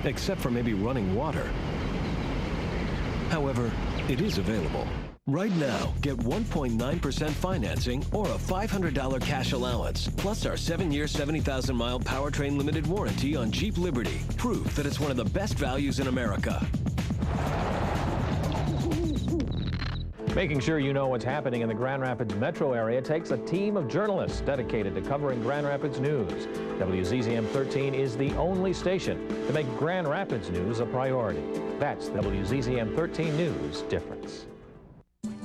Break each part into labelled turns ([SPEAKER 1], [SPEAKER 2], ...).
[SPEAKER 1] except for maybe running water. However, it is available. Right now, get 1.9% financing or a $500 cash allowance, plus our 7-year, 70,000-mile powertrain limited warranty on Jeep Liberty. Proof that it's one of the best values in America.
[SPEAKER 2] Making sure you know what's happening in the Grand Rapids metro area takes a team of journalists dedicated to covering Grand Rapids news. WZZM 13 is the only station to make Grand Rapids news a priority. That's WZZM 13 News difference.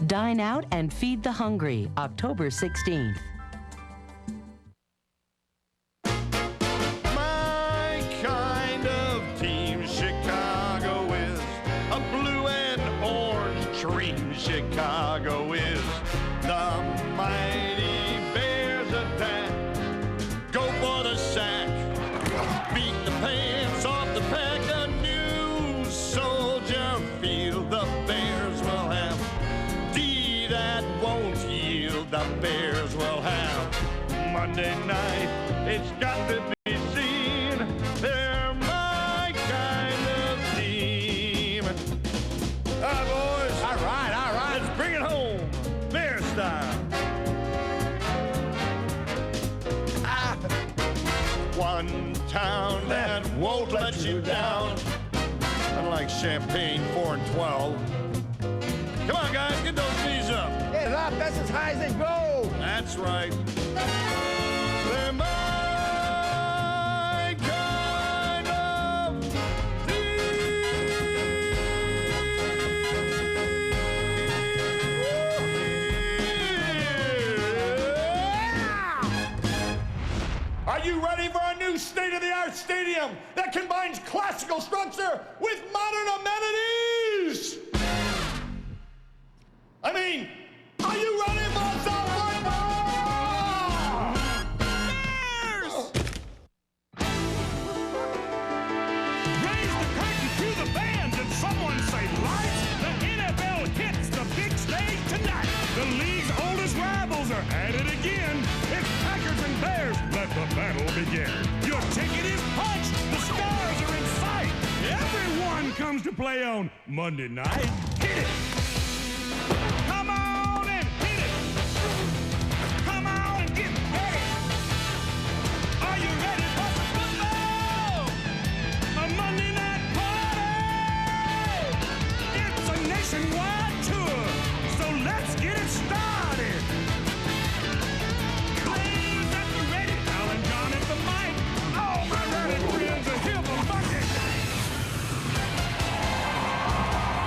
[SPEAKER 3] Dine out and feed the hungry, October 16th.
[SPEAKER 4] My kind of team, Chicago is a blue and orange dream. Chicago is the mighty Bears attack. Go for the sack, beat the pants off the pack. A new soldier feel the Bears will have. That won't yield, the Bears will have. Monday night, it's got to be seen. They're my kind of team. All right, boys. All right. Let's bring it home, Bear style. One town that won't let you down. Unlike Champagne 4 and 12. Come on, guys, get those knees up.
[SPEAKER 5] Get it up, that's as high as they go.
[SPEAKER 4] That's right. They're my kind of team. Are you ready for a new state-of-the-art stadium that combines classical structure with modern amenities? I mean, are you ready for some football? Bears!
[SPEAKER 6] Raise the curtain to the bands and someone say lights. The NFL hits the big stage tonight. The league's oldest rivals are at it again. It's Packers and Bears. Let the battle begin. Your ticket is punched. The stars are in sight. Everyone comes to play on Monday night. Hit it. Come on and hit it! Come on and get ready! Are you ready for some football? A Monday night party! It's a nationwide tour, so let's get it started! Claims at the ready, Alan John at the mic. All my rally friends are here for Monday night!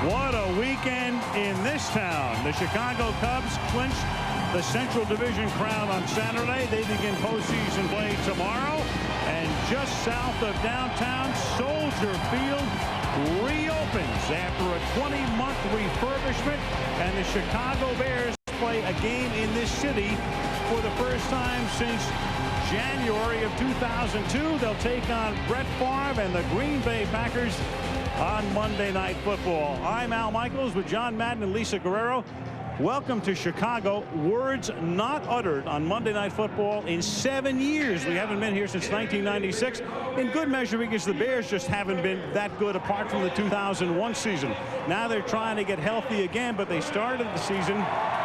[SPEAKER 7] What a weekend in this town. The Chicago Cubs clinched the Central Division crown on Saturday. They begin postseason play tomorrow. And just south of downtown, Soldier Field reopens after a 20-month refurbishment. And the Chicago Bears play a game in this city for the first time since January of 2002. They'll take on Brett Favre and the Green Bay Packers on Monday Night Football. I'm Al Michaels with John Madden and Lisa Guerrero. Welcome to Chicago. Words not uttered on Monday Night Football in 7 years. We haven't been here since 1996. In good measure because the Bears just haven't been that good apart from the 2001 season. Now they're trying to get healthy again, but they started the season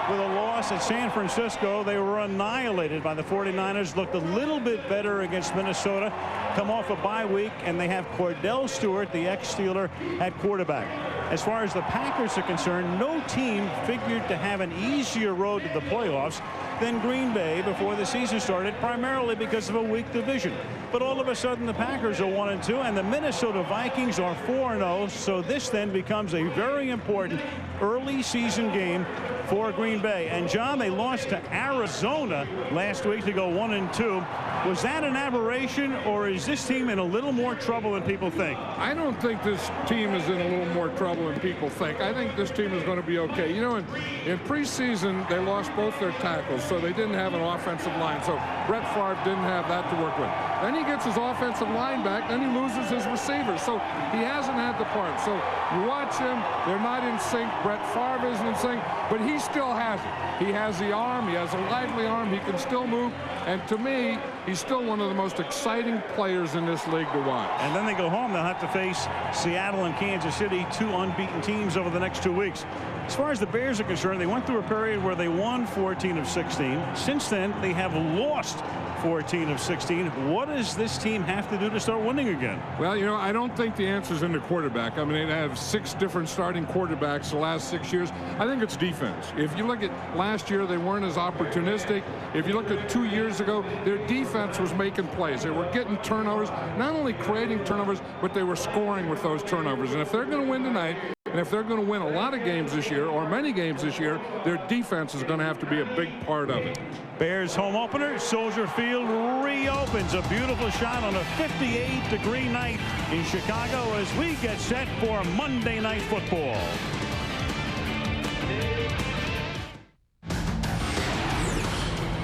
[SPEAKER 7] with a loss at San Francisco. They were annihilated by the 49ers. Looked a little bit better against Minnesota. Come off a bye week, and they have Cordell Stewart, the ex-Steeler, at quarterback. As far as the Packers are concerned, no team figured to have an easier road to the playoffs than Green Bay before the season started, primarily because of a weak division. But all of a sudden, the Packers are 1-2, and the Minnesota Vikings are 4-0. So this then becomes a very important early season game for Green Bay. And John, they lost to Arizona last week to go 1-2. Was that an aberration, or is this team in a little more trouble than people think?
[SPEAKER 8] I don't think this team is in a little more trouble than people think. I think this team is going to be okay. You know, in preseason, they lost both their tackles, so they didn't have an offensive line. So Brett Favre didn't have that to work with. Then he gets his offensive line back. Then he loses his receivers. So he hasn't had the part. So you watch him. They're not in sync. Brett Favre isn't in sync. But he still has it. He has the arm. He has a lively arm. He can still move. And to me, he's still one of the most exciting players in this league to watch.
[SPEAKER 7] And then they go home. They'll have to face Seattle and Kansas City, 2 unbeaten teams over the next 2 weeks. As far as the Bears are concerned, they went through a period where they won 14 of 16. Since then, they have lost 14 of 16. What does this team have to do to start winning again?
[SPEAKER 8] Well, you know, I don't think the answer is in the quarterback. I mean, they have 6 different starting quarterbacks the last 6 years. I think it's defense. If you look at last year, they weren't as opportunistic. If you look at 2 years ago, their defense was making plays. They were getting turnovers, not only creating turnovers, but they were scoring with those turnovers. And if they're going to win tonight, and if they're going to win a lot of games this year, or many games this year, their defense is going to have to be a big part of it.
[SPEAKER 7] Bears home opener. Soldier Field reopens. A beautiful shot on a 58-degree night in Chicago as we get set for Monday Night Football.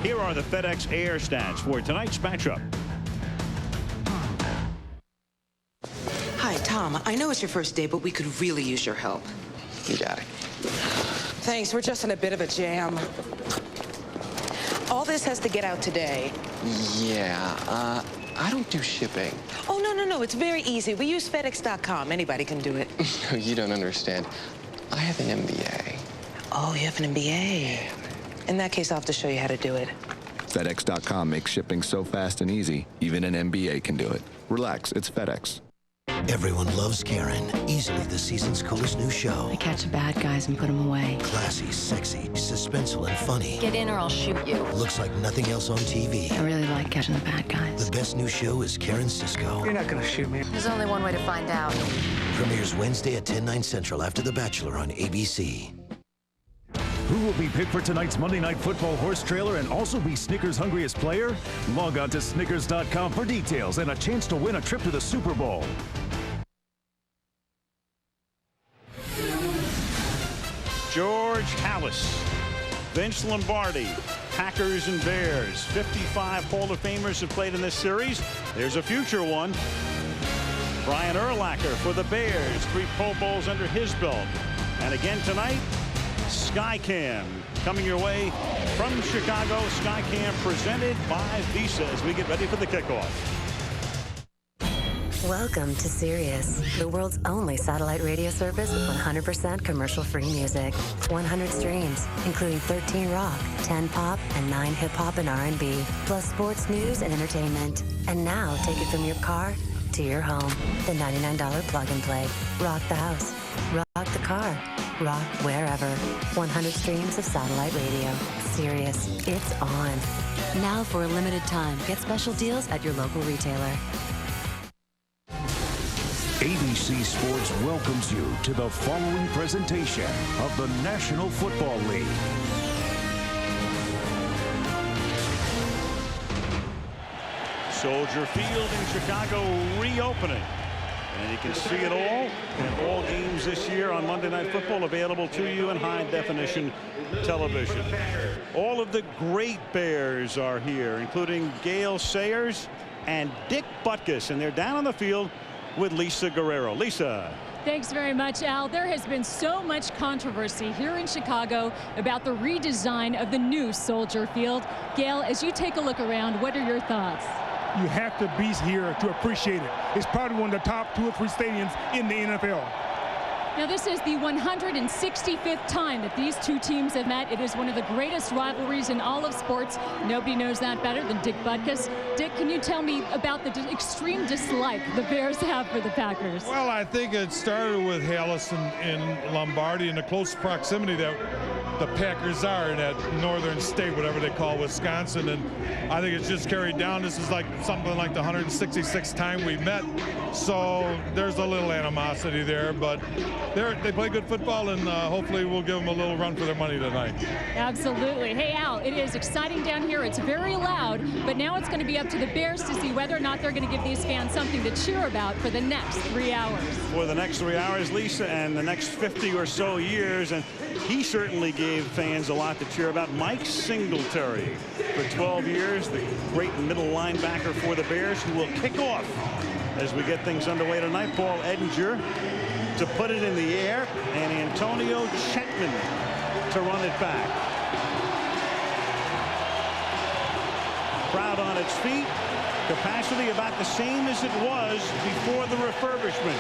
[SPEAKER 7] Here are the FedEx Air stats for tonight's matchup.
[SPEAKER 9] Hi, Tom. I know it's your first day, but we could really use your help.
[SPEAKER 10] You got it.
[SPEAKER 9] Thanks. We're just in a bit of a jam. All this has to get out today.
[SPEAKER 10] Yeah, I don't do shipping.
[SPEAKER 9] Oh, no. It's very easy. We use FedEx.com. Anybody can do it.
[SPEAKER 10] No, you don't understand. I have an MBA.
[SPEAKER 9] Oh, you have an MBA.
[SPEAKER 10] Yeah.
[SPEAKER 9] In that case, I'll have to show you how to do it.
[SPEAKER 11] FedEx.com makes shipping so fast and easy, even an MBA can do it. Relax, it's FedEx.
[SPEAKER 12] Everyone loves Karen, easily the season's coolest new show.
[SPEAKER 13] I catch the bad guys and put them away.
[SPEAKER 12] Classy, sexy, suspenseful, and funny.
[SPEAKER 13] Get in or I'll shoot you.
[SPEAKER 12] Looks like nothing else on TV.
[SPEAKER 13] I really like catching the bad guys.
[SPEAKER 12] The best new show is Karen Cisco.
[SPEAKER 5] You're not gonna shoot me.
[SPEAKER 13] There's only one way to find out.
[SPEAKER 12] Premieres Wednesday at 10/9 Central after The Bachelor on ABC.
[SPEAKER 14] Who will be picked for tonight's Monday Night Football horse trailer and also be Snickers' hungriest player? Log on to Snickers.com for details and a chance to win a trip to the Super Bowl.
[SPEAKER 7] George Halas, Vince Lombardi, Packers and Bears. 55 Hall of Famers have played in this series. There's a future one. Brian Urlacher for the Bears. 3 Pro Bowls under his belt. And again tonight, Skycam coming your way from Chicago. Skycam presented by Visa as we get ready for the kickoff.
[SPEAKER 15] Welcome to Sirius, the world's only satellite radio service with 100% commercial-free music. 100 streams, including 13 rock, 10 pop, and 9 hip-hop and R&B, plus sports, news, and entertainment. And now, take it from your car to your home. The $99 plug-and-play. Rock the house. Rock the car. Rock wherever. 100 streams of satellite radio. Sirius, it's on.
[SPEAKER 3] Now for a limited time, get special deals at your local retailer.
[SPEAKER 14] ABC Sports welcomes you to the following presentation of the National Football League.
[SPEAKER 7] Soldier Field in Chicago reopening. And you can see it all in all games this year on Monday Night Football, available to you in high-definition television. All of the great Bears are here, including Gale Sayers and Dick Butkus, and they're down on the field with Lisa Guerrero. Lisa.
[SPEAKER 16] Thanks very much, Al. There has been so much controversy here in Chicago about the redesign of the new Soldier Field. Gail, as you take a look around, what are your thoughts?
[SPEAKER 6] You have to be here to appreciate it. It's probably one of the top 2 or 3 stadiums in the NFL.
[SPEAKER 16] Now, this is the 165th time that these two teams have met. It is one of the greatest rivalries in all of sports. Nobody knows that better than Dick Butkus. Dick, can you tell me about the extreme dislike the Bears have for the Packers?
[SPEAKER 17] Well, I think it started with Halas and Lombardi and the close proximity that the Packers are in that northern state, whatever they call Wisconsin, and I think it's just carried down. This is like something like the 166th time we met, so there's a little animosity there, but they play good football, and hopefully we'll give them a little run for their money tonight.
[SPEAKER 16] Absolutely. Hey, Al, it is exciting down here. It's very loud, but now it's going to be up to the Bears to see whether or not they're going to give these fans something to cheer about for the next 3 hours.
[SPEAKER 7] For the next 3 hours, Lisa, and the next 50 or so years, and he certainly gave gave fans a lot to cheer about. Mike Singletary, for 12 years, the great middle linebacker for the Bears, who will kick off as we get things underway tonight. Paul Edinger to put it in the air, and Antonio Chetman to run it back. Crowd on its feet. Capacity about the same as it was before the refurbishment.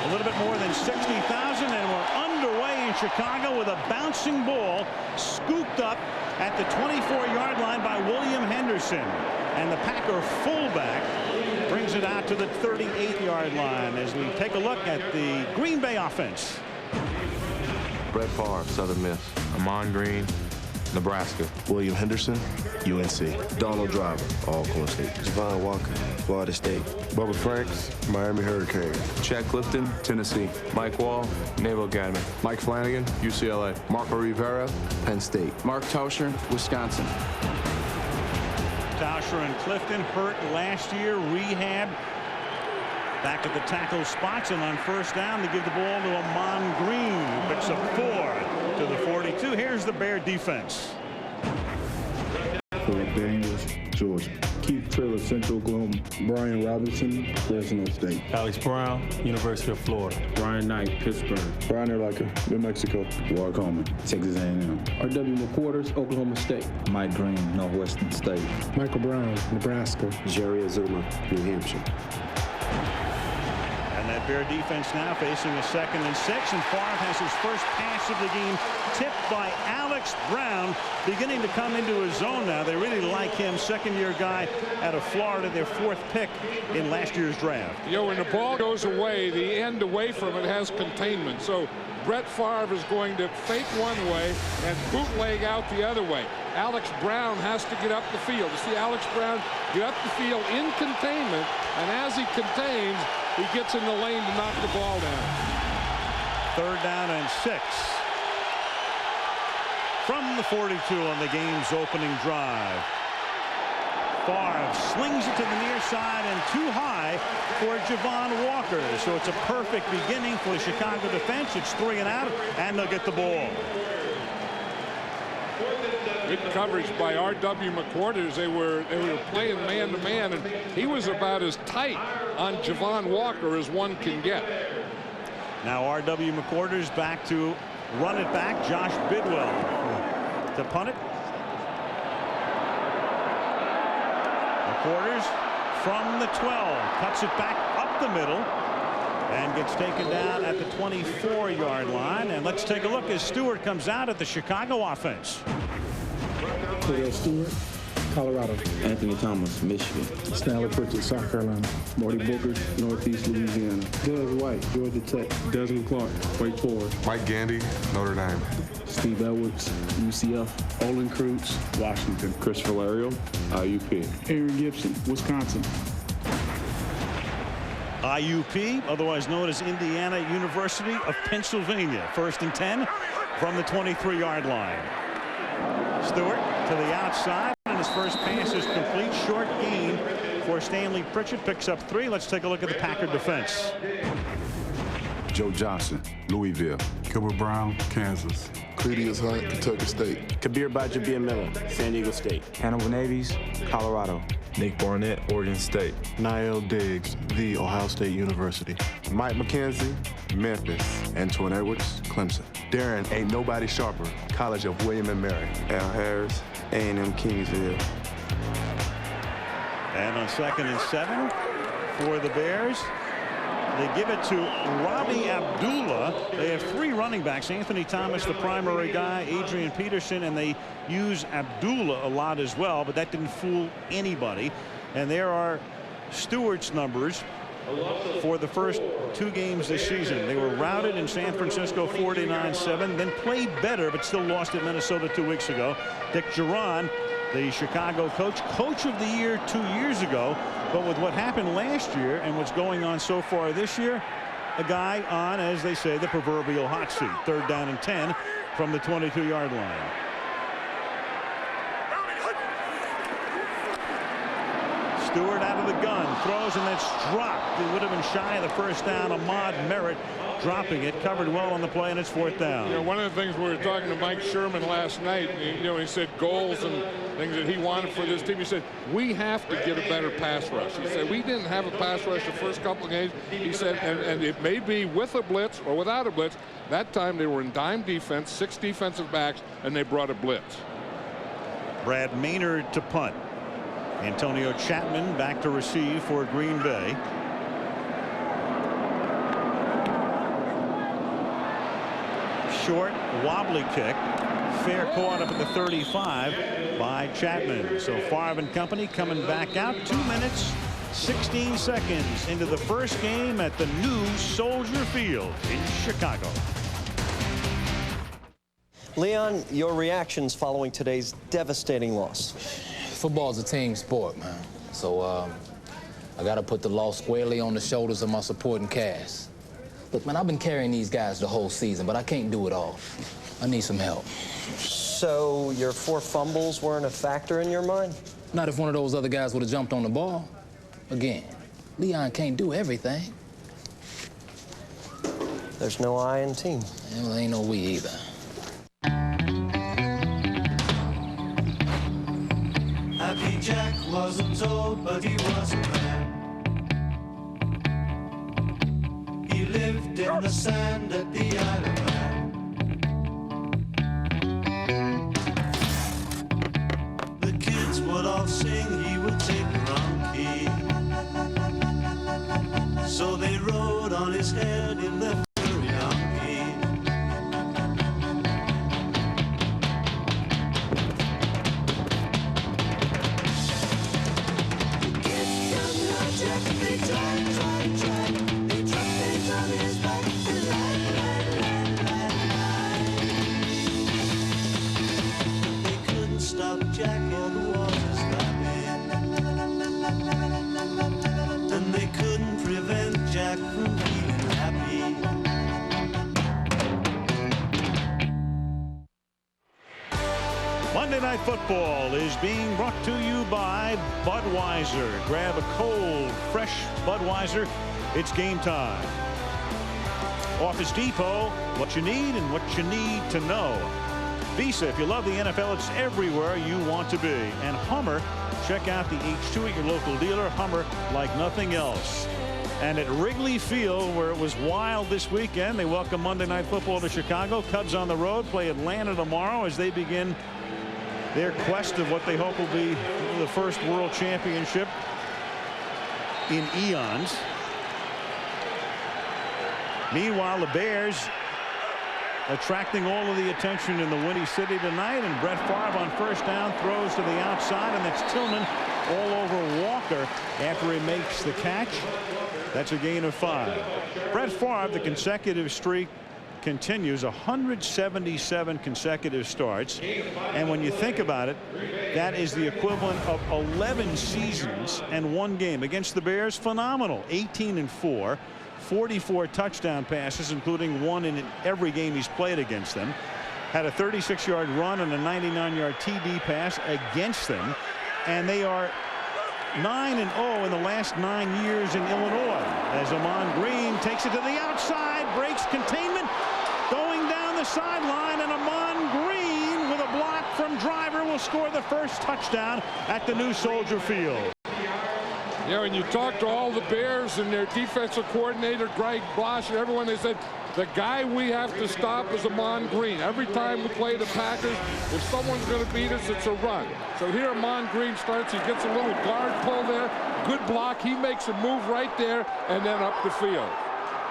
[SPEAKER 7] A little bit more than 60,000, and we're underway in Chicago with a bouncing ball scooped up at the 24-yard line by William Henderson. And the Packer fullback brings it out to the 38-yard line as we take a look at the Green Bay offense.
[SPEAKER 18] Brett Favre, Southern Miss. Amon Green, Nebraska. William Henderson, UNC. Donald Driver, Alcorn State. Javon Walker, Florida State. Bubba Franks, Miami Hurricanes. Chad Clifton, Tennessee. Mike Wall, Naval Academy. Mike Flanagan, UCLA. Marco Rivera, Penn State. Mark Tauscher, Wisconsin.
[SPEAKER 7] Tauscher and Clifton hurt last year, rehab. Back at the tackle spots, and on first down they give the ball to Amon Green, who picks up 4 to the 42. Here's the Bear defense.
[SPEAKER 19] Fort Daniels, Georgia. Keith Trailer, Central Oklahoma. Brian Robinson, Fresno State.
[SPEAKER 20] Alex Brown, University of Florida.
[SPEAKER 19] Brian Knight, Pittsburgh. Brian Erlacher, New Mexico. Warwick Coleman, Texas A&M.
[SPEAKER 21] R.W. McQuarters, Oklahoma State.
[SPEAKER 19] Mike Green, Northwestern State.
[SPEAKER 21] Michael Brown, Nebraska.
[SPEAKER 19] Jerry Azuma, New Hampshire.
[SPEAKER 7] That Bear defense now facing a 2nd and 6, and Favre has his first pass of the game tipped by Alex Brown, beginning to come into his zone now. They really like him, second-year guy out of Florida, their 4th pick in last year's draft.
[SPEAKER 8] You know, when the ball goes away, the end away from it has containment. So Brett Favre is going to fake one way and bootleg out the other way. Alex Brown has to get up the field. You see Alex Brown get up the field in containment, and as he contains, he gets in the lane to knock the ball down.
[SPEAKER 7] 3rd down and 6. From the 42 on the game's opening drive. Favre slings it to the near side and too high for Javon Walker. So it's a perfect beginning for the Chicago defense. It's 3 and out, and they'll get the ball.
[SPEAKER 8] Good coverage by R.W. McQuarters. They were playing man-to-man, and he was about as tight on Javon Walker as one can get.
[SPEAKER 7] Now R.W. McQuarters back to run it back. Josh Bidwell to punt it. McQuarters from the 12 cuts it back up the middle and gets taken down at the 24-yard line. And let's take a look as Stewart comes out at the Chicago offense.
[SPEAKER 19] Cordell Stewart, Colorado. Anthony Thomas, Michigan. Stanley Pritchett, South Carolina. Marty Booker, Northeast Louisiana. Doug White, Georgia Tech. Desmond Clark, Wake Forest.
[SPEAKER 18] Mike Gandy, Notre Dame.
[SPEAKER 19] Steve Edwards, UCF. Olin Kreutz, Washington. Chris Valerio, IUP. Aaron Gibson, Wisconsin.
[SPEAKER 7] IUP, otherwise known as Indiana University of Pennsylvania. 1st and 10 from the 23-yard line. Stewart to the outside, and his first pass is complete. Short gain for Stanley Pritchett. Picks up 3. Let's take a look at the Packer defense.
[SPEAKER 18] Joe Johnson, Louisville. Gilbert Brown, Kansas. Cledius Hunt, Kentucky State.
[SPEAKER 20] Kabir Bajabia-Miller, San Diego State. Hannibal Navies, Colorado.
[SPEAKER 18] Nick Barnett, Oregon State. Niall Diggs, The Ohio State University. Mike McKenzie, Memphis. Antoine Edwards, Clemson. Darren Ain't Nobody Sharper, College of William and Mary. Al Harris, A&M Kingsville.
[SPEAKER 7] And on 2nd and 7 for the Bears, they give it to Robbie Abdullah. They have 3 running backs. Anthony Thomas, the primary guy, Adrian Peterson, and they use Abdullah a lot as well, but that didn't fool anybody. And there are Stewart's numbers for the first 2 games this season. They were routed in San Francisco 49-7, then played better, but still lost at Minnesota 2 weeks ago. Dick Duran, the Chicago coach of the year 2 years ago, but with what happened last year and what's going on so far this year, a guy on, as they say, the proverbial hot seat. 3rd down and 10 from the 22-yard line. Stewart out of the gun, throws, and that's dropped. It would have been shy of the first down. Ahmad Merritt dropping it, covered well on the play, and it's 4th down.
[SPEAKER 8] You know, one of the things we were talking to Mike Sherman last night, you know, he said goals and things that he wanted for this team. He said, we have to get a better pass rush. He said, we didn't have a pass rush the first couple of games. He said, and it may be with a blitz or without a blitz. That time they were in dime defense, 6 defensive backs, and they brought a blitz.
[SPEAKER 7] Brad Maynard to punt. Antonio Chapman back to receive for Green Bay. Short, wobbly kick. Fair caught up at the 35 by Chapman. So Favre and company coming back out. 2 minutes, 16 seconds into the first game at the new Soldier Field in Chicago.
[SPEAKER 1] Leon, your reactions following today's devastating loss?
[SPEAKER 22] Football's a team sport, man. So I got to put the loss squarely on the shoulders of my supporting cast. Look, man, I've been carrying these guys the whole season, but I can't do it all. I need some help.
[SPEAKER 1] So your 4 fumbles weren't a factor in your mind?
[SPEAKER 22] Not if one of those other guys would have jumped on the ball. Again, Leon can't do everything.
[SPEAKER 1] There's no I in team.
[SPEAKER 22] Well, ain't no we either.
[SPEAKER 23] Happy Jack wasn't old, but he was a man. He lived in the sand at the Isle of Man. The kids would all sing, he would take the wrong key. So they rode on his head in their furry donkey. Stop Jack or the water's lapping, and they couldn't prevent Jack from being happy.
[SPEAKER 7] Monday Night Football is being brought to you by Budweiser. Grab a cold, fresh Budweiser. It's game time. Office Depot, what you need and what you need to know. Visa, if you love the NFL, it's everywhere you want to be. And Hummer, check out the H2 at your local dealer. Hummer like nothing else. And at Wrigley Field, where it was wild this weekend, they welcome Monday Night Football to Chicago. Cubs on the road, play Atlanta tomorrow as they begin their quest of what they hope will be the first world championship in eons. Meanwhile, the Bears attracting all of the attention in the Windy City tonight, and Brett Favre on first down throws to the outside, and that's Tillman all over Walker after he makes the catch. That's a gain of 5. Brett Favre, the consecutive streak continues, 177 consecutive starts, and when you think about it, that is the equivalent of 11 seasons and 1 game against the Bears. Phenomenal. 18-4. 44 touchdown passes, including 1 in every game he's played against them. Had a 36-yard run and a 99-yard TD pass against them. And they are 9-0 in the last 9 years in Illinois. As Amon Green takes it to the outside, breaks containment, going down the sideline, and Amon Green with a block from Driver will score the first touchdown at the new Soldier Field.
[SPEAKER 8] You know, and you talk to all the Bears and their defensive coordinator, Greg Blosh, and everyone, they said, the guy we have to stop is Amon Green. Every time we play the Packers, if someone's going to beat us, it's a run. So here Amon Green starts. He gets a little guard pull there. Good block. He makes a move right there and then up the field.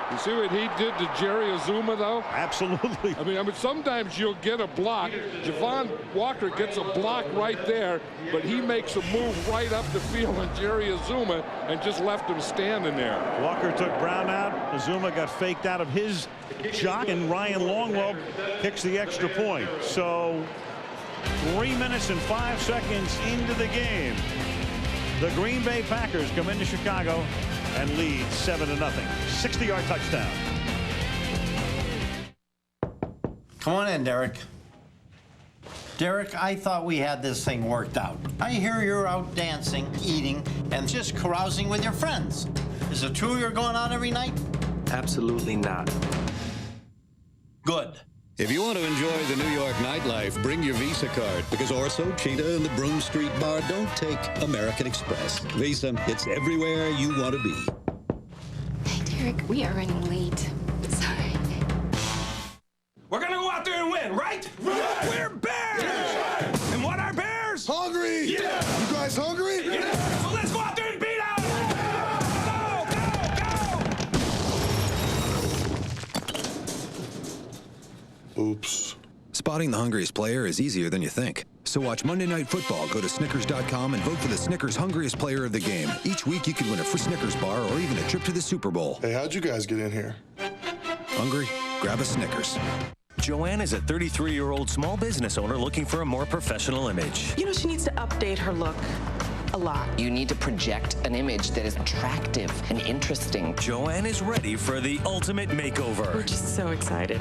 [SPEAKER 8] You see what he did to Jerry Azuma, though?
[SPEAKER 7] Absolutely.
[SPEAKER 8] I mean, sometimes you'll get a block. Javon Walker gets a block right there, but he makes a move right up the field on Jerry Azuma and just left him standing there.
[SPEAKER 7] Walker took Brown out. Azuma got faked out of his jock, and Ryan Longwell kicks the extra point. So 3 minutes and 5 seconds into the game, the Green Bay Packers come into Chicago and lead 7-0. 60-yard touchdown.
[SPEAKER 5] Come on in, Derek.
[SPEAKER 2] Derek, I thought we had this thing worked out. I hear you're out dancing, eating, and just carousing with your friends. Is it true you're going out every night?
[SPEAKER 4] Absolutely not.
[SPEAKER 2] Good.
[SPEAKER 10] If you want to enjoy the New York nightlife, bring your Visa card, because Orso, Cheetah, and the Broome Street Bar don't take American Express. Visa, it's everywhere you want to be.
[SPEAKER 13] Hey, Derek, we are running late. Sorry.
[SPEAKER 6] We're gonna go out there and win, right? Right. We're Bears! Yeah. And what are Bears?
[SPEAKER 24] Hungry! Yeah! You guys hungry?
[SPEAKER 6] Yeah! So let's go out there and beat them! Go, go, go!
[SPEAKER 24] Oops.
[SPEAKER 25] Spotting the hungriest player is easier than you think. So watch Monday Night Football, go to Snickers.com and vote for the Snickers Hungriest Player of the Game. Each week you can win a free Snickers bar or even a trip to the Super Bowl.
[SPEAKER 24] Hey, how'd you guys get in here?
[SPEAKER 25] Hungry? Grab a Snickers.
[SPEAKER 26] Joanne is a 33-year-old small business owner looking for a more professional image.
[SPEAKER 9] You know, she needs to update her look a lot.
[SPEAKER 27] You need to project an image that is attractive and interesting.
[SPEAKER 26] Joanne is ready for the ultimate makeover.
[SPEAKER 9] We're just so excited.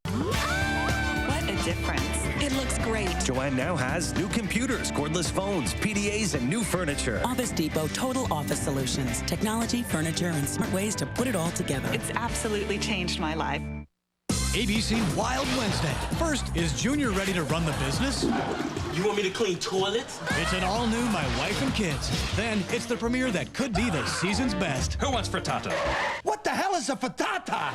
[SPEAKER 28] What a difference. It looks great.
[SPEAKER 26] Joanne now has new computers, cordless phones, PDAs, and new furniture.
[SPEAKER 28] Office Depot Total Office Solutions. Technology, furniture, and smart ways to put it all together. It's absolutely changed my life.
[SPEAKER 29] ABC Wild Wednesday. First, is Junior ready to run the business?
[SPEAKER 30] You want me to clean toilets?
[SPEAKER 29] It's an all-new My Wife and Kids. Then, it's the premiere that could be the season's best.
[SPEAKER 6] Who wants frittata?
[SPEAKER 30] What the hell is a frittata?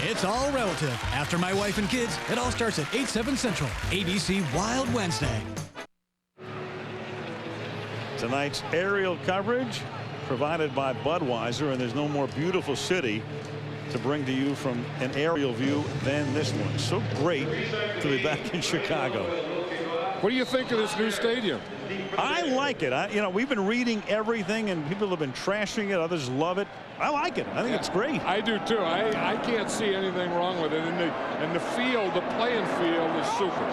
[SPEAKER 29] It's all relative. After My Wife and Kids, it all starts at 8/7 Central. ABC Wild Wednesday.
[SPEAKER 7] Tonight's aerial coverage provided by Budweiser, and there's no more beautiful city to bring to you from an aerial view than this one. So great to be back in Chicago.
[SPEAKER 8] What do you think of this new stadium?
[SPEAKER 7] I like it. You know, we've been reading everything, and people have been trashing it. Others love it. I like it. I think it's great.
[SPEAKER 8] I do too. I can't see anything wrong with it. And the field, the playing field, is super.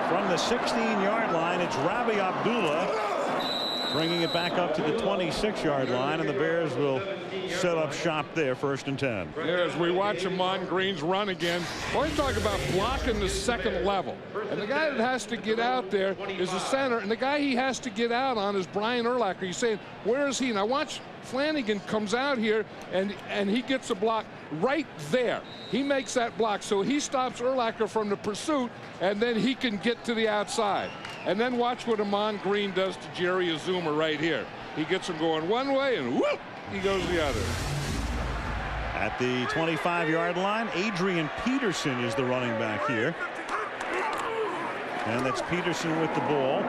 [SPEAKER 7] From the 16-yard line, it's Rabi Abdullah bringing it back up to the 26-yard line, and the Bears will set up shop there, 1st and 10.
[SPEAKER 8] As we watch Amon Green's run again, we're talking about blocking the second level. And the guy that has to get out there is the center, and the guy he has to get out on is Brian Urlacher. He's saying, where is he? Now watch Flanagan comes out here, and he gets a block right there. He makes that block, so he stops Urlacher from the pursuit, and then he can get to the outside. And then watch what Amon Green does to Jerry Azuma right here. He gets him going one way, and whoop, he goes the other.
[SPEAKER 7] At the 25-yard line, Adrian Peterson is the running back here. And that's Peterson with the ball.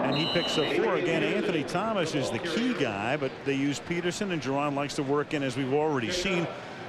[SPEAKER 7] And he picks up 4. Again, Anthony Thomas is the key guy, but they use Peterson, and Jerron likes to work in, as we've already seen,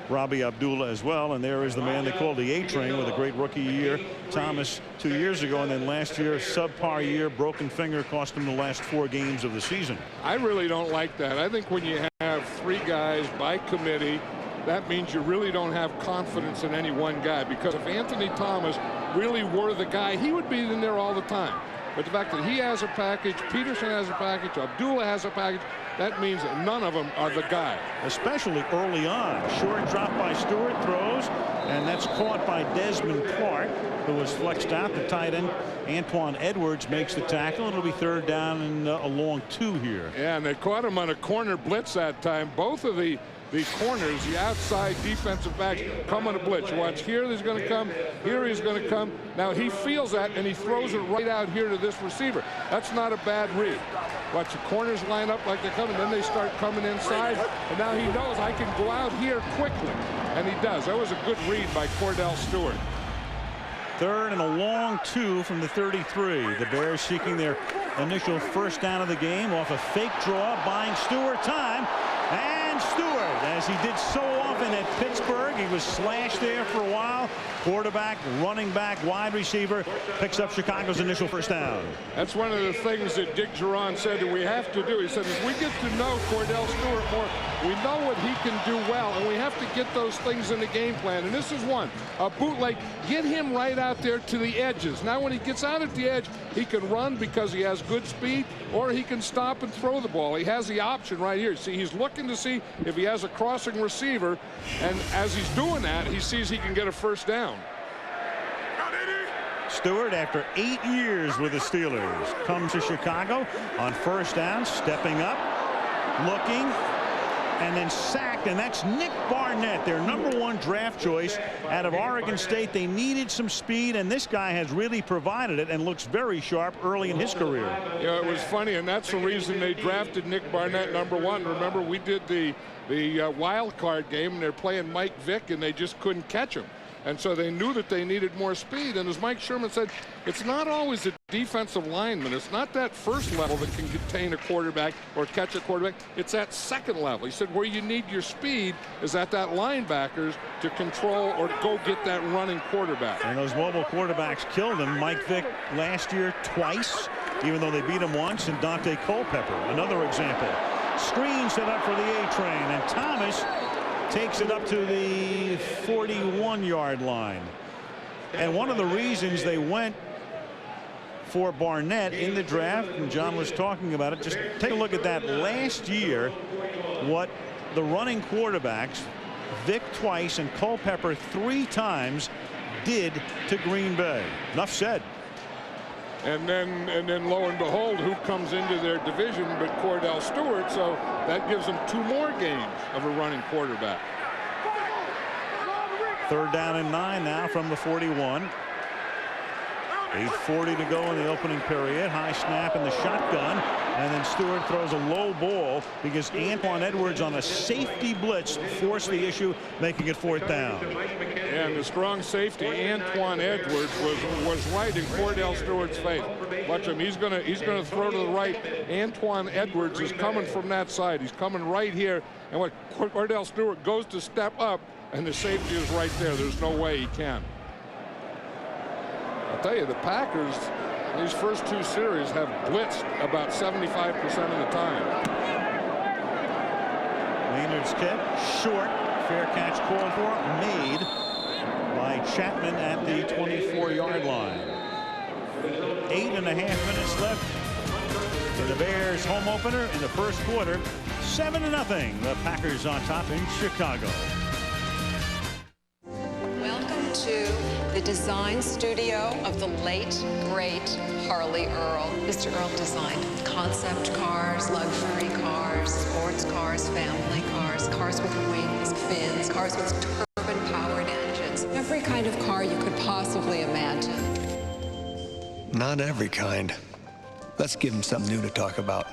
[SPEAKER 7] Rabi Abdullah as well. And there is the man they call the A-Train with a great rookie year. Thomas 2 years ago, and then last year, subpar year, broken finger, cost him the last 4 games of the season.
[SPEAKER 8] I really don't like that. I think when you have 3 guys by committee, that means you really don't have confidence in any one guy, because if Anthony Thomas really were the guy, he would be in there all the time. But the fact that he has a package, Peterson has a package, Abdullah has a package, that means that none of them are the guy.
[SPEAKER 7] Especially early on. Short drop by Stewart, throws, and that's caught by Desmond Clark, who was flexed out. The tight end, Antoine Edwards, makes the tackle. It'll be 3rd down and a long 2 here.
[SPEAKER 8] Yeah, and they caught him on a corner blitz that time. Both of the corners, the outside defensive backs, come on a blitz. You watch here, he's going to come. Here he's going to come. Now he feels that, and he throws it right out here to this receiver. That's not a bad read. Watch the corners line up like they're coming, then they start coming inside, and now he knows I can go out here quickly, and he does. That was a good read by Cordell Stewart.
[SPEAKER 7] 3rd and a long 2 from the 33. The Bears seeking their initial 1st down of the game off a fake draw, buying Stewart time. And Stewart, as he did so often at Pittsburgh, he was slashed there for a while. Quarterback, running back, wide receiver, picks up Chicago's initial 1st down.
[SPEAKER 8] That's one of the things that Dick Geron said that we have to do. He said, if we get to know Cordell Stewart more, we know what he can do well, and we have to get those things in the game plan. And this is one. A bootleg, get him right out there to the edges. Now when he gets out at the edge, he can run because he has good speed, or he can stop and throw the ball. He has the option right here. See, he's looking to see if he has a crossing receiver, and as he's doing that, he sees he can get a 1st down.
[SPEAKER 7] Stewart, after 8 years with the Steelers, comes to Chicago on first down, stepping up, looking, and then sacked, and that's Nick Barnett, their #1 draft choice out of Oregon State. They needed some speed, and this guy has really provided it and looks very sharp early in his career.
[SPEAKER 8] Yeah, it was funny, and that's the reason they drafted Nick Barnett #1. Remember, we did the wild card game, and they're playing Mike Vick, and they just couldn't catch him. And so they knew that they needed more speed. And as Mike Sherman said, it's not always a defensive lineman. It's not that first level that can contain a quarterback or catch a quarterback. It's that second level. He said where you need your speed is at that linebackers to control or go get that running quarterback.
[SPEAKER 7] And those mobile quarterbacks killed him. Mike Vick last year twice, even though they beat him once, and Dante Culpepper, another example. Screen set up for the A-train, and Thomas takes it up to the 41-yard line. And one of the reasons they went for Barnett in the draft, and John was talking about it, just take a look at that last year, what the running quarterbacks, Vick twice and Culpepper 3 times, did to Green Bay. Enough said.
[SPEAKER 8] And then lo and behold, who comes into their division but Cordell Stewart, so that gives them 2 more games of a running quarterback.
[SPEAKER 7] 3rd down and 9 now from the 41. 8:40 to go in the opening period. High snap in the shotgun, and then Stewart throws a low ball because Antoine Edwards on a safety blitz forced the issue, making it 4th down.
[SPEAKER 8] And the strong safety Antoine Edwards was right in Cordell Stewart's face. Watch him. He's gonna throw to the right. Antoine Edwards is coming from that side. He's coming right here, and what Cordell Stewart goes to step up, and the safety is right there. There's no way he can. I'll tell you, the Packers, these first 2 series, have blitzed about 75% of the time.
[SPEAKER 7] Maynard's kick, short. Fair catch called for, made by Chapman at the 24-yard line. 8.5 minutes left in the Bears' home opener in the first quarter. 7-0. The Packers on top in Chicago.
[SPEAKER 3] Welcome to the design studio of the late, great Harley Earl. Mr. Earl designed concept cars, luxury cars, sports cars, family cars, cars with wings, fins, cars with turbine-powered engines. Every kind of car you could possibly imagine.
[SPEAKER 11] Not every kind. Let's give him something new to talk about.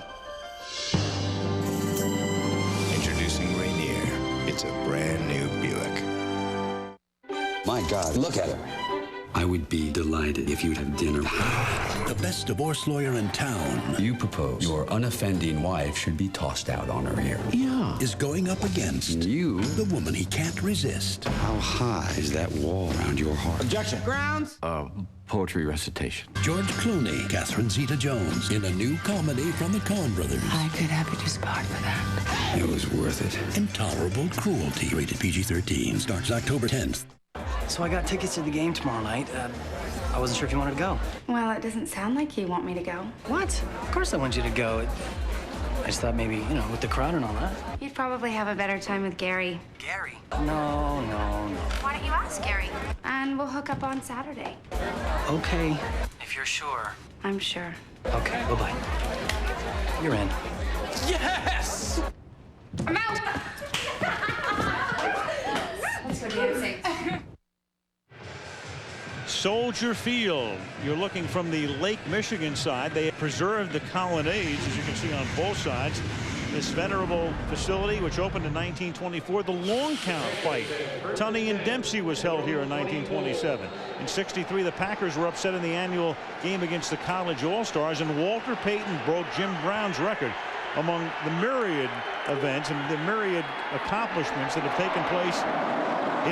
[SPEAKER 25] Introducing Rainier. It's a brand new Buick.
[SPEAKER 12] My God, look at her. I would be delighted if you'd have dinner.
[SPEAKER 14] The best divorce lawyer in town.
[SPEAKER 12] You propose your unoffending wife should be tossed out on her ear.
[SPEAKER 14] Yeah. Is going up against
[SPEAKER 12] you,
[SPEAKER 14] the woman he can't resist.
[SPEAKER 12] How high is that wall around your heart?
[SPEAKER 14] Objection.
[SPEAKER 12] Grounds. Poetry recitation.
[SPEAKER 14] George Clooney, Catherine Zeta-Jones in a new comedy from the Coen brothers.
[SPEAKER 13] I could have you just part for that.
[SPEAKER 12] It was worth it.
[SPEAKER 14] Intolerable Cruelty, rated PG-13, starts October 10th.
[SPEAKER 15] So I got tickets to the game tomorrow night. I wasn't sure if you wanted to go.
[SPEAKER 13] Well, it doesn't sound like you want me to go.
[SPEAKER 15] What? Of course I want you to go. I just thought maybe, you know, with the crowd and all that.
[SPEAKER 13] You'd probably have a better time with Gary.
[SPEAKER 15] Gary? No.
[SPEAKER 13] Why don't you ask Gary? And we'll hook up on Saturday.
[SPEAKER 15] Okay, if you're sure.
[SPEAKER 13] I'm sure.
[SPEAKER 15] Okay, bye-bye. You're in.
[SPEAKER 13] Yes! I'm out! Let's go dancing.
[SPEAKER 7] Soldier Field. You're looking from the Lake Michigan side. They have preserved the colonnades, as you can see on both sides. This venerable facility, which opened in 1924, the long count fight. Tunney and Dempsey was held here in 1927. In '63, the Packers were upset in the annual game against the College All-Stars, and Walter Payton broke Jim Brown's record among the myriad events and the myriad accomplishments that have taken place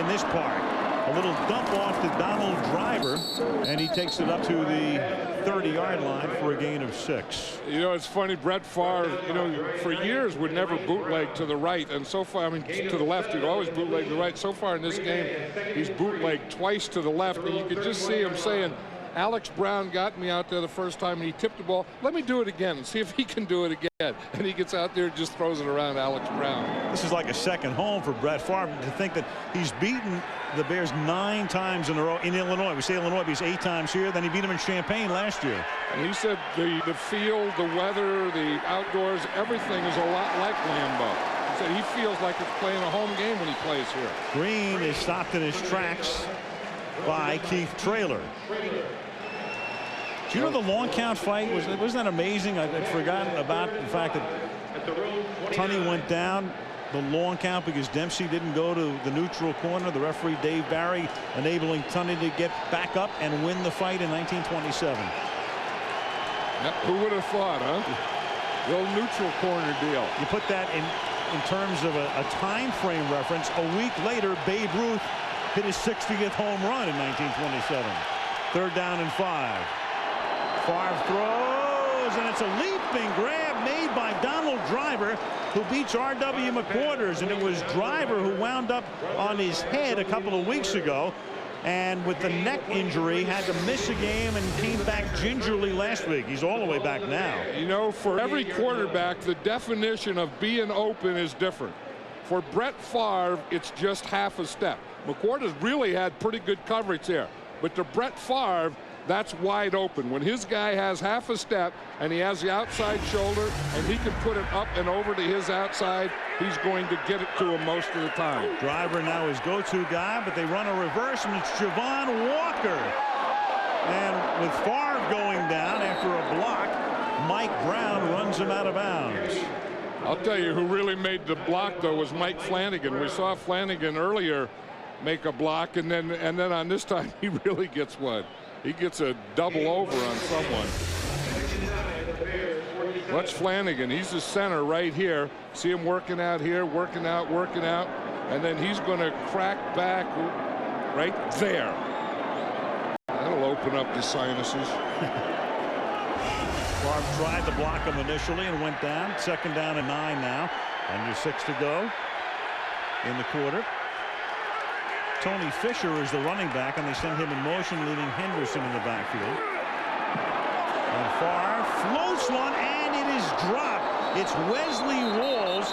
[SPEAKER 7] in this park. A little dump off to Donald Driver, and he takes it up to the 30-yard line for a gain of 6.
[SPEAKER 8] You know, it's funny, Brett Favre, you know, for years would never bootleg to the right, and so far, I mean, to the left, he'd always bootleg to the right. So far in this game, he's bootlegged twice to the left, and you could just see him saying, Alex Brown got me out there the first time and he tipped the ball. Let me do it again and see if he can do it again. And he gets out there and just throws it around Alex Brown.
[SPEAKER 7] This is like a second home for Brett Favre. To think that he's beaten the Bears 9 times in a row in Illinois. We say Illinois, but he's 8 times here. Then he beat them in Champaign last year.
[SPEAKER 8] And he said the field, the weather, the outdoors, everything is a lot like Lambeau. He said he feels like it's playing a home game when he plays here.
[SPEAKER 7] Green is stopped in his tracks by Keith Traylor. Do you know the long count fight? Wasn't that amazing? I'd forgotten about the fact that Tunney went down the long count because Dempsey didn't go to the neutral corner. The referee, Dave Barry, enabling Tunney to get back up and win the fight in 1927.
[SPEAKER 8] Yep, who would have thought, huh? The old neutral corner deal.
[SPEAKER 7] You put that in terms of a time frame reference. A week later, Babe Ruth hit his 60th home run in 1927. 3rd down and 5. Favre throws, and it's a leaping grab made by Donald Driver, who beats R.W. McQuarters, and it was Driver who wound up on his head a couple of weeks ago, and with the neck injury had to miss a game and came back gingerly last week. He's all the way back now.
[SPEAKER 8] You know, for every quarterback, the definition of being open is different. For Brett Favre, it's just half a step. McQuarters really had pretty good coverage there, but to Brett Favre, that's wide open. When his guy has half a step and he has the outside shoulder and he can put it up and over to his outside, he's going to get it to him most of the time.
[SPEAKER 7] Driver now his go-to guy, but they run a reverse, and it's Javon Walker. And with Favre going down after a block, Mike Brown runs him out of bounds.
[SPEAKER 8] I'll tell you who really made the block, though, was Mike Flanagan. We saw Flanagan earlier make a block, and then on this time he really gets one. He gets a double over on someone. Watch Flanagan. He's the center right here. See him working out here, working out. And then he's going to crack back right there. That'll open up the sinuses.
[SPEAKER 7] Favre tried to block him initially and went down. 2nd down and 9 now. Under 6 to go in the quarter. Tony Fisher is the running back, and they send him in motion, leaving Henderson in the backfield. And Favre floats one, and it is dropped. It's Wesley Walls,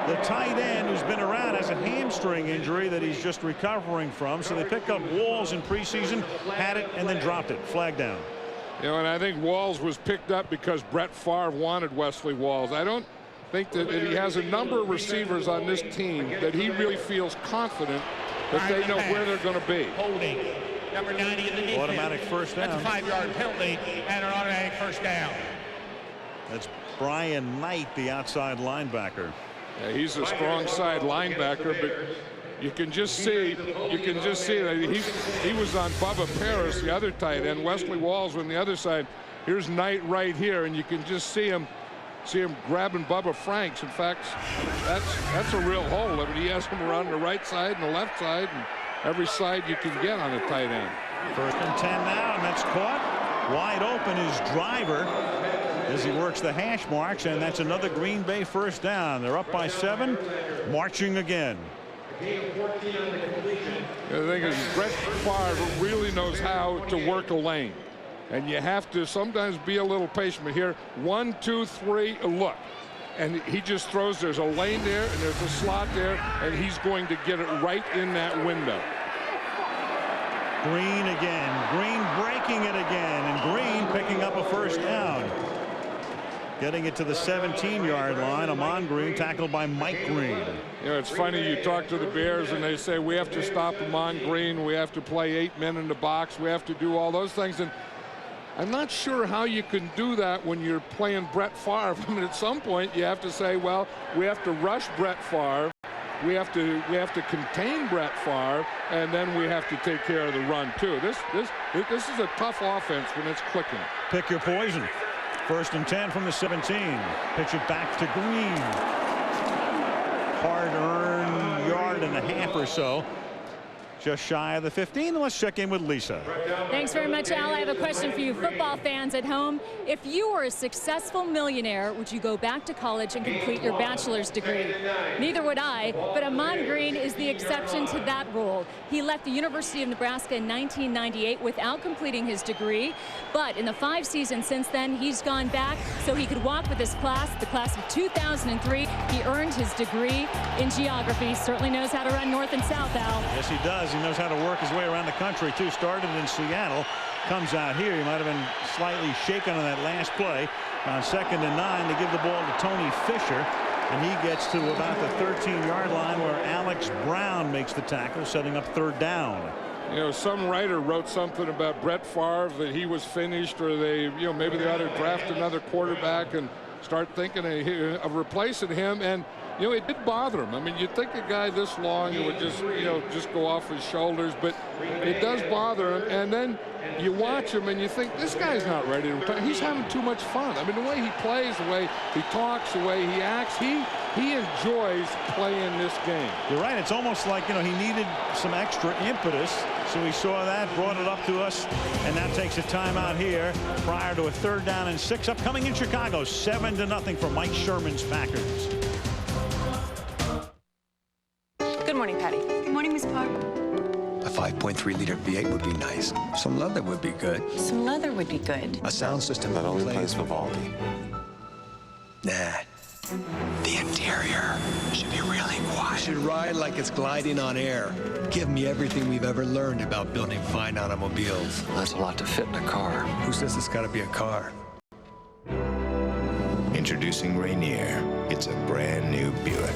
[SPEAKER 7] the tight end, who's been around, has a hamstring injury that he's just recovering from. So they picked up Walls in preseason, had it, and then dropped it. Flag down.
[SPEAKER 8] You know, and I think Walls was picked up because Brett Favre wanted Wesley Walls. I don't think that he has a number of receivers on this team that he really feels confident that they know where they're going to be.
[SPEAKER 1] Holding. Number 90 in the defense.
[SPEAKER 7] Automatic first down.
[SPEAKER 1] That's a 5-yard penalty and an automatic first down.
[SPEAKER 7] That's Brian Knight, the outside linebacker.
[SPEAKER 8] Yeah, he's a strong side linebacker, but you can just see that he was on Bubba Paris, the other tight end. Wesley Walls on the other side. Here's Knight right here, and you can just see him grabbing Bubba Franks. In fact, that's a real hole. I mean, he has him around the right side and the left side, and every side you can get on a tight end.
[SPEAKER 7] 1st and 10 now, and that's caught. Wide open is Driver as he works the hash marks, and that's another Green Bay first down. They're up by 7, marching again.
[SPEAKER 8] The thing is, Brett Favre really knows how to work a lane. And you have to sometimes be a little patient. But here, 1, 2, 3, look. And he just throws. There's a lane there, and there's a slot there, and he's going to get it right in that window.
[SPEAKER 7] Green again. Green breaking it again. And Green picking up a first down. Getting it to the 17-yard line. Amon Green tackled by Mike Green.
[SPEAKER 8] You know, it's funny, you talk to the Bears and they say we have to stop Amon Green. We have to play 8 men in the box. We have to do all those things. And I'm not sure how you can do that when you're playing Brett Favre. I mean, at some point you have to say, well, we have to rush Brett Favre. We have to contain Brett Favre, and then we have to take care of the run too. This is a tough offense when it's clicking.
[SPEAKER 7] Pick your poison. 1st and 10 from the 17. Pitch it back to Green. Hard-earned yard and a half or so. just shy of the 15. And let's check in with Lisa.
[SPEAKER 4] Thanks very much, Al. I have a question for you football fans at home. If you were a successful millionaire, would you go back to college and complete your bachelor's degree? Neither would I, but Ahman Green is the exception to that rule. He left the University of Nebraska in 1998 without completing his degree, but in the 5 seasons since then, he's gone back so he could walk with his class, the class of 2003. He earned his degree in geography. Certainly knows how to run north and south, Al.
[SPEAKER 7] Yes, he does. He knows how to work his way around the country, too. Started in Seattle, comes out here. He might have been slightly shaken on that last play. On 2nd and 9, they give the ball to Tony Fisher, and he gets to about the 13-yard line where Alex Brown makes the tackle, setting up 3rd down.
[SPEAKER 8] You know, some writer wrote something about Brett Favre, that he was finished, or they, you know, maybe they ought to draft another quarterback and start thinking of replacing him. And you know, it did bother him. I mean, you'd think a guy this long, it would just, you know, just go off his shoulders, but it does bother him. And then you watch him and you think, this guy's not ready to retire. He's having too much fun. I mean, the way he plays, the way he talks, the way he acts, he enjoys playing this game.
[SPEAKER 7] You're right. It's almost like, you know, he needed some extra impetus. So he saw that, brought it up to us, and that takes a timeout here prior to a 3rd down and 6 upcoming in Chicago. 7-0 for Mike Sherman's Packers.
[SPEAKER 5] Good morning, Patty. Good morning, Miss Park.
[SPEAKER 11] A 5.3-liter V8 would be nice. Some leather would be good.
[SPEAKER 5] Some leather would be good.
[SPEAKER 11] A sound system that only plays Vivaldi. Nah. The interior should be really quiet. Should ride like it's gliding on air. Give me everything we've ever learned about building fine automobiles.
[SPEAKER 12] That's a lot to fit in a car.
[SPEAKER 11] Who says it's got to be a car?
[SPEAKER 16] Introducing Rainier. It's a brand new Buick.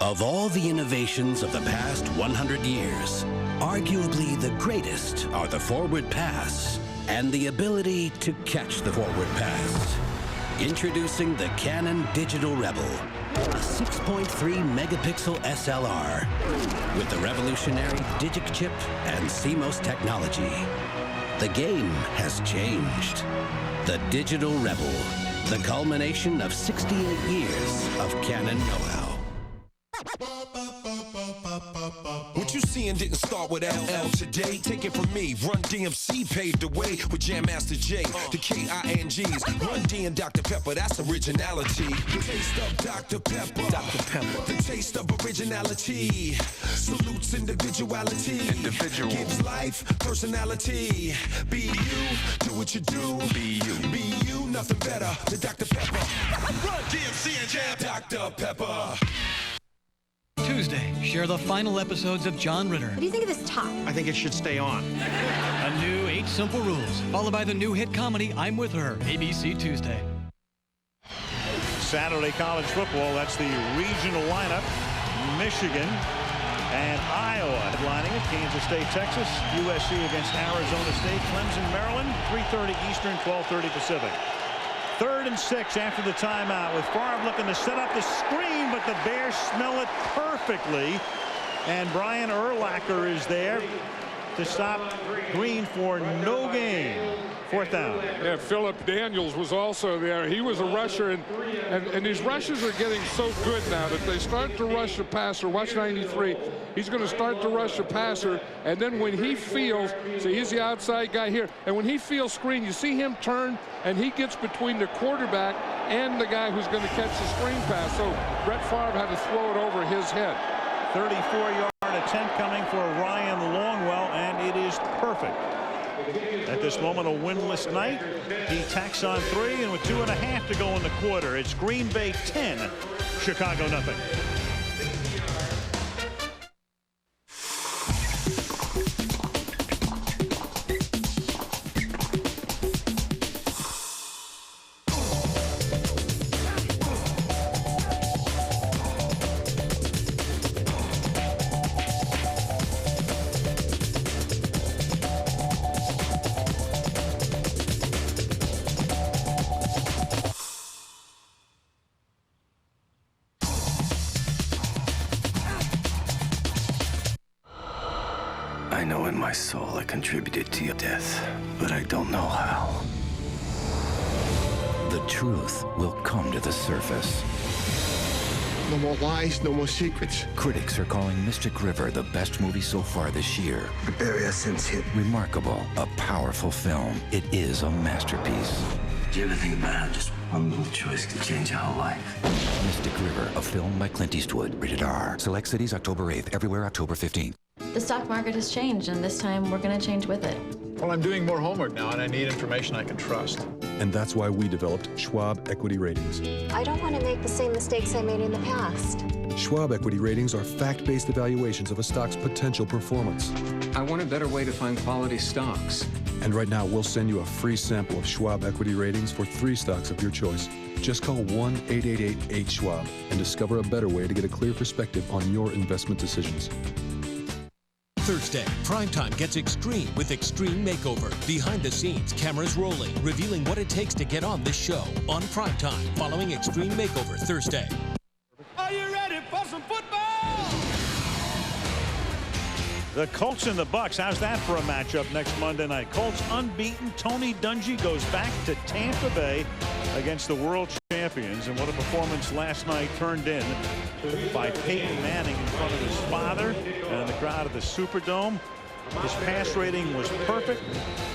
[SPEAKER 14] Of all the innovations of the past 100 years, arguably the greatest are the forward pass and the ability to catch the forward pass. Introducing the Canon Digital Rebel, a 6.3 megapixel SLR with the revolutionary Digic chip and CMOS technology. The game has changed. The Digital Rebel, the culmination of 68 years of Canon know-how.
[SPEAKER 17] What you seeing didn't start with LL today. Take it from me. Run DMC paved the way with Jam Master J. The KINGs. Run D and Dr. Pepper. That's originality. The taste of Dr. Pepper. Dr. Pepper. The taste of originality. Salutes individuality. Individual. Gives life personality. Be you. Do what you do. Be you. Be you. Nothing better than Dr. Pepper. Run DMC and Jam. Dr. Pepper.
[SPEAKER 29] Tuesday, share the final episodes of John Ritter.
[SPEAKER 18] What do you think of this top?
[SPEAKER 17] I think it should stay on.
[SPEAKER 29] A new 8 Simple Rules, followed by the new hit comedy I'm With Her, ABC Tuesday.
[SPEAKER 7] Saturday college football, that's the regional lineup. Michigan and Iowa headlining it. Kansas State, Texas, USC against Arizona State, Clemson, Maryland, 3:30 Eastern, 12:30 Pacific. 3rd and 6 after the timeout with Favre looking to set up the screen, but the Bears smell it perfectly. And Brian Urlacher is there to stop Green for no gain. 4th down.
[SPEAKER 8] Yeah, Philip Daniels was also there. He was a rusher, and these rushers are getting so good now that they start to rush a passer. Watch 93. He's going to start to rush a passer, and then when he feels, see, he's the outside guy here, and when he feels screen, you see him turn, and he gets between the quarterback and the guy who's going to catch the screen pass. So Brett Favre had to throw it over his head.
[SPEAKER 7] 34-yard attempt coming for Ryan Longwell, and it is perfect. At this moment, a winless night. He tacks on 3, and with 2.5 to go in the quarter, it's Green Bay 10, Chicago nothing.
[SPEAKER 12] I know in my soul I contributed to your death, but I don't know how. The truth will come to the surface.
[SPEAKER 2] No more lies, no more secrets.
[SPEAKER 10] Critics are calling Mystic River the best movie so far this year.
[SPEAKER 2] The area since hit.
[SPEAKER 10] Remarkable, a powerful film. It is a masterpiece.
[SPEAKER 12] Do you ever think about how just one little choice could change your whole life?
[SPEAKER 10] Mystic River, a film by Clint Eastwood. Rated R. Select cities October 8th. Everywhere October 15th.
[SPEAKER 18] The stock market has changed, and this time we're going to change with it.
[SPEAKER 19] Well, I'm doing more homework now, and I need information I can trust.
[SPEAKER 20] And that's why we developed Schwab Equity Ratings.
[SPEAKER 21] I don't want to make the same mistakes I made in the past.
[SPEAKER 20] Schwab Equity Ratings are fact-based evaluations of a stock's potential performance.
[SPEAKER 22] I want a better way to find quality stocks.
[SPEAKER 20] And right now, we'll send you a free sample of Schwab Equity Ratings for 3 stocks of your choice. Just call 1-888-8-SCHWAB and discover a better way to get a clear perspective on your investment decisions.
[SPEAKER 23] Thursday, Primetime gets extreme with Extreme Makeover. Behind the scenes, cameras rolling, revealing what it takes to get on this show. On Primetime, following Extreme Makeover Thursday.
[SPEAKER 6] Are you ready for some football?
[SPEAKER 7] The Colts and the Bucks. How's that for a matchup next Monday night? Colts unbeaten. Tony Dungy goes back to Tampa Bay against the world champions. And what a performance last night turned in by Peyton Manning in front of his father and the crowd at the Superdome. His pass rating was perfect.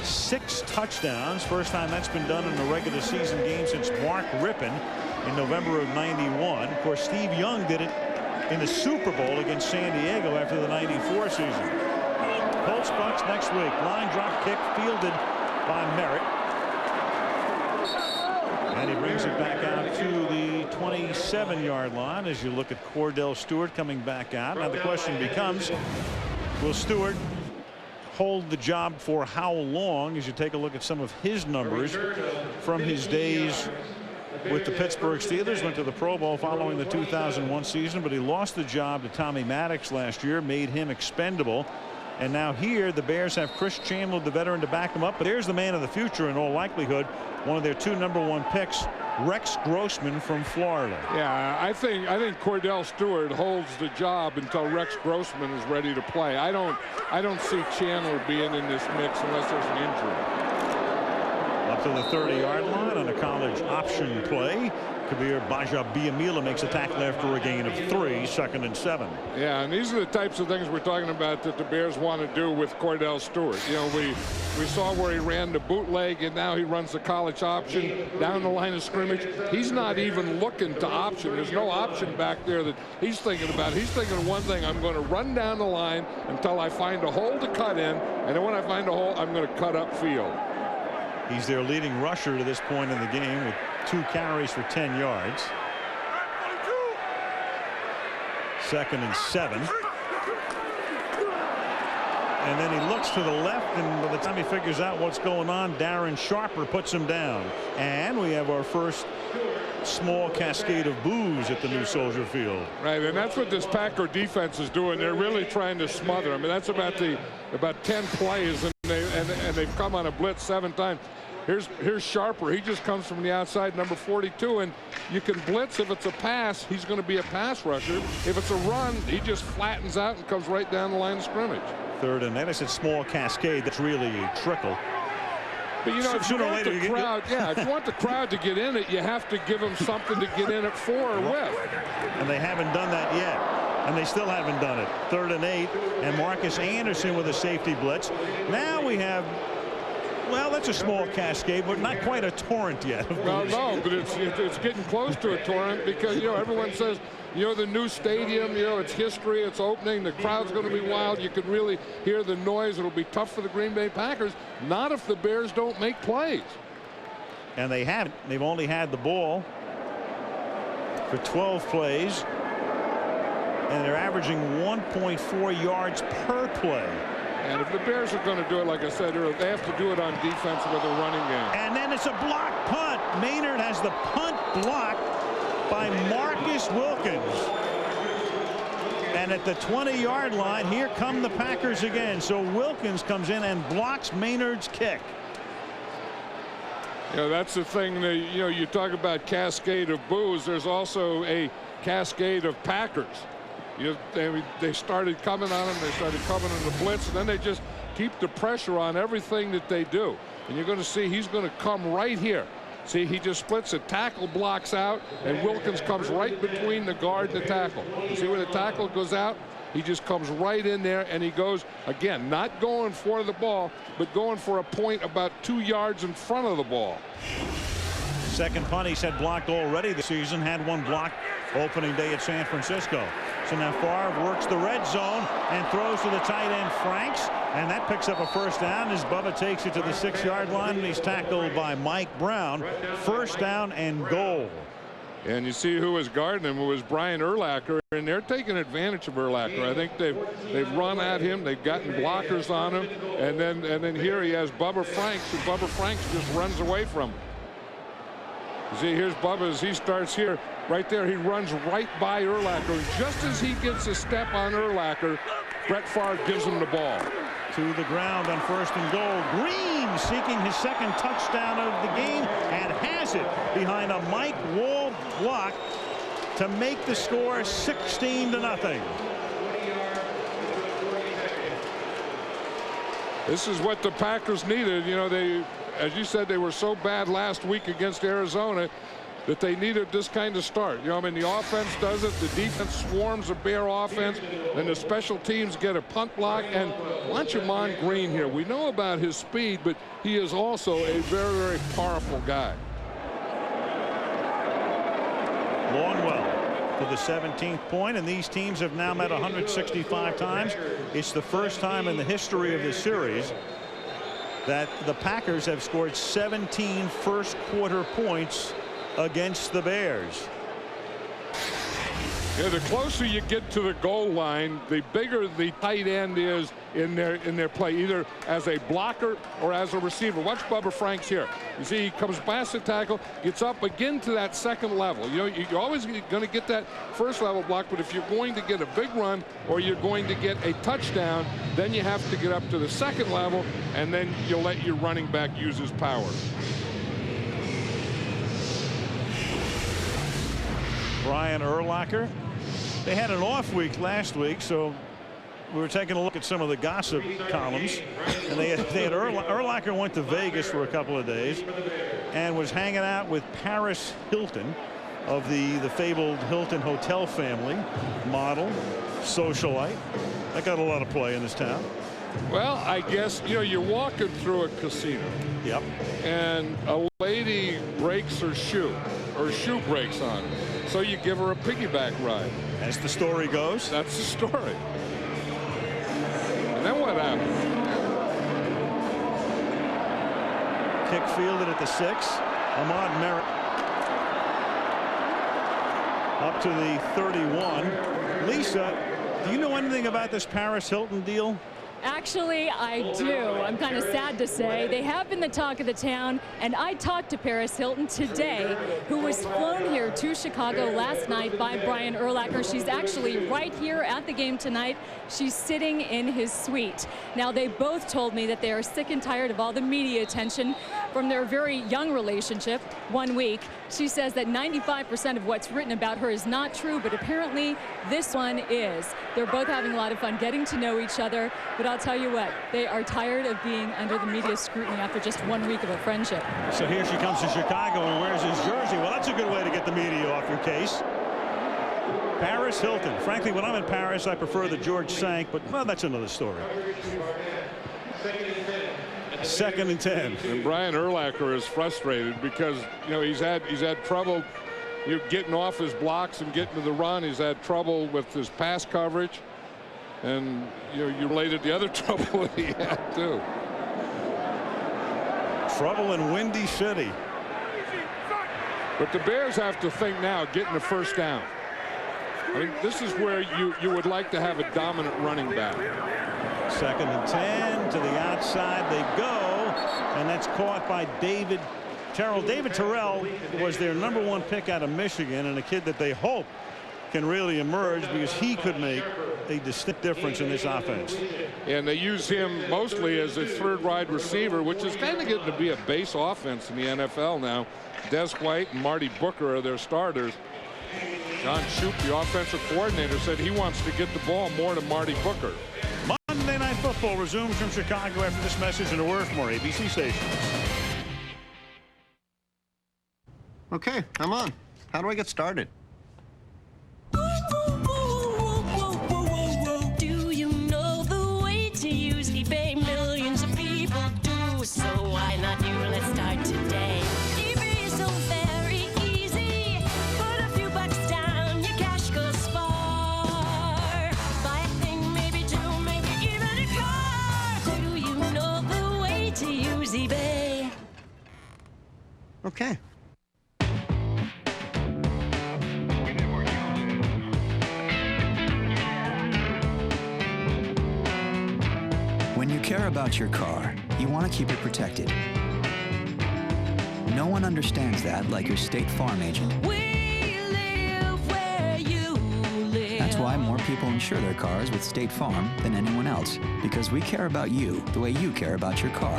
[SPEAKER 7] 6 touchdowns. First time that's been done in a regular season game since Mark Rippon in November of '91. Of course, Steve Young did it in the Super Bowl against San Diego after the '94 season. Colts Bucks next week. Line drop kick fielded by Merritt. And he brings it back out to the 27-yard line as you look at Cordell Stewart coming back out. Now the question becomes, will Stewart hold the job for how long as you take a look at some of his numbers from his days with the Pittsburgh Steelers. Went to the Pro Bowl following the 2001 season, but he lost the job to Tommy Maddox last year, made him expendable. And now here the Bears have Chris Chandler, the veteran, to back him up. But there's the man of the future in all likelihood, one of their 2 #1 picks, Rex Grossman from Florida.
[SPEAKER 8] Yeah, I think Cordell Stewart holds the job until Rex Grossman is ready to play. I don't see Chandler being in this mix unless there's an injury.
[SPEAKER 7] Up to the 30-yard line on a college option play. Kabir Baja-Biamila makes a tackle after a gain of 3, 2nd and 7.
[SPEAKER 8] Yeah, and these are the types of things we're talking about that the Bears want to do with Cordell Stewart. You know, we saw where he ran the bootleg, and now he runs the college option down the line of scrimmage. He's not even looking to option. There's no option back there that he's thinking about. He's thinking of one thing: I'm going to run down the line until I find a hole to cut in, and then when I find a hole, I'm going to cut upfield.
[SPEAKER 7] He's their leading rusher to this point in the game with 2 carries for 10 yards. 2nd and 7. And then he looks to the left, and by the time he figures out what's going on, Darren Sharper puts him down. And we have our first small cascade of boos at the new Soldier Field.
[SPEAKER 8] Right, and that's what this Packer defense is doing. They're really trying to smother. I mean, that's about 10 plays, and they've come on a blitz 7 times. Here's Sharper. He just comes from the outside, number 42, and you can blitz. If it's a pass, he's going to be a pass rusher. If it's a run, he just flattens out and comes right down the line of scrimmage.
[SPEAKER 7] 3rd and 8. I said small cascade. That's really a trickle.
[SPEAKER 8] But you know, if you want the crowd, if you want the crowd to get in it, you have to give them something to get in it for or with.
[SPEAKER 7] And they haven't done that yet. And they still haven't done it. 3rd and 8, and Marcus Anderson with a safety blitz. Now we have, well, that's a small cascade, but not quite a torrent yet.
[SPEAKER 8] Well, no, but it's getting close to a torrent because, you know, everyone says, you know, the new stadium, you know, it's history, it's opening, the crowd's going to be wild. You can really hear the noise. It'll be tough for the Green Bay Packers. Not if the Bears don't make plays.
[SPEAKER 7] And they haven't. They've only had the ball for 12 plays. And they're averaging 1.4 yards per play.
[SPEAKER 8] And if the Bears are going to do it, like I said earlier, they have to do it on defense with a running game.
[SPEAKER 7] And then it's a block punt. Maynard has the punt blocked by Marcus Wilkins. And at the 20-yard line, here come the Packers again. So Wilkins comes in and blocks Maynard's kick.
[SPEAKER 8] You know, that's the thing that, you know, you talk about cascade of boos. There's also a cascade of Packers. You know, they started coming on him. They started coming in the blitz, and then they just keep the pressure on everything that they do. And you're going to see he's going to come right here. See, he just splits it. Tackle blocks out, and Wilkins comes right between the guard and the tackle. You see where the tackle goes out? He just comes right in there, and he goes, again, not going for the ball, but going for a point about 2 yards in front of the ball.
[SPEAKER 7] Second punt he's had blocked already this season. Had one blocked opening day at San Francisco. So now Favre works the red zone and throws to the tight end Franks. And that picks up a first down as Bubba takes it to the 6-yard line. And he's tackled by Mike Brown. First down and goal.
[SPEAKER 8] And you see who was guarding him. It was Brian Urlacher, and they're taking advantage of Urlacher. I think they've run at him. They've gotten blockers on him, and then here he has Bubba Franks, and Bubba Franks just runs away from him. You see, here's Bubba as he starts here. Right there, he runs right by Urlacher. Just as he gets a step on Urlacher, Brett Favre gives him the ball.
[SPEAKER 7] To the ground on first and goal. Green seeking his second touchdown of the game and has it behind a Mike Wall block to make the score 16-0.
[SPEAKER 8] This is what the Packers needed. You know, they, as you said, they were so bad last week against Arizona that they needed this kind of start. You know, I mean, the offense does it, the defense swarms a Bear offense, and the special teams get a punt block. And watch Ahman Green here. We know about his speed, but he is also a very, very powerful guy.
[SPEAKER 7] Longwell for the 17th point, and these teams have now met 165 times. It's the first time in the history of this series that the Packers have scored 17 first-quarter points against the Bears.
[SPEAKER 8] Yeah, the closer you get to the goal line, the bigger the tight end is in their play, either as a blocker or as a receiver. Watch Bubba Franks here. You see, he comes past the tackle, gets up again to that second level. You know, you're always going to get that first level block, but if you're going to get a big run or you're going to get a touchdown, then you have to get up to the second level, and then you'll let your running back use his power.
[SPEAKER 7] Brian Urlacher. They had an off week last week, so we were taking a look at some of the gossip columns, and they had Urlacher went to Vegas for a couple of days and was hanging out with Paris Hilton of the fabled Hilton hotel family, model, socialite. That got a lot of play in this town.
[SPEAKER 8] Well, I guess, you know, you're walking through a casino.
[SPEAKER 7] Yep.
[SPEAKER 8] And a lady breaks her shoe breaks on her. So you give her a piggyback ride.
[SPEAKER 7] As the story goes.
[SPEAKER 8] That's the story. And then what happened?
[SPEAKER 7] Kick fielded at the 6. Ahmad Merritt up to the 31. Lisa, do you know anything about this Paris Hilton deal?
[SPEAKER 4] Actually, I do. I'm kind of sad to say. They have been the talk of the town, and I talked to Paris Hilton today, who was flown here to Chicago last night by Brian Urlacher. She's actually right here at the game tonight. She's sitting in his suite. Now, they both told me that they are sick and tired of all the media attention from their very young relationship, 1 week. She says that 95% of what's written about her is not true, but apparently this one is. They're both having a lot of fun getting to know each other, but I'll tell you what, they are tired of being under the media scrutiny after just 1 week of a friendship.
[SPEAKER 7] So here she comes to Chicago and wears his jersey. Well, that's a good way to get the media off your case. Paris Hilton. Frankly, when I'm in Paris, I prefer the George Sank, but well, that's another story. 2nd and 10.
[SPEAKER 8] And Brian Urlacher is frustrated because, you know, he's had trouble getting off his blocks and getting to the run. He's had trouble with his pass coverage. And you know, you related the other trouble that he had too.
[SPEAKER 7] Trouble in Windy City.
[SPEAKER 8] But the Bears have to think now getting the first down. I mean, this is where you would like to have a dominant running back.
[SPEAKER 7] 2nd and 10 to the outside they go, and that's caught by David Terrell. David Terrell was their #1 pick out of Michigan, and a kid that they hope can really emerge because he could make a distinct difference in this offense.
[SPEAKER 8] And they use him mostly as a 3rd wide receiver, which is kind of getting to be a base offense in the NFL now. Des White and Marty Booker are their starters. John Shoup, the offensive coordinator, said he wants to get the ball more to Marty Booker.
[SPEAKER 7] Monday Night Football resumes from Chicago after this message and a word from our ABC stations.
[SPEAKER 3] Okay, I'm on. How do I get started?
[SPEAKER 9] Do you know the way to use eBay? Millions of people do, so why not you? Let's start today. eBay is so very easy. Put a few bucks down, your cash goes far. Buy a thing, maybe two, maybe even a car. Do you know the way to use eBay?
[SPEAKER 3] Okay.
[SPEAKER 13] When you care about your car, you want to keep it protected. No one understands that like your State Farm agent.
[SPEAKER 9] We live where you live.
[SPEAKER 13] That's why more people insure their cars with State Farm than anyone else, because we care about you the way you care about your car.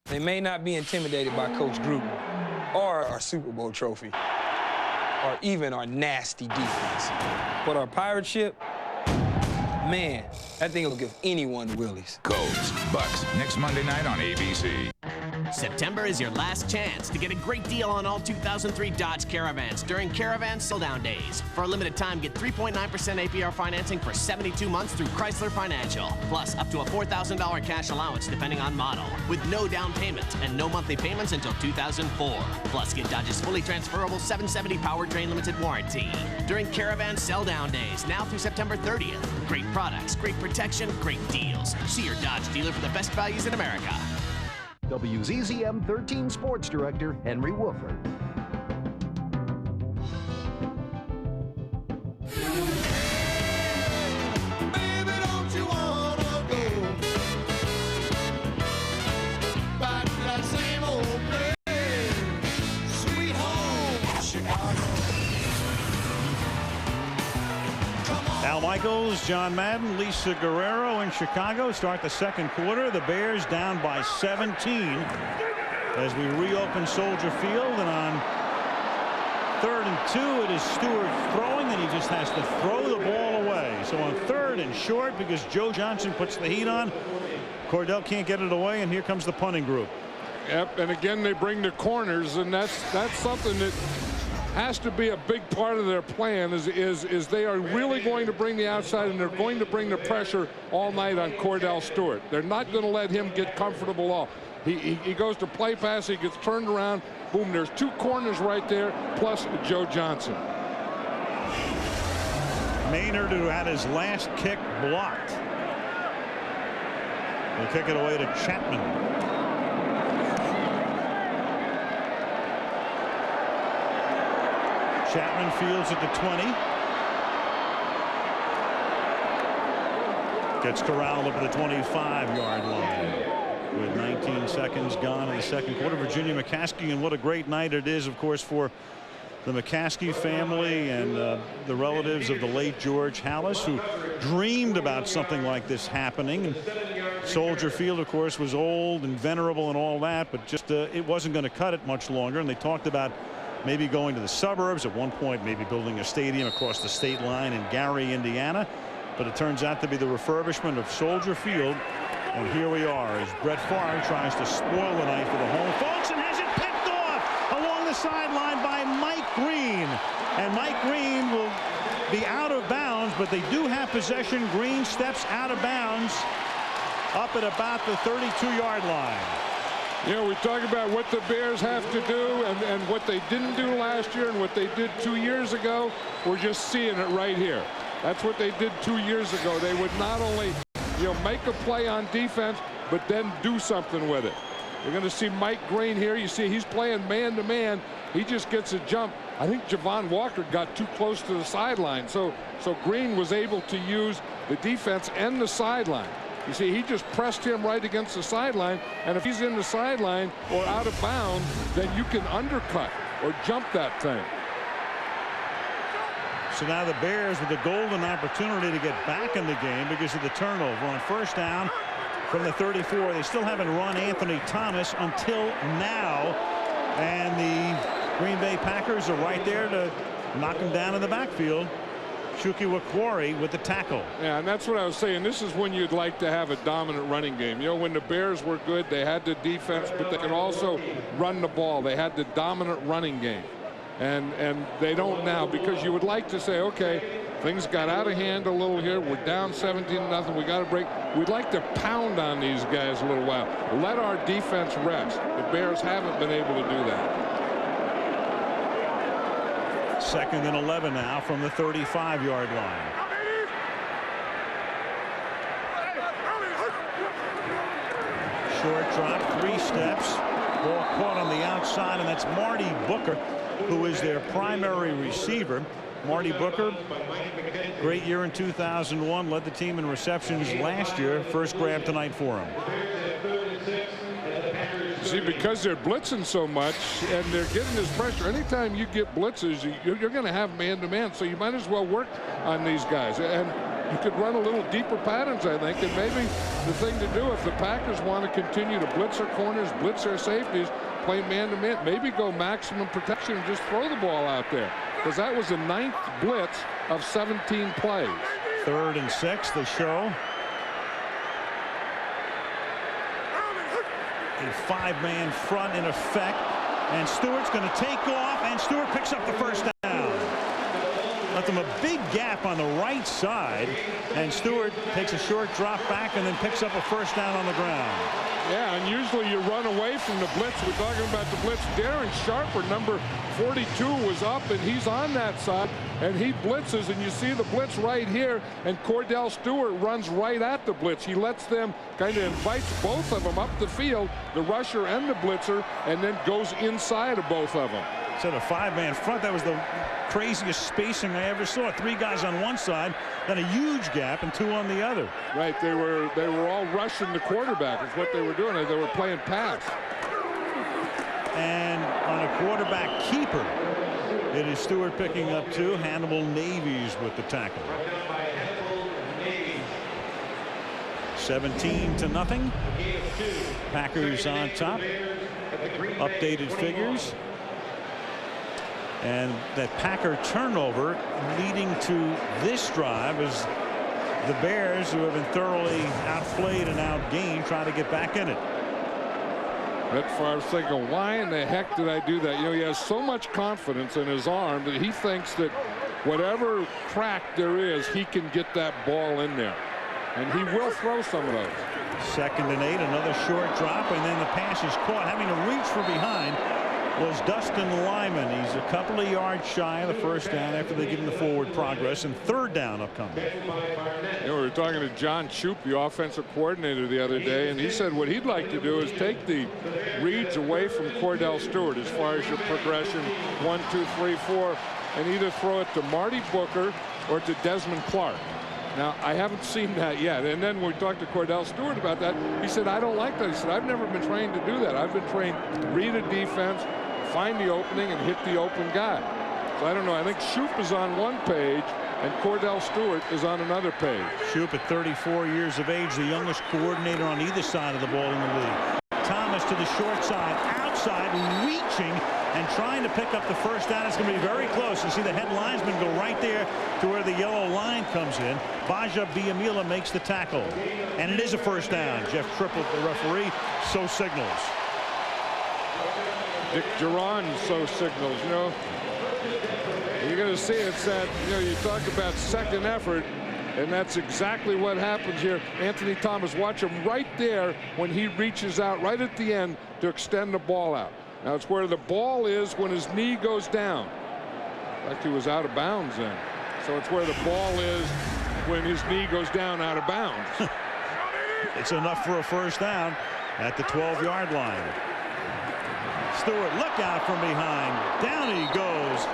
[SPEAKER 15] They may not be intimidated by Coach Gruden or our Super Bowl trophy or even our nasty defense. But our pirate ship, man, that thing will give anyone the willies.
[SPEAKER 24] Colts, Bucks, next Monday night on ABC.
[SPEAKER 25] September is your last chance to get a great deal on all 2003 Dodge Caravans during Caravan Sell-Down Days. For a limited time, get 3.9% APR financing for 72 months through Chrysler Financial, plus up to a $4,000 cash allowance depending on model, with no down payment and no monthly payments until 2004. Plus, get Dodge's fully transferable 770 powertrain limited warranty during Caravan Sell-Down Days, now through September 30th. Great products, great protection, great deals. See your Dodge dealer for the best values in America.
[SPEAKER 26] WZZM 13 Sports Director Henry Wolford.
[SPEAKER 6] Baby, don't you wanna go back to that same old place? Sweet home, Chicago.
[SPEAKER 7] Al Michaels, John Madden, Lisa Guerrero in Chicago start the second quarter. The Bears down by 17 as we reopen Soldier Field, and on 3rd and 2 it is Stewart throwing, and he just has to throw the ball away. So on 3rd and short, because Joe Johnson puts the heat on, Cordell can't get it away, and here comes the punting group.
[SPEAKER 8] Yep, and again they bring the corners, and that's something that has to be a big part of their plan is they are really going to bring the outside, and they're going to bring the pressure all night on Cordell Stewart. They're not going to let him get comfortable off. He goes to play pass, he gets turned around, boom, there's 2 corners right there, plus Joe Johnson.
[SPEAKER 7] Maynard, who had his last kick blocked, will kick it away to Chapman. Chapman fields at the 20. Gets corralled up at the 25-yard line with 19 seconds gone in the second quarter. Virginia McCaskey, and what a great night it is, of course, for the McCaskey family and the relatives of the late George Hallis, who dreamed about something like this happening. And Soldier Field, of course, was old and venerable and all that, but just it wasn't going to cut it much longer. And they talked about maybe going to the suburbs, at one point maybe building a stadium across the state line in Gary, Indiana. But it turns out to be the refurbishment of Soldier Field. And here we are as Brett Favre tries to spoil the night for the home folks, and has it picked off along the sideline by Mike Green. And Mike Green will be out of bounds, but they do have possession. Green steps out of bounds up at about the 32-yard line.
[SPEAKER 8] You know, we talk about what the Bears have to do and what they didn't do last year and what they did 2 years ago. We're just seeing it right here. That's what they did 2 years ago. They would not only, make a play on defense, but then do something with it. You're going to see Mike Green here. You see he's playing man-to-man. He just gets a jump. I think Javon Walker got too close to the sideline. So Green was able to use the defense and the sideline. You see, he just pressed him right against the sideline, and if he's in the sideline or out of bounds, then you can undercut or jump that thing.
[SPEAKER 7] So now the Bears with a golden opportunity to get back in the game because of the turnover on 1st down from the 34. They still haven't run Anthony Thomas until now, and the Green Bay Packers are right there to knock him down in the backfield. Wk4 with the tackle.
[SPEAKER 8] Yeah, and that's what I was saying. This is when you'd like to have a dominant running game. You know, when the Bears were good, they had the defense, but they could also run the ball. They had the dominant running game. And they don't now, because you would like to say, okay, things got out of hand a little here. We're down 17-0. We got to break. We'd like to pound on these guys a little while. Let our defense rest. The Bears haven't been able to do that.
[SPEAKER 7] 2nd and 11 now from the 35-yard line. Short drop, 3 steps. Ball caught on the outside, and that's Marty Booker, who is their primary receiver. Marty Booker, great year in 2001, led the team in receptions last year. First grab tonight for him.
[SPEAKER 8] See, because they're blitzing so much and they're getting this pressure, anytime you get blitzes, you're going to have man-to-man, so you might as well work on these guys. And you could run a little deeper patterns, I think, and maybe the thing to do if the Packers want to continue to blitz their corners, blitz their safeties, play man-to-man, maybe go maximum protection and just throw the ball out there, because that was the 9th blitz of 17 plays.
[SPEAKER 7] 3rd and 6, the show. A 5-man front in effect, and Stewart's going to take off, and Stewart picks up the first down. Left them a big gap on the right side, and Stewart takes a short drop back and then picks up a first down on the ground.
[SPEAKER 8] Yeah, and usually you run away from the blitz. We're talking about the blitz. Darren Sharper, number 42, was up, and he's on that side, and he blitzes, and you see the blitz right here, and Cordell Stewart runs right at the blitz. He lets them, kind of invites both of them up the field, the rusher and the blitzer, and then goes inside of both of them.
[SPEAKER 7] Instead of a 5-man front, that was the craziest spacing I ever saw. 3 guys on one side, then a huge gap, and 2 on the other.
[SPEAKER 8] Right, they were all rushing the quarterback. Is what they were doing. They were playing pass.
[SPEAKER 7] And on a quarterback keeper, it is Stewart picking up 2. Hannibal Navies with the tackle. 17-0. Packers on top. Updated figures. And that Packer turnover leading to this drive is the Bears, who have been thoroughly outplayed and outgained, trying to get back in it.
[SPEAKER 8] Brett Favre's thinking, why in the heck did I do that? You know, he has so much confidence in his arm that he thinks that whatever crack there is, he can get that ball in there. And he will throw some of those.
[SPEAKER 7] 2nd and 8, another short drop, and then the pass is caught. Having to reach for behind was Dustin Lyman. He's a couple of yards shy of the first down after they give him the forward progress, and 3rd down upcoming.
[SPEAKER 8] You know, we were talking to John Shoup, the offensive coordinator, the other day, and he said what he'd like to do is take the reads away from Cordell Stewart as far as your progression 1, 2, 3, 4, and either throw it to Marty Booker or to Desmond Clark. Now, I haven't seen that yet. And then when we talked to Cordell Stewart about that, he said, I don't like that. He said, I've never been trained to do that. I've been trained to read a defense, find the opening, and hit the open guy. So I don't know. I think Shoup is on one page, and Cordell Stewart is on another page.
[SPEAKER 7] Shoup, at 34 years of age, the youngest coordinator on either side of the ball in the league. Thomas to the short side, outside, reaching and trying to pick up the first down. It's going to be very close. You see the head linesman go right there to where the yellow line comes in. Baja Biamila makes the tackle, and it is a first down. Jeff Triplett, the referee, so signals.
[SPEAKER 8] Dick Duran so signals. You know, you're going to see it's that, you know, you talk about second effort, and that's exactly what happens here. Anthony Thomas, watch him right there when he reaches out right at the end to extend the ball out. Now it's where the ball is when his knee goes down. In fact, he was out of bounds then. So it's where the ball is when his knee goes down out of bounds.
[SPEAKER 7] It's enough for a first down at the 12-yard line. Stewart, look out from behind. Down he goes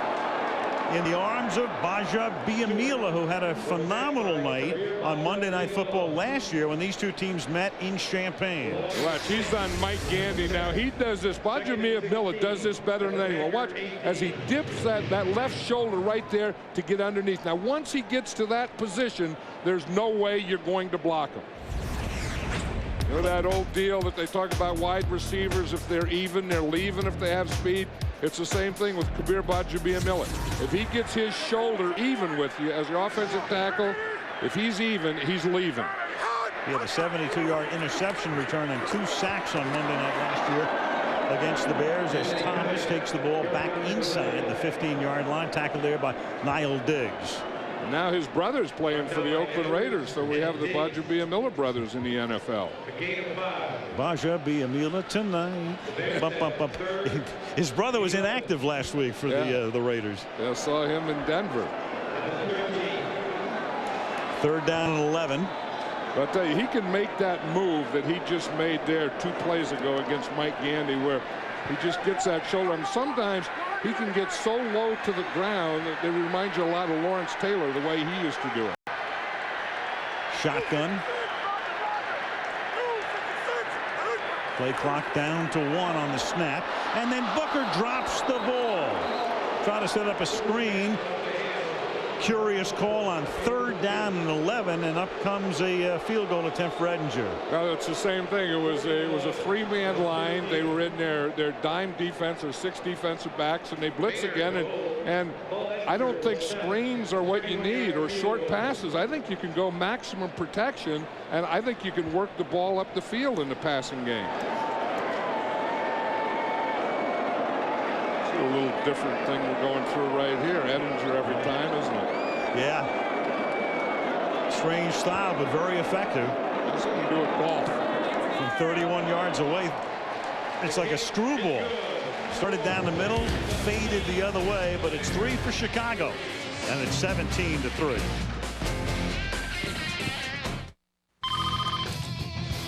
[SPEAKER 7] in the arms of Baja Biamila, who had a phenomenal night on Monday Night Football last year when these two teams met in Champaign.
[SPEAKER 8] Watch, he's on Mike Gandy now. He does this. Baja Biamila does this better than anyone. Watch as he dips that left shoulder right there to get underneath. Now, once he gets to that position, there's no way you're going to block him. You know that old deal that they talk about wide receivers, if they're even, they're leaving if they have speed. It's the same thing with Kabir Gbaja-Biamila. If he gets his shoulder even with you as the offensive tackle, if he's even, he's leaving.
[SPEAKER 7] He had a 72-yard interception return and 2 sacks on Monday night last year against the Bears as Thomas takes the ball back inside the 15-yard line, tackled there by Niall Diggs.
[SPEAKER 8] And now his brother's playing for the Oakland Raiders, so we have the Gbaja-Biamila brothers in the NFL.
[SPEAKER 7] Gbaja-Biamila tonight. Bump, bump, bump. His brother was inactive last week for the Raiders.
[SPEAKER 8] Yeah, I saw him in Denver.
[SPEAKER 7] 3rd down and 11.
[SPEAKER 8] But I tell you, he can make that move that he just made there 2 plays ago against Mike Gandy, where he just gets that shoulder. And sometimes he can get so low to the ground that it reminds you a lot of Lawrence Taylor, the way he used to do it.
[SPEAKER 7] Shotgun. Play clock down to 1 on the snap. And then Booker drops the ball. Trying to set up a screen. Curious call on 3rd down and 11, and up comes a field goal attempt for Edinger.
[SPEAKER 8] Well, it's the same thing. It was a 3-man line. They were in their dime defense, or 6 defensive backs, and they blitz again. And I don't think screens are what you need, or short passes. I think you can go maximum protection, and I think you can work the ball up the field in the passing game. A little different thing we're going through right here. Edinger every time, isn't it?
[SPEAKER 7] Yeah. Strange style, but very effective.
[SPEAKER 8] That's what you do at golf.
[SPEAKER 7] From 31 yards away, it's like a screwball. Started down the middle, faded the other way, but it's 3 for Chicago, and it's 17-3.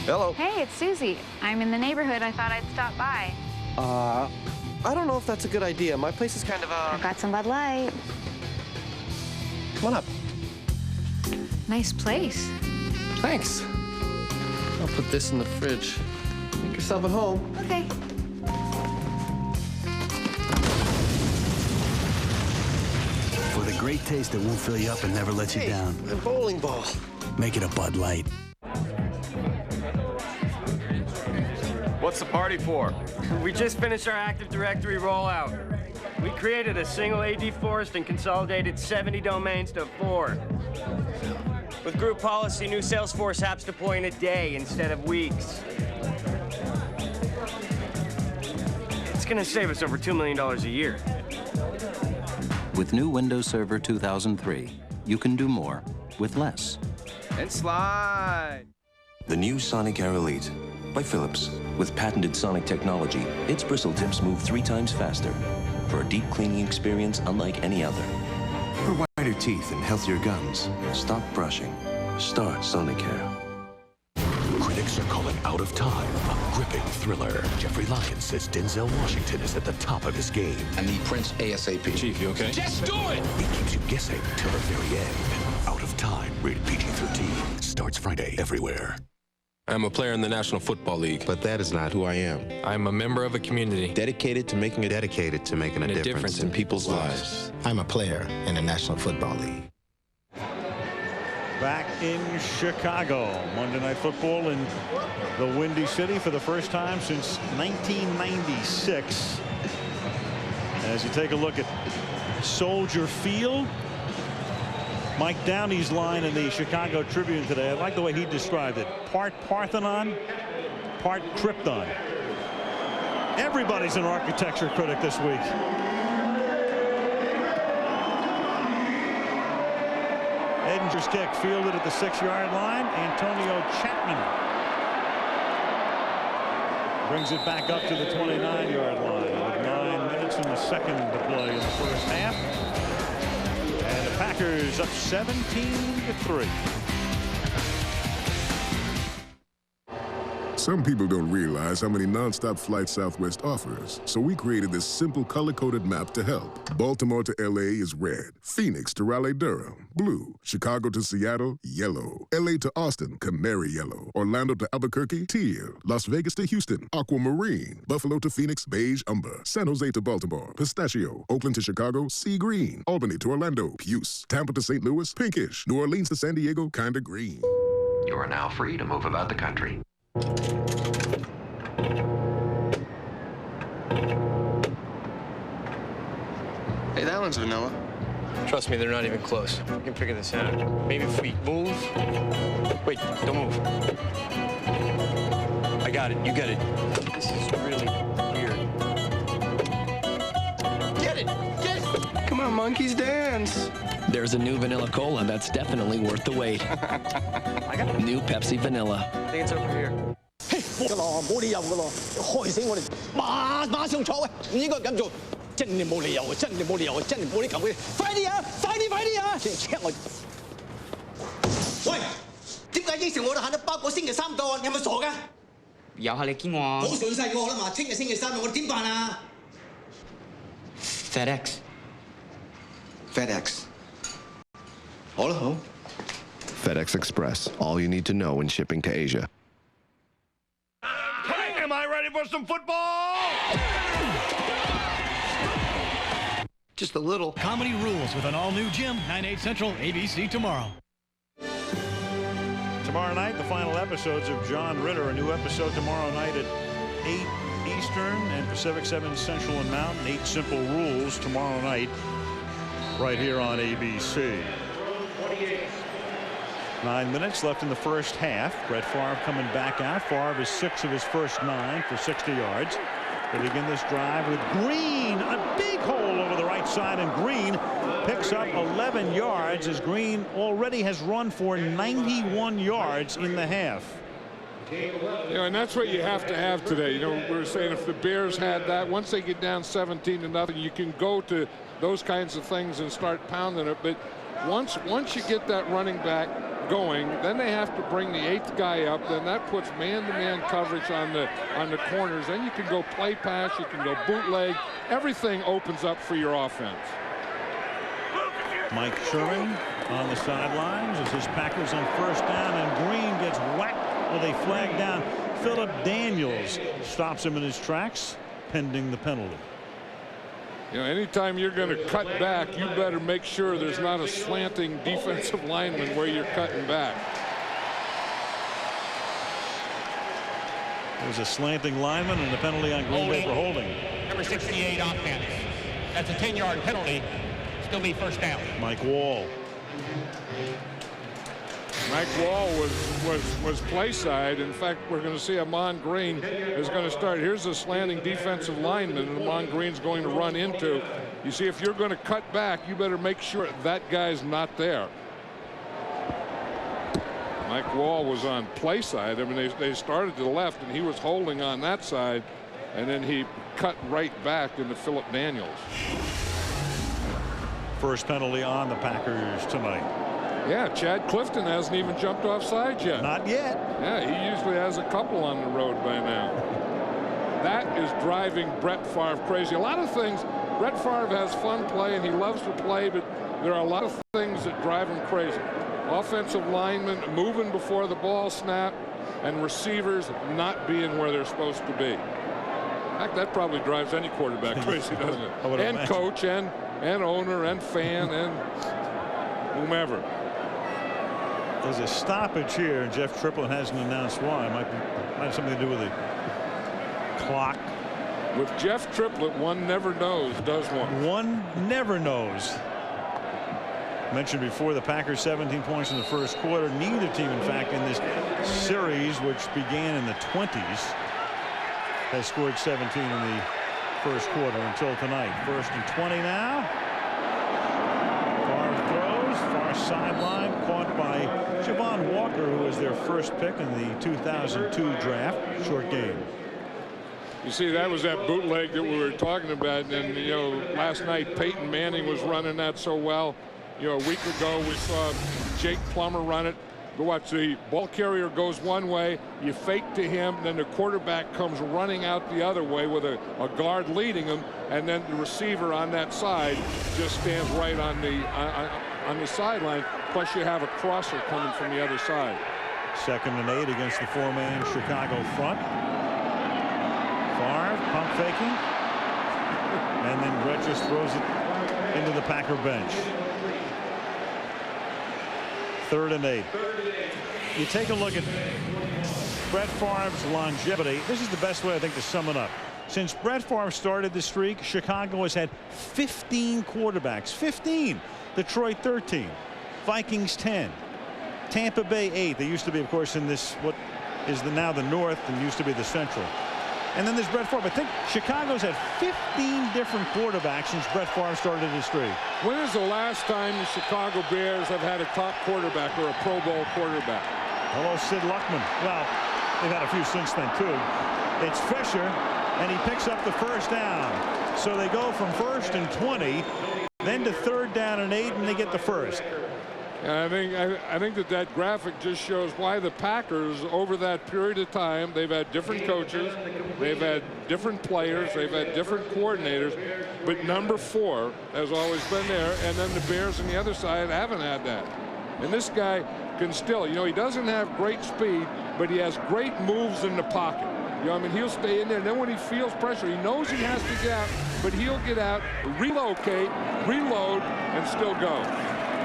[SPEAKER 1] Hello.
[SPEAKER 5] Hey, it's Susie. I'm in the neighborhood. I thought I'd stop by.
[SPEAKER 1] I don't know if that's a good idea. My place is kind of,
[SPEAKER 5] I've got some Bud Light.
[SPEAKER 1] Come on up.
[SPEAKER 5] Nice place.
[SPEAKER 1] Thanks. I'll put this in the fridge. Make yourself at home.
[SPEAKER 5] Okay.
[SPEAKER 11] For the great taste that won't fill you up and never lets you down.
[SPEAKER 1] A bowling ball.
[SPEAKER 11] Make it a Bud Light.
[SPEAKER 14] What's the party for? We just finished our Active Directory rollout. We created a single AD forest and consolidated 70 domains to 4. With group policy, new Salesforce apps deploy in a day instead of weeks. It's going to save us over $2 million a year.
[SPEAKER 10] With new Windows Server 2003, you can do more with less.
[SPEAKER 14] And slide.
[SPEAKER 16] The new Sonic Air Elite by Philips. With patented sonic technology, its bristle tips move 3 times faster for a deep cleaning experience unlike any other. For whiter teeth and healthier gums, stop brushing. Start Sonicare.
[SPEAKER 17] Critics are calling Out of Time a gripping thriller. Jeffrey Lyons says Denzel Washington is at the top of his game.
[SPEAKER 12] I need Prince ASAP.
[SPEAKER 17] Chief, you okay? Just do it! It keeps you guessing till the very end. Out of Time, rated PG-13, starts Friday everywhere.
[SPEAKER 27] I'm a player in the National Football League.
[SPEAKER 28] But that is not who I am.
[SPEAKER 27] I'm a member of a community.
[SPEAKER 28] Dedicated to making a difference
[SPEAKER 27] in people's lives.
[SPEAKER 28] I'm a player in the National Football League.
[SPEAKER 7] Back in Chicago. Monday Night Football in the Windy City for the first time since 1996. As you take a look at Soldier Field, Mike Downey's line in the Chicago Tribune today, I like the way he described it. Part Parthenon, part Krypton. Everybody's an architecture critic this week. Edinger's kick fielded at the 6-yard line. Antonio Chapman brings it back up to the 29-yard line with 9 minutes in the second to play in the first half. And the Packers up 17-3.
[SPEAKER 29] Some people don't realize how many nonstop flights Southwest offers, so we created this simple color-coded map to help. Baltimore to LA is red, Phoenix to Raleigh-Durham, blue, Chicago to Seattle, yellow, LA to Austin, canary yellow, Orlando to Albuquerque, teal, Las Vegas to Houston, aquamarine, Buffalo to Phoenix, beige umber, San Jose to Baltimore, pistachio, Oakland to Chicago, sea green, Albany to Orlando, puce, Tampa to St. Louis, pinkish, New Orleans to San Diego, kinda green.
[SPEAKER 30] You are now free to move about the country.
[SPEAKER 1] Hey, that one's vanilla.
[SPEAKER 27] Trust me, they're not even close.
[SPEAKER 14] We can figure this out. Maybe if we move. Wait, don't move. I got it. You get it. This is really weird.
[SPEAKER 1] Get it! Get it! Come on, monkeys, dance.
[SPEAKER 2] There's a new vanilla cola that's definitely worth the wait. New Pepsi Vanilla.
[SPEAKER 14] I think it's over here.
[SPEAKER 3] 㗎咯，冇理由㗎咯，害死我哋！馬上坐喂，唔應該咁做，真係冇理由啊！真係冇理由啊！真係冇啲球嘅，快啲啊！快啲啊！先 check 我。喂，點解應承我哋行得包過星期三到啊？你係咪傻㗎？
[SPEAKER 4] 有下你見我。
[SPEAKER 3] 好順勢我啦嘛，聽日星期三我哋點辦啊
[SPEAKER 4] FedEx。
[SPEAKER 28] 好啦，好。FedEx Express, all you need to know when shipping to Asia.
[SPEAKER 7] Am I ready for some football?
[SPEAKER 1] Just a little.
[SPEAKER 9] Comedy rules with an all-new gym, 9/8 Central, ABC tomorrow.
[SPEAKER 7] Tomorrow night, the final episodes of John Ritter. A new episode tomorrow night at 8 Eastern and Pacific, 7 Central and Mountain. 8 Simple Rules tomorrow night right here on ABC. 9 minutes left in the first half. Brett Favre coming back out. Favre is 6 of his first 9 for 60 yards. They begin this drive with Green. A big hole over the right side, and Green picks up 11 yards as Green already has run for 91 yards in the half.
[SPEAKER 8] You know, and that's what you have to have today. You know, we were saying if the Bears had that, once they get down 17-0, you can go to those kinds of things and start pounding it. But once you get that running back going, then they have to bring the 8th guy up. Then that puts man-to-man coverage on the corners. Then you can go play pass, you can go bootleg. Everything opens up for your offense.
[SPEAKER 7] Mike Sherman on the sidelines as his Packers on first down, and Green gets whacked with a flag down. Philip Daniels stops him in his tracks, pending the penalty.
[SPEAKER 8] You know, anytime you're going to cut back, you better make sure there's not a slanting defensive lineman where you're cutting back.
[SPEAKER 7] There's a slanting lineman and a penalty on Green Bay for holding.
[SPEAKER 18] Number 68 offense. That's a 10-yard penalty. Still need first down.
[SPEAKER 7] Mike Wall.
[SPEAKER 8] Mike Wall was play side. In fact, we're going to see Amon Green is going to start. Here's a slanting defensive lineman, and Amon Green's going to run into. You see, if you're going to cut back, you better make sure that guy's not there. Mike Wall was on play side. I mean, they started to the left, and he was holding on that side, and then he cut right back into Philip Daniels.
[SPEAKER 7] First penalty on the Packers tonight.
[SPEAKER 8] Yeah, Chad Clifton hasn't even jumped off sides yet.
[SPEAKER 7] Not yet.
[SPEAKER 8] Yeah, he usually has a couple on the road by now. That is driving Brett Favre crazy. A lot of things, Brett Favre has fun play and he loves to play, but there are a lot of things that drive him crazy. Offensive linemen moving before the ball snap, and receivers not being where they're supposed to be. In fact, that probably drives any quarterback crazy, doesn't it? And imagine. Coach and owner and fan and whomever.
[SPEAKER 7] There's a stoppage here, and Jeff Triplett hasn't announced why. It might have something to do with the clock.
[SPEAKER 8] With Jeff Triplett, one never knows, does one?
[SPEAKER 7] One never knows. Mentioned before, the Packers 17 points in the first quarter. Neither team, in fact, in this series, which began in the 20s, has scored 17 in the first quarter until tonight. 1st and 20 now. Favre throws, far sideline, caught by Javon Walker, who was their first pick in the 2002 draft. Short game.
[SPEAKER 8] You see, that was that bootleg that we were talking about, and you know, last night Peyton Manning was running that so well. You know, a week ago we saw Jake Plummer run it. Watch, the ball carrier goes one way, you fake to him, then the quarterback comes running out the other way with a guard leading him, and then the receiver on that side just stands right on the sideline. Plus you have a crosser coming from the other side.
[SPEAKER 7] 2nd and 8 against the 4-man Chicago front. Favre pump faking, and then Brett just throws it into the Packer bench. 3rd and 8. You take a look at Brett Favre's longevity. This is the best way, I think, to sum it up. Since Brett Favre started the streak, Chicago has had 15 quarterbacks. 15. Detroit 13. Vikings 10. Tampa Bay 8. They used to be, of course, in this what is now the North and used to be the Central. And then there's Brett Favre. I think Chicago's had 15 different quarterbacks since Brett Favre started his streak.
[SPEAKER 8] When is the last time the Chicago Bears have had a top quarterback or a Pro Bowl quarterback?
[SPEAKER 7] Hello, Sid Luckman. Well, they've had a few since then, too. It's Fisher, and he picks up the first down. So they go from 1st and 20, then to 3rd down and 8, and they get the first.
[SPEAKER 8] And I think that graphic just shows why the Packers, over that period of time, they've had different coaches, they've had different players, they've had different coordinators, but number 4 has always been there, and then the Bears on the other side haven't had that. And this guy can still, you know, he doesn't have great speed, but he has great moves in the pocket. You know, I mean, he'll stay in there, and then when he feels pressure, he knows he has to get out, but he'll get out, relocate, reload, and still go.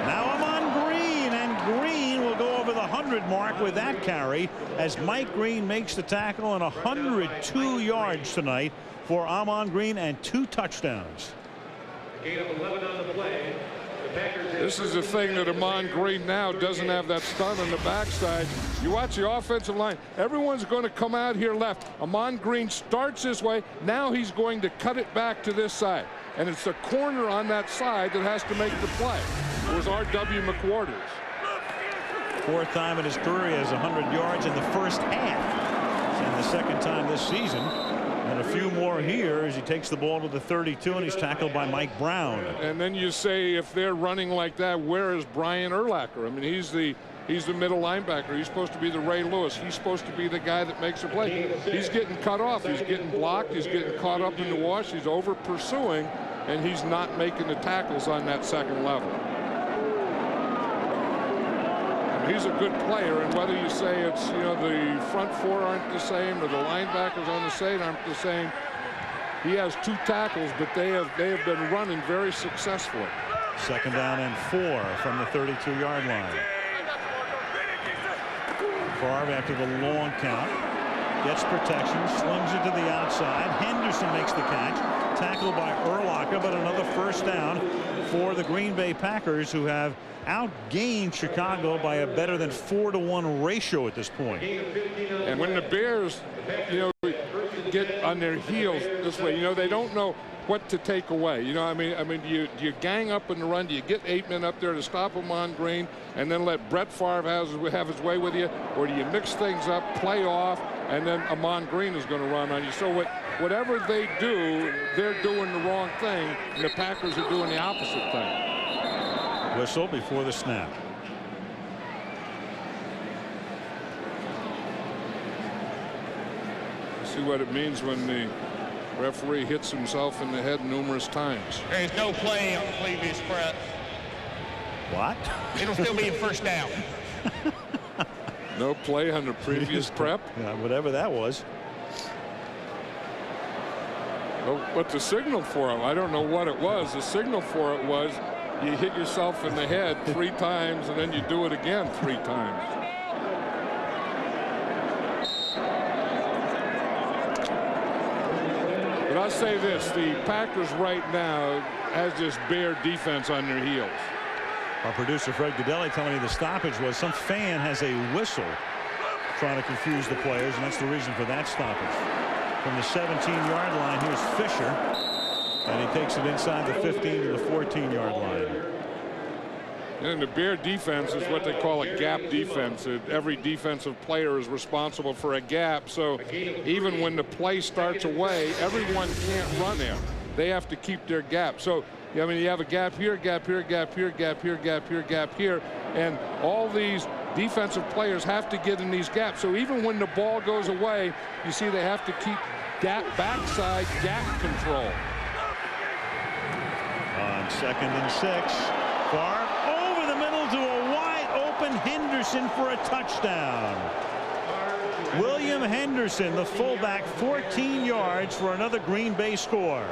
[SPEAKER 7] Now I'm on Green, and Green will go over the 100 mark with that carry as Mike Green makes the tackle, and 102 yards tonight for Amon Green and 2 touchdowns.
[SPEAKER 6] Gain of 11 on the play.
[SPEAKER 8] This is the thing that Amon Green now doesn't have that stunt on the backside. You watch the offensive line. Everyone's going to come out here left. Amon Green starts this way. Now he's going to cut it back to this side. And it's the corner on that side that has to make the play. It was R.W. McWhorters.
[SPEAKER 7] 4th time in his career, he has 100 yards in the first half. And the 2nd time this season. And a few more here as he takes the ball to the 32, and he's tackled by Mike Brown.
[SPEAKER 8] And then you say, if they're running like that, where is Brian Urlacher? I mean, he's the middle linebacker. He's supposed to be the Ray Lewis. He's supposed to be the guy that makes a play. He's getting cut off. He's getting blocked. He's getting caught up in the wash. He's over pursuing, and he's not making the tackles on that 2nd level. He's a good player, and whether you say it's, you know, the front 4 aren't the same or the linebackers on the side aren't the same, he has 2 tackles, but they have been running very successfully.
[SPEAKER 7] 2nd down and 4 from the 32-yard line. Favre, after the long count, gets protection, slings it to the outside. Henderson makes the catch, tackled by Urlacher, but another first down for the Green Bay Packers, who have outgained Chicago by a better than 4-to-1 ratio at this point.
[SPEAKER 8] And when the Bears, you know, get on their heels this way, you know, they don't know what to take away. You know, I mean, do you gang up in the run? Do you get 8 men up there to stop him on Green and then let Brett Favre have his way with you, or do you mix things up, play off, and then Amon Green is going to run on you? So whatever they do, they're doing the wrong thing, and the Packers are doing the opposite thing.
[SPEAKER 7] Whistle before the snap.
[SPEAKER 8] See what it means when the referee hits himself in the head numerous times.
[SPEAKER 18] There is no play on the previous prep.
[SPEAKER 7] What?
[SPEAKER 18] It'll still be a first down.
[SPEAKER 8] No play on the previous prep?
[SPEAKER 7] Yeah, whatever that was.
[SPEAKER 8] Well, what the signal for him, I don't know what it was. The signal for it was you hit yourself in the head 3 times and then you do it again 3 times. But I'll say this, the Packers right now has this Bear defense on their heels.
[SPEAKER 7] Our producer Fred Godelli telling me the stoppage was some fan has a whistle trying to confuse the players, and that's the reason for that stoppage. From the 17-yard line, here's Fisher. And he takes it inside the 15 to the 14-yard line.
[SPEAKER 8] And the Bear defense is what they call a gap defense. Every defensive player is responsible for a gap. So even when the play starts away, everyone can't run there. They have to keep their gap. So, I mean, you have a gap here, gap here, gap here, gap here, gap here, gap here. And all these defensive players have to get in these gaps. So even when the ball goes away, you see they have to keep gap backside gap control.
[SPEAKER 7] On 2nd and 6, Favre over the middle to a wide open Henderson for a touchdown. William Henderson, the fullback, 14 yards for another Green Bay score.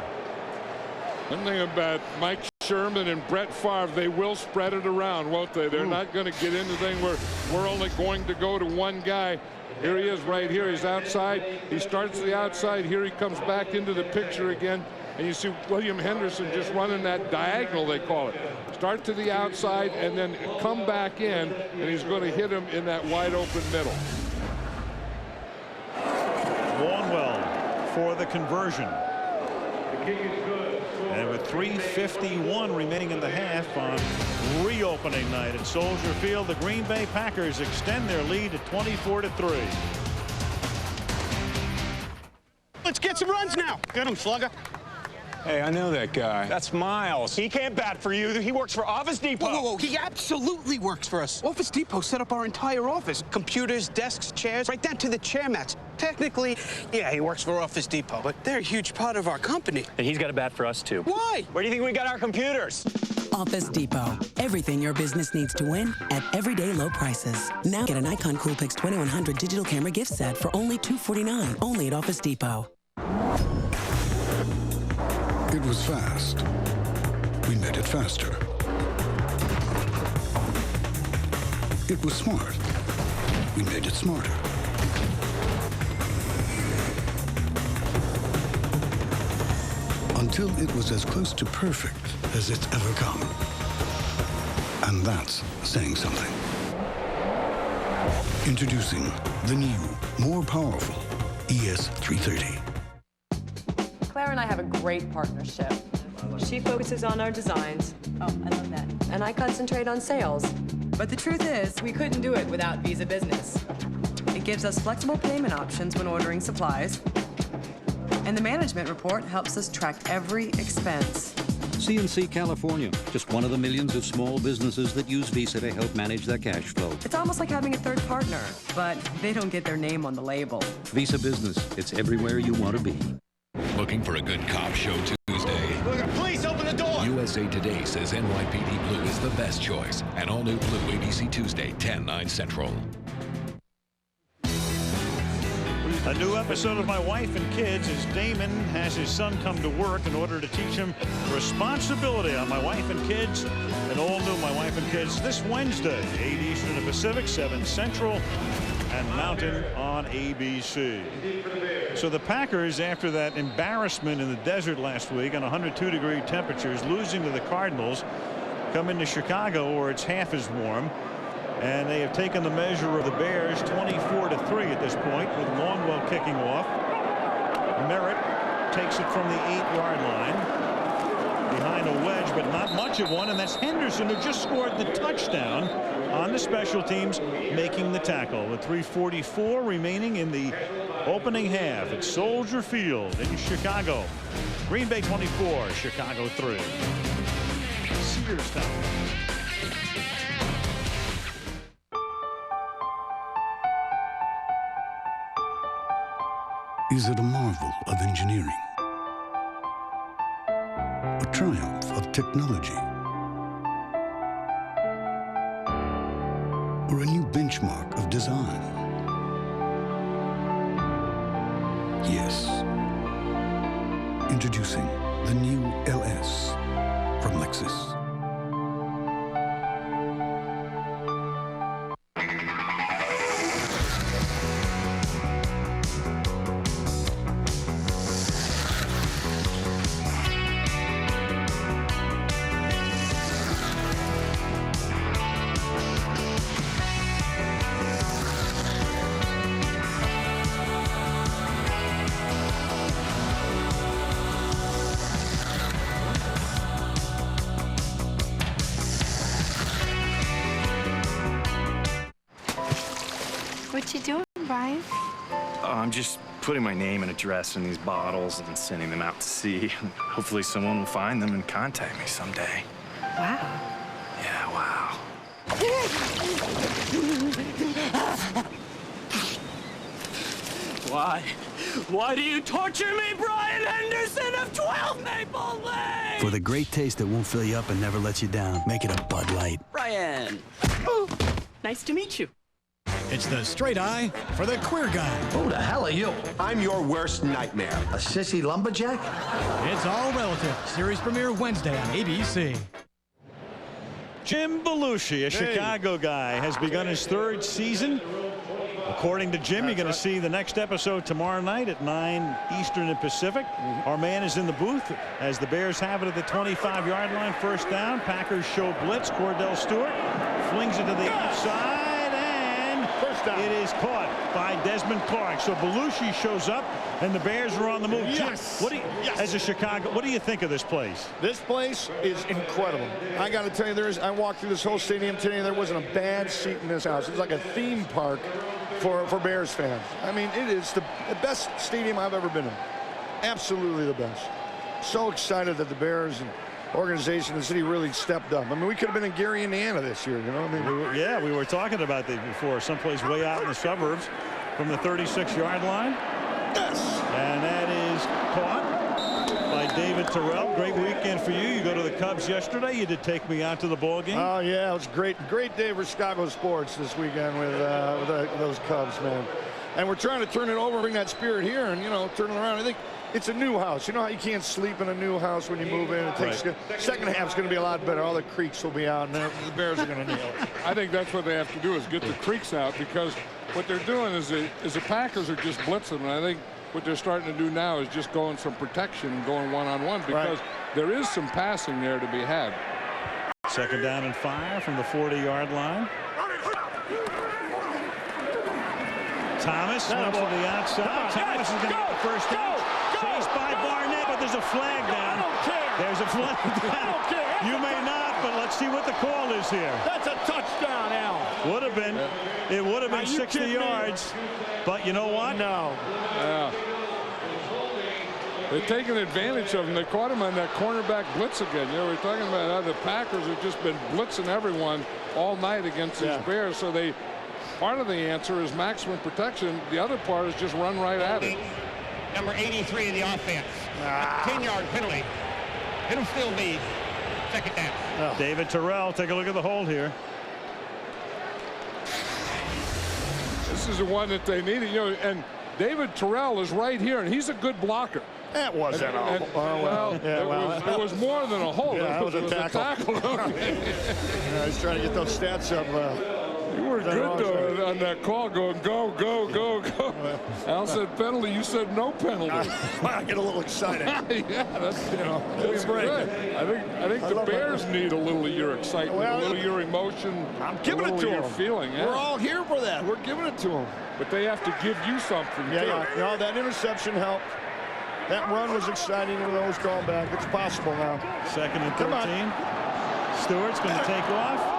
[SPEAKER 8] One thing about Mike Sherman and Brett Favre, they will spread it around, won't they? They're not going to get into the thing where we're only going to go to one guy. Here he is right here. He's outside. He starts the outside. Here he comes back into the picture again. And you see William Henderson just running that diagonal, they call it. Start to the outside and then come back in, and he's going to hit him in that wide open middle.
[SPEAKER 7] Longwell for the conversion. The kick is good. And with 3:51 remaining in the half on reopening night at Soldier Field, the Green Bay Packers extend their lead to 24-3.
[SPEAKER 3] Let's get some runs now. Get him, Slugger.
[SPEAKER 13] Hey, I know that guy.
[SPEAKER 3] That's Miles. He can't bat for you. He works for Office Depot.
[SPEAKER 15] Whoa, whoa, whoa. He absolutely works for us. Office Depot set up our entire office. Computers, desks, chairs, right down to the chair mats. Technically, yeah, he works for Office Depot, but they're a huge part of our company.
[SPEAKER 19] And he's got a bat for us, too.
[SPEAKER 15] Why?
[SPEAKER 3] Where do you think we got our computers?
[SPEAKER 20] Office Depot. Everything your business needs to win at everyday low prices. Now get a Nikon Coolpix 2100 digital camera gift set for only $249. Only at Office Depot.
[SPEAKER 21] It was fast. We made it faster. It was smart. We made it smarter. Until it was as close to perfect as it's ever come. And that's saying something. Introducing the new, more powerful ES330.
[SPEAKER 22] Claire and I have a great partnership. She focuses on our designs. Oh, I love that. And I concentrate on sales. But the truth is, we couldn't do it without Visa Business. It gives us flexible payment options when ordering supplies. And the management report helps us track every expense.
[SPEAKER 13] CNC California, just one of the millions of small businesses that use Visa to help manage their cash flow.
[SPEAKER 22] It's almost like having a third partner, but they don't get their name on the label.
[SPEAKER 13] Visa Business, it's everywhere you want to be.
[SPEAKER 17] Looking for a good cop show Tuesday?
[SPEAKER 3] Please open the door!
[SPEAKER 17] USA Today says NYPD Blue is the best choice. An all-new Blue ABC Tuesday, 10/9 Central.
[SPEAKER 7] A new episode of My Wife and Kids as Damon has his son come to work in order to teach him responsibility on My Wife and Kids. An all-new My Wife and Kids this Wednesday, 8 Eastern and Pacific, 7 Central, and Mountain on ABC. So the Packers, after that embarrassment in the desert last week on 102-degree temperatures, losing to the Cardinals, come into Chicago where it's half as warm. And they have taken the measure of the Bears 24-3 at this point, with Longwell kicking off. Merritt takes it from the 8-yard line behind a wedge, but not much of one, and that's Henderson, who just scored the touchdown on the special teams, making the tackle with 3:44 remaining in the opening half at Soldier Field in Chicago. Green Bay 24, Chicago 3. Searstown.
[SPEAKER 21] Is it a marvel of engineering? A triumph of technology? Or a new benchmark of design? Yes. Introducing the new LS from Lexus.
[SPEAKER 5] What you doing, Brian?
[SPEAKER 23] I'm just putting my name and address in these bottles and sending them out to sea. Hopefully someone will find them and contact me someday.
[SPEAKER 5] Wow.
[SPEAKER 23] Yeah, wow.
[SPEAKER 14] Why? Why do you torture me, Brian Henderson of 12 Maple Lane?
[SPEAKER 11] For the great taste that won't fill you up and never lets you down, make it a Bud Light.
[SPEAKER 15] Brian. Oh, nice to meet you.
[SPEAKER 9] It's the straight eye for the queer guy.
[SPEAKER 24] Who the hell are you? I'm your worst nightmare. A sissy lumberjack?
[SPEAKER 9] It's All Relative. Series premiere Wednesday on ABC.
[SPEAKER 7] Jim Belushi, a Chicago guy, has begun his third season According to Jim, you're going to see the next episode tomorrow night at 9 Eastern and Pacific. Our man is in the booth as the Bears have it at the 25-yard line. First down. Packers show blitz. Cordell Stewart flings it to the outside, and
[SPEAKER 2] first down.
[SPEAKER 7] It is caught by Desmond Clark. So Belushi shows up, and the Bears are on the move.
[SPEAKER 2] Yes.
[SPEAKER 7] What do you, as a Chicago, what do you think of this place?
[SPEAKER 2] This place is incredible. I got to tell you, I walked through this whole stadium today, and there wasn't a bad seat in this house. It's like a theme park for Bears fans. I mean, it is the best stadium I've ever been in. Absolutely the best. So excited that the Bears and organization and the city really stepped up. I mean, we could have been in Gary, Indiana this year, you know? I mean,
[SPEAKER 7] we were talking about that before, someplace way out in the suburbs from the 36-yard line.
[SPEAKER 2] Yes.
[SPEAKER 7] And that is caught by David Terrell. Great weekend for you. You go to the Cubs yesterday. You did take me out to the ball game.
[SPEAKER 2] Oh, yeah, it was great. Great day for Chicago sports this weekend with those Cubs, man. And we're trying to turn it over, bring that spirit here, and, you know, turn it around. I think it's a new house. You know how you can't sleep in a new house when you move in? It takes second half's going to be a lot better. All the creeks will be out, and the Bears are going to nail it.
[SPEAKER 8] I think that's what they have to do is get the creeks out, because what they're doing is the Packers are just blitzing, and I think what they're starting to do now is just going some protection and going one-on-one, because there is some passing there to be had.
[SPEAKER 7] Second down and 5 from the 40-yard line. Thomas went to the outside. Thomas is going to get the first down. Chased by Barnett, but there's a flag down. There's a flag down. You may not, but let's see what the call is here.
[SPEAKER 2] That's a touchdown, Al.
[SPEAKER 7] Would have been. It would have been 60 yards. But you know what?
[SPEAKER 2] No.
[SPEAKER 8] Yeah. They're taking advantage of him. They caught him on that cornerback blitz again. You know, we're talking about how the Packers have just been blitzing everyone all night against these Bears. So part of the answer is maximum protection. The other part is just run right at it.
[SPEAKER 18] Number 83 of the offense. 10-yard penalty. It'll still be second down.
[SPEAKER 7] David Terrell, take a look at the hold here.
[SPEAKER 8] This is the one that they needed, you know, and David Terrell is right here, and he's a good blocker.
[SPEAKER 2] That wasn't a hole.
[SPEAKER 8] It was more than a hole.
[SPEAKER 2] Yeah,
[SPEAKER 8] it
[SPEAKER 2] was a tackle. I was trying to get those stats up.
[SPEAKER 8] You were good, though, on that call, going, go, go, go, go. Al said penalty. You said no penalty.
[SPEAKER 2] I get a little excited.
[SPEAKER 8] Yeah, that's, you know, that's good. I think the Bears need a little of your excitement, a little of your emotion.
[SPEAKER 2] I'm giving it to them.
[SPEAKER 8] Your feeling. Yeah.
[SPEAKER 2] We're all here for that. We're giving it to them.
[SPEAKER 8] But they have to give you something, too.
[SPEAKER 2] Yeah. No, that interception helped. That run was exciting, and it was called back. It's possible now.
[SPEAKER 7] Second and 13. Stewart's going to take off.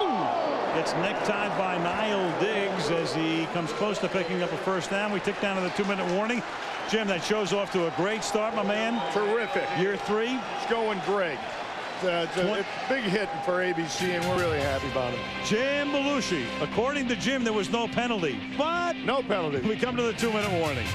[SPEAKER 7] Gets necktied by Niall Diggs as he comes close to picking up a first down. We tick down to the 2-minute warning. Jim, that show's off to a great start, my man.
[SPEAKER 2] Terrific.
[SPEAKER 7] Year 3.
[SPEAKER 2] It's going great. It's a big hit for ABC, and we're really happy about it.
[SPEAKER 7] Jim Belushi. According to Jim, there was no penalty. But
[SPEAKER 2] no penalty.
[SPEAKER 7] We come to the 2-minute warning.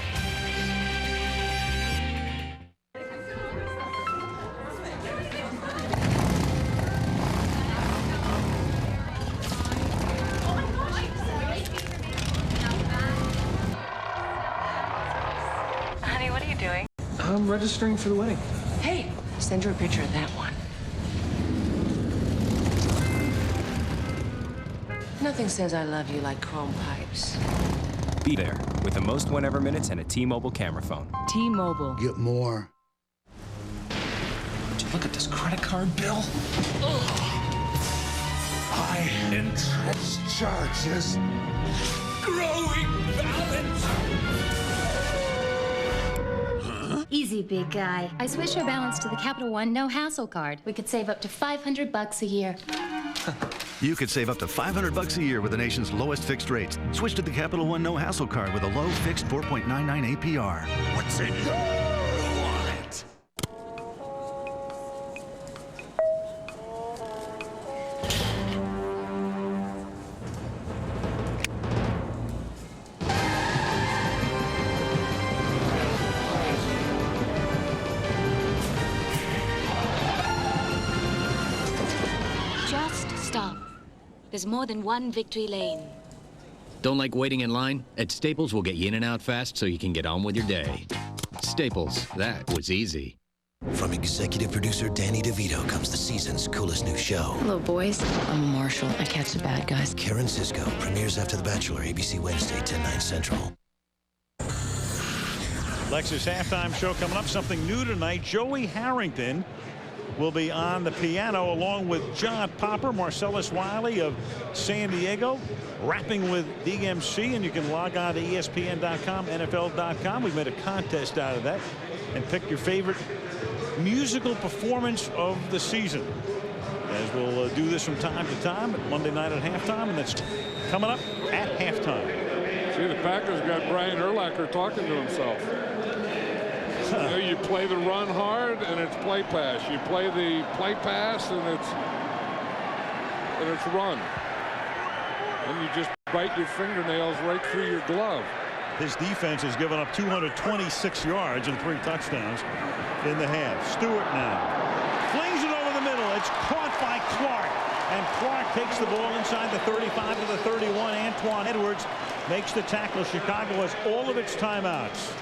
[SPEAKER 5] Honey, what are you doing?
[SPEAKER 1] I'm registering for the wedding.
[SPEAKER 22] Hey, send her a picture of that one. Nothing says I love you like chrome pipes.
[SPEAKER 10] Be there with the most whenever minutes and a T-Mobile camera phone.
[SPEAKER 22] T-Mobile.
[SPEAKER 21] Get more.
[SPEAKER 17] Would you look at this credit card bill? High interest charges. Growing balance.
[SPEAKER 12] Easy, big guy. I switched your balance to the Capital One no hassle card. We could save up to $500 a year.
[SPEAKER 11] You could save up to $500 a year with the nation's lowest fixed rates. Switch to the Capital One no hassle card with a low fixed 4.99 APR.
[SPEAKER 17] What's in your wallet?
[SPEAKER 12] Just stop. There's more than one victory lane.
[SPEAKER 16] Don't like waiting in line? At Staples, we'll get you in and out fast so you can get on with your day. Staples, that was easy.
[SPEAKER 4] From executive producer Danny DeVito comes the season's coolest new show.
[SPEAKER 6] Hello, boys. I'm Marshall. I catch the bad guys.
[SPEAKER 4] Karen Sisco premieres after The Bachelor, ABC Wednesday, 10/9 Central.
[SPEAKER 7] Lexus halftime show coming up. Something new tonight. Joey Harrington will be on the piano along with John Popper, Marcellus Wiley of San Diego, rapping with DMC, and you can log on to ESPN.com, NFL.com. We've made a contest out of that and pick your favorite musical performance of the season, as we'll do this from time to time at Monday night at halftime, and that's coming up at halftime.
[SPEAKER 8] See, the Packers got Brian Urlacher talking to himself. You know, you play the run hard and it's play pass. You play the play pass and it's run. And you just bite your fingernails right through your glove.
[SPEAKER 7] His defense has given up 226 yards and 3 touchdowns in the half. Stewart now flings it over the middle. It's caught by Clark, and Clark takes the ball inside the 35 to the 31. Antoine Edwards makes the tackle. Chicago has all of its timeouts.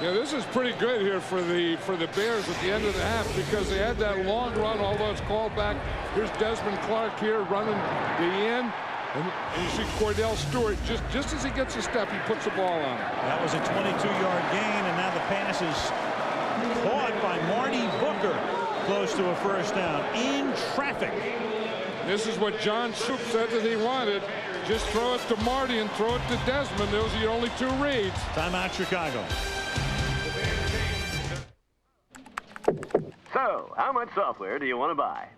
[SPEAKER 8] Yeah, this is pretty good here for the Bears at the end of the half, because they had that long run, although it's called back. Here's Desmond Clark here running the end. And you see Cordell Stewart, just as he gets a step, he puts the ball on it.
[SPEAKER 7] That was a 22-yard gain, and now the pass is caught by Marty Booker, close to a first down in traffic.
[SPEAKER 8] This is what John Shoop said that he wanted. Just throw it to Marty and throw it to Desmond. Those are your only 2 reads.
[SPEAKER 7] Timeout, Chicago.
[SPEAKER 19] So, how much software do you want to buy?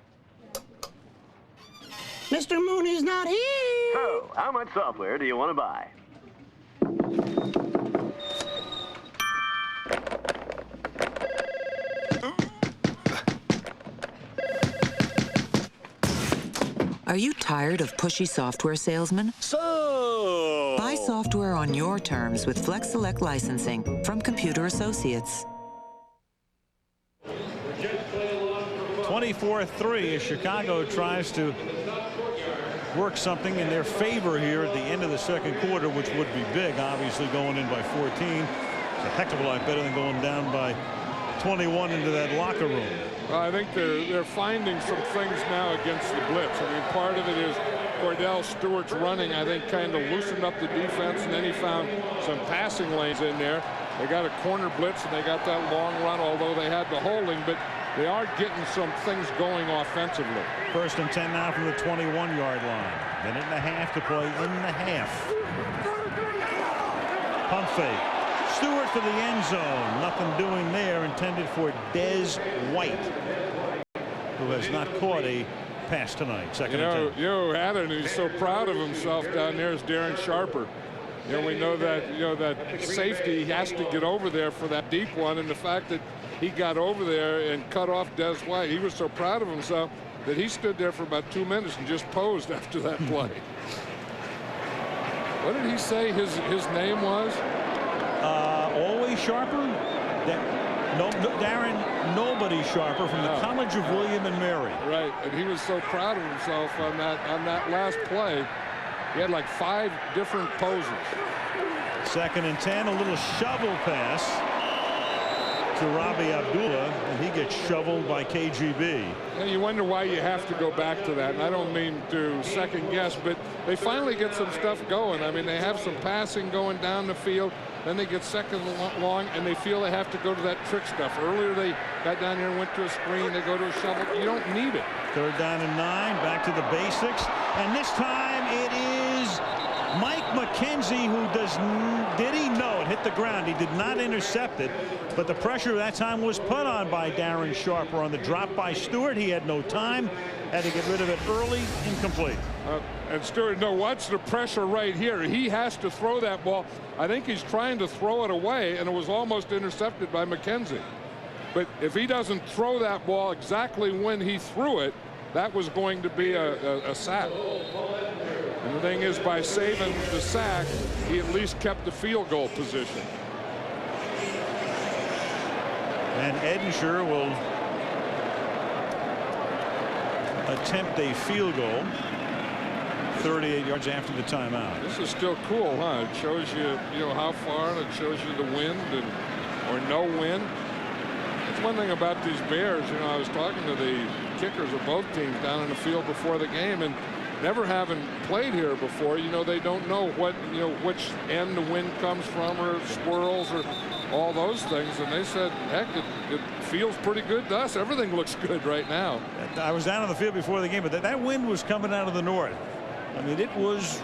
[SPEAKER 20] Mr. Mooney's not here.
[SPEAKER 19] So, how much software do you want to buy?
[SPEAKER 25] Are you tired of pushy software salesmen?
[SPEAKER 19] So,
[SPEAKER 25] buy software on your terms with Flex Select licensing from Computer Associates.
[SPEAKER 7] 24-3 as Chicago tries to work something in their favor here at the end of the second quarter, which would be big. Obviously, going in by 14 is a heck of a lot better than going down by 21 into that locker room.
[SPEAKER 8] Well, I think they're finding some things now against the blitz. I mean, part of it is Cordell Stewart's running, I think, kind of loosened up the defense, and then he found some passing lanes in there. They got a corner blitz, and they got that long run, although they had the holding, but they are getting some things going offensively.
[SPEAKER 7] 1st and 10 now from the 21-yard line. Minute and a half to play in the half. Pump fake. Stewart for the end zone. Nothing doing there. Intended for Des White, who has not caught a pass tonight. Second and 10.
[SPEAKER 8] You know, Adam, he's so proud of himself down there, is Darren Sharper. You know, we know that safety has to get over there for that deep one, and the fact that he got over there and cut off Des White, he was so proud of himself that he stood there for about 2 minutes and just posed after that play. What did he say his name was?
[SPEAKER 7] Always Sharper? Darren Nobody Sharper from the College of William and Mary.
[SPEAKER 8] Right, and he was so proud of himself on that last play. He had like 5 different poses.
[SPEAKER 7] 2nd and 10, a little shovel pass to Robbie Abdullah, and he gets shoveled by KGB.
[SPEAKER 8] And you wonder why you have to go back to that. And I don't mean to second guess, but they finally get some stuff going. I mean, they have some passing going down the field. Then they get second long, and they feel they have to go to that trick stuff. Earlier they got down here and went to a screen. They go to a shovel. You don't need it.
[SPEAKER 7] 3rd down and 9. Back to the basics. And this time it is Mike McKenzie, who did he know it hit the ground. He did not intercept it, but the pressure that time was put on by Darren Sharper on the drop by Stewart. He had no time, had to get rid of it early, incomplete.
[SPEAKER 8] And Stewart, no, watch the pressure right here. He has to throw that ball. I think he's trying to throw it away, and it was almost intercepted by McKenzie. But if he doesn't throw that ball exactly when he threw it, that was going to be a sack. And the thing is, by saving the sack, he at least kept the field goal position.
[SPEAKER 7] And Edensher will attempt a field goal 38 yards after the timeout.
[SPEAKER 8] This is still cool, huh? It shows you, how far, and it shows you the wind or no wind. It's one thing about these Bears. You know, I was talking to the kickers of both teams down in the field before the game, and never having played here before, you know, they don't know what, you know, which end the wind comes from, or squirrels, or all those things. And they said, heck, it feels pretty good to us. Everything looks good right now.
[SPEAKER 7] I was down on the field before the game, but that wind was coming out of the north. I mean, it was,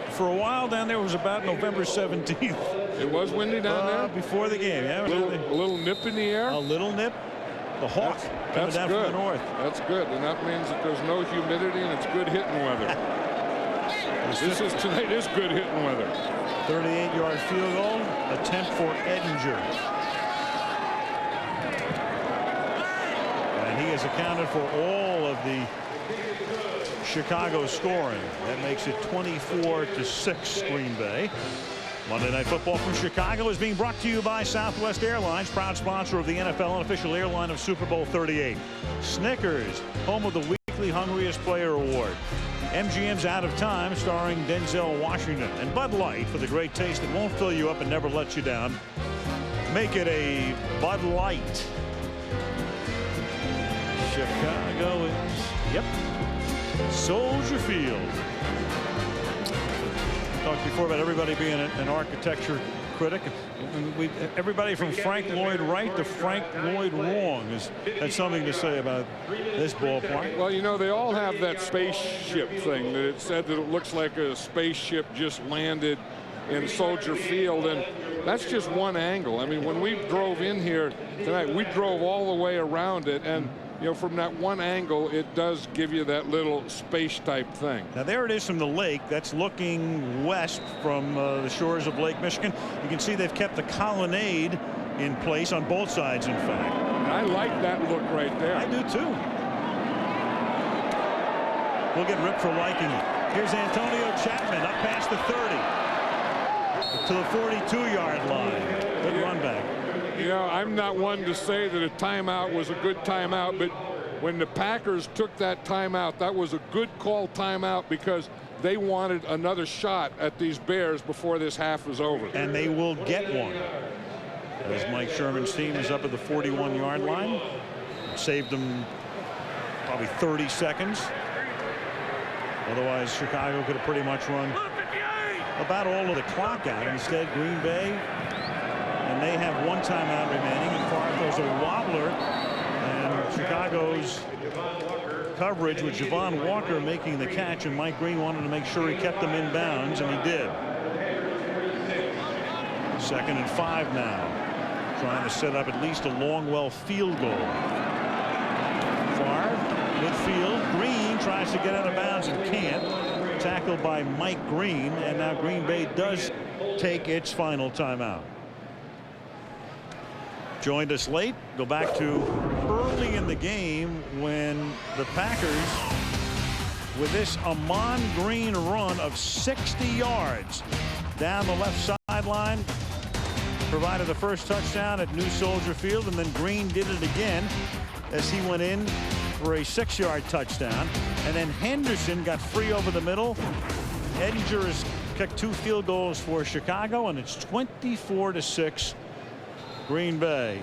[SPEAKER 7] for a while down there, it was about November 17th.
[SPEAKER 8] It was windy down there?
[SPEAKER 7] Before the game, yeah.
[SPEAKER 8] A little nip in the air?
[SPEAKER 7] A little nip. The hawk coming down
[SPEAKER 8] good.
[SPEAKER 7] from the north.
[SPEAKER 8] That's good, and that means that there's no humidity and it's good hitting weather. Tonight is good hitting weather.
[SPEAKER 7] 38-yard field goal attempt for Edinger. And he has accounted for all of the Chicago scoring. That makes it 24-6 Green Bay. Monday Night Football from Chicago is being brought to you by Southwest Airlines, proud sponsor of the NFL and official airline of Super Bowl 38. Snickers, home of the weekly Hungriest Player Award. MGM's Out of Time, starring Denzel Washington. And Bud Light, for the great taste that won't fill you up and never lets you down. Make it a Bud Light. Chicago is, yep, Soldier Field. Talked before about everybody being an architecture critic. Everybody from Frank Lloyd Wright to Frank Lloyd Wrong had something to say about this ballpark.
[SPEAKER 8] Well, you know, they all have that spaceship thing that it said that it looks like a spaceship just landed in Soldier Field, and that's just one angle. I mean, when we drove in here tonight, we drove all the way around it, and you know, from that one angle, it does give you that little space type thing.
[SPEAKER 7] Now there it is from the lake. That's looking west from the shores of Lake Michigan. You can see they've kept the colonnade in place on both sides, in fact.
[SPEAKER 8] I like that look right there.
[SPEAKER 7] I do too. We'll get ripped for liking it. Here's Antonio Chapman up past the 30 to the 42-yard line. Good run back.
[SPEAKER 8] You know, I'm not one to say that a timeout was a good timeout, but when the Packers took that timeout, that was a good call timeout, because they wanted another shot at these Bears before this half was over.
[SPEAKER 7] And they will get one. As Mike Sherman's team is up at the 41-yard line. Saved them probably 30 seconds. Otherwise, Chicago could have pretty much run about all of the clock out. Instead, Green Bay, and they have one timeout remaining, and Favre throws a wobbler, and Chicago's coverage with Javon Walker making the catch, and Mike Green wanted to make sure he kept them in bounds, and he did. 2nd and 5 now, trying to set up at least a Longwell field goal. Favre, midfield, Green tries to get out of bounds and can't. Tackled by Mike Green, and now Green Bay does take its final timeout. Joined us late. Go back to early in the game when the Packers, with this Amon Green run of 60 yards down the left sideline, provided the first touchdown at New Soldier Field, and then Green did it again as he went in for a 6-yard touchdown. And then Henderson got free over the middle. Edinger has kicked 2 field goals for Chicago, and it's 24-6 Green Bay.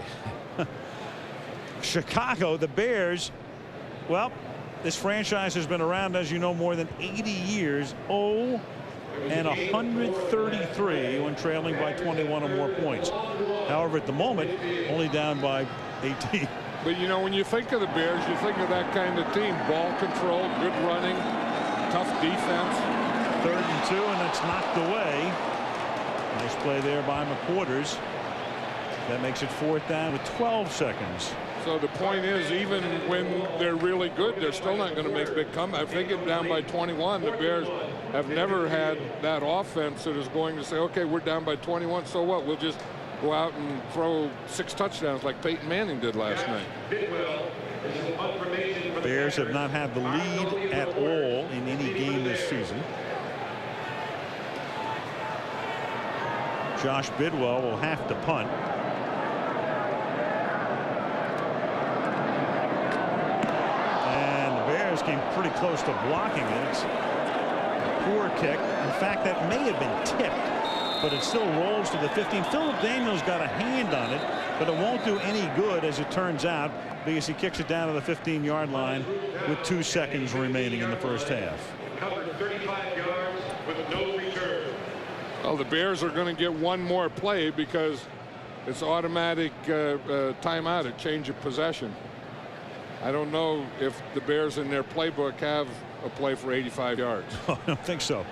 [SPEAKER 7] Chicago, the Bears, well, this franchise has been around, as you know, more than 80 years. 0-133 when trailing by 21 or more points. However, at the moment, only down by 18.
[SPEAKER 8] But you know, when you think of the Bears, you think of that kind of team. Ball control, good running, tough defense.
[SPEAKER 7] 3rd and 2, and it's knocked away. Nice play there by McQuarters. That makes it 4th down with 12 seconds.
[SPEAKER 8] So the point is, even when they're really good, they're still not going to make big comebacks. If they get down by 21, the Bears have never had that offense that is going to say, okay, we're down by 21, so what? We'll just go out and throw 6 touchdowns like Peyton Manning did last night.
[SPEAKER 7] Bears have not had the lead at all in any game this season. Josh Bidwell will have to punt. And the Bears came pretty close to blocking it. It's a poor kick. In fact, that may have been tipped, but it still rolls to the 15. Philip Daniels got a hand on it, but it won't do any good, as it turns out, because he kicks it down to the 15-yard line with 2 seconds remaining in the first half.
[SPEAKER 8] Well, the Bears are going to get one more play because it's automatic timeout, a change of possession. I don't know if the Bears in their playbook have a play for 85 yards.
[SPEAKER 7] I don't think so.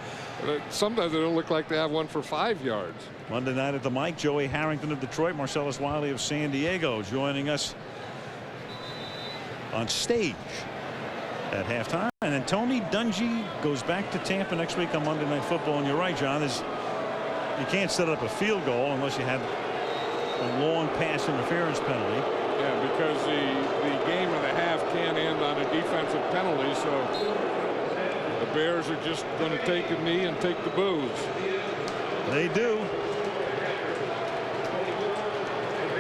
[SPEAKER 8] Sometimes they don't look like they have one for 5 yards.
[SPEAKER 7] Monday night at the mic, Joey Harrington of Detroit, Marcellus Wiley of San Diego joining us on stage at halftime. And then Tony Dungy goes back to Tampa next week on Monday Night Football. And you're right, John, you can't set up a field goal unless you have a long pass interference penalty.
[SPEAKER 8] Yeah, because the game and a half can't end on a defensive penalty, so the Bears are just going to take a knee and take the booze.
[SPEAKER 7] They do.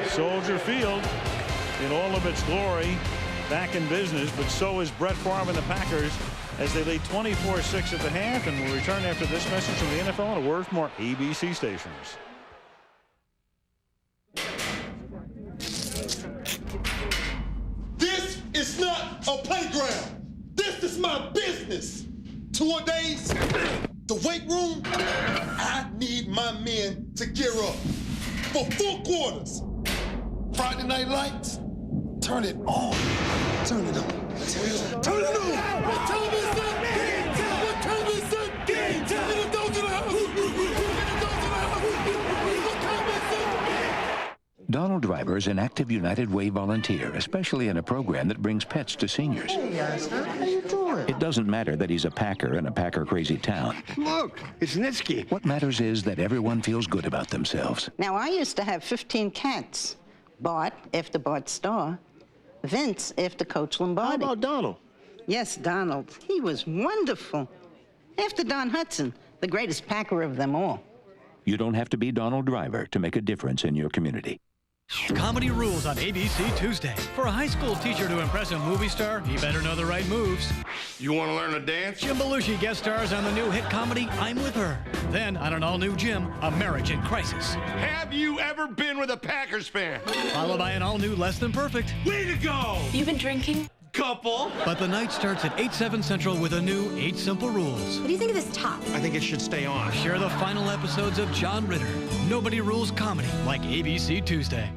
[SPEAKER 7] Soldier Field in all of its glory back in business, but so is Brett Favre and the Packers as they lead 24-6 at the half, and we'll return after this message from the NFL and a word from our ABC stations.
[SPEAKER 3] This is not a playground. This is my business. 2 days, the weight room, I need my men to gear up for 4 quarters. Friday night lights, turn it on. Turn it on. Turn it on. What time is it? Game time. What time is it? Game time. Little dog to the house. Little dog to the house. What time is it?
[SPEAKER 13] Donald Driver is an active United Way volunteer, especially in a program that brings pets to seniors.
[SPEAKER 20] Hey, son, how you doing?
[SPEAKER 13] It doesn't matter that he's a Packer in a Packer-crazy town.
[SPEAKER 20] Look, it's Nitsky.
[SPEAKER 13] What matters is that everyone feels good about themselves.
[SPEAKER 14] Now, I used to have 15 cats. Bart, after Bart Starr. Vince, after Coach Lombardi.
[SPEAKER 20] How about Donald?
[SPEAKER 14] Yes, Donald. He was wonderful. After Don Hudson, the greatest Packer of them all.
[SPEAKER 13] You don't have to be Donald Driver to make a difference in your community.
[SPEAKER 9] Comedy Rules on ABC Tuesday. For a high school teacher to impress a movie star, he better know the right moves.
[SPEAKER 3] You want to learn to dance?
[SPEAKER 9] Jim Belushi guest stars on the new hit comedy I'm With Her. Then, on an all-new Jim, A Marriage in Crisis.
[SPEAKER 3] Have you ever been with a Packers fan?
[SPEAKER 9] Followed by an all-new Less Than Perfect.
[SPEAKER 3] Way to go!
[SPEAKER 12] You've been drinking?
[SPEAKER 3] Couple.
[SPEAKER 9] But the night starts at 8/7 Central with a new 8 Simple Rules.
[SPEAKER 12] What do you think of this top?
[SPEAKER 3] I think it should stay on.
[SPEAKER 9] Share the final episodes of John Ritter. Nobody rules comedy like ABC Tuesday.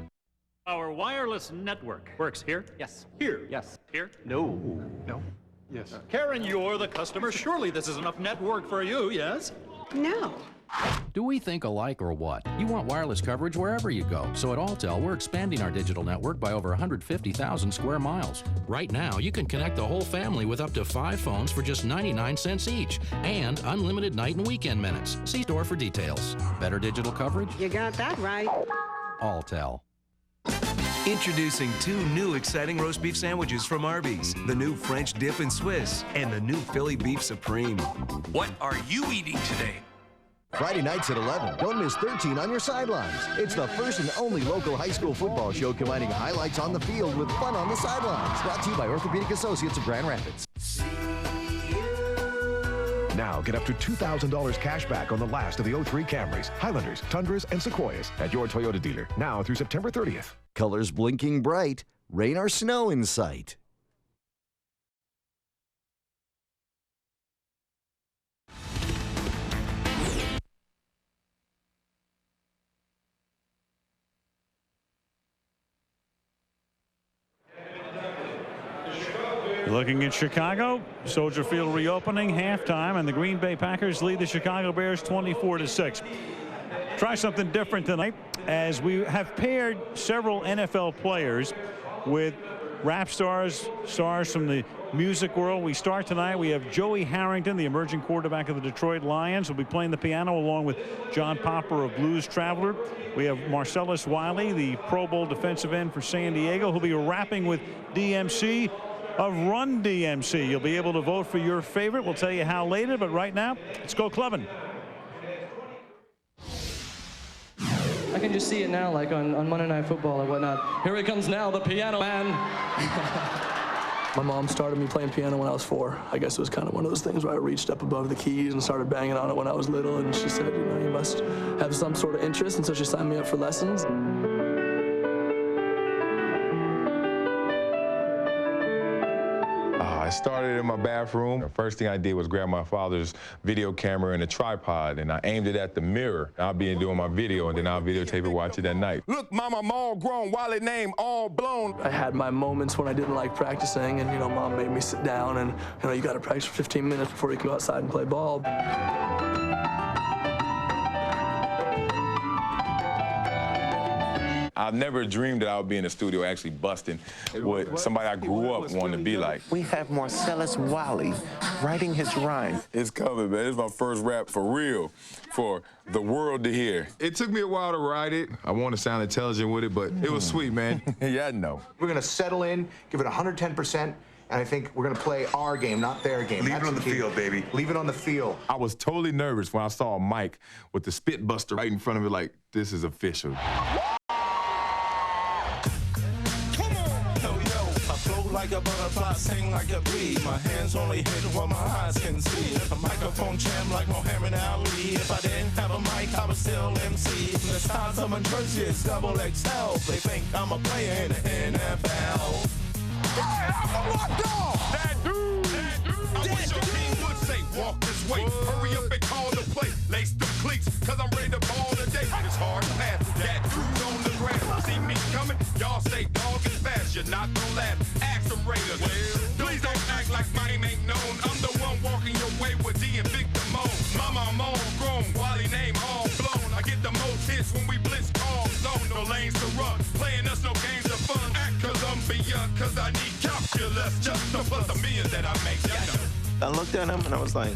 [SPEAKER 15] Our wireless network works here? Yes. Here? Yes. Here? No. No. Yes. Karen, you're the customer. Surely this is enough network for you, yes?
[SPEAKER 12] No.
[SPEAKER 23] Do we think alike or what? You want wireless coverage wherever you go. So at Alltel, we're expanding our digital network by over 150,000 square miles. Right now, you can connect the whole family with up to 5 phones for just 99 cents each. And unlimited night and weekend minutes. See store for details. Better digital coverage?
[SPEAKER 20] You got that right.
[SPEAKER 23] Alltel.
[SPEAKER 26] Introducing 2 new exciting roast beef sandwiches from Arby's. The new French Dip and Swiss and the new Philly Beef Supreme.
[SPEAKER 27] What are you eating today?
[SPEAKER 28] Friday nights at 11. Don't miss 13 on your sidelines. It's the first and only local high school football show combining highlights on the field with fun on the sidelines. Brought to you by Orthopedic Associates of Grand Rapids.
[SPEAKER 17] Now get up to $2,000 cash back on the last of the 03 Camrys, Highlanders, Tundras, and Sequoias at your Toyota dealer. Now through September 30th.
[SPEAKER 28] Colors blinking bright. Rain or snow in sight.
[SPEAKER 7] Looking at Chicago, Soldier Field reopening, halftime, and the Green Bay Packers lead the Chicago Bears 24-6. Try something different tonight, as we have paired several NFL players with rap stars, stars from the music world. We start tonight. We have Joey Harrington, the emerging quarterback of the Detroit Lions, will be playing the piano along with John Popper of Blues Traveler. We have Marcellus Wiley, the Pro Bowl defensive end for San Diego, who'll be rapping with DMC of Run DMC. You'll be able to vote for your favorite. We'll tell you how later, but right now, let's go clubbing.
[SPEAKER 1] I can just see it now, like on Monday Night Football or whatnot. Here he comes now, the piano man.
[SPEAKER 29] My mom started me playing piano when I was 4. I guess it was kind of one of those things where I reached up above the keys and started banging on it when I was little, and she said, you know, you must have some sort of interest, and so she signed me up for lessons.
[SPEAKER 2] started in my bathroom. The first thing I did was grab my father's video camera and a tripod, and I aimed it at the mirror. I'll be doing my video, and then I'll videotape it, watch it at night. Look, mama, I'm all grown, Wally name all blown.
[SPEAKER 29] I had my moments when I didn't like practicing, and, Mom made me sit down, and, you got to practice for 15 minutes before you can go outside and play ball.
[SPEAKER 2] I've never dreamed that I would be in the studio actually busting what somebody I grew up wanting to be like.
[SPEAKER 5] We have Marcellus Wiley writing his rhyme.
[SPEAKER 2] It's coming, man. It's my first rap for real, for the world to hear. It took me a while to write it. I want to sound intelligent with it, but it was sweet, man. Yeah, I know.
[SPEAKER 10] We're going to settle in, give it 110%, and I think we're going to play our game, not their game.
[SPEAKER 2] Leave it on the field, baby.
[SPEAKER 10] Leave it on the field.
[SPEAKER 2] I was totally nervous when I saw Mike with the spit buster right in front of me like, this is official.
[SPEAKER 11] Like a butterfly, sing like a bee. My hands only hit what my eyes can see. A microphone champ like Muhammad Ali. If I didn't have a mic, I would still MC. The size of my jersey is double XL. They think I'm a player in the NFL.
[SPEAKER 3] Yeah, I'm a locked dog.
[SPEAKER 11] That dude. I wish your king would say, walk this way. Hurry up and call the play. Lace the cleats, cause I'm ready to ball today. It's hard to pass. That dude on the ground. See me coming? Y'all say dog is fast. You're not gonna laugh. Raiders. Please don't act like my name ain't known. I'm the one walking your way with D and Big Damone. Mama, I'm all grown. Wally name all blown. I get the most hits when we blitz call zone. No lanes to run. Playing us no games of fun. Act cause I'm beyond, cause I need calculus. Just to plus the millions that I make.
[SPEAKER 5] I looked at him and I was like,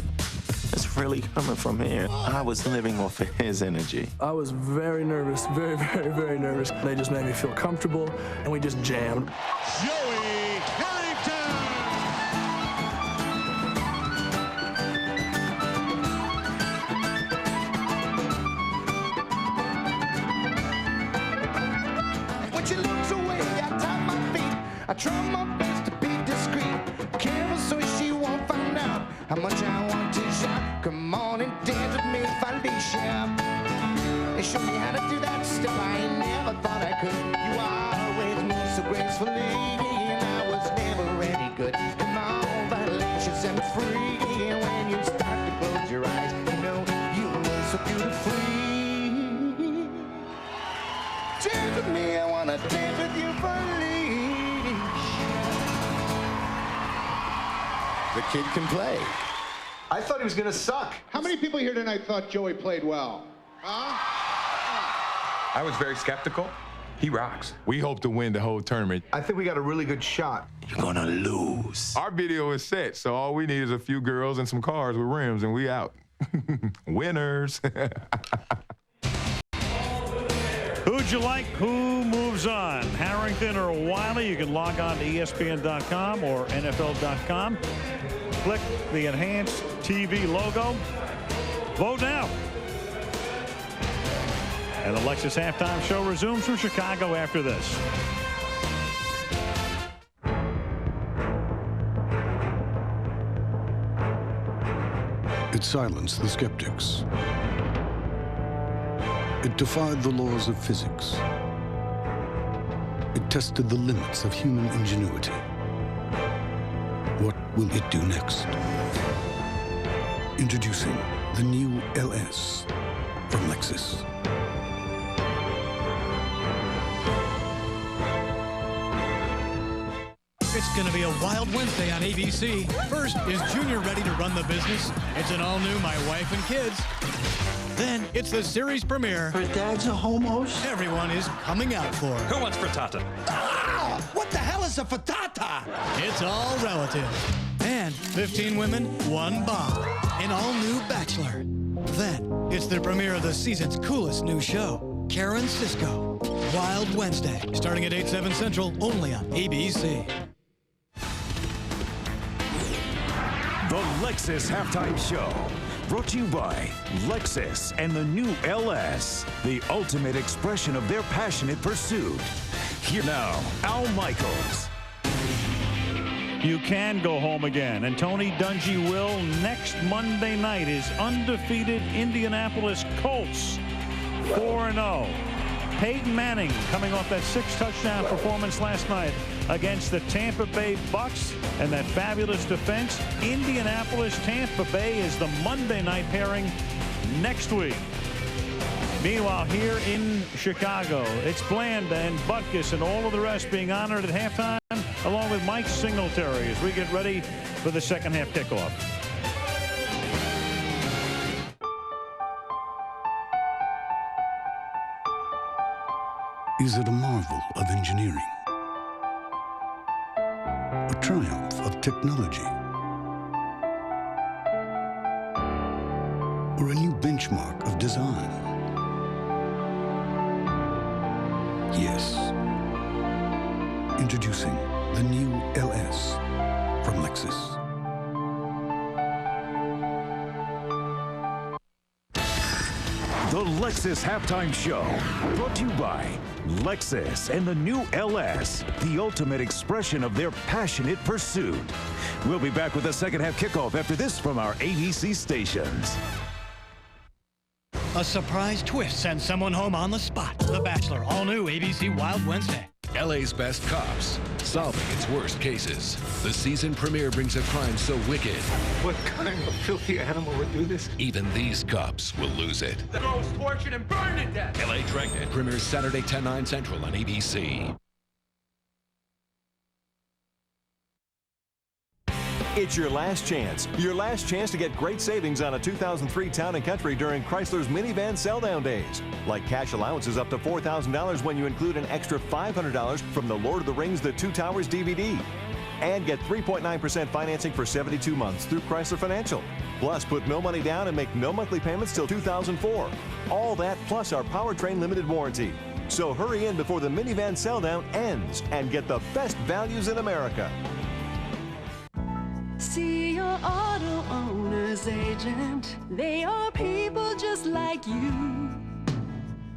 [SPEAKER 5] it's really coming from here. I was living off of his energy.
[SPEAKER 29] I was very nervous, very, very, very nervous. They just made me feel comfortable, and we just jammed.
[SPEAKER 16] I try my best to be discreet, careful so she won't find out how much I want to shout. Come on and dance with me, Felicia. And show me how to do that step I never thought I could. You always move so gracefully, and I was never any good. Come on, Felicia, set me free. And when you start to close your eyes, you move so beautifully. Dance with me, I wanna dance with you, Felicia. The kid can play.
[SPEAKER 10] I thought he was going to suck.
[SPEAKER 18] How many people here tonight thought Joey played well? Huh?
[SPEAKER 2] I was very skeptical. He rocks. We hope to win the whole tournament.
[SPEAKER 10] I think we got a really good shot.
[SPEAKER 2] You're gonna lose. Our video is set, so all we need is a few girls and some cars with rims, and we out. Winners.
[SPEAKER 7] Who'd you like? Who moves on? Harrington or Wiley? You can log on to ESPN.com or NFL.com. Click the enhanced TV logo. Vote now. And the Lexus halftime show resumes from Chicago after this.
[SPEAKER 21] It silenced the skeptics. It defied the laws of physics. It tested the limits of human ingenuity. What will it do next? Introducing the new LS from Lexus.
[SPEAKER 9] It's going to be a wild Wednesday on ABC. First, is Junior ready to run the business? It's an all-new My Wife and Kids. Then, it's the series premiere.
[SPEAKER 20] Her dad's a homehost?
[SPEAKER 9] Everyone is coming out for.
[SPEAKER 15] Who wants frittata?
[SPEAKER 20] Ah! What the hell is a frittata?
[SPEAKER 9] It's all relative. And 15 women, 1 bomb. An all-new Bachelor. Then, it's the premiere of the season's coolest new show, Karen Cisco. Wild Wednesday, starting at 8/7 Central, only on ABC.
[SPEAKER 22] The Lexus Halftime Show, brought to you by Lexus and the new LS, the ultimate expression of their passionate pursuit. Here now, Al Michaels.
[SPEAKER 7] You can go home again, and Tony Dungy will next Monday night. His undefeated Indianapolis Colts, 4-0. Peyton Manning coming off that 6-touchdown performance last night against the Tampa Bay Bucks and that fabulous defense. Indianapolis, Tampa Bay is the Monday night pairing next week. Meanwhile, here in Chicago, it's Blanda and Butkus and all of the rest being honored at halftime, along with Mike Singletary, as we get ready for the second half kickoff.
[SPEAKER 21] Is it a marvel of engineering? A triumph of technology? Or a new benchmark of design? Yes. Introducing the new LS from Lexus.
[SPEAKER 22] The Lexus Halftime Show, brought to you by Lexus and the new LS, the ultimate expression of their passionate pursuit. We'll be back with the second half kickoff after this from our ABC stations.
[SPEAKER 9] A surprise twist sends someone home on the spot. The Bachelor, all new ABC Wild Wednesday.
[SPEAKER 17] LA's best cops, solving its worst cases. The season premiere brings a crime so wicked.
[SPEAKER 4] What kind of filthy animal would do this?
[SPEAKER 17] Even these cops will lose it.
[SPEAKER 4] The girl was tortured and burned to death.
[SPEAKER 17] LA Dragnet premieres Saturday 10/9 Central on ABC.
[SPEAKER 6] It's your last chance. Your last chance to get great savings on a 2003 Town & Country during Chrysler's minivan sell-down days. Like cash allowances up to $4,000 when you include an extra $500 from the Lord of the Rings The Two Towers DVD. And get 3.9% financing for 72 months through Chrysler Financial. Plus, put no money down and make no monthly payments till 2004. All that plus our powertrain limited warranty. So hurry in before the minivan sell-down ends and get the best values in America.
[SPEAKER 8] See your auto owner's agent. They are people just like you.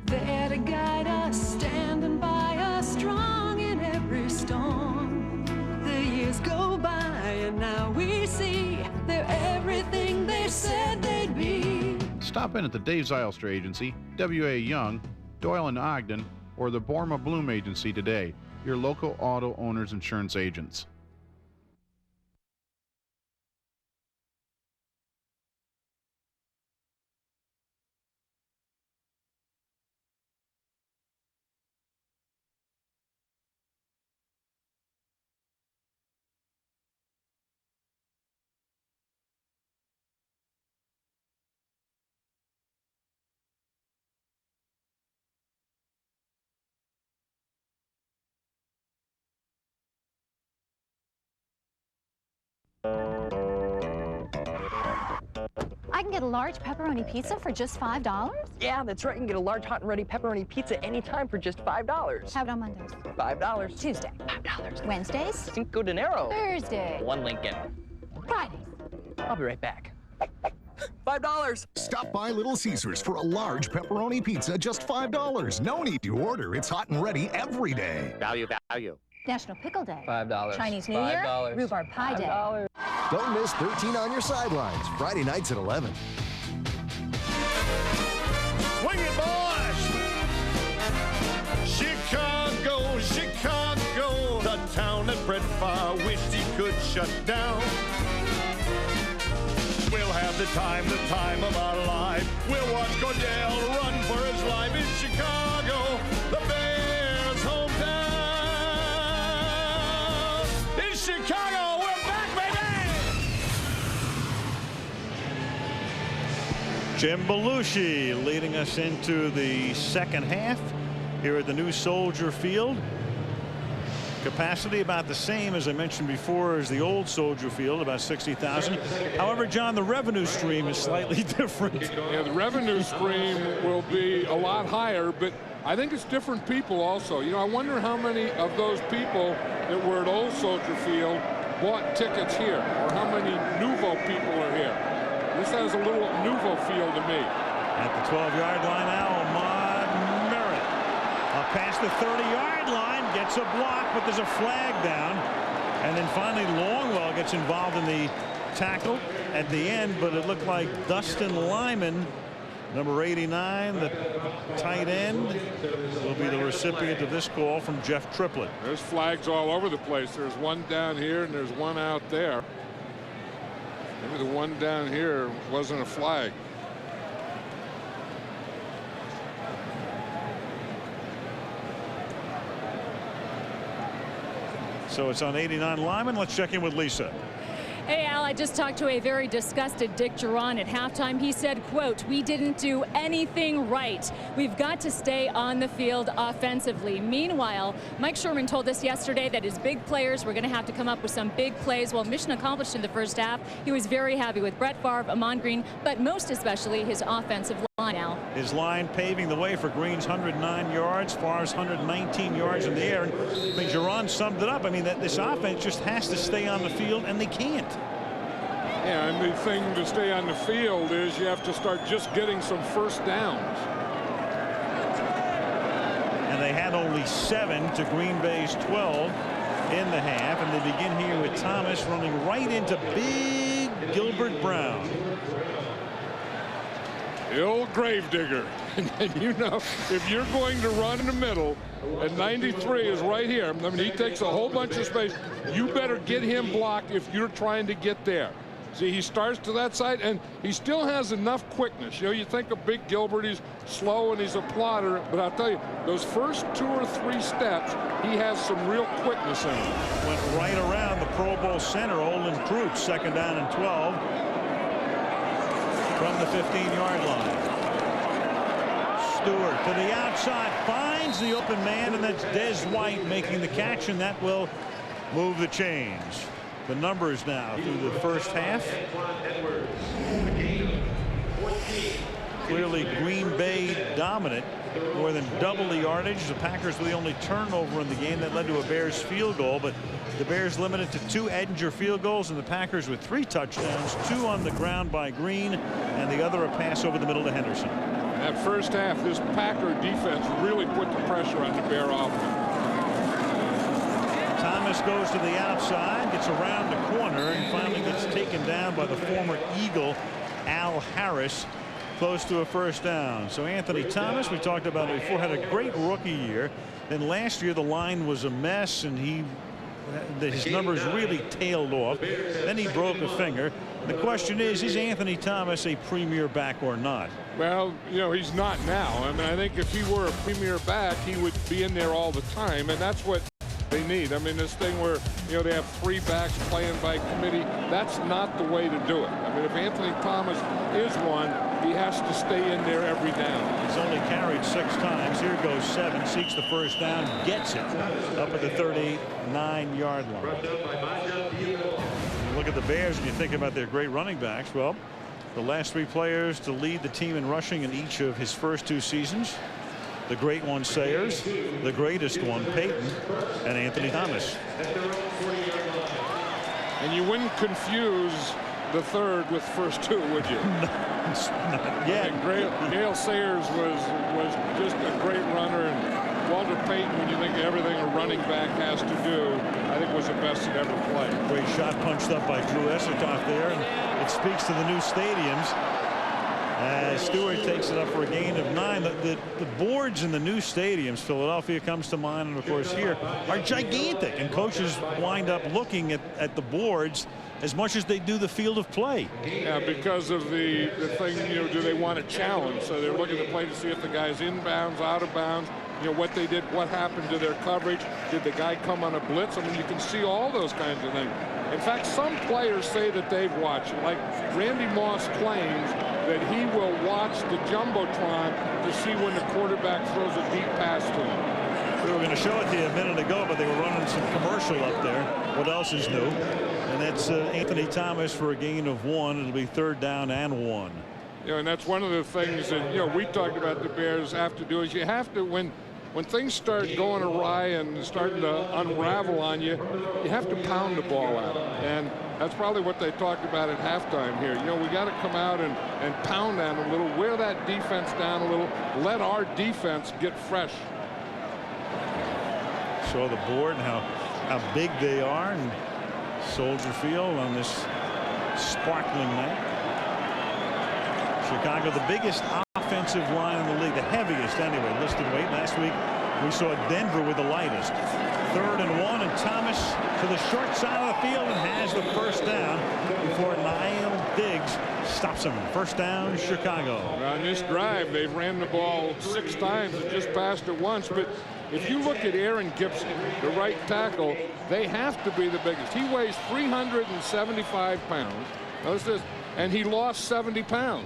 [SPEAKER 8] There to guide us, standing by us, strong in every storm. The years go by and now we see they're everything they said they'd be.
[SPEAKER 12] Stop in at the Dave Zylstra Agency, W.A. Young, Doyle and Ogden, or the Borma Bloom Agency today, your local auto owners insurance agents.
[SPEAKER 13] I can get a large pepperoni pizza for just $5?
[SPEAKER 14] Yeah, that's right. You can get a large hot and ready pepperoni pizza anytime for just $5.
[SPEAKER 13] How about on Mondays?
[SPEAKER 14] $5.
[SPEAKER 13] Tuesday?
[SPEAKER 14] $5.
[SPEAKER 13] Wednesdays?
[SPEAKER 14] Cinco de Enero.
[SPEAKER 13] Thursday?
[SPEAKER 14] One Lincoln.
[SPEAKER 13] Fridays?
[SPEAKER 14] I'll be right back. $5.
[SPEAKER 19] Stop by Little Caesars for a large pepperoni pizza, just $5. No need to order. It's hot and ready every day.
[SPEAKER 14] Value, value.
[SPEAKER 13] National Pickle Day.
[SPEAKER 14] $5.
[SPEAKER 13] Chinese New Year.
[SPEAKER 14] $5.
[SPEAKER 13] Rhubarb Pie Day.
[SPEAKER 28] Don't miss 13 on your sidelines, Friday nights at 11.
[SPEAKER 11] Swing it, boys! Chicago, Chicago, the town that Brett Favre wished he could shut down. We'll have the time of our life. We'll watch Cordell run for his life in Chicago, the Bears' hometown. In Chicago, we're back, baby!
[SPEAKER 7] Jim Belushi leading us into the second half here at the new Soldier Field. Capacity about the same, as I mentioned before, as the old Soldier Field, about 60,000. However, John, the revenue stream is slightly different.
[SPEAKER 24] Yeah, the revenue stream will be a lot higher, but I think it's different people also. You know, I wonder how many of those people that were at old Soldier Field bought tickets here, or how many Nouveau people are here. This has a little Nouveau feel to me.
[SPEAKER 7] At the 12-yard line now, Ahmad Merritt. Past the 30-yard line, gets a block, but there's a flag down. And then finally Longwell gets involved in the tackle at the end, but it looked like Dustin Lyman Number 89, the tight end, will be the recipient of this call from Jeff Triplett.
[SPEAKER 24] There's flags all over the place. There's one down here and there's one out there. Maybe the one down here wasn't a flag.
[SPEAKER 7] So it's on 89 Lyman. Let's check in with Lisa.
[SPEAKER 1] Hey, Al, I just talked to a very disgusted Dick Duran at halftime. He said, quote, "We didn't do anything right. We've got to stay on the field offensively." Meanwhile, Mike Sherman told us yesterday that his big players were going to have to come up with some big plays. Well, mission accomplished in the first half. He was very happy with Brett Favre, Amon Green, but most especially his offensive line, Al.
[SPEAKER 7] His line paving the way for Green's 109 yards, Favre's 119 yards in the air. And I mean, Duran summed it up. I mean, that this offense just has to stay on the field, and they can't.
[SPEAKER 24] Yeah, and the thing to stay on the field is you have to start just getting some first downs.
[SPEAKER 7] And they had only 7 to Green Bay's 12 in the half. And they begin here with Thomas running right into big Gilbert Brown.
[SPEAKER 24] The old gravedigger. And you know, if you're going to run in the middle, and 93 is right here, I mean, he takes a whole bunch of space. You better get him blocked if you're trying to get there. See, he starts to that side, and he still has enough quickness. You know, you think of Big Gilbert, he's slow and he's a plotter, but I'll tell you, those first 2 or 3 steps, he has some real quickness in him.
[SPEAKER 7] Went right around the Pro Bowl center, Olin Kreutz, 2nd down and 12 from the 15-yard line. Stewart to the outside, finds the open man, and that's Des White making the catch, and that will move the chains. The numbers now through the first half. Clearly Green Bay dominant, more than double the yardage. The Packers were the only turnover in the game that led to a Bears field goal, but the Bears limited to 2 Edinger field goals, and the Packers with 3 touchdowns, 2 on the ground by Green, and the other a pass over the middle to Henderson.
[SPEAKER 24] That first half, this Packer defense really put the pressure on the Bear offense.
[SPEAKER 7] Thomas goes to the outside, gets around the corner, and finally gets taken down by the former Eagle, Al Harris, close to a first down. So Anthony Thomas, we talked about it before, had a great rookie year. Then last year the line was a mess, and his numbers really tailed off. Then he broke a finger. The question is Anthony Thomas a premier back or not?
[SPEAKER 24] Well, you know, he's not now. I mean, I think if he were a premier back, he would be in there all the time, and that's what they need. I mean, this thing where, you know, they have 3 backs playing by committee, that's not the way to do it. I mean, if Anthony Thomas is one, he has to stay in there every down.
[SPEAKER 7] He's only carried 6 times. Here goes 7, seeks the first down, gets it up at the 39-yard line. You look at the Bears and you think about their great running backs. Well, the last 3 players to lead the team in rushing in each of his first 2 seasons. The great one, Sayers, the greatest one, Peyton, and Anthony Thomas.
[SPEAKER 24] And you wouldn't confuse the third with first 2, would you?
[SPEAKER 7] Not yet.
[SPEAKER 24] Gale Sayers was just a great runner, and Walter Payton, when you think of everything a running back has to do, I think was the best that ever played.
[SPEAKER 7] Great shot punched up by Drew Essertoff there, and it speaks to the new stadiums. As Stewart takes it up for a gain of 9. The boards in the new stadiums, Philadelphia comes to mind, and of course here, are gigantic, and coaches wind up looking at the boards as much as they do the field of play.
[SPEAKER 24] Yeah, because of the thing, you know, do they want a challenge? So they're looking to play to see if the guy's inbounds, out of bounds, you know, what they did, what happened to their coverage. Did the guy come on a blitz? I mean, you can see all those kinds of things. In fact, some players say that they've watched, like Randy Moss claims that he will watch the Jumbotron to see when the quarterback throws a deep pass to him.
[SPEAKER 7] We were going to show it to you a minute ago, but they were running some commercial up there. What else is new? And that's Anthony Thomas for a gain of 1. It'll be 3rd down and 1.
[SPEAKER 24] You know, and that's one of the things that, you know, we talked about the Bears have to do is you have to, when things start going awry and starting to unravel on you, you have to pound the ball out. And that's probably what they talked about at halftime here. You know, we got to come out and pound on a little, wear that defense down a little, let our defense get fresh.
[SPEAKER 7] Show the board and how big they are in Soldier Field on this sparkling night. Chicago, the biggest defensive line in the league, the heaviest anyway, listed weight. Last week we saw Denver with the lightest. 3rd and 1, and Thomas to the short side of the field and has the first down before Niall Diggs stops him. First down, Chicago.
[SPEAKER 24] On this drive, they've ran the ball 6 times and just passed it once. But if you look at Aaron Gibson, the right tackle, they have to be the biggest. He weighs 375 pounds. Notice this, and he lost 70 pounds.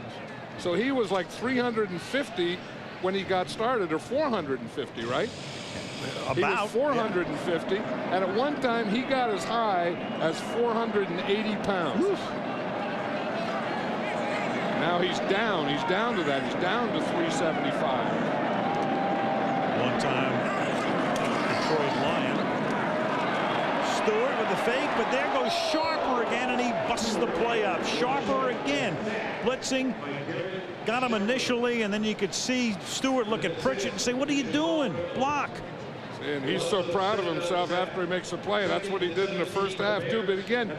[SPEAKER 24] So he was like 350 when he got started, or 450, right?
[SPEAKER 7] About.
[SPEAKER 24] He was 450, and at one time he got as high as 480 pounds. Oof. Now he's down to that. He's down to 375.
[SPEAKER 7] One-time Detroit Lion. Stewart with the fake, but there goes Sharper again, and he busts the play up. Sharper again, blitzing. Got him initially, and then you could see Stewart look at Pritchett and say, "What are you doing? Block."
[SPEAKER 24] And he's so proud of himself after he makes a play. That's what he did in the first half too. But again,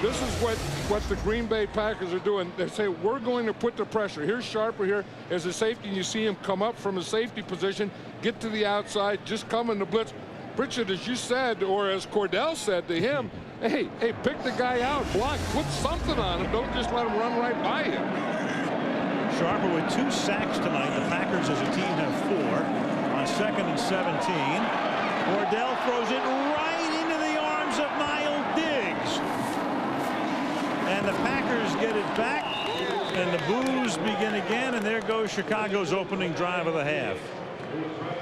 [SPEAKER 24] this is what the Green Bay Packers are doing. They say, we're going to put the pressure. Here's Sharper here as a safety, and you see him come up from a safety position, get to the outside, just come in the blitz. Pritchett, as you said, or as Cordell said to him, hey, pick the guy out, block, put something on him. Don't just let him run right by you.
[SPEAKER 7] Sharper with 2 sacks tonight. The Packers as a team have 4. On 2nd and 17, Cordell throws it right into the arms of Niall Diggs. And the Packers get it back, and the boos begin again, and there goes Chicago's opening drive of the half.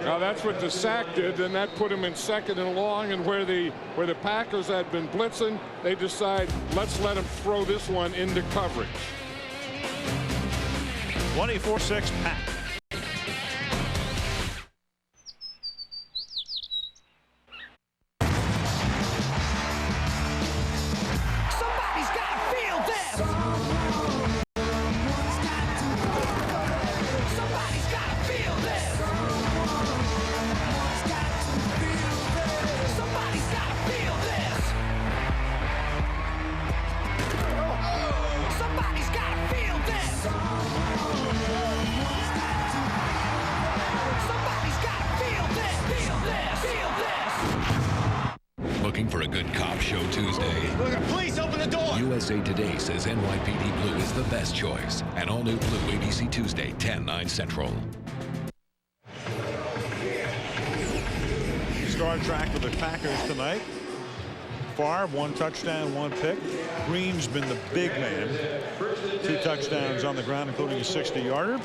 [SPEAKER 24] Now that's what the sack did, and that put him in 2nd and long, and where the Packers had been blitzing, they decide, let's let him throw this one into coverage.
[SPEAKER 7] 24-6 Pack.
[SPEAKER 17] For a good cop show Tuesday.
[SPEAKER 20] Please open the door.
[SPEAKER 17] USA Today says NYPD Blue is the best choice. An all-new Blue ABC Tuesday, 10/9 Central.
[SPEAKER 7] Star track for the Packers tonight. Favre, 1 touchdown, 1 pick. Green's been the big man. 2 touchdowns on the ground, including a 60-yarder.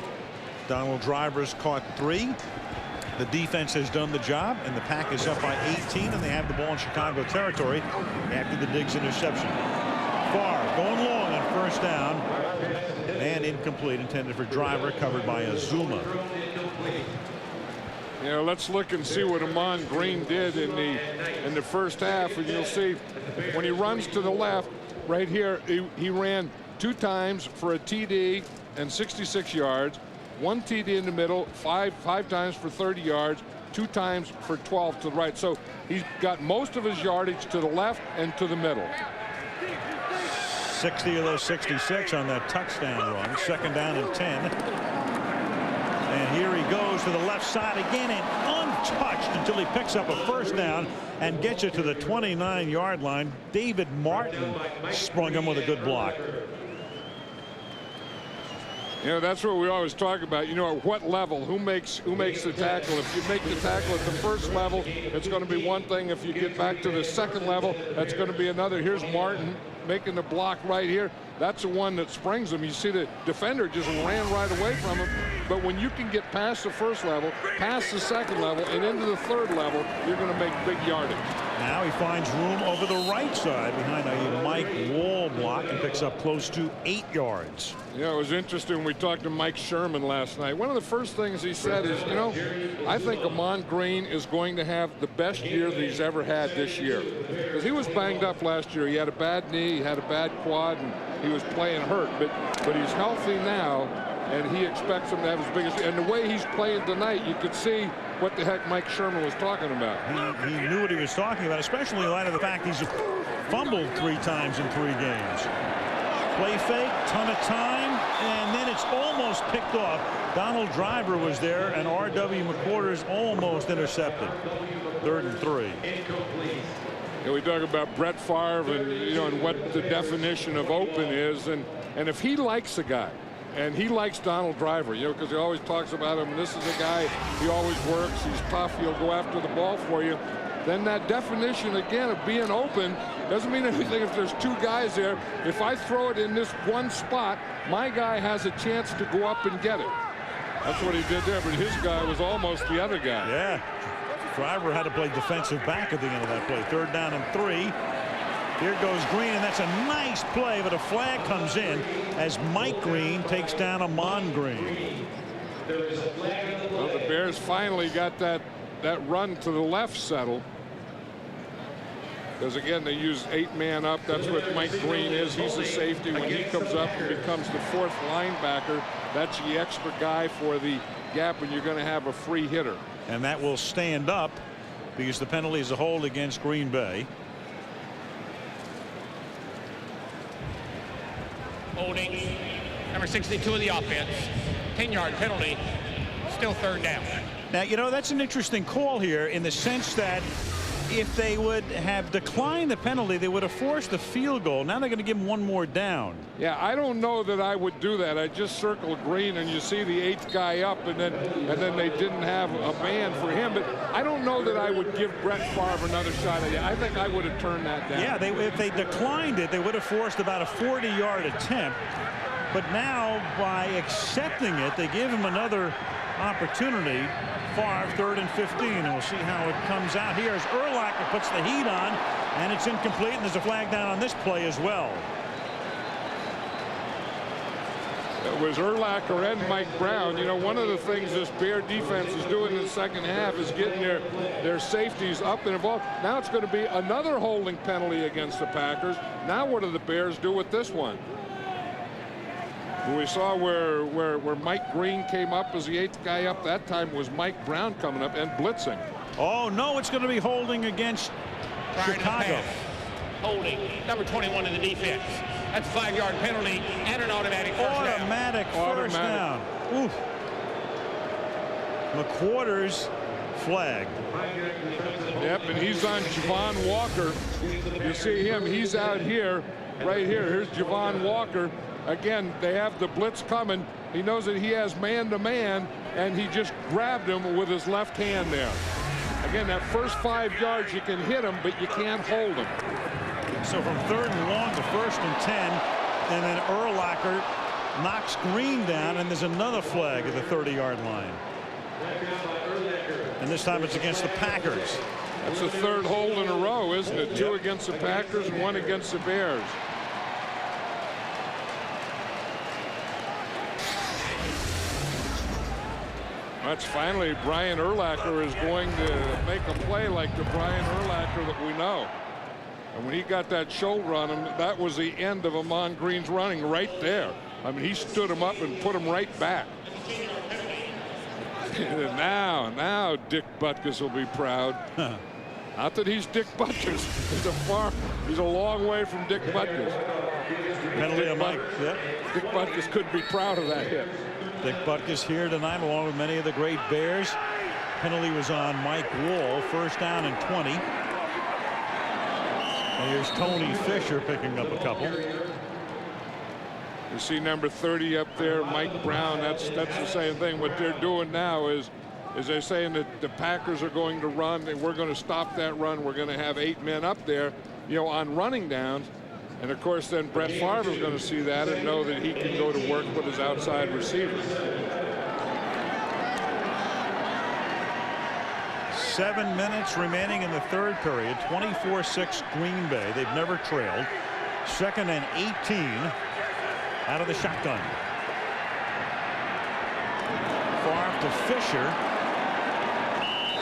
[SPEAKER 7] Donald Driver's caught 3. The defense has done the job, and the Pack is up by 18, and they have the ball in Chicago territory after the Diggs interception. Favre going long on 1st down, and incomplete, intended for Driver, covered by Azuma.
[SPEAKER 24] Yeah, let's look and see what Ahman Green did in the first half, and you'll see when he runs to the left, right here, he ran 2 times for a TD and 66 yards. 1 TD in the middle, five times for 30 yards, 2 times for 12 to the right. So he's got most of his yardage to the left and to the middle.
[SPEAKER 7] 60 of those 66 on that touchdown run. 2nd down and 10. And here he goes to the left side again, and untouched until he picks up a 1st down and gets it to the 29-yard line. David Martin sprung him with a good block.
[SPEAKER 24] You know, that's what we always talk about. You know, at what level, who makes the tackle? If you make the tackle at the first level, it's going to be one thing. If you get back to the second level, that's going to be another. Here's Martin making the block right here. That's the one that springs him. You see the defender just ran right away from him. But when you can get past the first level, past the second level, and into the third level, you're going to make big yardage.
[SPEAKER 7] Now he finds room over the right side behind a Mike Wall block and picks up close to 8 yards.
[SPEAKER 24] Yeah, it was interesting. We talked to Mike Sherman last night. One of the first things he said is, you know, I think Ahman Green is going to have the best year that he's ever had this year. Because he was banged up last year. He had a bad knee, he had a bad quad, and he was playing hurt. But he's healthy now, and he expects him to have his biggest. And the way he's playing tonight, you could see what the heck Mike Sherman was talking about.
[SPEAKER 7] He knew what he was talking about, especially in light of the fact he's fumbled 3 times in 3 games. Play fake, ton of time, and then it's almost picked off. Donald Driver was there, and R.W. McQuarters almost intercepted. 3rd and 3.
[SPEAKER 24] Yeah, we talk about Brett Favre and, and what the definition of open is, and if he likes a guy, and he likes Donald Driver, because he always talks about him, and this is a guy, he always works, he's tough, he'll go after the ball for you. Then that definition again of being open doesn't mean anything if there's 2 guys there. If I throw it in this one spot, my guy has a chance to go up and get it. That's what he did there, but his guy was almost the other guy.
[SPEAKER 7] Yeah. Driver had to play defensive back at the end of that play. 3rd down and 3. Here goes Green, and that's a nice play, but a flag comes in as Mike Green takes down Amon Green.
[SPEAKER 24] Well, the Bears finally got that run to the left settle. Because again, they use 8-man up. That's what Mike Green is. He's a safety. When he comes up and becomes the 4th linebacker, that's the extra guy for the gap, and you're going to have a free hitter.
[SPEAKER 7] And that will stand up because the penalty is a hold against Green Bay.
[SPEAKER 3] Holding number 62 of the offense. 10-yard penalty. Still 3rd down.
[SPEAKER 7] Now, that's an interesting call here in the sense that if they would have declined the penalty, they would have forced a field goal. Now they're going to give him one more down.
[SPEAKER 24] Yeah, I don't know that I would do that. I just circled Green, and you see the 8th guy up, and then they didn't have a man for him. But I don't know that I would give Brett Favre another shot at it. I think I would have turned that down.
[SPEAKER 7] Yeah, if they declined it, they would have forced about a 40-yard attempt. But now, by accepting it, they give him another opportunity. Favre, 3rd and 15, and we'll see how it comes out here as Urlacher puts the heat on, and it's incomplete, and there's a flag down on this play as well.
[SPEAKER 24] It was Urlacher and Mike Brown. One of the things this Bear defense is doing in the second half is getting their safeties up and involved. Now it's going to be another holding penalty against the Packers. Now what do the Bears do with this one? We saw where Mike Green came up as the 8th guy up. That time was Mike Brown coming up and blitzing.
[SPEAKER 7] Oh, no, it's going to be holding against Chicago.
[SPEAKER 3] Holding number 21 in the defense. That's a 5-yard penalty and an automatic first
[SPEAKER 7] down. Oof. McQuarters flagged.
[SPEAKER 24] Yep, and he's on Javon Walker. You see him, he's out here, right here. Here's Javon Walker. Again, they have the blitz coming. He knows that he has man-to-man, and he just grabbed him with his left hand there. Again, that first 5 yards, you can hit him, but you can't hold him.
[SPEAKER 7] So from 3rd and long to 1st and 10, and then Urlacher knocks Green down, and there's another flag at the 30-yard line. And this time it's against the Packers.
[SPEAKER 24] That's the 3rd hold in a row, isn't it? 2 against the Packers and 1 against the Bears. That's finally Brian Urlacher is going to make a play like the Brian Urlacher that we know. And when he got that shoulder on him, that was the end of Amon Green's running right there. I mean, he stood him up and put him right back. now Dick Butkus will be proud. Not that he's Dick Butkus. He's a long way from Dick Butkus.
[SPEAKER 7] Penalty on Mike. Yep.
[SPEAKER 24] Dick Butkus could be proud of that hit.
[SPEAKER 7] Dick Butkus here tonight, along with many of the great Bears. Penalty was on Mike Wall. 1st down and 20. And here's Tony Fisher picking up a couple.
[SPEAKER 24] You see number 30 up there, Mike Brown. That's the same thing. What they're doing now is they're saying that the Packers are going to run, and we're going to stop that run. We're going to have 8 men up there, on running downs. And of course, then Brett Favre is going to see that and know that he can go to work with his outside receivers.
[SPEAKER 7] 7 minutes remaining in the 3rd period. 24-6 Green Bay. They've never trailed. 2nd and 18 out of the shotgun. Favre to Fisher.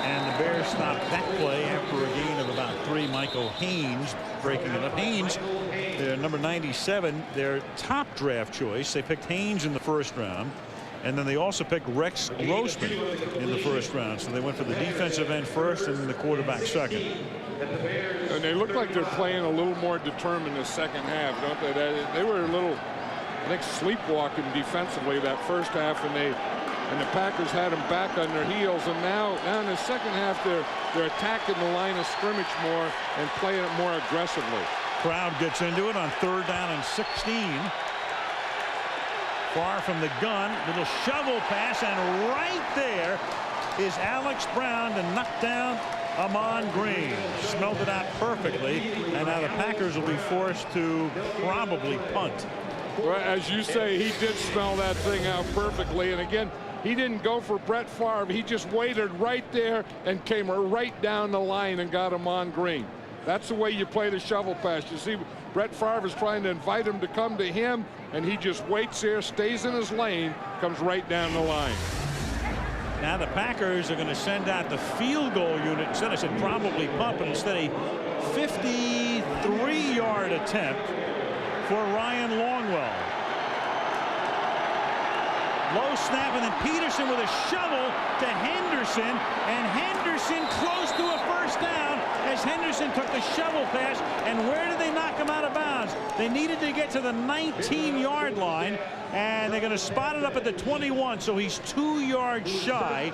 [SPEAKER 7] And the Bears stopped that play after a gain of about 3. Michael Haynes breaking it up. Haynes, number 97, their top draft choice. They picked Haynes in the 1st round. And then they also picked Rex Grossman in the 1st round. So they went for the defensive end first and the quarterback 2nd.
[SPEAKER 24] And they look like they're playing a little more determined in the second half, don't they? They were a little I think, sleepwalking defensively that first half, and the Packers had them back on their heels. And now in the second half, they're attacking the line of scrimmage more and playing it more aggressively.
[SPEAKER 7] Crowd gets into it on 3rd down and 16. Far from the gun, little shovel pass, and right there is Alex Brown to knock down Amon Green. Smelled it out perfectly, and now the Packers will be forced to probably punt.
[SPEAKER 24] Well, as you say, he did smell that thing out perfectly, and again, he didn't go for Brett Favre. He just waited right there and came right down the line and got Amon Green. That's the way you play the shovel pass. You see, Brett Favre is trying to invite him to come to him, and he just waits there, stays in his lane, comes right down the line.
[SPEAKER 7] Now the Packers are going to send out the field goal unit. Instead, I said probably punt, but instead a 53-yard attempt for Ryan Longwell. Low snap, and then Peterson with a shovel to Henderson, and Henderson close to a first down as Henderson took the shovel pass. And where did they knock him out of bounds? They needed to get to the 19-yard line, and they're going to spot it up at the 21, so he's 2 yards shy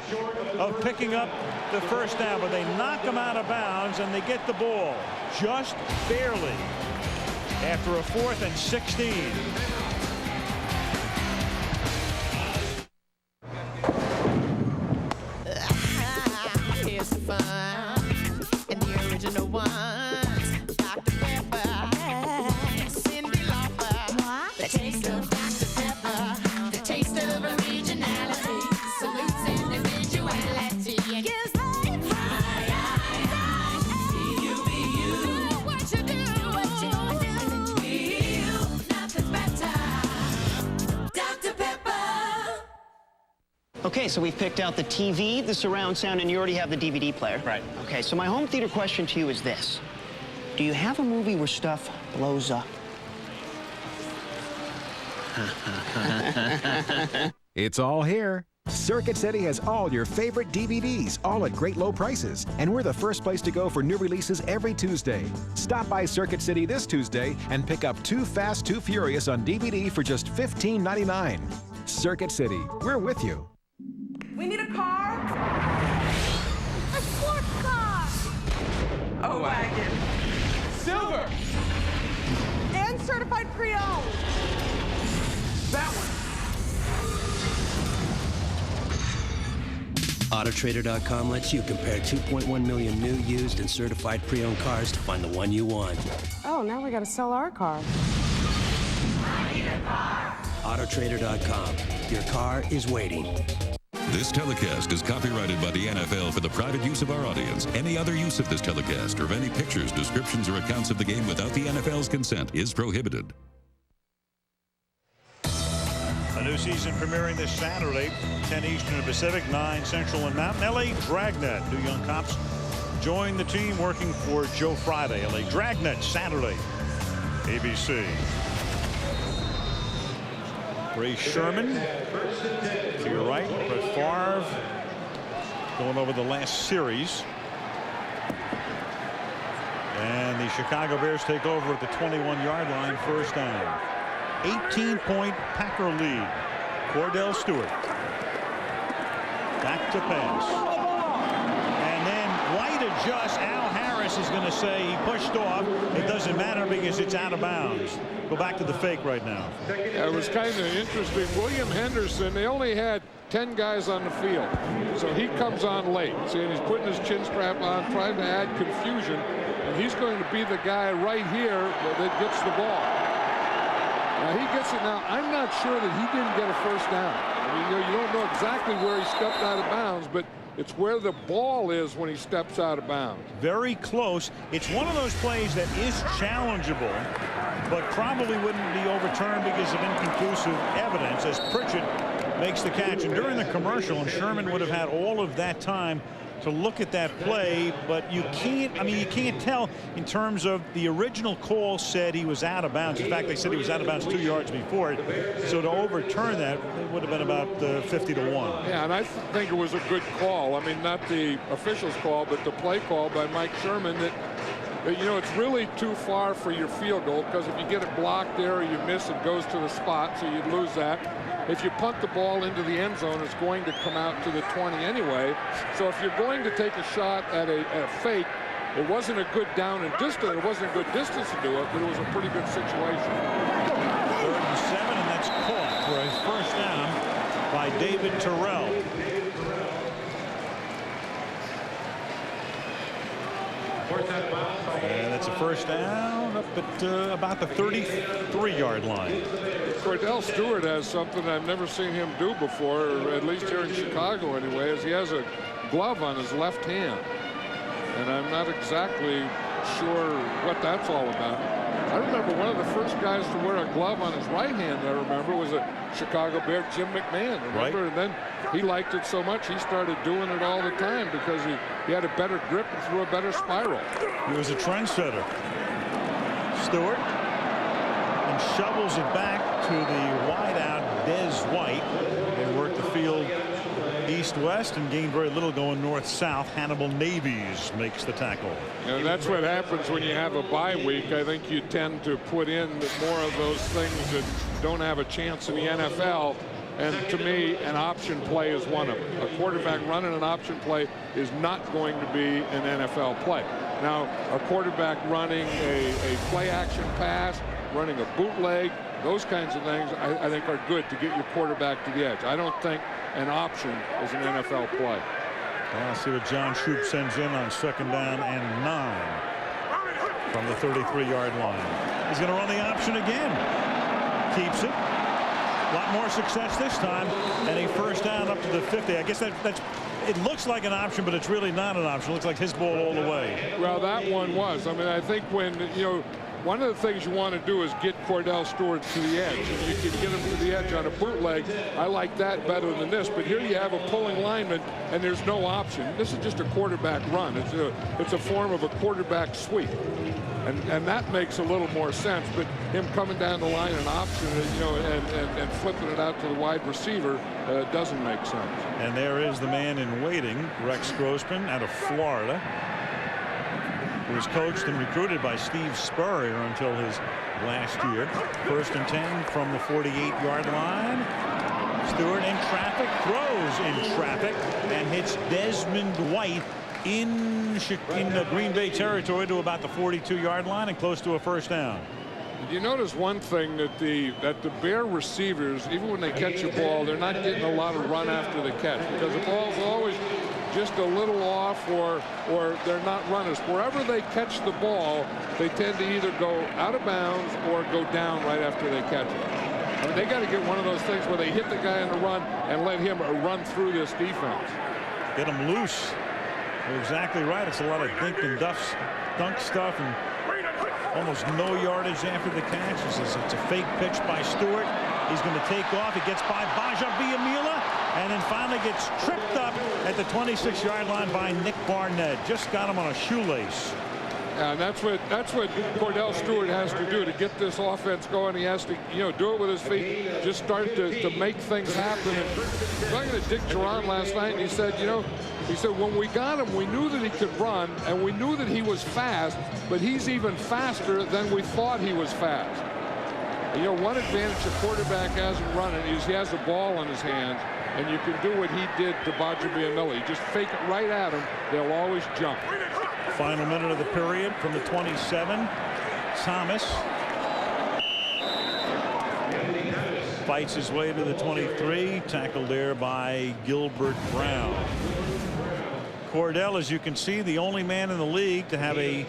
[SPEAKER 7] of picking up the first down, but they knock him out of bounds, and they get the ball just barely after a 4th and 16.
[SPEAKER 5] Here's the fun and the original ones. Dr. Pepper, Cindy Lauper. What? The taste of Dr. Pepper, the taste of originality, salutes individuality. Gives life high. You be you. What you do, what you do. Be you, nothing better. Dr. Pepper.
[SPEAKER 10] Okay, so we've picked out the TV, the surround sound, and you already have the DVD player. Right. Okay, so my home theater question to you is this. Do you have a movie where stuff blows up?
[SPEAKER 16] It's all here. Circuit City has all your favorite DVDs, all at great low prices. And we're the first place to go for new releases every Tuesday. Stop by Circuit City this Tuesday and pick up Too Fast, Too Furious on DVD for just $15.99. Circuit City, we're with you.
[SPEAKER 18] We need a car.
[SPEAKER 5] A sports car.
[SPEAKER 18] A wagon. Silver. And certified pre-owned. That one.
[SPEAKER 23] Autotrader.com lets you compare 2.1 million new, used, and certified pre-owned cars to find the one you want.
[SPEAKER 18] Oh, now we gotta sell our car.
[SPEAKER 5] I need a car.
[SPEAKER 23] Autotrader.com. Your car is waiting.
[SPEAKER 25] This telecast is copyrighted by the NFL for the private use of our audience. Any other use of this telecast or of any pictures, descriptions, or accounts of the game without the NFL's consent is prohibited.
[SPEAKER 7] A new season premiering this Saturday, 10 Eastern and Pacific, 9 Central and Mountain. LA Dragnet, 2 young cops join the team working for Joe Friday. LA Dragnet, Saturday, ABC. Ray Sherman to your right. Brett Favre going over the last series. And the Chicago Bears take over at the 21-yard line, first down. 18-point Packer lead. Cordell Stewart. Back to pass. And then White adjusts. Al Harris is going to say he pushed off. It doesn't matter because it's out of bounds. Go back to the fake right now.
[SPEAKER 24] Yeah, it was kind of interesting. William Henderson, they only had 10 guys on the field. So he comes on late. See, and he's putting his chin strap on, trying to add confusion. And he's going to be the guy right here that gets the ball. Now he gets it. Now I'm not sure that he didn't get a first down. I mean, you don't know exactly where he stepped out of bounds, but it's where the ball is when he steps out of bounds.
[SPEAKER 7] Very close. It's one of those plays that is challengeable, but probably wouldn't be overturned because of inconclusive evidence as Pritchett makes the catch. And during the commercial, and Sherman would have had all of that time to look at that play, but you can't, I mean, you can't tell in terms of the original call said he was out of bounds. In fact, they said he was out of bounds 2 yards before it. So to overturn that, it would have been about 50-1.
[SPEAKER 24] Yeah, and I think it was a good call. I mean, not the official's call, but the play call by Mike Sherman that You know, it's really too far for your field goal, because if you get it blocked there or you miss, it goes to the spot, so you'd lose that. If you punt the ball into the end zone, it's going to come out to the 20 anyway. So if you're going to take a shot at a fake, it wasn't a good down and distance. It wasn't a good distance to do it, but it was a pretty good situation.
[SPEAKER 7] 3rd and 7, and that's caught for his first down by David Terrell. And that's a first down up at about the 33-yard line.
[SPEAKER 24] Cordell Stewart has something I've never seen him do before, or at least here in Chicago anyway, is he has a glove on his left hand. And I'm not exactly sure what that's all about. I remember one of the first guys to wear a glove on his right hand, I remember, was a Chicago Bear, Jim McMahon, remember? Right. And then he liked it so much, he started doing it all the time because he had a better grip and threw a better spiral.
[SPEAKER 7] He was a trendsetter. Stewart, and shovels it back to the wideout, Des White. They work the field east-west and gained very little going north-south. Hannibal Navies makes the tackle.
[SPEAKER 24] And that's what happens when you have a bye week. I think you tend to put in more of those things that don't have a chance in the NFL. And to me, an option play is one of them. A quarterback running an option play is not going to be an NFL play. Now, a quarterback running a play-action pass, running a bootleg, those kinds of things, I think are good to get your quarterback to the edge. I don't think an option is an NFL play.
[SPEAKER 7] Well, let's see what John Shoup sends in on 2nd down and 9 from the 33-yard line. He's going to run the option again. Keeps it. A lot more success this time, and a first down up to the 50. I guess that's it looks like an option, but it's really not an option. It looks like his ball all the way.
[SPEAKER 24] Well, that one was. I mean, I think when, you know, one of the things you want to do is get Cordell Stewart to the edge. If you can get him to the edge on a bootleg, I like that better than this. But here you have a pulling lineman, and there's no option. This is just a quarterback run. It's a form of a quarterback sweep. And that makes a little more sense. But him coming down the line an option, you know, and flipping it out to the wide receiver doesn't make sense.
[SPEAKER 7] And there is the man in waiting, Rex Grossman out of Florida. He was coached and recruited by Steve Spurrier until his last year. 1st and 10 from the 48-yard line. Stewart in traffic, throws in traffic, and hits Desmond White in the Green Bay territory to about the 42-yard line and close to a first down.
[SPEAKER 24] You notice one thing that the Bear receivers, even when they catch a ball, they're not getting a lot of run after the catch because the ball's always just a little off or they're not runners. Wherever they catch the ball, they tend to either go out of bounds or go down right after they catch it. I mean, they got to get one of those things where they hit the guy on the run and let him run through this defense.
[SPEAKER 7] Get him loose. You're exactly right. It's a lot of dink and dunk stuff and almost no yardage after the catch. It's a fake pitch by Stewart. He's going to take off. He gets by Baja Biamila and then finally gets tripped up at the 26-yard line by Nick Barnett. Just got him on a shoelace.
[SPEAKER 24] And that's what Cordell Stewart has to do to get this offense going. He has to, you know, do it with his feet, just start to make things happen. And talking to Dick Duran last night, and he said, you know, when we got him, we knew that he could run, and we knew that he was fast, but he's even faster than we thought he was fast. And, you know, one advantage a quarterback has in running is he has the ball in his hands, and you can do what he did to Baja Biamila. You just fake it right at him. They'll always jump.
[SPEAKER 7] Final minute of the period from the 27. Thomas fights his way to the 23. Tackled there by Gilbert Brown. Cordell, as you can see, the only man in the league to have a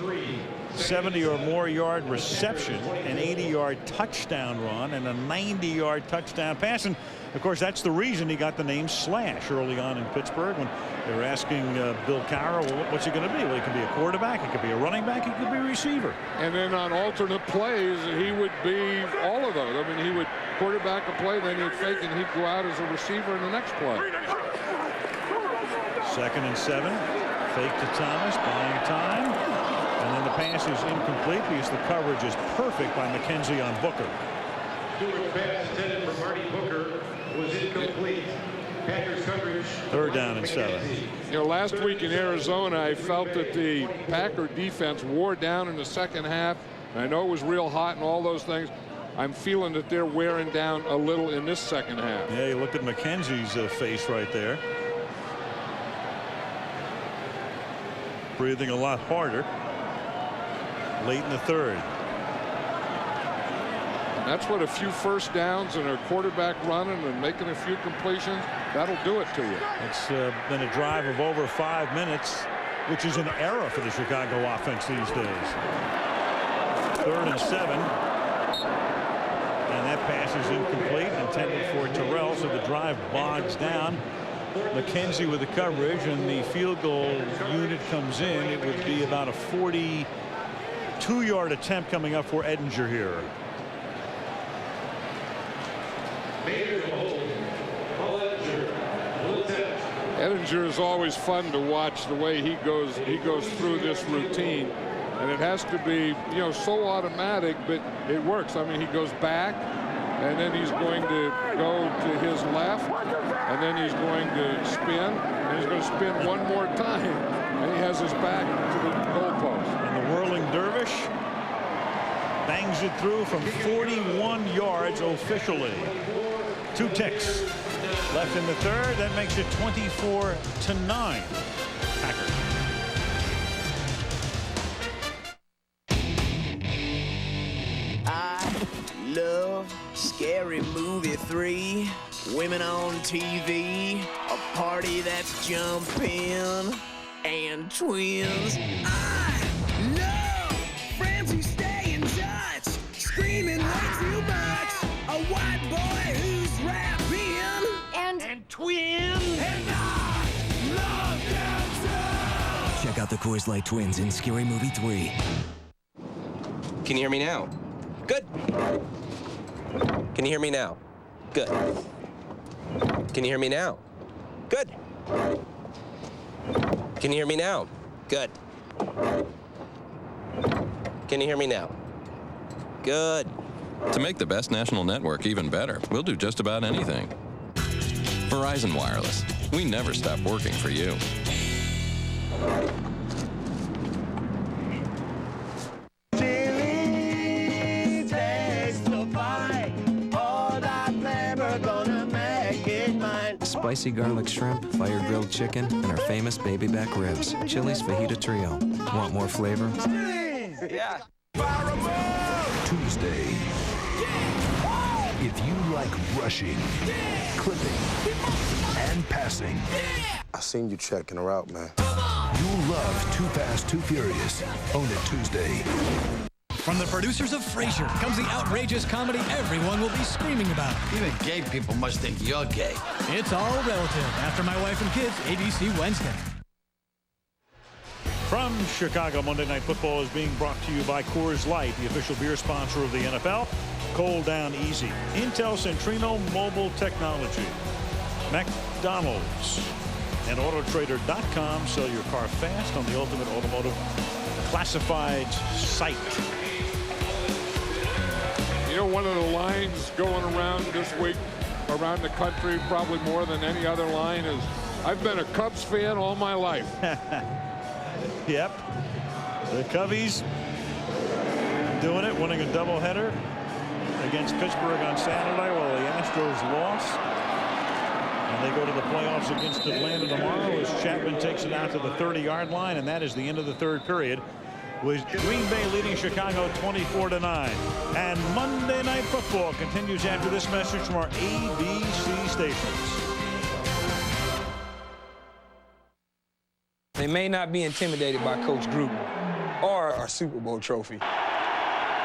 [SPEAKER 7] 70 or more yard reception, an 80-yard touchdown run, and a 90-yard touchdown pass. And of course, that's the reason he got the name Slash early on in Pittsburgh when they were asking Bill Cowher, well, what's he going to be? Well, he could be a quarterback, he could be a running back, he could be a receiver.
[SPEAKER 24] And then on alternate plays, he would be all of those. I mean, he would quarterback a play, then he'd fake, and he'd go out as a receiver in the next play.
[SPEAKER 7] 2nd and 7. Fake to Thomas, buying time. And then the pass is incomplete because the coverage is perfect by McKenzie on Booker.
[SPEAKER 2] Stewart's pass intended for Marty Booker was incomplete.
[SPEAKER 7] Third down and 7.
[SPEAKER 24] You know, last week in Arizona, I felt that the Packer defense wore down in the second half. I know it was real hot and all those things. I'm feeling that they're wearing down a little in this second half.
[SPEAKER 7] Yeah, you look at McKenzie's face right there. Breathing a lot harder. Late in the third.
[SPEAKER 24] And that's what a few first downs and a quarterback running and making a few completions, that'll do it to you.
[SPEAKER 7] It's been a drive of over 5 minutes, which is an error for the Chicago offense these days. 3rd and 7. And that pass is incomplete, intended for Terrell, so the drive bogs down. McKenzie with the coverage, and the field goal unit comes in. It would be about a 42-yard attempt coming up for Edinger here.
[SPEAKER 24] Edinger is always fun to watch the way he goes through this routine, and it has to be, you know, so automatic, but it works. I mean, he goes back, and then he's going to go to his left, and then he's going to spin, and he's going to spin one more time, and he has his back to the goalpost.
[SPEAKER 7] And the whirling dervish bangs it through from 41 yards officially. 2 ticks left in the third. That makes it 24-9. Packers.
[SPEAKER 5] I love Scary Movie 3. Women on TV. A party that's jumping. And twins. I love friends who stay in touch. Screaming way too much. A white boy who's rapping. And twins. And I love dancing.
[SPEAKER 2] Check out the Coors Light Twins in Scary Movie 3.
[SPEAKER 4] Can you hear me now? Good. Can you hear me now? Good. Can you hear me now? Good. Can you hear me now? Good. Can you hear me now? Good.
[SPEAKER 25] To make the best national network even better, we'll do just about anything. Verizon Wireless. We never stop working for you.
[SPEAKER 2] Spicy garlic shrimp, fire grilled chicken, and our famous baby back ribs. Chili's Fajita Trio. Want more flavor?
[SPEAKER 5] Yeah.
[SPEAKER 17] Tuesday. If you like rushing, clipping, and passing.
[SPEAKER 9] I seen you checking her out, man.
[SPEAKER 17] You'll love Too Fast, Too Furious. Own it Tuesday.
[SPEAKER 15] From the producers of Frasier comes the outrageous comedy everyone will be screaming about.
[SPEAKER 20] Even gay people must think you're gay.
[SPEAKER 15] It's all relative. After My Wife and Kids, ABC Wednesday.
[SPEAKER 7] From Chicago, Monday Night Football is being brought to you by Coors Light, the official beer sponsor of the NFL. Cold down easy. Intel Centrino Mobile Technology. McDonald's. And Autotrader.com. Sell your car fast on the ultimate automotive classified site.
[SPEAKER 24] You know, one of the lines going around this week around the country, probably more than any other line, is I've been a Cubs fan all my life.
[SPEAKER 7] Yep. The Cubbies doing it, winning a doubleheader against Pittsburgh on Saturday while the Astros lost. And they go to the playoffs against Atlanta tomorrow as Chapman takes it out to the 30-yard line, and that is the end of the third period, with Green Bay leading Chicago 24-9. And Monday Night Football continues after this message from our ABC stations.
[SPEAKER 21] They may not be intimidated by Coach Gruden or our Super Bowl trophy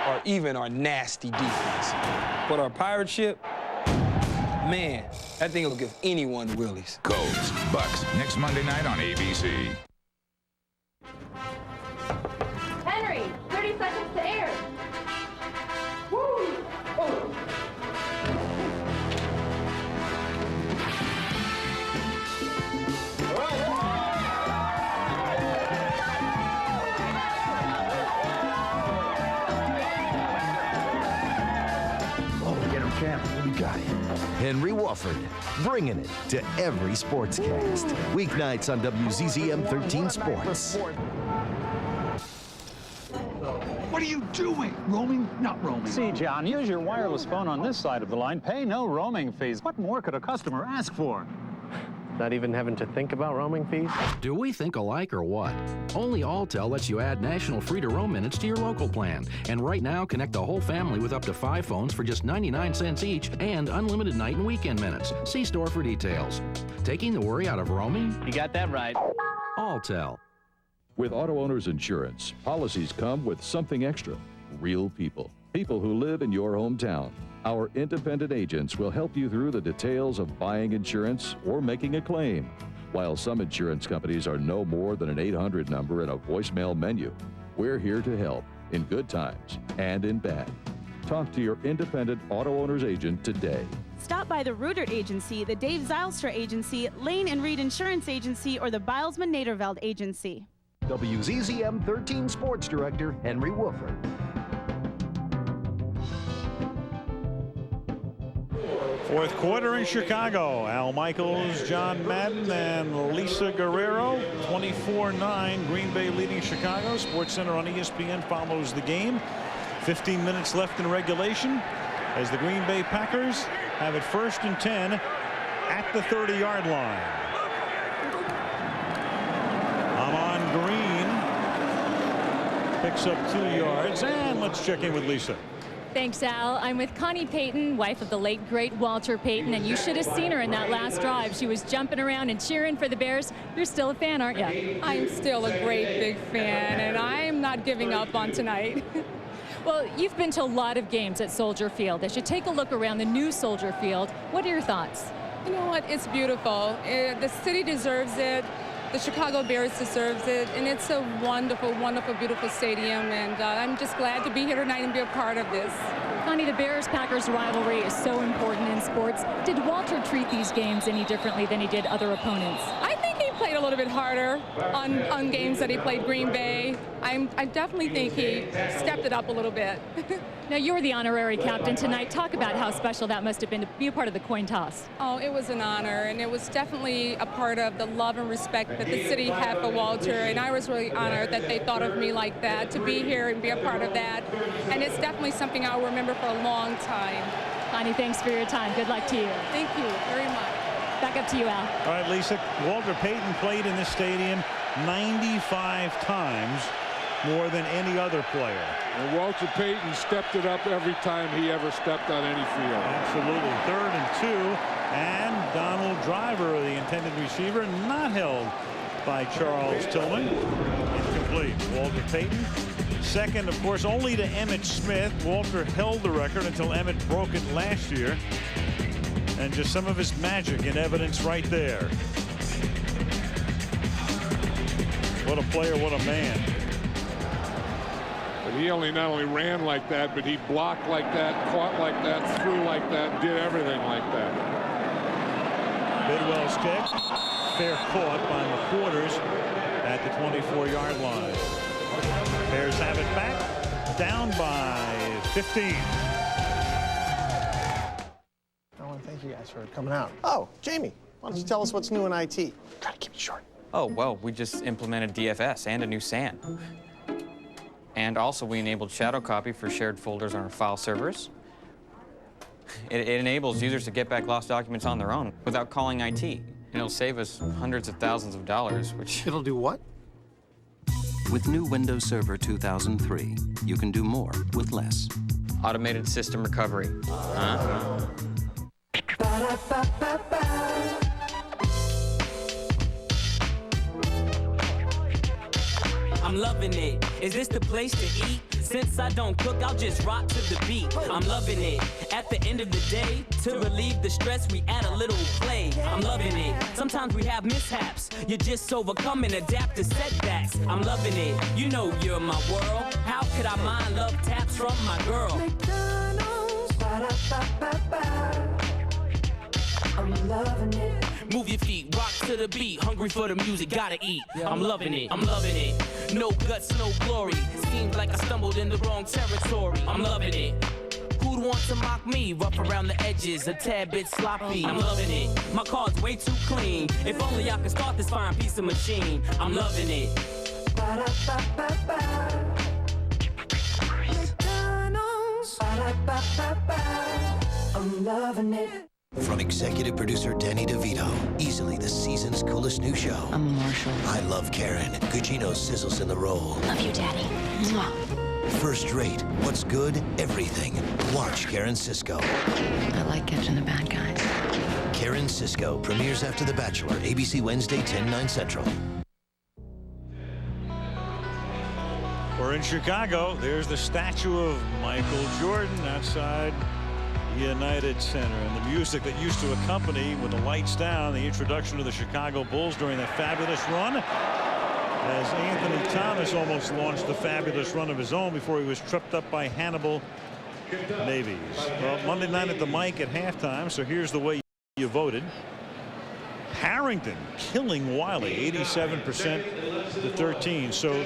[SPEAKER 21] or even our nasty defense. But our pirate ship, man, that thing will give anyone the willies.
[SPEAKER 22] Colts, Bucks, next Monday night on ABC.
[SPEAKER 13] Henry, 30 seconds to air. Woo! Oh.
[SPEAKER 17] Champ, what do you got here?
[SPEAKER 6] Henry Wofford, bringing it to every sportscast. Weeknights on WZZM 13 Sports.
[SPEAKER 8] What are you doing? Roaming? Not roaming.
[SPEAKER 12] See, John, use your wireless phone on this side of the line. Pay no roaming fees. What more could a customer ask for?
[SPEAKER 14] Not even having to think about roaming fees?
[SPEAKER 19] Do we think alike or what? Only Alltel lets you add national free-to-roam minutes to your local plan. And right now, connect the whole family with up to 5 phones for just 99 cents each and unlimited night and weekend minutes. See store for details. Taking the worry out of roaming?
[SPEAKER 14] You got that right.
[SPEAKER 19] Alltel.
[SPEAKER 26] With Auto Owners Insurance, policies come with something extra. Real people. People who live in your hometown. Our independent agents will help you through the details of buying insurance or making a claim. While some insurance companies are no more than an 800 number and a voicemail menu, we're here to help in good times and in bad. Talk to your independent Auto Owners agent today.
[SPEAKER 27] Stop by the Reuter Agency, the Dave Zylstra Agency, Lane and Reed Insurance Agency, or the Bilesman Naderveld Agency.
[SPEAKER 6] WZZM 13 Sports Director Henry Wofford.
[SPEAKER 7] Fourth quarter in Chicago. Al Michaels, John Madden, and Lisa Guerrero. 24-9, Green Bay leading Chicago. SportsCenter on ESPN follows the game. 15 minutes left in regulation as the Green Bay Packers have it 1st and 10 at the 30-yard line. Amon Green picks up 2 yards, and let's check in with Lisa.
[SPEAKER 1] Thanks, Al. I'm with Connie Payton, wife of the late, great Walter Payton, and you should have seen her in that last drive. She was jumping around and cheering for the Bears. You're still a fan, aren't you?
[SPEAKER 28] I'm still a great big fan, and I'm not giving up on tonight.
[SPEAKER 1] Well, you've been to a lot of games at Soldier Field. As you take a look around the new Soldier Field, what are your thoughts?
[SPEAKER 28] You know what? It's beautiful. The city deserves it. The Chicago Bears deserves it, and it's a wonderful, wonderful, beautiful stadium, and I'm just glad to be here tonight and be a part of this.
[SPEAKER 1] Connie, the Bears-Packers rivalry is so important in sports. Did Walter treat these games any differently than he did other opponents?
[SPEAKER 28] I think he played a little bit harder on games that he played Green Bay. I definitely think he stepped it up a little bit.
[SPEAKER 1] Now, you're the honorary captain tonight. Talk about how special that must have been to be a part of the coin toss.
[SPEAKER 28] Oh, it was an honor, and it was definitely a part of the love and respect that the city had for Walter, and I was really honored that they thought of me like that, to be here and be a part of that. And it's definitely something I'll remember for a long time.
[SPEAKER 1] Connie, thanks for your time. Good luck to you.
[SPEAKER 28] Thank you very much.
[SPEAKER 1] Back up to you, Al.
[SPEAKER 7] All right, Lisa, Walter Payton played in this stadium 95 times, more than any other player.
[SPEAKER 24] And Walter Payton stepped it up every time he ever stepped on any field.
[SPEAKER 7] Absolutely. 3rd and 2, and Donald Driver, the intended receiver, not held by Charles Tillman. Incomplete. Walter Payton. Second, of course, only to Emmitt Smith. Walter held the record until Emmitt broke it last year. And just some of his magic in evidence right there. What a player, what a man.
[SPEAKER 24] But he not only ran like that, but he blocked like that, caught like that, threw like that, did everything like that.
[SPEAKER 7] Bidwell's kick. Fair caught by McQuarters at the 24-yard line. Bears have it back, down by 15.
[SPEAKER 14] I want to thank you guys for coming out. Oh, Jamie, why don't you tell us what's new in IT? Try to keep it short.
[SPEAKER 29] Oh, well, we just implemented DFS and a new SAN. And also we enabled shadow copy for shared folders on our file servers. It enables users to get back lost documents on their own without calling IT. And it'll save us hundreds of thousands of dollars, which...
[SPEAKER 14] It'll do what?
[SPEAKER 30] With new Windows Server 2003, you can do more with less.
[SPEAKER 29] Automated system recovery.
[SPEAKER 31] I'm loving it. Is this the place to eat? Since I don't cook, I'll just rock to the beat. I'm loving it. At the end of the day, to relieve the stress, we add a little play. I'm loving it. Sometimes we have mishaps. You just overcome and adapt to setbacks. I'm loving it. You know you're my world. How could I mind love taps from my girl? I'm loving it. Move your feet, rock to the beat. Hungry for the music, gotta eat. I'm loving it, I'm loving it. No guts, no glory. Seems like I stumbled in the wrong territory. I'm loving it. Who's who'd want to mock me? Rough around the edges, a tad bit sloppy. I'm loving it. My card's way too clean. If only I could start this fine piece of machine. I'm loving it.
[SPEAKER 2] McDonald's. I'm loving it.
[SPEAKER 3] From executive producer Danny DeVito, easily the season's coolest new show.
[SPEAKER 4] I'm a Marshall.
[SPEAKER 3] I Love Karen. Gugino sizzles in the role.
[SPEAKER 4] Love you, Daddy. Mwah.
[SPEAKER 3] First rate. What's good? Everything. Watch Karen Cisco.
[SPEAKER 4] I like catching the bad guys.
[SPEAKER 3] Karen Cisco premieres after The Bachelor. ABC Wednesday, 10/9 Central.
[SPEAKER 7] We're in Chicago. There's the statue of Michael Jordan outside United Center, and the music that used to accompany, with the lights down, the introduction of the Chicago Bulls during that fabulous run, as Anthony Thomas almost launched the fabulous run of his own before he was tripped up by Hannibal Navies. Well, Monday night at the mic at halftime, so here's the way you voted. Harrington killing Wiley, 87% to 13. So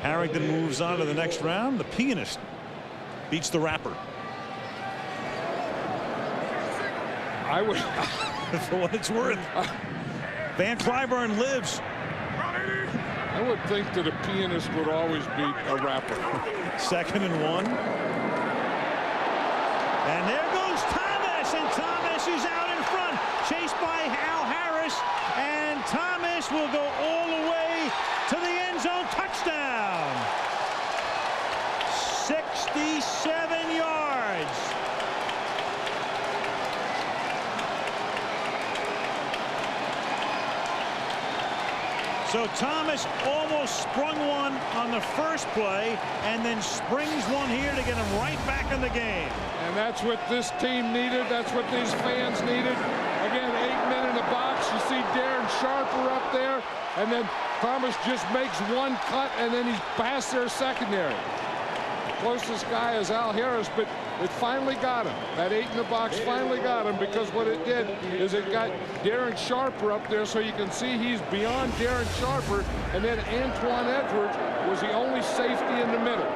[SPEAKER 7] Harrington moves on to the next round. The pianist beats the rapper.
[SPEAKER 24] I would,
[SPEAKER 7] for what it's worth. Van Cliburn lives.
[SPEAKER 24] I would think that a pianist would always beat a rapper.
[SPEAKER 7] 2nd and 1. And there goes Thomas, and Thomas is out in front, chased by Al Harris, and Thomas will go all the way to the end zone. Touchdown. 67 yards. So Thomas almost sprung one on the first play and then springs one here to get him right back in the game.
[SPEAKER 24] And that's what this team needed. That's what these fans needed. Again, 8 men in the box. You see Darren Sharper up there. And then Thomas just makes one cut, and then he's past their secondary. Closest guy is Al Harris, but it finally got him. That 8 in the box finally got him, because what it did is it got Darren Sharper up there, so you can see he's beyond Darren Sharper, and then Antoine Edwards was the only safety in the middle.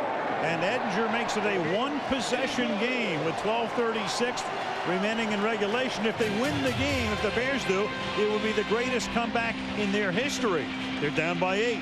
[SPEAKER 7] And Edinger makes it a one-possession game with 12:36 remaining in regulation. If they win the game, if the Bears do, it will be the greatest comeback in their history. They're down by 8.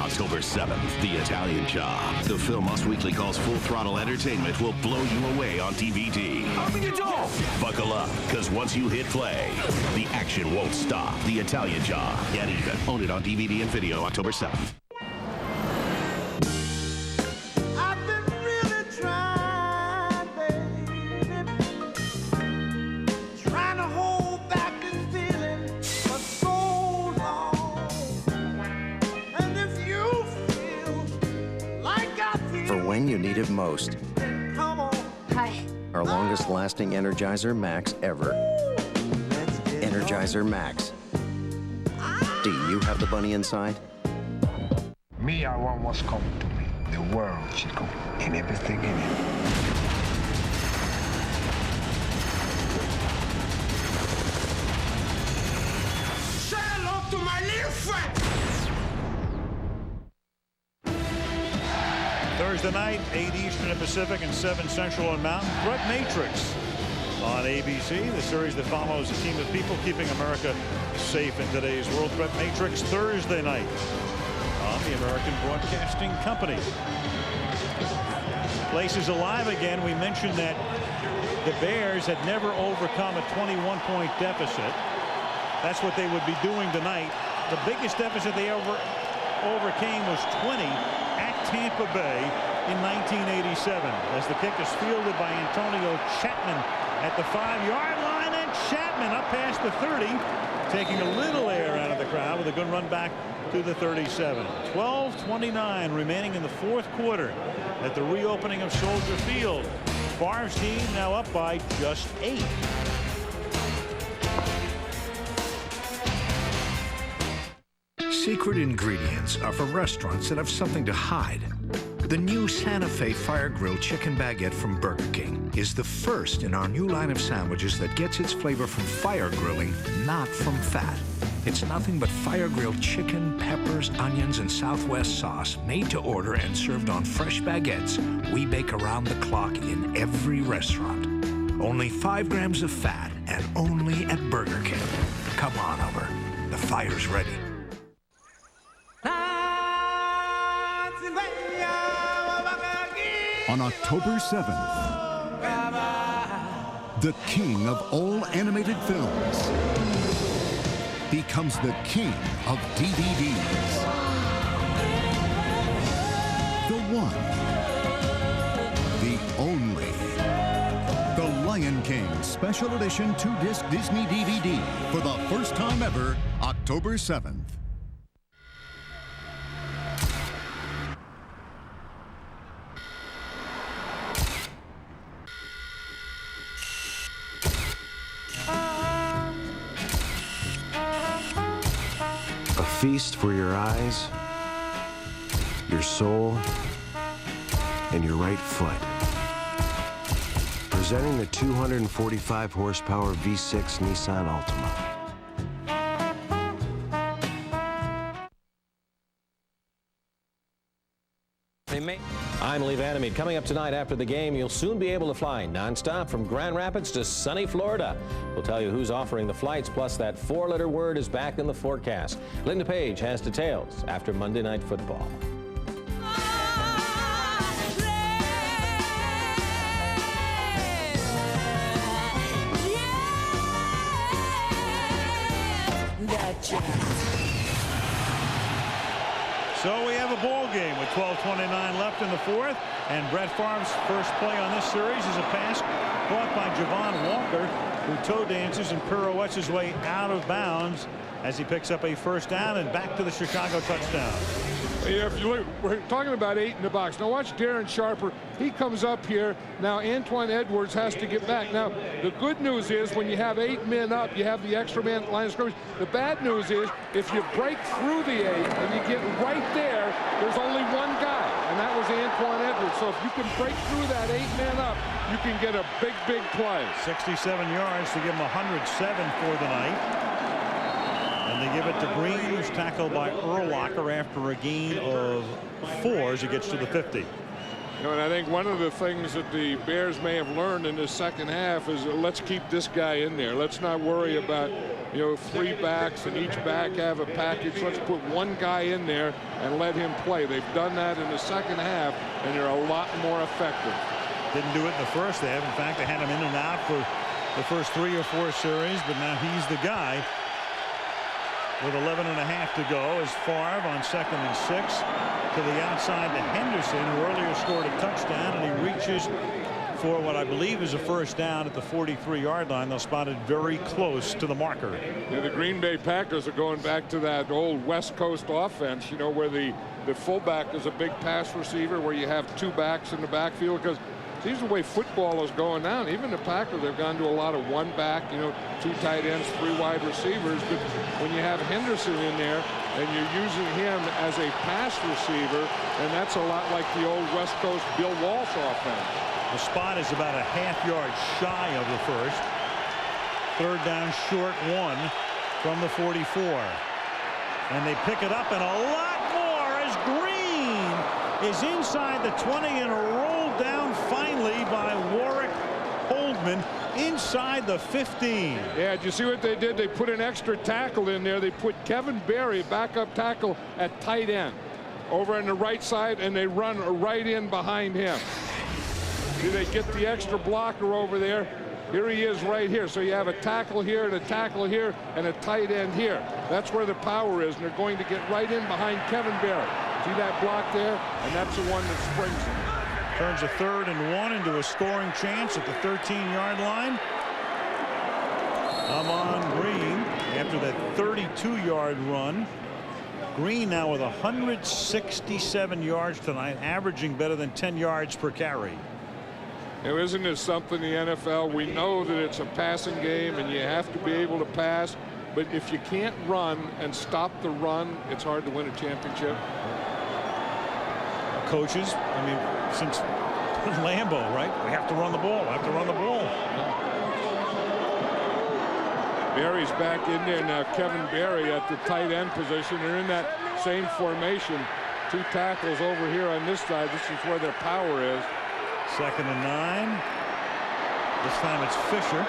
[SPEAKER 17] October 7th, The Italian Job. The film Us Weekly calls Full Throttle Entertainment will blow you away on DVD. Open your door! Buckle up, because once you hit play, the action won't stop. The Italian Job. Get even. Own it on DVD and video October 7th.
[SPEAKER 5] When you need it most.
[SPEAKER 13] Hi.
[SPEAKER 5] Our longest lasting Energizer Max ever. Energizer Max. Do you have the bunny inside?
[SPEAKER 9] Me, I want what's coming to me. The world, Chico, and everything in it.
[SPEAKER 2] Say hello to my little friend.
[SPEAKER 7] Thursday night, 8 Eastern and Pacific and 7 Central and Mountain. Threat Matrix on ABC, the series that follows a team of people keeping America safe in today's world. Threat Matrix Thursday night on the American Broadcasting Company. Place is alive again. We mentioned that the Bears had never overcome a 21-point deficit. That's what they would be doing tonight. The biggest deficit they overcame was 20 at Tampa Bay in 1987, as the kick is fielded by Antonio Chapman at the 5-yard line, and Chapman up past the 30, taking a little air out of the crowd with a good run back to the 37. 12:29 remaining in the fourth quarter at the reopening of Soldier Field. Favre's team now up by just 8.
[SPEAKER 8] Secret ingredients are for restaurants that have something to hide. The new Santa Fe Fire Grill Chicken Baguette from Burger King is the first in our new line of sandwiches that gets its flavor from fire grilling, not from fat. It's nothing but fire-grilled chicken, peppers, onions, and Southwest sauce made to order and served on fresh baguettes we bake around the clock in every restaurant. Only 5 grams of fat and only at Burger King. Come on over. The fire's ready.
[SPEAKER 10] On October 7th, the king of all animated films becomes the king of DVDs. The one, the only, The Lion King Special Edition 2-disc Disney DVD for the first time ever, October 7th.
[SPEAKER 5] A feast for your eyes, your soul, and your right foot. Presenting the 245 horsepower V6 Nissan Altima.
[SPEAKER 11] I'm Lee Vandermeed. Coming up tonight after the game, you'll soon be able to fly nonstop from Grand Rapids to sunny Florida. We'll tell you who's offering the flights, plus that 4-letter word is back in the forecast. Linda Page has details after Monday Night Football.
[SPEAKER 7] So we have a ball game with 12:29 left in the fourth, and Brett Favre's first play on this series is a pass caught by Javon Walker, who toe dances and pirouettes his way out of bounds as he picks up a first down and back to the Chicago touchdown.
[SPEAKER 24] Yeah, if you look, we're talking about 8 in the box. Now watch Darren Sharper. He comes up here. Now Antoine Edwards has to get back. Now the good news is when you have 8 men up, you have the extra man line of scrimmage. The bad news is if you break through the 8 and you get right there, there's only one guy, and that was Antoine Edwards. So if you can break through that 8 men up, you can get a big, big play.
[SPEAKER 7] 67 yards to give him 107 for the night. And they give it to Green, who's tackled by Urlacher after a gain of 4 as he gets to the 50.
[SPEAKER 24] You know, and I think one of the things that the Bears may have learned in this second half is let's keep this guy in there. Let's not worry about, 3 backs and each back have a package. Let's put one guy in there and let him play. They've done that in the second half, and they're a lot more effective.
[SPEAKER 7] Didn't do it in the first half. In fact, they had him in and out for the first 3 or 4 series, but now he's the guy. With 11.5 to go as Favre on 2nd and 6 to the outside to Henderson, who earlier scored a touchdown, and he reaches for what I believe is a first down at the 43-yard line. They'll spot it very close to the marker.
[SPEAKER 24] Yeah, the Green Bay Packers are going back to that old West Coast offense, where the fullback is a big pass receiver, where you have 2 backs in the backfield, because seems the way football is going down. Even the Packers, they've gone to a lot of 1 back, 2 tight ends, 3 wide receivers. But when you have Henderson in there and you're using him as a pass receiver, and that's a lot like the old West Coast Bill Walsh offense.
[SPEAKER 7] The spot is about a half-yard shy of the first. 3rd down short 1 from the 44. And they pick it up and a lot more as Green is inside the 20 and rolled down finally by Warwick Holdman inside the 15.
[SPEAKER 24] Yeah, did you see what they did? They put an extra tackle in there. They put Kevin Berry, backup tackle, at tight end over on the right side, and they run right in behind him. See, they get the extra blocker over there. Here he is right here. So you have a tackle here and a tackle here and a tight end here. That's where the power is, and they're going to get right in behind Kevin Berry. See that block there? And that's the one that springs him.
[SPEAKER 7] Turns a 3rd and 1 into a scoring chance at the 13-yard line. Amon Green after that 32-yard run. Green now with 167 yards tonight, averaging better than 10 yards per carry.
[SPEAKER 24] Now, isn't it something, the NFL? We know that it's a passing game and you have to be able to pass. But if you can't run and stop the run, it's hard to win a championship.
[SPEAKER 7] Coaches, I mean, since Lambeau, right? We have to run the ball. We have to run the ball.
[SPEAKER 24] Barry's back in there now. Kevin Barry at the tight end position. They're in that same formation. 2 tackles over here on this side. This is where their power is.
[SPEAKER 7] 2nd and 9. This time it's Fisher.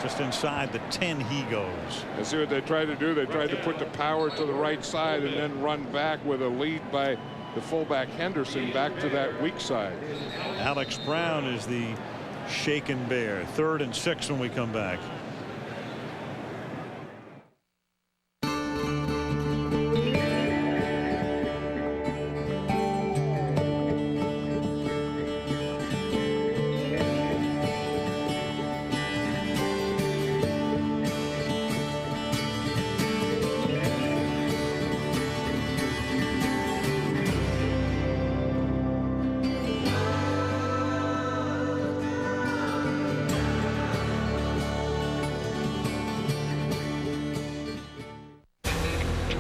[SPEAKER 7] Just inside the 10 he goes.
[SPEAKER 24] And see what they tried to do. They tried to put the power to the right side and then run back with a lead by the fullback Henderson back to that weak side.
[SPEAKER 7] Alex Brown is the shaken bear. 3rd and 6 when we come back.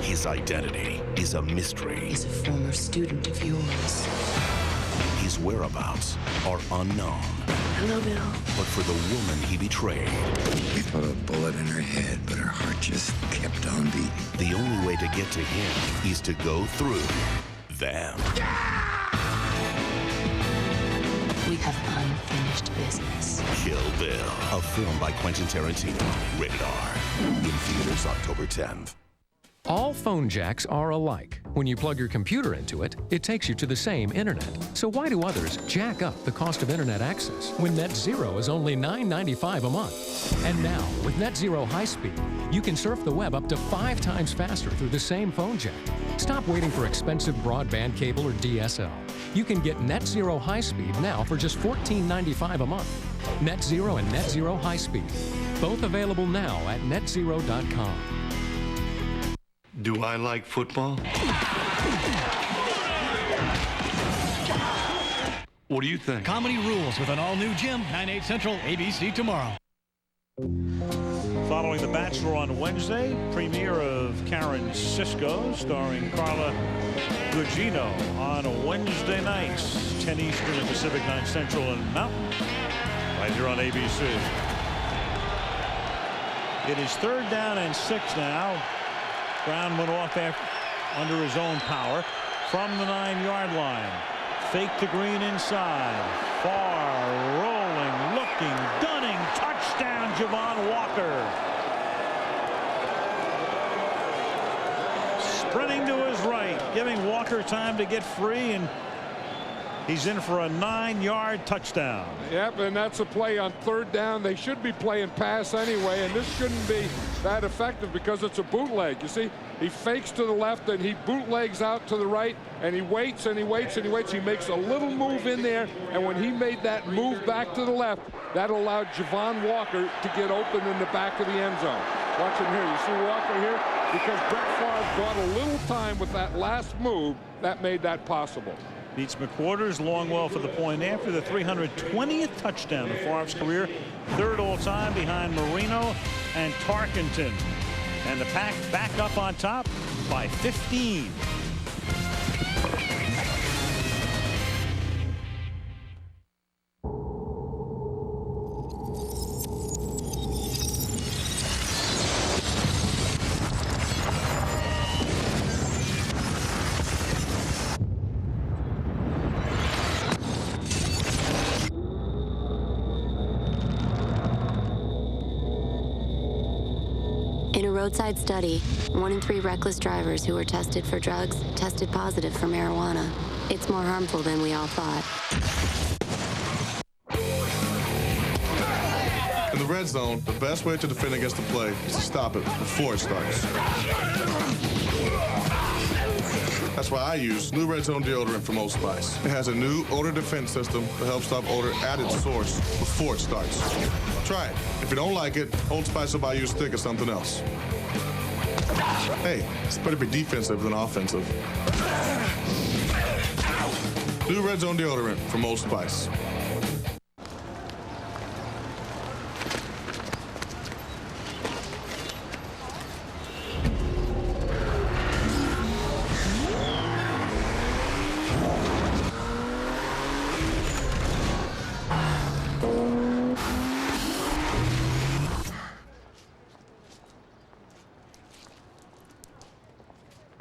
[SPEAKER 17] His identity is a mystery.
[SPEAKER 4] He's a former student of yours.
[SPEAKER 17] His whereabouts are unknown.
[SPEAKER 4] Hello, Bill.
[SPEAKER 17] But for the woman he betrayed,
[SPEAKER 12] We put a bullet in her head, but her heart just kept on beating.
[SPEAKER 17] the only way to get to him is to go through them.
[SPEAKER 4] We have unfinished business.
[SPEAKER 17] Kill Bill, a film by Quentin Tarantino. Rated R. In theaters October 10th.
[SPEAKER 15] All phone jacks are alike. When you plug your computer into it, it takes you to the same internet. So why do others jack up the cost of internet access when Net Zero is only $9.95 a month? And now, with Net Zero High Speed, you can surf the web up to 5 times faster through the same phone jack. Stop waiting for expensive broadband cable or DSL. You can get Net Zero High Speed now for just $14.95 a month. Net Zero and Net Zero High Speed. Both available now at netzero.com.
[SPEAKER 16] Do I like football? What do you think?
[SPEAKER 18] Comedy rules with an all-new gym, 9/8 Central, ABC tomorrow.
[SPEAKER 7] Following The Bachelor on Wednesday, premiere of Karen Cisco starring Carla Gugino on a Wednesday night, 10 Eastern and Pacific, 9 Central and Mountain, right here on ABC. It is 3rd down and 6 now. Brown went off under his own power from the 9-yard line. Fake to Green inside. Far, rolling, looking, Dunning, touchdown, Javon Walker. Sprinting to his right, giving Walker time to get free, and he's in for a 9-yard touchdown.
[SPEAKER 24] Yep, and that's a play on 3rd down. They should be playing pass anyway, and this shouldn't be that effective because it's a bootleg. You see, he fakes to the left and he bootlegs out to the right, and he waits and he waits and he waits. He makes a little move in there, and when he made that move back to the left, that allowed Javon Walker to get open in the back of the end zone. Watch him here. You see Walker here? Because Brett Favre got a little time with that last move that made that possible.
[SPEAKER 7] Beats McQuarters. Longwell for the point after the 320th touchdown of Favre's career. 3rd all-time behind Marino and Tarkenton. And the Pack back up on top by 15.
[SPEAKER 19] In a roadside study, 1 in 3 reckless drivers who were tested for drugs tested positive for marijuana. It's more harmful than we all thought.
[SPEAKER 20] In the red zone, the best way to defend against the play is to stop it before it starts. That's why I use new Red Zone deodorant from Old Spice. It has a new odor defense system that helps stop odor at its source before it starts. Try it. If you don't like it, Old Spice will buy you a stick or something else. Hey, it's better be defensive than offensive. New Red Zone deodorant from Old Spice.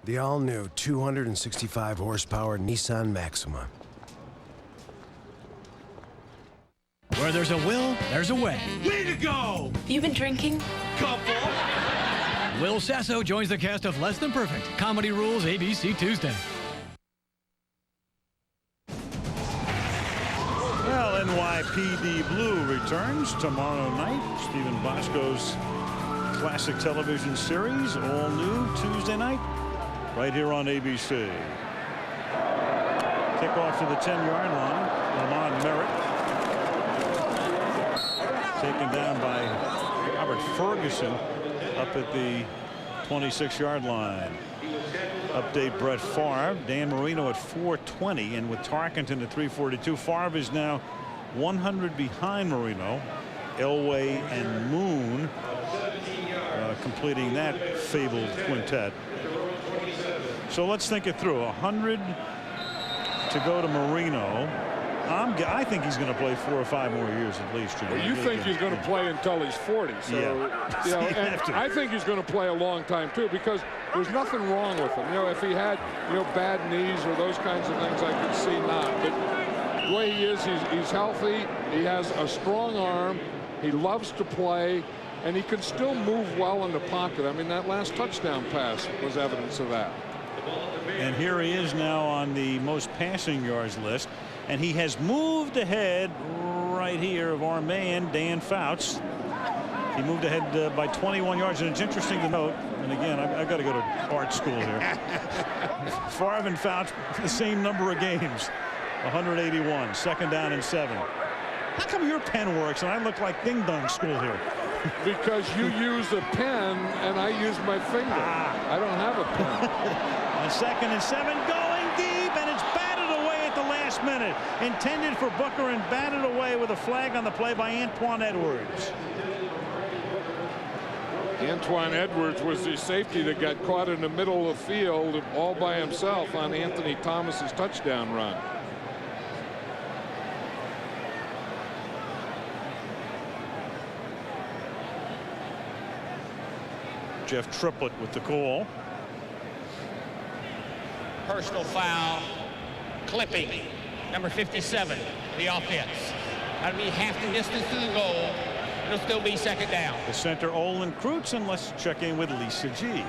[SPEAKER 5] The all-new 265 horsepower Nissan Maxima.
[SPEAKER 18] Where there's a will, there's a way.
[SPEAKER 2] Way to go!
[SPEAKER 4] You been drinking?
[SPEAKER 2] Couple.
[SPEAKER 18] Will Sasso joins the cast of Less Than Perfect. Comedy Rules, ABC Tuesday.
[SPEAKER 7] Well, NYPD Blue returns tomorrow night. Stephen Bosco's classic television series, all new Tuesday night, right here on ABC. Kickoff to the 10-yard line. Lamont Merritt taken down by Robert Ferguson up at the 26-yard line. Update Brett Favre. Dan Marino at 420, and with Tarkenton at 342. Favre is now 100 behind Marino. Elway and Moon completing that fabled quintet. So let's think it through. 100 to go to Marino. I think he's going to play 4 or 5 more years at least.
[SPEAKER 24] Well, you think he's going to play until he's 40. So,
[SPEAKER 7] yeah.
[SPEAKER 24] You know, and I think he's going to play a long time, too, because there's nothing wrong with him. You know, if he had, bad knees or those kinds of things, I could see not. But the way he is, he's healthy. He has a strong arm. He loves to play. And he can still move well in the pocket. I mean, that last touchdown pass was evidence of that.
[SPEAKER 7] And here he is now on the most passing yards list. And he has moved ahead right here of our man, Dan Fouts. He moved ahead by 21 yards. And it's interesting to note, and again, I've got to go to art school here. Favre and Fouts, the same number of games. 181, 2nd down and 7. How come your pen works and I look like ding dong school here?
[SPEAKER 24] Because you use a pen and I use my finger. I don't have a pen.
[SPEAKER 7] On 2nd and 7, going deep, and it's batted away at the last minute. Intended for Booker and batted away with a flag on the play by Antoine Edwards.
[SPEAKER 24] Antoine Edwards was the safety that got caught in the middle of the field all by himself on Anthony Thomas's touchdown run.
[SPEAKER 7] Jeff Triplett with the call.
[SPEAKER 1] Personal foul, clipping, number 57, the offense. That'll be half the distance to the goal. It'll still be 2nd down.
[SPEAKER 7] The center, Olin Kreutz, and let's check in with Lisa G.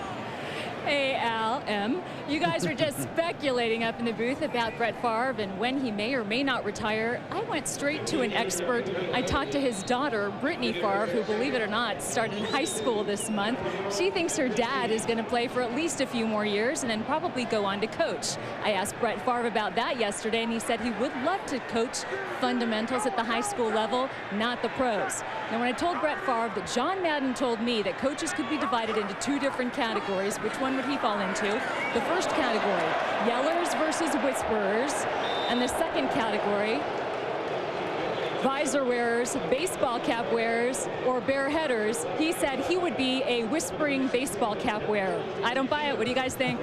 [SPEAKER 6] Hey, Al, M. You guys were just speculating up in the booth about Brett Favre and when he may or may not retire. I went straight to an expert. I talked to his daughter, Brittany Favre, who, believe it or not, started high school this month. She thinks her dad is going to play for at least a few more years and then probably go on to coach. I asked Brett Favre about that yesterday, and he said he would love to coach fundamentals at the high school level, not the pros. Now, when I told Brett Favre that John Madden told me that coaches could be divided into 2 different categories, which one would he fall into? The first category, yellers versus whisperers, and the second category, visor wearers, baseball cap wearers, or bare headers. He said he would be a whispering baseball cap wearer. I don't buy it. What do you guys think?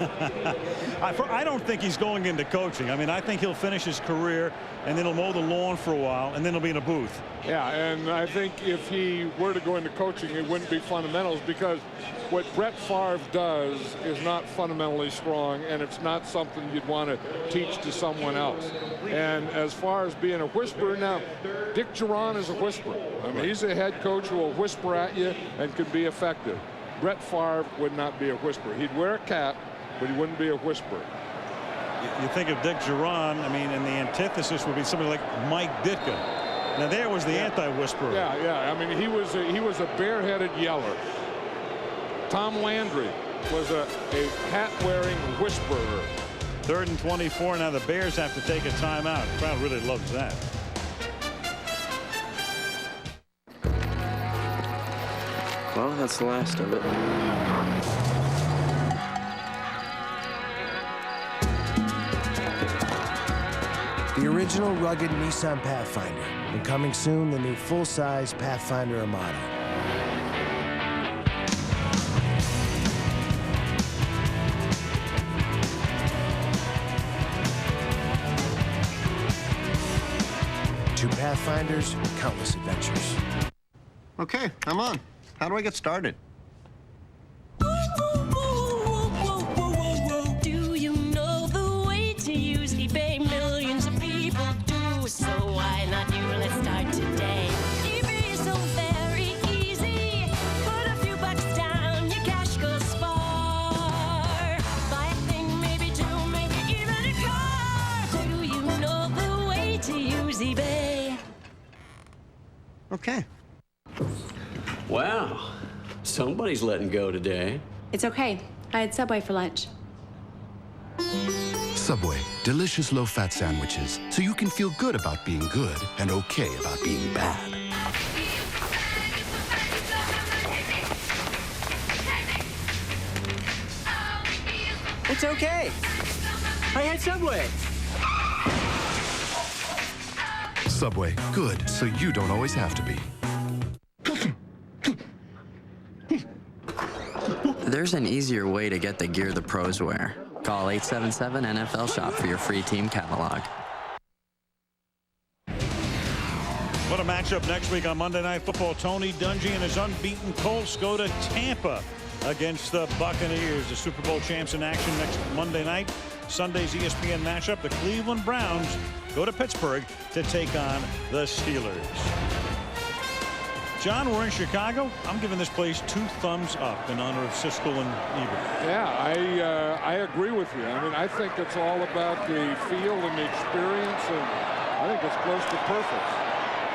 [SPEAKER 7] I don't think he's going into coaching. I mean, I think he'll finish his career and then he'll mow the lawn for a while and then he'll be in a booth.
[SPEAKER 24] Yeah, and I think if he were to go into coaching, it wouldn't be fundamentals, because what Brett Favre does is not fundamentally strong, and it's not something you'd want to teach to someone else. And as far as being a whisperer, now, Dick Geron is a whisperer. I mean, he's a head coach who will whisper at you and can be effective. Brett Favre would not be a whisperer. He'd wear a cap, but he wouldn't be a whisperer.
[SPEAKER 7] You think of Dick Geron, I mean, and the antithesis would be somebody like Mike Ditka. Now there was the anti-whisperer.
[SPEAKER 24] Yeah. I mean, he was a bareheaded yeller. Tom Landry was a hat-wearing whisperer.
[SPEAKER 7] 3rd and 24. Now the Bears have to take a timeout. The crowd really loves that.
[SPEAKER 14] Well, that's the last of it.
[SPEAKER 3] The original rugged Nissan Pathfinder, and coming soon, the new full-size Pathfinder Armada. Two Pathfinders, countless adventures.
[SPEAKER 21] Okay, I'm on. How do I get started?
[SPEAKER 22] Do you know the way to use eBay? Millions of people do, so why not you? Let's start today. eBay is so very easy. Put a few bucks down, your cash goes far. Buy a thing, maybe two, maybe even a car. Do you know the way to use eBay?
[SPEAKER 21] Okay.
[SPEAKER 14] Wow. Somebody's letting go today.
[SPEAKER 23] It's okay. I had Subway for lunch.
[SPEAKER 10] Subway, delicious low-fat sandwiches, so you can feel good about being good and okay about being bad.
[SPEAKER 14] It's okay. I had Subway.
[SPEAKER 10] Subway, good, so you don't always have to be.
[SPEAKER 25] There's an easier way to get the gear the pros wear. Call 877-NFL-SHOP for your free team catalog.
[SPEAKER 7] What a matchup next week on Monday Night Football. Tony Dungy and his unbeaten Colts go to Tampa against the Buccaneers. The Super Bowl champs in action next Monday night. Sunday's ESPN matchup. The Cleveland Browns go to Pittsburgh to take on the Steelers. John, we're in Chicago. I'm giving this place 2 thumbs up in honor of Siskel and Ebert.
[SPEAKER 24] Yeah, I agree with you. I mean, I think it's all about the field and the experience, and I think it's close to perfect.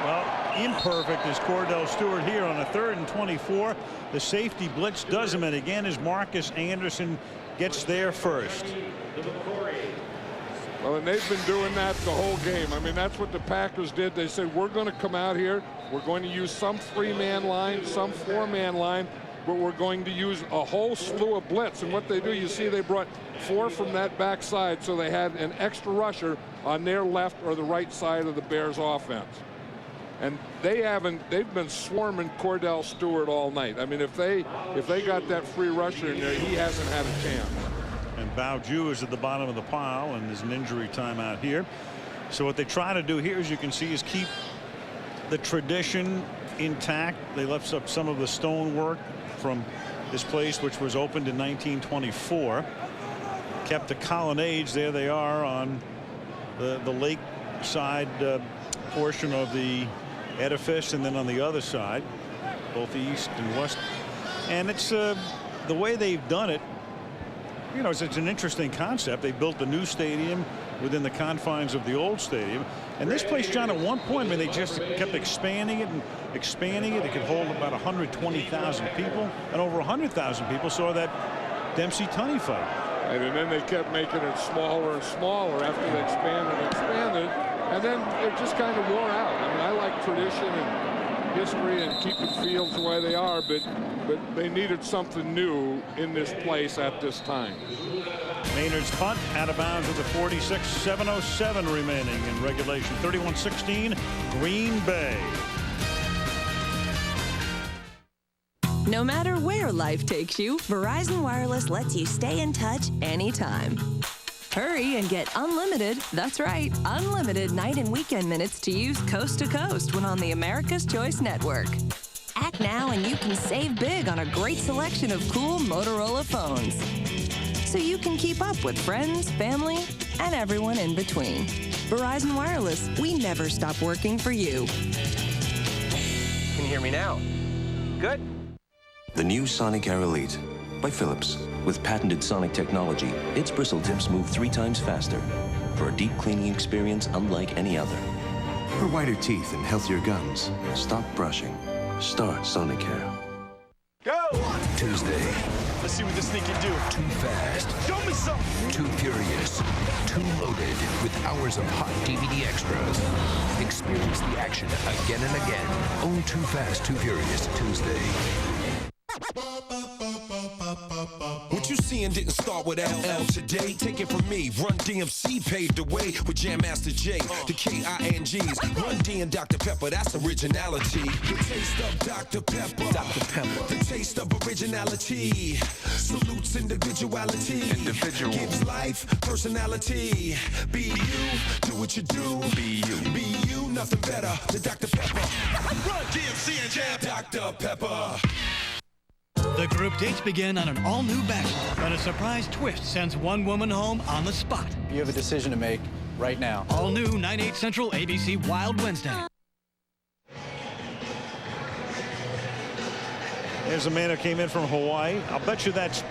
[SPEAKER 7] Well, imperfect is Cordell Stewart here on a 3rd and 24. The safety blitz does him, and again as Marcus Anderson gets there first.
[SPEAKER 24] Well, and they've been doing that the whole game. I mean, that's what the Packers did. They said, we're going to come out here. We're going to use some 3-man line, some 4-man line, but we're going to use a whole slew of blitz. And what they do, you see they brought 4 from that backside, so they had an extra rusher on their left or the right side of the Bears offense. And they've been swarming Cordell Stewart all night. I mean, if they got that free rusher in there, he hasn't had a chance.
[SPEAKER 7] And Bauju is at the bottom of the pile, and there's an injury timeout here. So what they try to do here, as you can see, is keep the tradition intact. They left up some of the stonework from this place, which was opened in 1924. Kept the colonnades. There they are on the lake side portion of the edifice, and then on the other side, both east and west. And it's the way they've done it. You know, it's an interesting concept. They built the new stadium within the confines of the old stadium. And this place, John, at one point, I mean, they just kept expanding it and expanding it. It could hold about 120,000 people. And over 100,000 people saw that Dempsey-Tunney fight.
[SPEAKER 24] And then they kept making it smaller and smaller after they expanded and expanded. And then it just kind of wore out. I mean, I like tradition and history and keeping fields the way they are, but they needed something new in this place at this time.
[SPEAKER 7] Maynard's punt out of bounds at the 46. 7:07 remaining in regulation. 31-16 Green Bay.
[SPEAKER 26] No matter where life takes you, Verizon Wireless lets you stay in touch anytime. Hurry and get unlimited, that's right, unlimited night and weekend minutes to use coast to coast when on the America's Choice Network. Act now and you can save big on a great selection of cool Motorola phones. So you can keep up with friends, family, and everyone in between. Verizon Wireless, we never stop working for you.
[SPEAKER 27] Can you hear me now? Good.
[SPEAKER 5] The new Sonic Air Elite by Philips. With patented sonic technology, its bristle tips move 3 times faster for a deep cleaning experience unlike any other. For whiter teeth and healthier gums, stop brushing. Start Sonic Air.
[SPEAKER 27] Go!
[SPEAKER 8] Tuesday.
[SPEAKER 9] Let's see what this thing can do.
[SPEAKER 8] Too fast.
[SPEAKER 9] Show me something.
[SPEAKER 8] Too furious. Too loaded with hours of hot DVD extras. Experience the action again and again. Own Too Fast, Too Furious Tuesday.
[SPEAKER 11] What you seeing didn't start with LL today. Take it from me. Run DMC paved the way with Jam Master J. The KINGs. Run D and Dr. Pepper. That's originality. The taste of Dr. Pepper. Dr. Pepper. The taste of originality. Salutes individuality. Individual. Gives life personality. Be you. Do what you do. Be you. Be you. Nothing better than Dr. Pepper. Run DMC and Jam. Dr. Pepper.
[SPEAKER 18] The group dates begin on an all-new bachelor, but a surprise twist sends one woman home on the spot.
[SPEAKER 12] You have a decision to make right now.
[SPEAKER 18] All new 9/8 Central ABC Wild Wednesday.
[SPEAKER 7] There's a man who came in from Hawaii. I'll bet you that's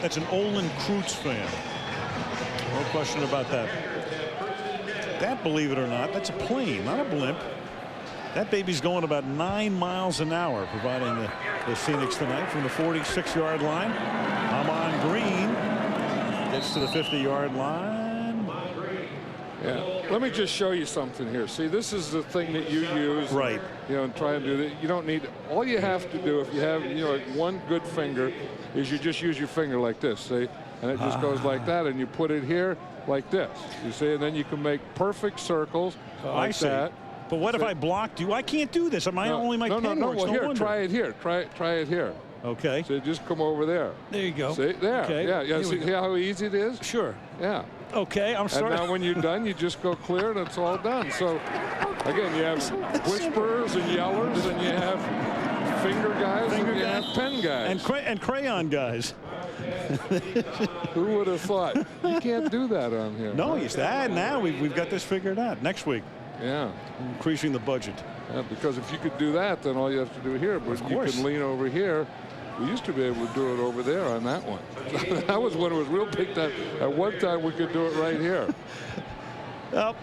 [SPEAKER 7] an Olin Kreutz fan. No question about that. That, believe it or not, that's a plane, not a blimp. That baby's going about 9 miles an hour, providing the Phoenix tonight from the 46-yard line. Amon Green gets to the 50-yard line.
[SPEAKER 24] Yeah. Let me just show you something here. See, this is the thing that you use.
[SPEAKER 7] Right.
[SPEAKER 24] You know, and try and do that. You don't need, all you have to do if you have, you know, like one good finger is you just use your finger like this, see? And it just goes like that, and you put it here like this, you see? And then you can make perfect circles like that.
[SPEAKER 7] But what if I blocked you? I can't do this. Only my pen works.
[SPEAKER 24] Well, here, try it here. Try it here.
[SPEAKER 7] Okay.
[SPEAKER 24] So just come over there.
[SPEAKER 7] There you go.
[SPEAKER 24] See, there.
[SPEAKER 7] Okay.
[SPEAKER 24] Yeah. See how easy it is?
[SPEAKER 7] Sure.
[SPEAKER 24] Yeah.
[SPEAKER 7] Okay, I'm sorry.
[SPEAKER 24] And now when you're done, you just go clear and it's all done. So, again, you have whisperers and yellers, and you have finger guys, and you have pen guys.
[SPEAKER 7] And crayon guys.
[SPEAKER 24] Who would have thought? You can't do that on here.
[SPEAKER 7] No, it's that. Now we've got this figured out. Next week.
[SPEAKER 24] Yeah.
[SPEAKER 7] Increasing the budget.
[SPEAKER 24] Yeah, because if you could do that, then all you have to do here, but you can lean over here. We used to be able to do it over there on that one. That was when it was real big time. At one time, we could do it right here.
[SPEAKER 7] Well,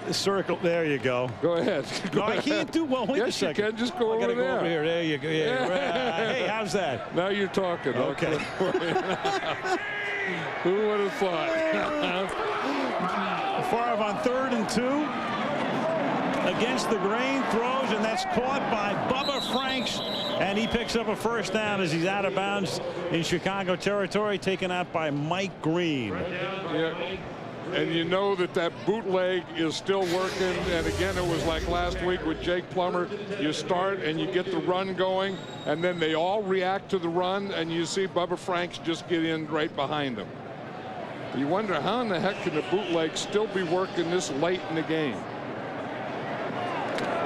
[SPEAKER 7] the circle. There you go.
[SPEAKER 24] Go ahead.
[SPEAKER 7] No, I can't do well. Wait a second.
[SPEAKER 24] Yes, you can. Just go over
[SPEAKER 7] there.
[SPEAKER 24] there.
[SPEAKER 7] Go over here. There you go. Yeah. Hey, how's that?
[SPEAKER 24] Now you're talking.
[SPEAKER 7] Okay.
[SPEAKER 24] Who would have thought?
[SPEAKER 7] Favre on 3rd and 2. Against the grain, throws, and that's caught by Bubba Franks, and he picks up a first down as he's out of bounds in Chicago territory, taken out by Mike Green.
[SPEAKER 24] Yeah. And you know that bootleg is still working. And again, it was like last week with Jake Plummer. You start and you get the run going, and then they all react to the run, and you see Bubba Franks just get in right behind him. You wonder how in the heck can the bootleg still be working this late in the game?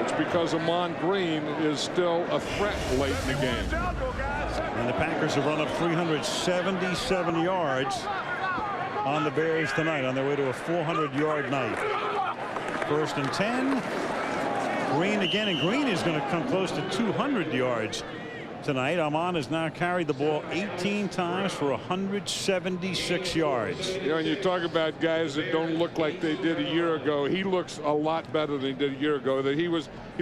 [SPEAKER 24] It's because Amon Green is still a threat late in the game.
[SPEAKER 7] And the Packers have run up 377 yards on the Bears tonight on their way to a 400-yard night. 1st and 10. Green again, and Green is going to come close to 200 yards tonight. Amon has now carried the ball 18 times for 176 yards.
[SPEAKER 24] You know, and you talk about guys that don't look like they did a year ago. He looks a lot better than he did a year ago. He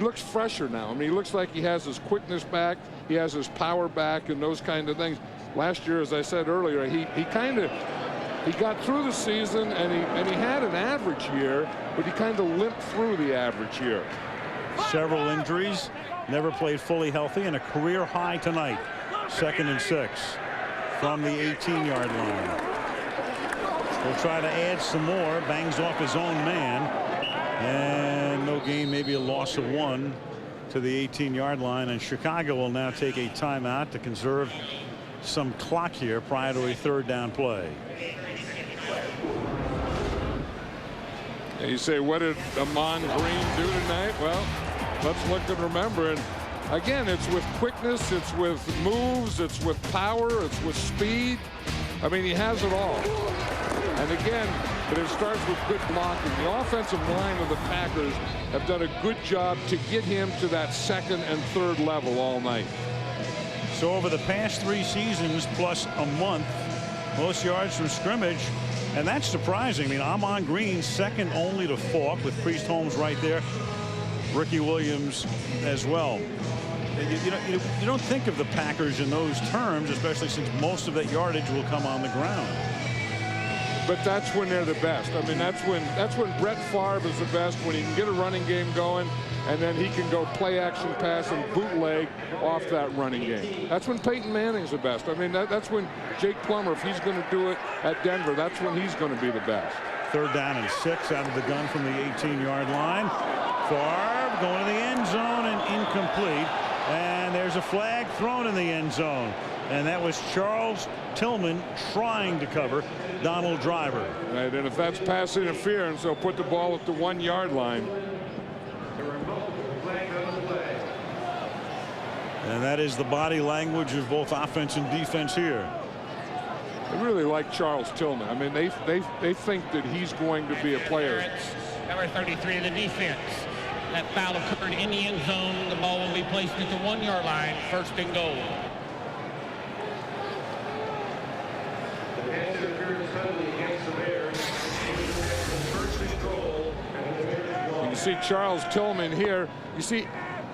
[SPEAKER 24] looks fresher now. I mean, he looks like he has his quickness back, he has his power back, and those kind of things. Last year, as I said earlier, he got through the season and he had an average year, but he kind of limped through the average year.
[SPEAKER 7] Several injuries. Never played fully healthy, and a career high tonight. 2nd and 6 from the 18-yard line. We'll try to add some more. Bangs off his own man, and no gain, maybe a loss of 1 to the 18-yard line. And Chicago will now take a timeout to conserve some clock here prior to a 3rd down play.
[SPEAKER 24] And you say, what did Amon Green do tonight? Well, let's look and remember. And again, it's with quickness, it's with moves, it's with power, it's with speed. I mean, he has it all. And again, but it starts with good blocking. The offensive line of the Packers have done a good job to get him to that 2nd and 3rd level all night.
[SPEAKER 7] So over the past 3 seasons plus a month, most yards from scrimmage, and that's surprising. I mean, Amon Green 2nd only to Falk, with Priest Holmes right there. Ricky Williams as well. You don't think of the Packers in those terms, especially since most of that yardage will come on the ground.
[SPEAKER 24] But that's when they're the best. I mean, that's when Brett Favre is the best, when he can get a running game going, and then he can go play action pass and bootleg off that running game. That's when Peyton Manning's the best. I mean, that's when Jake Plummer, if he's going to do it at Denver, that's when he's going to be the best.
[SPEAKER 7] 3rd down and 6 out of the gun from the 18-yard line. Favre going to the end zone and incomplete. And there's a flag thrown in the end zone. And that was Charles Tillman trying to cover Donald Driver.
[SPEAKER 24] Right, and if that's pass interference, they'll put the ball at the 1-yard line.
[SPEAKER 7] And that is the body language of both offense and defense here.
[SPEAKER 24] I really like Charles Tillman. I mean, they think that he's going to be a player.
[SPEAKER 1] Number 33 of the defense. That foul occurred in the end zone. The ball will be placed at the 1-yard line, 1st and goal.
[SPEAKER 24] You see Charles Tillman here. You see,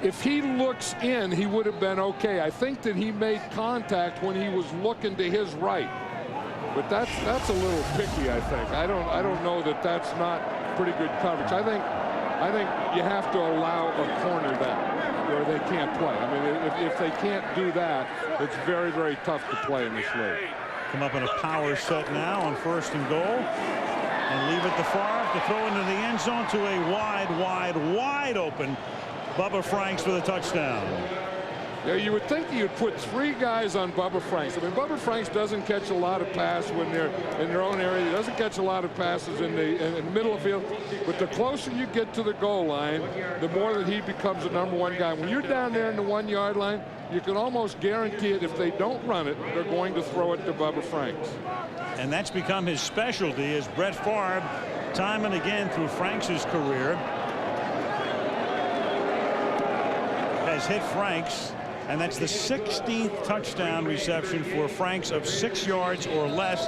[SPEAKER 24] if he looks in, he would have been okay. I think that he made contact when he was looking to his right. But that's a little picky, I think. I don't know that that's not pretty good coverage. I think you have to allow a corner that where they can't play. I mean, if they can't do that, it's very, very tough to play in this league.
[SPEAKER 7] Come up in a power set now on 1st and goal. And leave it to Favre to throw into the end zone to a wide open Bubba Franks for the touchdown.
[SPEAKER 24] Yeah, you would think you'd put 3 guys on Bubba Franks. I mean, Bubba Franks doesn't catch a lot of passes when they're in their own area. He doesn't catch a lot of passes in the middle of the field. But the closer you get to the goal line, the more that he becomes the #1 guy. When you're down there in the 1-yard line, you can almost guarantee it. If they don't run it, they're going to throw it to Bubba Franks.
[SPEAKER 7] And that's become his specialty, as Brett Favre, time and again through Franks' career, has hit Franks. And that's the 16th touchdown reception for Franks of 6 yards or less.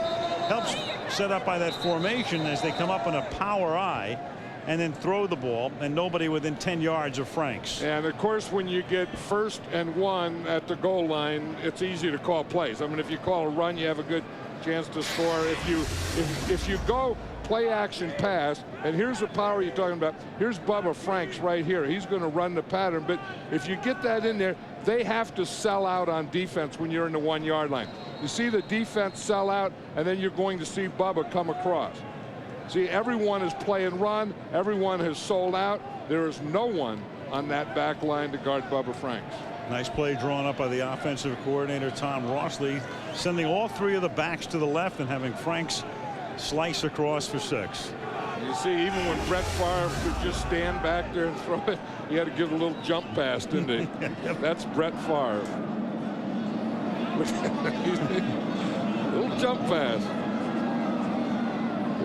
[SPEAKER 7] Helps set up by that formation as they come up in a power I and then throw the ball, and nobody within 10 yards of Franks.
[SPEAKER 24] And of course, when you get 1st and 1 at the goal line, it's easy to call plays. I mean, if you call a run, you have a good chance to score. If you go play action pass, and here's the power you're talking about. Here's Bubba Franks right here. He's going to run the pattern, but if you get that in there, they have to sell out on defense when you're in the 1-yard line. You see the defense sell out, and then you're going to see Bubba come across. See, everyone is playing run. Everyone has sold out. There is no one on that back line to guard Bubba Franks.
[SPEAKER 7] Nice play drawn up by the offensive coordinator, Tom Rossley, sending all 3 of the backs to the left and having Franks slice across for 6.
[SPEAKER 24] You see, even when Brett Favre could just stand back there and throw it, he had to give a little jump pass, didn't he? That's Brett Favre. Little jump pass.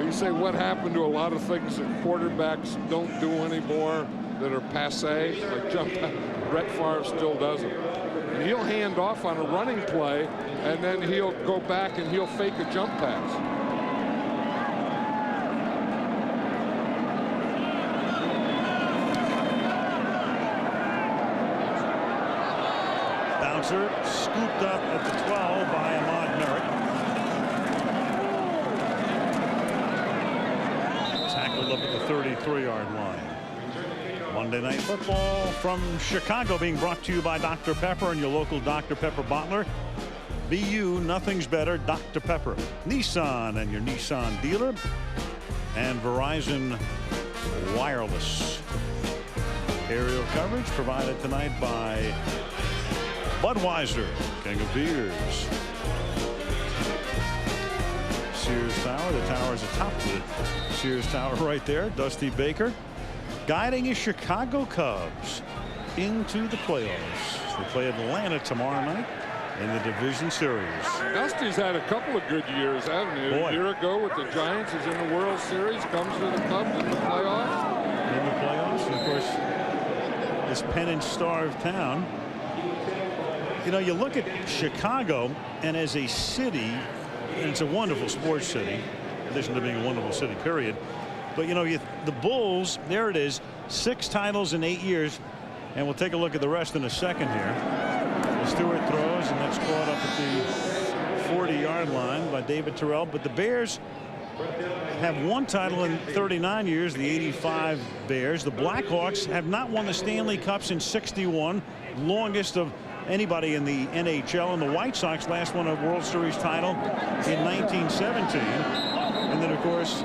[SPEAKER 24] You say, what happened to a lot of things that quarterbacks don't do anymore that are passe, like jump pass? Brett Favre still does it. And he'll hand off on a running play, and then he'll go back and he'll fake a jump pass.
[SPEAKER 7] Bouncer scooped up at the 12 by Ahmad Merritt. Tackled up at the 33-yard line. Monday Night Football from Chicago, being brought to you by Dr. Pepper and your local Dr. Pepper bottler. Be you, nothing's better, Dr. Pepper. Nissan and your Nissan dealer. And Verizon Wireless. Aerial coverage provided tonight by Budweiser, King of Beers. Sears Tower. The tower's atop the Sears Tower right there. Dusty Baker guiding his Chicago Cubs into the playoffs. They play Atlanta tomorrow night in the division series.
[SPEAKER 24] Dusty's had a couple of good years, hasn't he?
[SPEAKER 7] Boy.
[SPEAKER 24] A year ago with the Giants, he's in the World Series, comes to the Cubs in the playoffs.
[SPEAKER 7] In the playoffs, and of course, this pennant-starved town. You know, you look at Chicago, and as a city, and it's a wonderful sports city, in addition to being a wonderful city, period. But, you know, the Bulls, there it is, 6 titles in 8 years. And we'll take a look at the rest in a second here. Stewart throws, and that's caught up at the 40-yard line by David Terrell. But the Bears have one title in 39 years, the 85 Bears. The Blackhawks have not won the Stanley Cup since 61, longest of anybody in the NHL. And the White Sox last won a World Series title in 1917. And then, of course,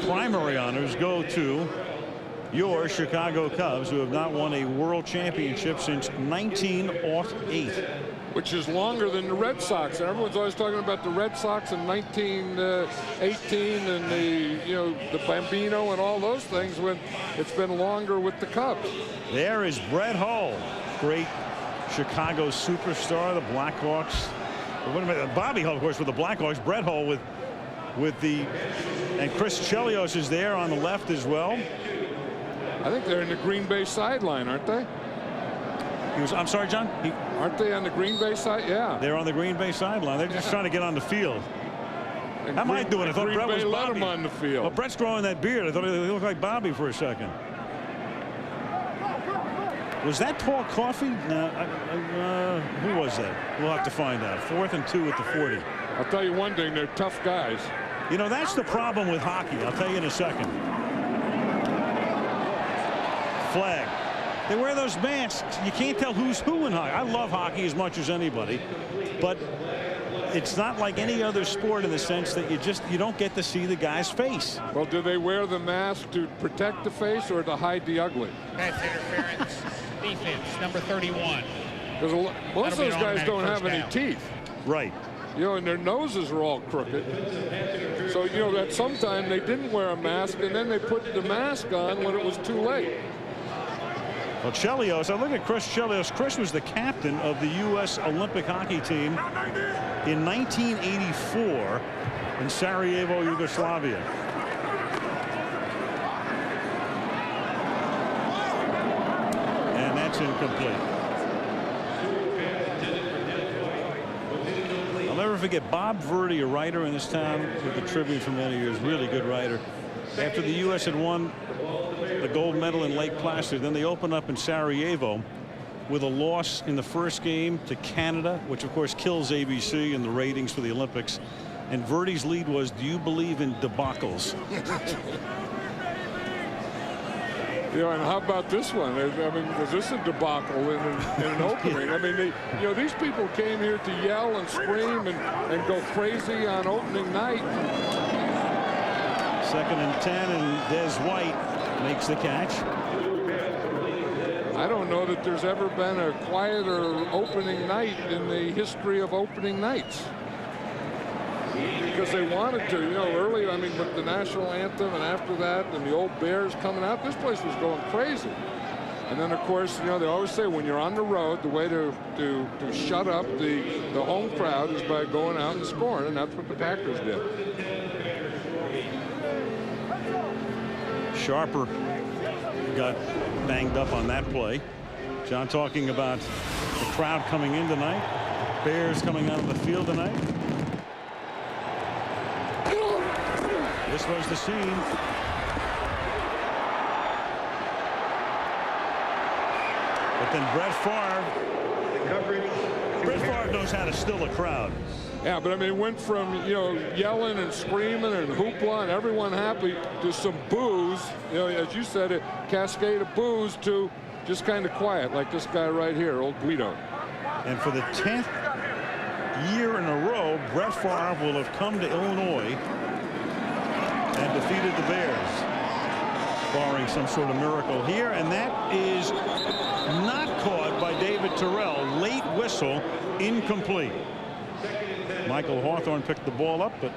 [SPEAKER 7] primary honors go to your Chicago Cubs, who have not won a World Championship since 1908.
[SPEAKER 24] Which is longer than the Red Sox. And everyone's always talking about the Red Sox in 1918 and the Bambino and all those things, when it's been longer with the Cubs.
[SPEAKER 7] There is Brett Hull, great Chicago superstar. The Blackhawks. Bobby Hull, of course, with the Blackhawks. Brett Hull and Chris Chelios is there on the left as well.
[SPEAKER 24] I think they're in the Green Bay sideline, aren't they?
[SPEAKER 7] I'm sorry, John?
[SPEAKER 24] Aren't they on the Green Bay side? Yeah.
[SPEAKER 7] They're on the Green Bay sideline. They're just trying to get on the field.
[SPEAKER 24] And
[SPEAKER 7] How am I doing? I thought Brett was
[SPEAKER 24] let
[SPEAKER 7] Bobby.
[SPEAKER 24] him on the field.
[SPEAKER 7] Well, Brett's growing that beard. I thought he looked like Bobby for a second. Was that Paul Coffey? No, who was that? We'll have to find out. 4th and 2 at the 40.
[SPEAKER 24] I'll tell you one thing, they're tough guys.
[SPEAKER 7] You know, that's the problem with hockey. I'll tell you in a second. Flag. They wear those masks. You can't tell who's who in hockey. I love hockey as much as anybody, but it's not like any other sport in the sense that you don't get to see the guy's face.
[SPEAKER 24] Well, do they wear the mask to protect the face or to hide the ugly?
[SPEAKER 1] Pass interference. Defense, number 31.
[SPEAKER 24] Because most of those guys don't have any teeth.
[SPEAKER 7] Right.
[SPEAKER 24] You know, and their noses are all crooked. So, you know, that sometime they didn't wear a mask, and then they put the mask on when it was too late.
[SPEAKER 7] Well, Chelios, I look at Chris Chelios. Chris was the captain of the U.S. Olympic hockey team in 1984 in Sarajevo, Yugoslavia. And that's incomplete. I'll never forget Bob Verdi, a writer in this town with the Tribune for many years, really good writer. After the U.S. had won the gold medal in Lake Placid, then they opened up in Sarajevo with a loss in the first game to Canada, which of course kills ABC and the ratings for the Olympics. And Verdi's lead was, do you believe in debacles?
[SPEAKER 24] You know, and how about this one? I mean, was this a debacle in an opening? I mean, these people came here to yell and scream and go crazy on opening night.
[SPEAKER 7] 2nd and 10, and Des White makes the catch.
[SPEAKER 24] I don't know that there's ever been a quieter opening night in the history of opening nights. Because they wanted to, you know, early, I mean, with the national anthem and after that and the old Bears coming out, this place was going crazy. And then, of course, you know, they always say when you're on the road, the way to shut up the home crowd is by going out and scoring, and that's what the Packers did.
[SPEAKER 7] Sharper got banged up on that play. John talking about the crowd coming in tonight. Bears coming out of the field tonight. This was the scene. But then Brett Favre knows how to still a crowd.
[SPEAKER 24] Yeah, but I mean, it went from, you know, yelling and screaming and hoopla and everyone happy to some boos. You know, as you said, a cascade of boos to just kind of quiet, like this guy right here, old Guido.
[SPEAKER 7] And for the 10th year in a row, Brett Favre will have come to Illinois and defeated the Bears, barring some sort of miracle here. And that is not caught by David Terrell. Late whistle, incomplete. Michael Hawthorne picked the ball up, but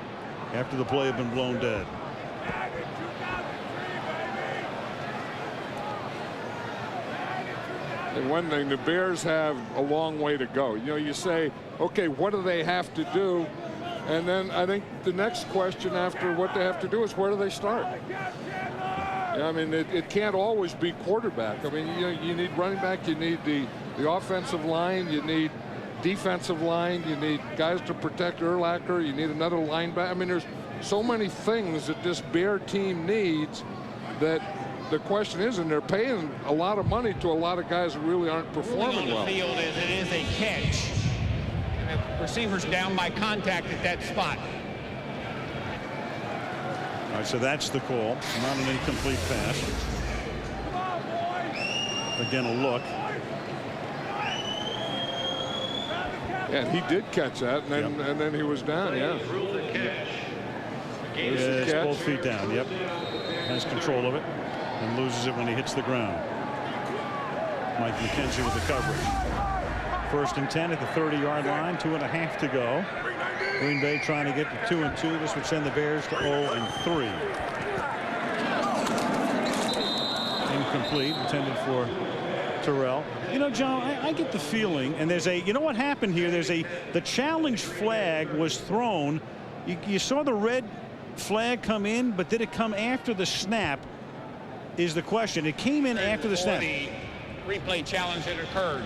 [SPEAKER 7] after the play had been blown dead.
[SPEAKER 24] And one thing, the Bears have a long way to go. You know, you say, okay, what do they have to do? And then I think the next question after what they have to do is, where do they start? I mean, it can't always be quarterback. I mean, you need running back, you need the offensive line, you need defensive line, you need guys to protect Urlacher, you need another linebacker. I mean, there's so many things that this Bear team needs that the question is, and they're paying a lot of money to a lot of guys who really aren't performing well.
[SPEAKER 1] The field is it is a catch. And the receiver's down by contact at that spot.
[SPEAKER 7] All right, so that's the call. Not an incomplete pass. Again, a look.
[SPEAKER 24] Yeah, he did catch that, and then he was down. Yeah.
[SPEAKER 7] It's both feet down. Yep. Has control of it and loses it when he hits the ground. Mike McKenzie with the coverage. 1st and 10 at the 30-yard line. 2.5 to go. Green Bay trying to get to 2-2. This would send the Bears to 0-3. Incomplete. Intended for Terrell. You know, John, I get the feeling, and there's a, you know what happened here? The challenge flag was thrown. You saw the red flag come in, but did it come after the snap is the question. It came in after the snap.
[SPEAKER 1] The replay challenge that occurred.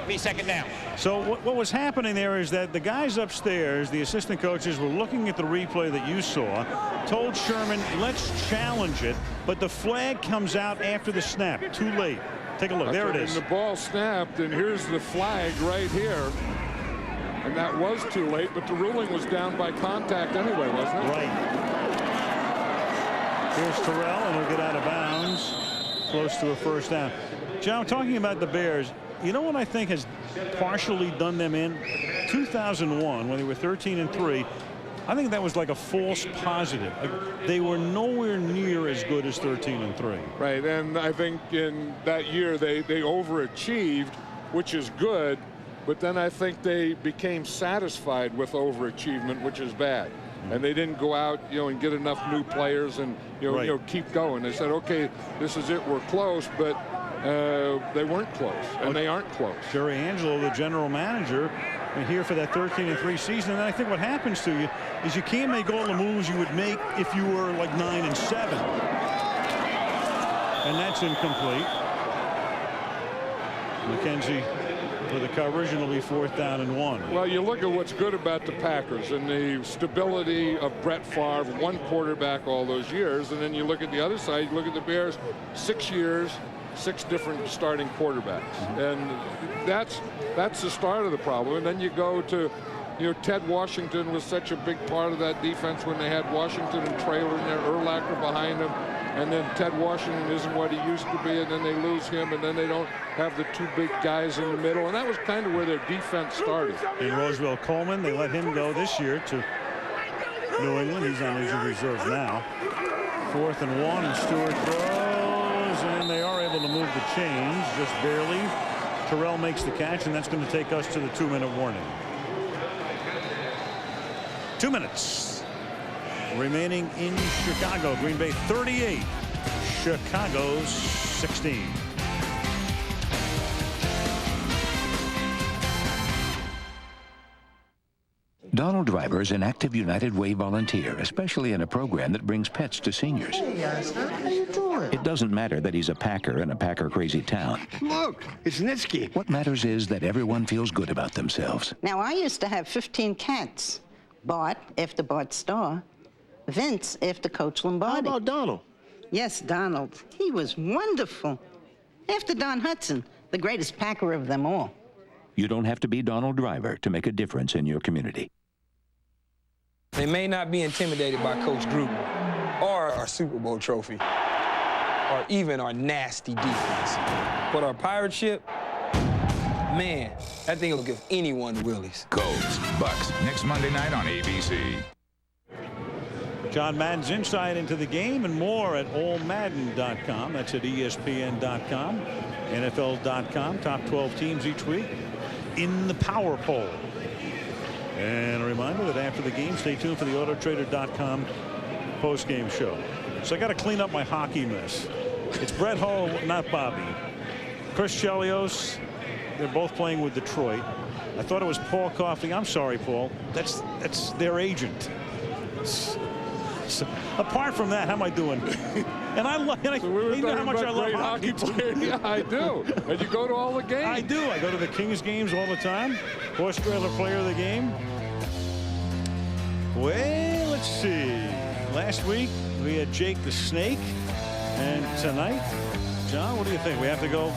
[SPEAKER 1] Be 2nd down.
[SPEAKER 7] So what was happening there is that the guys upstairs, the assistant coaches, were looking at the replay that you saw, told Sherman, let's challenge it, but the flag comes out after the snap. Too late. Take a look. There it is.
[SPEAKER 24] And the ball snapped, and here's the flag right here. And that was too late, but the ruling was down by contact anyway, wasn't it?
[SPEAKER 7] Right. Here's Terrell, and he'll get out of bounds. Close to a 1st down. John, talking about the Bears, you know what I think has partially done them in? 2001, when they were 13-3, I think that was like a false positive. They were nowhere near as good as 13-3.
[SPEAKER 24] Right, and I think in that year they overachieved, which is good. But then I think they became satisfied with overachievement, which is bad. And they didn't go out, and get enough new players and, keep going. They said, okay, this is it, we're close, but they weren't close, and they aren't close.
[SPEAKER 7] Jerry Angelo, the general manager, here for that 13-3 season. And I think what happens to you is you can't make all the moves you would make if you were like 9-7. And that's incomplete. McKenzie with the coverage, and it'll be 4th down and 1.
[SPEAKER 24] Well, you look at what's good about the Packers and the stability of Brett Favre, one quarterback all those years, and then you look at the other side, you look at the Bears, 6 years, 6 different starting quarterbacks. And that's the start of the problem. And then you go to, Ted Washington was such a big part of that defense when they had Washington and Traylor and their Urlacher behind him. And then Ted Washington isn't what he used to be, and then they lose him, and then they don't have the 2 big guys in the middle. And that was kind of where their defense started.
[SPEAKER 7] And Roswell Coleman, they let him go this year to New England. He's on injured reserve now. 4th and 1, and Stewart throws, and they are able to move the chains just barely. Terrell makes the catch, and that's going to take us to the 2-minute warning. 2 minutes remaining in Chicago. Green Bay 38, Chicago 16.
[SPEAKER 8] Donald Driver is an active United Way volunteer, especially in a program that brings pets to seniors.
[SPEAKER 2] Hey, son, how you doing?
[SPEAKER 8] It doesn't matter that he's a Packer in a Packer-crazy town.
[SPEAKER 2] Look, it's Nitsky.
[SPEAKER 8] What matters is that everyone feels good about themselves.
[SPEAKER 4] Now, I used to have 15 cats. Bart, after Bart Starr. Vince, after Coach Lombardi.
[SPEAKER 2] How about Donald?
[SPEAKER 4] Yes, Donald. He was wonderful. After Don Hudson, the greatest Packer of them all.
[SPEAKER 8] You don't have to be Donald Driver to make a difference in your community.
[SPEAKER 13] They may not be intimidated by Coach Gruden or our Super Bowl trophy or even our nasty defense. But our pirate ship, man, that thing will give anyone the willies.
[SPEAKER 15] Colts, Bucks, next Monday night on ABC.
[SPEAKER 7] John Madden's insight into the game and more at allmadden.com. That's at ESPN.com, NFL.com. Top 12 teams each week in the power poll. And a reminder that after the game, stay tuned for the autotrader.com post-game show. So I got to clean up my hockey mess. It's Brett Hull, not Bobby. Chris Chelios, they're both playing with Detroit. I thought it was Paul Coffey. I'm sorry, Paul. That's their agent. So, apart from that, how am I doing? And I you know how much I love hockey
[SPEAKER 24] player. Yeah, I do. And you go to all the games.
[SPEAKER 7] I do. I go to the Kings games all the time. Horse trailer player of the game. Well, let's see. Last week we had Jake the Snake. And tonight, John, what do you think? We have to go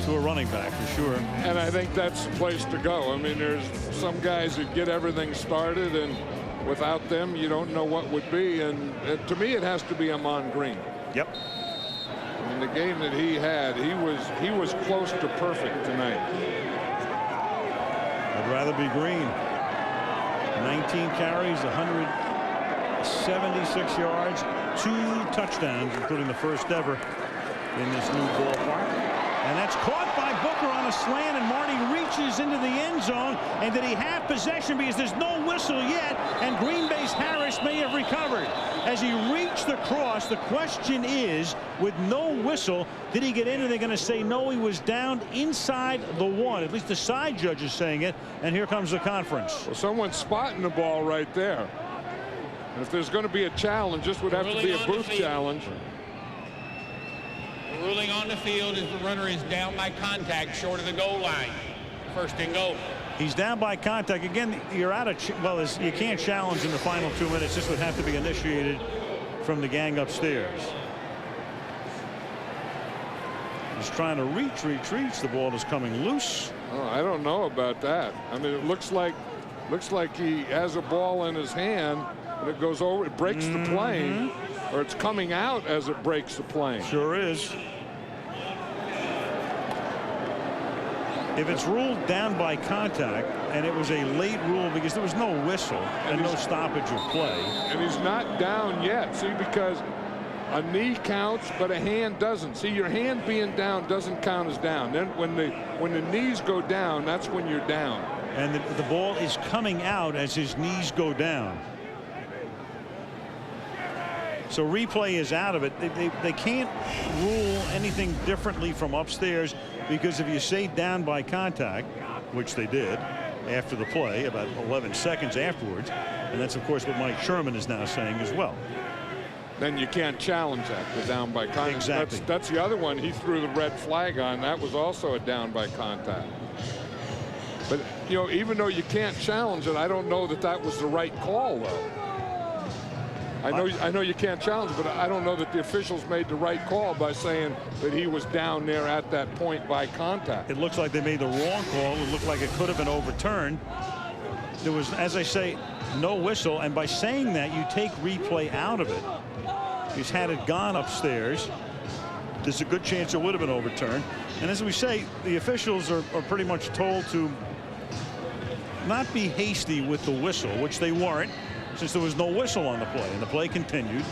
[SPEAKER 7] to a running back for sure.
[SPEAKER 24] And I think that's the place to go. I mean, there's some guys who get everything started, and without them, you don't know what would be. And to me, it has to be Amon Green.
[SPEAKER 7] Yep.
[SPEAKER 24] I mean, the game that he had, he was close to perfect tonight.
[SPEAKER 7] I'd rather be Green. 19 carries, 176 yards, 2 touchdowns, including the first ever in this new ballpark. And that's caught by Booker on a slant, and Marty reaches into the end zone. And did he have possession? Because there's no whistle yet, and Green Bay's Harris may have recovered. As he reached across, the question is, with no whistle, did he get in? Are they going to say no, he was down inside the 1? At least the side judge is saying it, and here comes the conference.
[SPEAKER 24] Well, someone's spotting the ball right there. And if there's going to be a challenge, this would have to be a booth challenge.
[SPEAKER 1] The ruling on the field is the runner is down by contact short of the goal line. First and goal.
[SPEAKER 7] He's down by contact. Again, you're out of, well, you can't challenge in the final 2 minutes. This would have to be initiated from the gang upstairs. He's trying to retreats. The ball is coming loose.
[SPEAKER 24] Oh, I don't know about that. I mean, it looks like he has a ball in his hand, and it goes over, it breaks the plane, or it's coming out as it breaks the plane.
[SPEAKER 7] Sure is. If it's ruled down by contact, and it was a late rule because there was no whistle and no stoppage of play.
[SPEAKER 24] And he's not down yet. See, because a knee counts, but a hand doesn't. See, your hand being down doesn't count as down. Then when the knees go down, that's when you're down.
[SPEAKER 7] And the ball is coming out as his knees go down. So replay is out of it. They can't rule anything differently from upstairs, because if you say down by contact, which they did after the play about 11 seconds afterwards, and that's of course what Mike Sherman is now saying as well,
[SPEAKER 24] then you can't challenge that, the down by contact.
[SPEAKER 7] Exactly.
[SPEAKER 24] That's the other one he threw the red flag on. That was also a down by contact. But you know, even though you can't challenge it, I don't know that that was the right call, though. I know you can't challenge it, but I don't know that the officials made the right call by saying that he was down there at that point by contact.
[SPEAKER 7] It looks like they made the wrong call. It looked like it could have been overturned. There was, as I say, no whistle, and by saying that, you take replay out of it. He's had it gone upstairs. There's a good chance it would have been overturned. And as we say, the officials are pretty much told to not be hasty with the whistle, which they weren't, since there was no whistle on the play, and the play continued.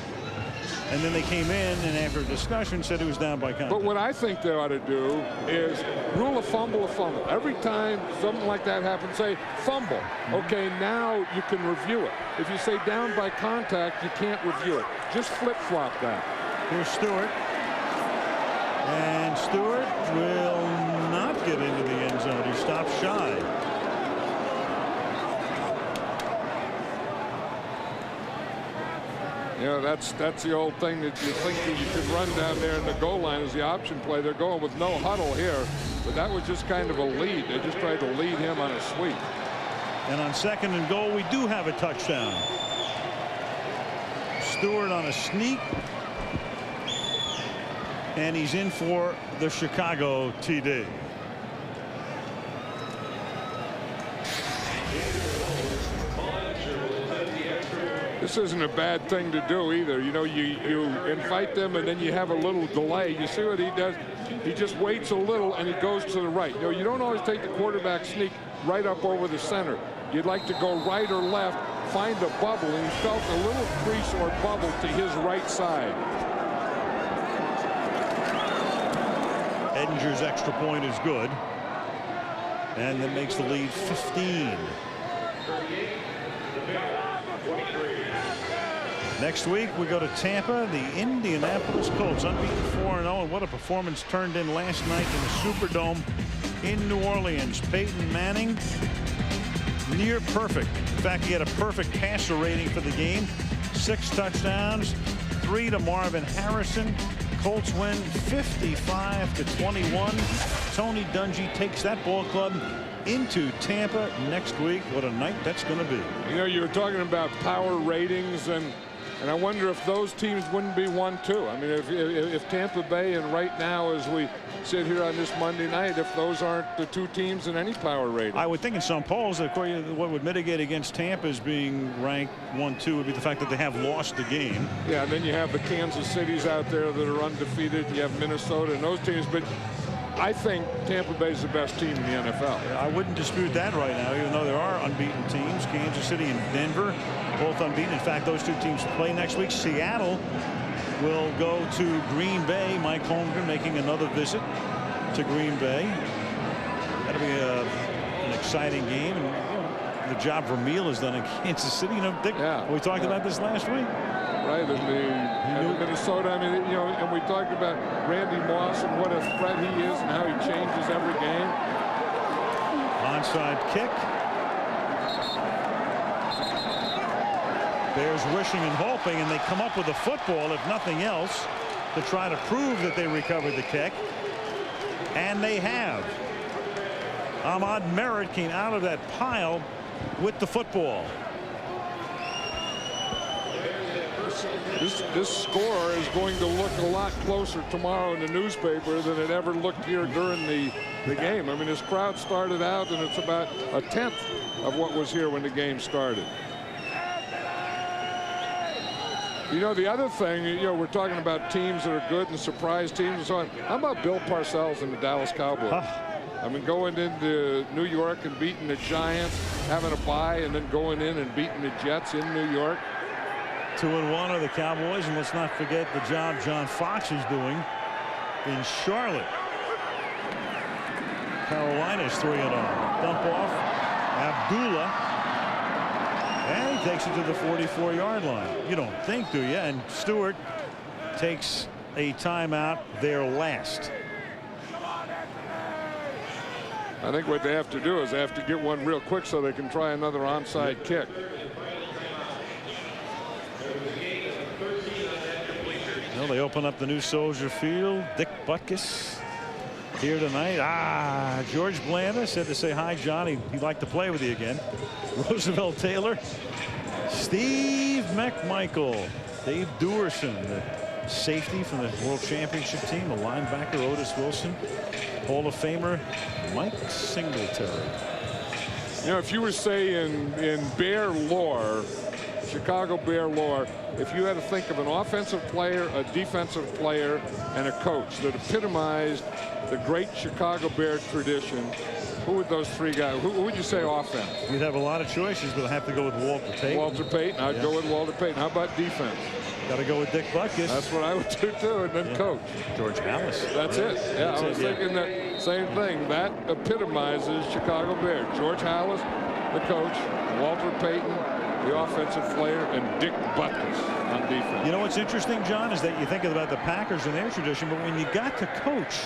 [SPEAKER 7] And then they came in, and after a discussion said it was down by contact.
[SPEAKER 24] But what I think they ought to do is rule a fumble a fumble. Every time something like that happens, say fumble. Okay, now you can review it. If you say down by contact, you can't review it. Just flip-flop that.
[SPEAKER 7] Here's Stewart. And Stewart will not get into the end zone. He stops shy.
[SPEAKER 24] You know, that's the old thing that you think that you can run down there in the goal line as the option play. They're going with no huddle here, but that was just kind of a lead. They just tried to lead him on a sweep.
[SPEAKER 7] And on second and goal, we do have a touchdown. Stewart on a sneak, and he's in for the Chicago TD.
[SPEAKER 24] This isn't a bad thing to do either. You know, you invite them and then you have a little delay. You see what he does? He just waits a little and he goes to the right. You know, you don't always take the quarterback sneak right up over the center. You'd like to go right or left, find a bubble, and he felt a little crease or bubble to his right side.
[SPEAKER 7] Edinger's extra point is good, and that makes the lead 15. Next week we go to Tampa. The Indianapolis Colts, unbeaten 4-0, and what a performance turned in last night in the Superdome in New Orleans. Peyton Manning, near perfect. In fact, he had a perfect passer rating for the game. 6 touchdowns, 3 to Marvin Harrison. Colts win 55-21. Tony Dungy takes that ball club into Tampa next week. What a night that's going to be.
[SPEAKER 24] You know, you were talking about power ratings, and And I wonder if those teams wouldn't be 1-2. I mean, if Tampa Bay, and right now as we sit here on this Monday night, if those aren't the two teams in any power rating.
[SPEAKER 7] I would think in some polls that what would mitigate against Tampa as being ranked 1-2 would be the fact that they have lost the game.
[SPEAKER 24] Yeah, and then you have the Kansas Cities out there that are undefeated. You have Minnesota and those teams. But I think Tampa Bay is the best team in the NFL.
[SPEAKER 7] I wouldn't dispute that right now, even though there are unbeaten teams. Kansas City and Denver, both unbeaten. In fact, those two teams play next week. Seattle will go to Green Bay. Mike Holmgren making another visit to Green Bay. That'll be an exciting game. And, you know, the job Vermeil has done in Kansas City. You know, Dick, we talked about this last week.
[SPEAKER 24] Right, and Minnesota, I mean, you know, and we talked about Randy Moss and what a threat he is and how he changes every game.
[SPEAKER 7] Onside kick. Bears wishing and hoping, and they come up with a football, if nothing else, to try to prove that they recovered the kick. And they have. Ahmad Merritt came out of that pile with the football.
[SPEAKER 24] This score is going to look a lot closer tomorrow in the newspaper than it ever looked here during the game. I mean, this crowd started out, and it's about a tenth of what was here when the game started. You know, the other thing, you know, we're talking about teams that are good and surprise teams and so on. How about Bill Parcells and the Dallas Cowboys? I mean, going into New York and beating the Giants, having a bye, and then going in and beating the Jets in New York.
[SPEAKER 7] 2-1 are the Cowboys, and let's not forget the job John Fox is doing in Charlotte. Carolina's 3-0. Dump off Abdullah, and he takes it to the 44-yard line. You don't think, do you? And Stewart takes a timeout there last.
[SPEAKER 24] I think what they have to do is they have to get one real quick so they can try another onside kick.
[SPEAKER 7] Well, they open up the new Soldier Field. Dick Butkus here tonight. George Blanda said to say hi, John. He'd like to play with you again. Roosevelt Taylor, Steve McMichael, Dave Duerson, the safety from the World Championship team, the linebacker Otis Wilson, Hall of Famer Mike Singletary.
[SPEAKER 24] You know, if you were saying in Bear lore, Chicago Bear lore, if you had to think of an offensive player, a defensive player, and a coach that epitomized the great Chicago Bear tradition, who would those three guys, who would you say offense?
[SPEAKER 7] You'd have a lot of choices, but I have to go with Walter Payton.
[SPEAKER 24] Walter Payton. I'd go with Walter Payton. How about defense?
[SPEAKER 7] Got to go with Dick Butkus.
[SPEAKER 24] That's what I would do too, and then coach.
[SPEAKER 7] George Hallis.
[SPEAKER 24] That's it. Yeah, I was thinking that same thing. That epitomizes Chicago Bear. George Hallis, the coach, Walter Payton, the offensive player, and Dick Butkus on defense.
[SPEAKER 7] You know what's interesting, John, is that you think about the Packers and their tradition, but when you got to coach,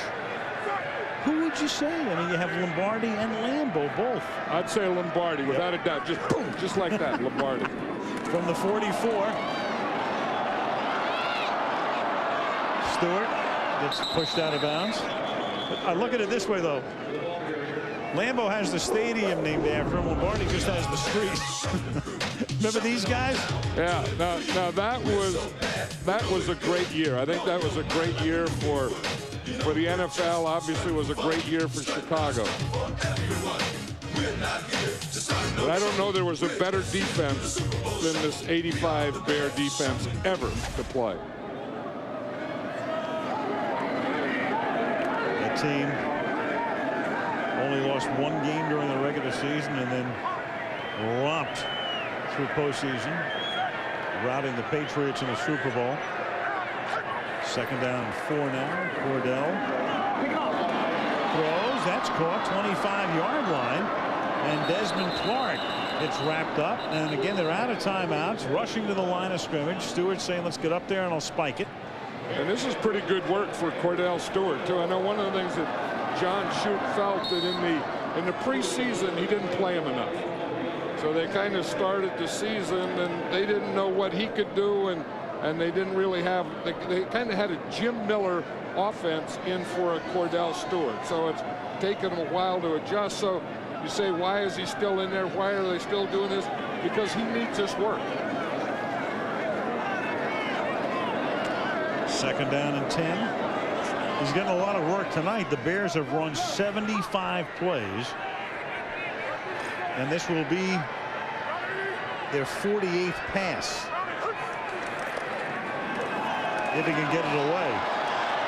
[SPEAKER 7] who would you say? I mean, you have Lombardi and Lambeau both.
[SPEAKER 24] I'd say Lombardi, without a doubt. Just boom, just like that, Lombardi.
[SPEAKER 7] From the 44. Stewart gets pushed out of bounds. But I look at it this way, though. Lambeau has the stadium named after him. Lombardi just has the street. Remember these guys?
[SPEAKER 24] Yeah. Now that was a great year. I think that was a great year for the NFL. Obviously, was a great year for Chicago. But I don't know there was a better defense than this '85 Bear defense ever to play.
[SPEAKER 7] That team only lost one game during the regular season and then romped through postseason, routing the Patriots in the Super Bowl. Second down and 4 now. Cordell throws. That's caught. 25-yard line. And Desmond Clark gets wrapped up. And again, they're out of timeouts, rushing to the line of scrimmage. Stewart saying, let's get up there and I'll spike it.
[SPEAKER 24] And this is pretty good work for Cordell Stewart, too. I know one of the things that John Shute felt that in the preseason, he didn't play him enough. So they kind of started the season, and they didn't know what he could do, and they didn't really have, they kind of had a Jim Miller offense in for a Cordell Stewart. So it's taken him a while to adjust. So you say, why is he still in there? Why are they still doing this? Because he needs this work.
[SPEAKER 7] 2nd down and 10. He's getting a lot of work tonight. The Bears have run 75 plays. And this will be their 48th pass. If he can get it away,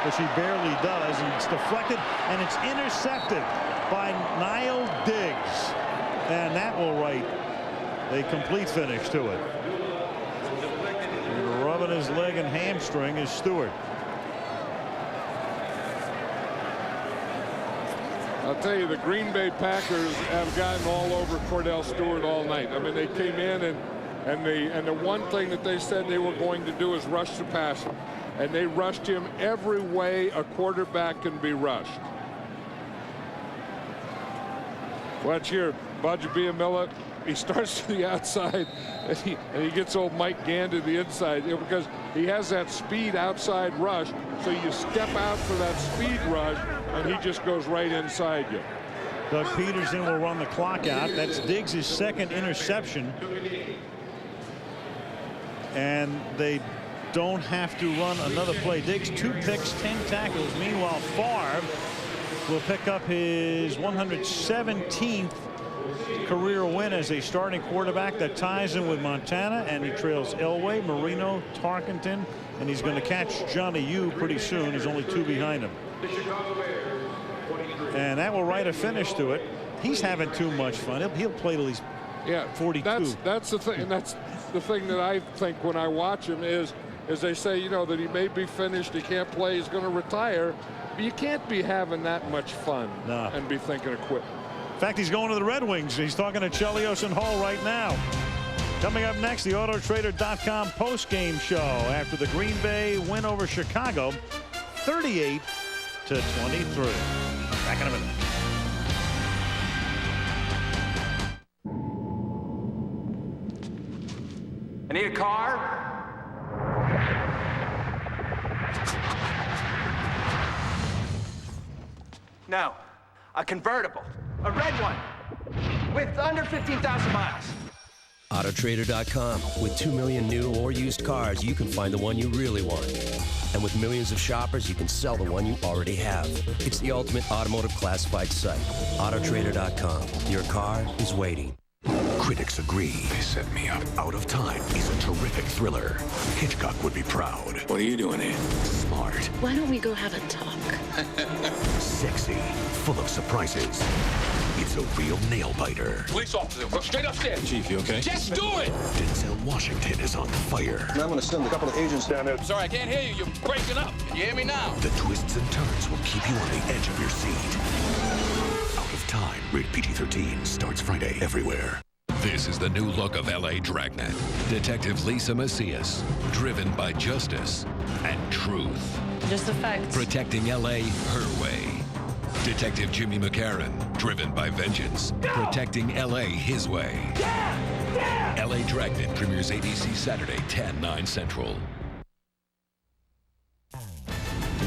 [SPEAKER 7] which he barely does, and it's deflected and it's intercepted by Niall Diggs, and that will write a complete finish to it. And rubbing his leg and hamstring is Stewart.
[SPEAKER 24] I'll tell you, the Green Bay Packers have gotten all over Cordell Stewart all night. I mean, they came in and the one thing that they said they were going to do is rush the passer. And they rushed him every way a quarterback can be rushed. Watch here, Budge Biamilla. He starts to the outside, and he gets old Mike Gann to the inside, because he has that speed outside rush. So you step out for that speed rush, and he just goes right inside you.
[SPEAKER 7] Doug Peterson will run the clock out. That's Diggs' 2nd interception. And they don't have to run another play. Diggs 2 picks, 10 tackles. Meanwhile, Favre will pick up his 117th career win as a starting quarterback. That ties him with Montana, and he trails Elway, Marino, Tarkenton, and he's going to catch Johnny U pretty soon. He's only 2 behind him. And that will write a finish to it. He's having too much fun. He'll play till he's 42.
[SPEAKER 24] That's the thing, and that's the thing that I think when I watch him is they say, you know, that he may be finished, he can't play, he's going to retire. But you can't be having that much fun and be thinking of quitting.
[SPEAKER 7] In fact, he's going to the Red Wings. He's talking to Chelios and Hall right now. Coming up next, the Autotrader.com post-game show after the Green Bay win over Chicago, 38-23. Back in a minute.
[SPEAKER 27] I need a car. No, a convertible, a red one, with under 15,000 miles.
[SPEAKER 3] Autotrader.com. With 2 million new or used cars, you can find the one you really want. And with millions of shoppers, you can sell the one you already have. It's the ultimate automotive classified site. Autotrader.com. Your car is waiting.
[SPEAKER 8] Critics agree. They set me up. Out of Time is a terrific thriller. Hitchcock would be proud. What are you doing here? Smart.
[SPEAKER 6] Why don't we go have a talk?
[SPEAKER 8] Sexy. Full of surprises. It's a real nail-biter.
[SPEAKER 16] Police officer, go straight upstairs.
[SPEAKER 8] Chief, you okay?
[SPEAKER 16] Just do it!
[SPEAKER 8] Denzel Washington is on fire.
[SPEAKER 16] I'm going to send a couple of agents down there. Sorry, I can't hear you. You're breaking up. Can you hear me now?
[SPEAKER 8] The twists and turns will keep you on the edge of your seat. Out of Time. Rated PG-13. Starts Friday everywhere.
[SPEAKER 17] This is the new look of L.A. Dragnet. Detective Lisa Macias, driven by justice and truth.
[SPEAKER 6] Just the facts.
[SPEAKER 17] Protecting L.A. her way. Detective Jimmy McCarran, driven by vengeance. Protecting L.A. his way. L.A. Dragnet premieres ABC Saturday, 10/9 Central.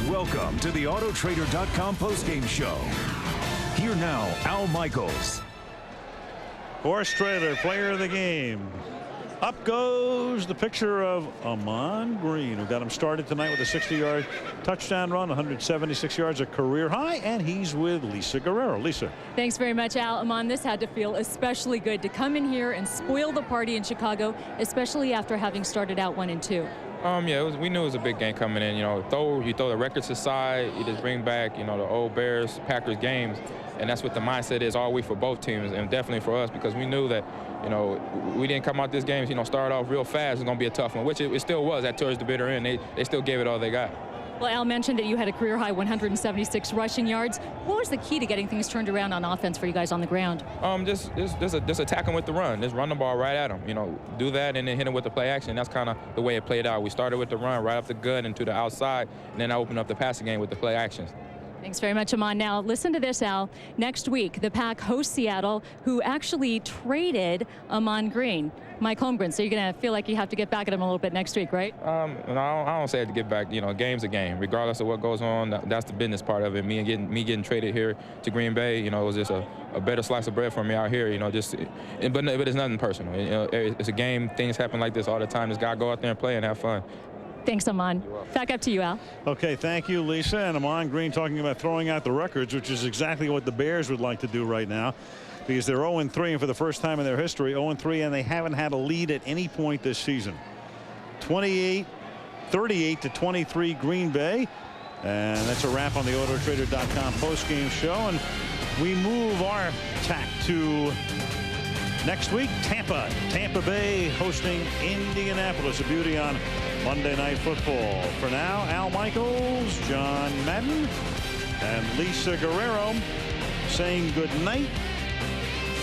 [SPEAKER 15] Welcome to the Autotrader.com postgame show. Here now, Al Michaels.
[SPEAKER 7] Horse Trailer, player of the game. Up goes the picture of Amon Green, who got him started tonight with a 60-yard touchdown run, 176 yards, a career high, and he's with Lisa Guerrero. Lisa.
[SPEAKER 19] Thanks very much, Al. Amon, this had to feel especially good to come in here and spoil the party in Chicago, especially after having started out 1-2.
[SPEAKER 20] Yeah, we knew it was a big game coming in. You know, you throw the records aside, you just bring back, you know, the old Bears, Packers games, and that's what the mindset is all week for both teams, and definitely for us, because we knew that, you know, we didn't come out this game, you know, start off real fast. It's going to be a tough one, which it still was at towards the bitter end. They still gave it all they got.
[SPEAKER 19] Well, Al mentioned that you had a career-high 176 rushing yards. What was the key to getting things turned around on offense for you guys on the ground? Just
[SPEAKER 20] attack them with the run. Just run the ball right at them. You know, do that and then hit them with the play action. That's kind of the way it played out. We started with the run right up the gut and to the outside, and then I opened up the passing game with the play actions.
[SPEAKER 19] Thanks very much, Amon. Now, listen to this, Al. Next week, the Pack hosts Seattle, who actually traded Amon Green, Mike Holmgren. So you're going to feel like you have to get back at him a little bit next week, right?
[SPEAKER 20] No, I don't say I have to get back. You know, game's a game. Regardless of what goes on, that's the business part of it. Me getting traded here to Green Bay, you know, it was just a better slice of bread for me out here, you know, but it's nothing personal. You know, it's a game. Things happen like this all the time. Just got to go out there and play and have fun.
[SPEAKER 19] Thanks, Amon. Back up to you, Al.
[SPEAKER 7] Okay, thank you, Lisa. And Amon Green talking about throwing out the records, which is exactly what the Bears would like to do right now, because they're 0-3, and for the first time in their history, 0-3, and they haven't had a lead at any point this season. 38-23 Green Bay. And that's a wrap on the Autotrader.com postgame show. And we move our tack to next week, Tampa Bay hosting Indianapolis. A beauty on Monday Night Football. For now, Al Michaels, John Madden, and Lisa Guerrero saying good night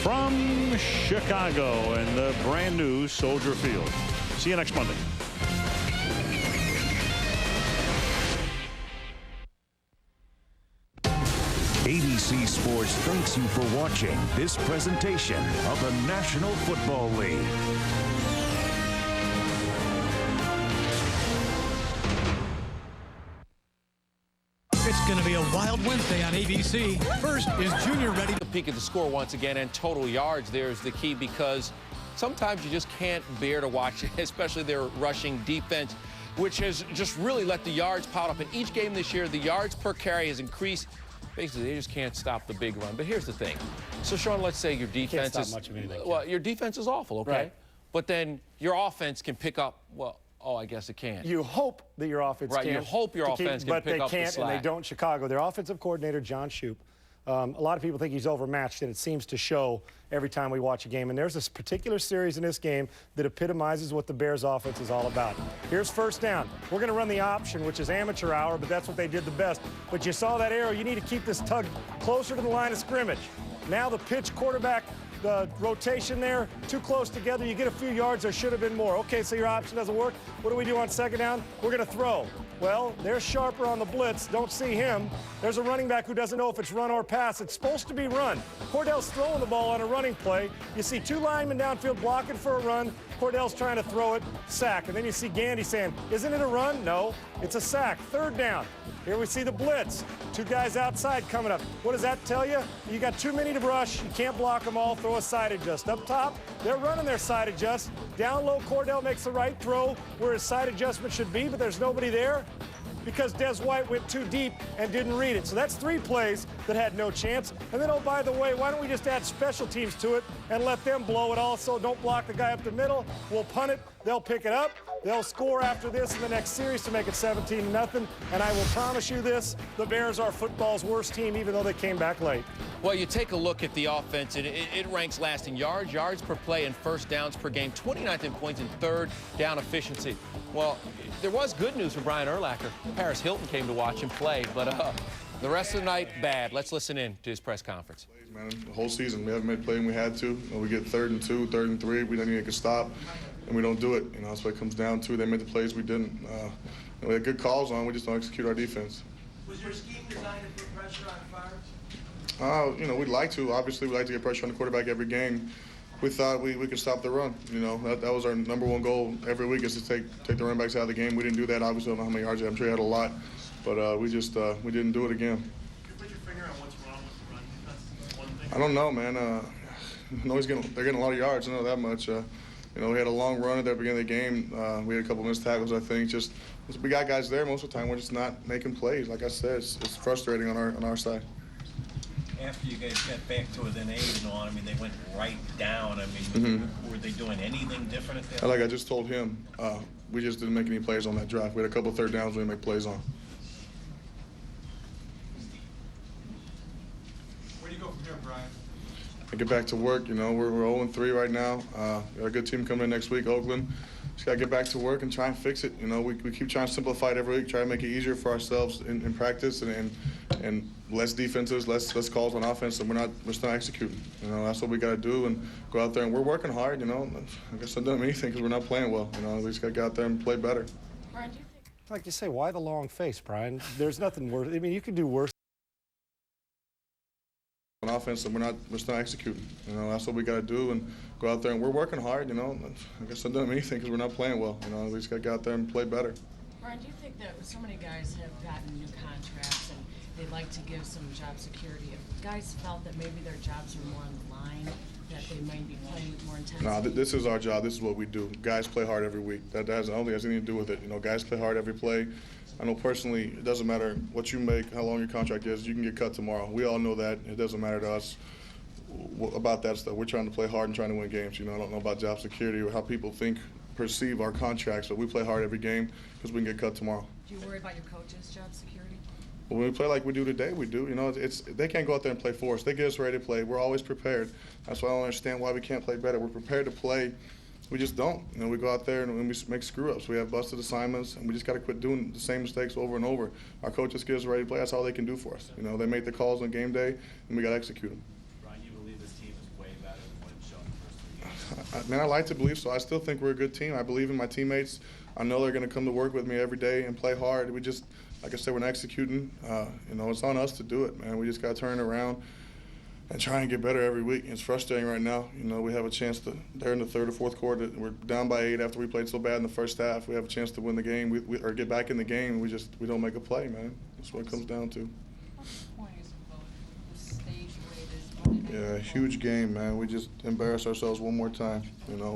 [SPEAKER 7] from Chicago and the brand new Soldier Field. See you next Monday.
[SPEAKER 15] ABC Sports thanks you for watching this presentation of the National Football League.
[SPEAKER 18] It's going to be a wild Wednesday on ABC. First, is Junior ready?
[SPEAKER 10] The peak of the score once again, and total yards there is the key, because sometimes you just can't bear to watch it, especially their rushing defense, which has just really let the yards pile up. In each game this year, the yards per carry has increased. Basically, they just can't stop the big run. But here's the thing. So, Sean, let's say your defense is much of anything. Well, your defense is awful, okay? Right. But then your offense can pick up, well, oh, I guess it can.
[SPEAKER 14] You hope that your offense can.
[SPEAKER 10] Right, you hope your offense can pick up the slack. But they can't,
[SPEAKER 14] and they don't in Chicago. Their offensive coordinator, John Shoup, a lot of people think he's overmatched, and it seems to show every time we watch a game. And there's this particular series in this game that epitomizes what the Bears offense is all about. Here's first down. We're going to run the option, which is amateur hour, but that's what they did the best. But you saw that arrow. You need to keep this tug closer to the line of scrimmage. Now the pitch quarterback, the rotation there, too close together. You get a few yards. There should have been more. Okay, so your option doesn't work. What do we do on second down? We're going to throw. Well, there's Sharper on the blitz. Don't see him. There's a running back who doesn't know if it's run or pass. It's supposed to be run. Cordell's throwing the ball on a running play. You see two linemen downfield blocking for a run. Cordell's trying to throw it, sack. And then you see Gandy saying, isn't it a run? No, it's a sack. Third down. Here we see the blitz. Two guys outside coming up. What does that tell you? You got too many to brush. You can't block them all. Throw a side adjust. Up top, they're running their side adjust. Down low, Cordell makes the right throw where his side adjustment should be, but there's nobody there because Des White went too deep and didn't read it. So that's three plays that had no chance. And then, oh, by the way, why don't we just add special teams to it and let them blow it also? Don't block the guy up the middle. We'll punt it. They'll pick it up. They'll score after this in the next series to make it 17-0. And I will promise you this, the Bears are football's worst team, even though they came back late.
[SPEAKER 10] Well, you take a look at the offense, and it ranks last in yards per play, and first downs per game, 29th in points and third down efficiency. Well, there was good news for Brian Urlacher. Paris Hilton came to watch him play, but the rest of the night, bad. Let's listen in to his press conference.
[SPEAKER 21] Man, the whole season, we haven't made a play when we had to. We get 3rd and 2, 3rd and 3. We don't even make a stop, and we don't do it. That's what it comes down to. They made the plays, we didn't. We had good calls on. We just don't execute our defense.
[SPEAKER 2] Was your scheme designed to put pressure on Favre?
[SPEAKER 21] We'd like to. Obviously, we'd like to get pressure on the quarterback every game. We thought we could stop the run. That was our #1 goal every week, is to take the running backs out of the game. We didn't do that. Obviously, I don't know how many yards. I'm sure he had a lot, but we didn't do it again.
[SPEAKER 2] Can you put your finger on what's wrong with the run defense? One thing.
[SPEAKER 21] I don't know, man. They're getting a lot of yards. I know that much. We had a long run at the beginning of the game. We had a couple missed tackles, I think. We got guys there most of the time. We're just not making plays. Like I said, it's frustrating on our side.
[SPEAKER 22] After you guys got back to within 8 and all, they went right down. Were they doing anything different at that point?
[SPEAKER 21] Like I just told him, we just didn't make any plays on that drive. We had a couple of third downs we didn't make plays on.
[SPEAKER 2] Where do you go from here, Brian?
[SPEAKER 21] I get back to work. We're 0-3 right now. We got a good team coming in next week, Oakland. Just got to get back to work and try and fix it. We keep trying to simplify it every week, try to make it easier for ourselves in practice and less defenses, less calls on offense, and we're still not executing. That's what we got to do and go out there, and we're working hard. I guess I'm doing anything because we're not playing well. We just got to get out there and play better.
[SPEAKER 14] Brian, do you think? Like you say, why the long face, Brian? There's nothing worse. You can do worse.
[SPEAKER 21] On offense, and we're still not executing. That's what we got to do and go out there, and we're working hard. I guess I'm doing anything because we're not playing well. We just got to get out there and play better.
[SPEAKER 6] Brian, do you think that so many guys have gotten new contracts and they'd like to give some job security? If guys felt that maybe their jobs were more on the line, that they might be playing with more intensity?
[SPEAKER 21] No, this is our job. This is what we do. Guys play hard every week. That has, I don't think has anything to do with it. You know, guys play hard every play. I know personally, it doesn't matter what you make, how long your contract is, you can get cut tomorrow. We all know that. It doesn't matter to us about that stuff. We're trying to play hard and trying to win games. You know, I don't know about job security or how people perceive our contracts, but we play hard every game because we can get cut tomorrow.
[SPEAKER 6] Do you worry about your coach's job security?
[SPEAKER 21] When we play like we do today, we do. You know, they can't go out there and play for us. They get us ready to play. We're always prepared. That's why I don't understand why we can't play better. We're prepared to play. We just don't. You know, we go out there and we make screw-ups. We have busted assignments, and we just got to quit doing the same mistakes over and over. Our coaches get us ready to play. That's all they can do for us. You know, they make the calls on game day, and we got to execute them.
[SPEAKER 22] Brian, you believe this team is way better than what it's shown the first 3 games?
[SPEAKER 21] Man, I like to believe so. I still think we're a good team. I believe in my teammates. I know they're going to come to work with me every day and play hard. We just, like I said, we're not executing. You know, it's on us to do it, man. We just got to turn it around and try and get better every week. It's frustrating right now. You know, we have a chance to, they're in the third or fourth quarter. We're down by 8 after we played so bad in the first half. We have a chance to win the game or get back in the game. We don't make a play, man. That's what it comes down to. Yeah, huge game, man. We just embarrassed ourselves one more time. You know,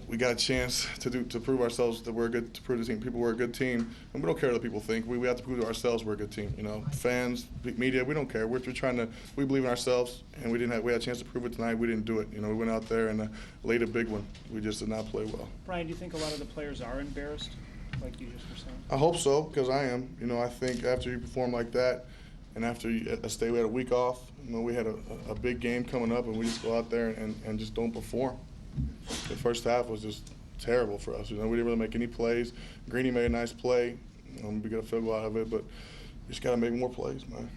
[SPEAKER 21] we got a chance to prove ourselves that we're good, to prove the team people we're a good team, and we don't care what people think. We have to prove to ourselves we're a good team. You know, fans, media, we don't care. We're trying to. We believe in ourselves, and we had a chance to prove it tonight. We didn't do it. You know, we went out there and laid a big one. We just did not play well.
[SPEAKER 5] Brian, do you think a lot of the players are embarrassed, like you just were saying?
[SPEAKER 21] I hope so, because I am. You know, I think after you perform like that, and after we had a week off, you know, we had a big game coming up, and we just go out there and just don't perform. The first half was just terrible for us. You know, we didn't really make any plays. Greeny made a nice play. We got a field goal out of it, but we just got to make more plays, man.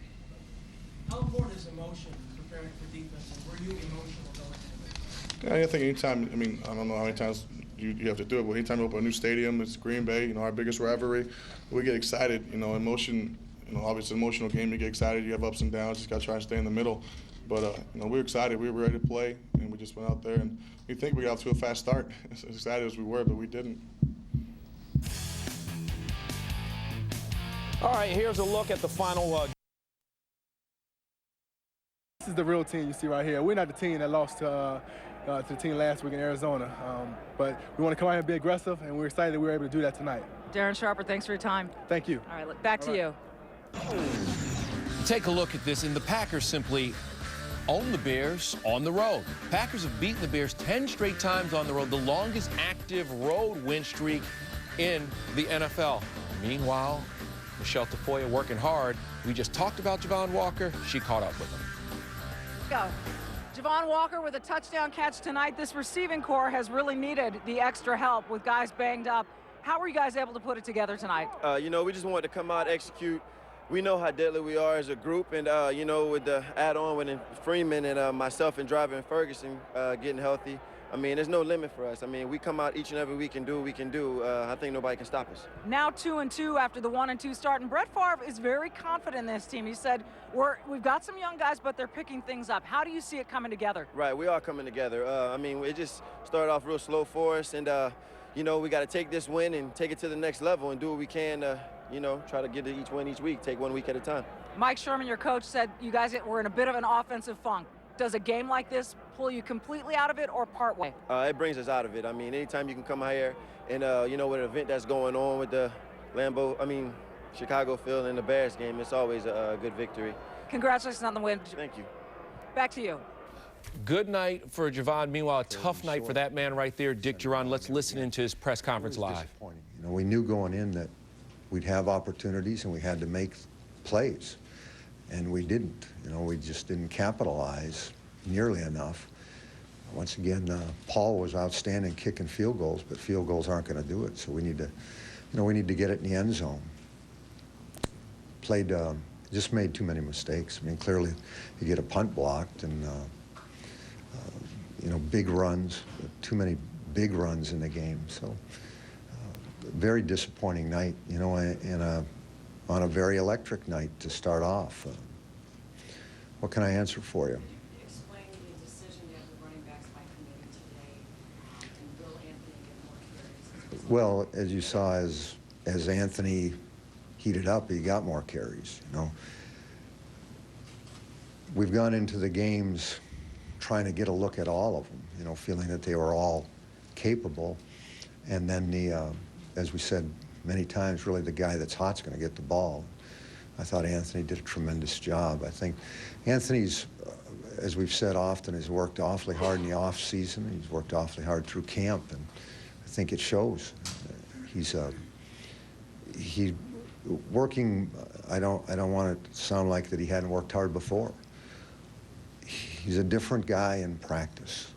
[SPEAKER 9] How important is emotion preparing for defense, and were you emotional going into it?
[SPEAKER 21] Yeah, I think anytime, I mean, I don't know how many times you have to do it, but anytime you open a new stadium, it's Green Bay, you know, our biggest rivalry, we get excited. You know, emotion, you know, obviously an emotional game, you get excited, you have ups and downs, just got to try and stay in the middle. But, you know, we were excited. We were ready to play, and we just went out there. And we think we got off to a fast start, as excited as we were, but we didn't.
[SPEAKER 10] All right, here's a look at the final.
[SPEAKER 11] This is the real team you see right here. We're not the team that lost to the team last week in Arizona. But we want to come out here and be aggressive, and we're excited that we were able to do that tonight.
[SPEAKER 12] Darren Sharper, thanks for your time.
[SPEAKER 11] Thank you.
[SPEAKER 12] All right, back to you.
[SPEAKER 10] Take a look at this, and the Packers simply own the Bears on the road. Packers have beaten the Bears 10 straight times on the road, the longest active road win streak in the NFL. Meanwhile, Michelle Tafoya working hard. We just talked about Javon Walker. She caught up with him.
[SPEAKER 12] Go. Javon Walker with a touchdown catch tonight. This receiving core has really needed the extra help with guys banged up. How were you guys able to put it together tonight?
[SPEAKER 23] You know, we just wanted to come out, execute. We know how deadly we are as a group, and you know, with the add-on with Freeman and myself and Driver and Ferguson getting healthy, I mean, there's no limit for us. I mean, we come out each and every week and do what we can do. I think nobody can stop us.
[SPEAKER 12] Now 2-2 after the 1-2 start, and Brett Favre is very confident in this team. He said, we've got some young guys, but they're picking things up. How do you see it coming together?
[SPEAKER 23] Right, we are coming together. I mean, it just started off real slow for us, and you know, we got to take this win and take it to the next level and do what we can. You know, try to get to each win each week, take 1 week at a time.
[SPEAKER 12] Mike Sherman, your coach, said you guys were in a bit of an offensive funk. Does a game like this pull you completely out of it or part way?
[SPEAKER 23] It brings us out of it. I mean, anytime you can come out here and, you know, with an event that's going on with the Chicago field and the Bears game, it's always a good victory.
[SPEAKER 12] Congratulations on the win.
[SPEAKER 23] Thank you.
[SPEAKER 12] Back to you.
[SPEAKER 10] Good night for Javon. Meanwhile, a tough night for that man right there, Dick Duran. Let's listen into his press conference live.
[SPEAKER 25] You know, we knew going in that we'd have opportunities and we had to make plays, and we didn't. You know, we just didn't capitalize nearly enough. Once again, Paul was outstanding kicking field goals, but field goals aren't going to do it. So we need to, you know, we need to get it in the end zone. Just made too many mistakes. I mean, clearly, you get a punt blocked, and you know, big runs, too many big runs in the game. So. Very disappointing night, you know, on a very electric night to start off. What can I answer for you?
[SPEAKER 6] Explain the decision that the running backs by committee today, and will Anthony get more carries?
[SPEAKER 25] Well, as you saw, as Anthony heated up, he got more carries, you know. We've gone into the games trying to get a look at all of them, you know, feeling that they were all capable. And then as we said many times, really the guy that's hot's going to get the ball. I thought Anthony did a tremendous job. I think Anthony's, as we've said often, has worked awfully hard in the off season. He's worked awfully hard through camp, and I think it shows. He's working. I don't want it to sound like that he hadn't worked hard before. He's a different guy in practice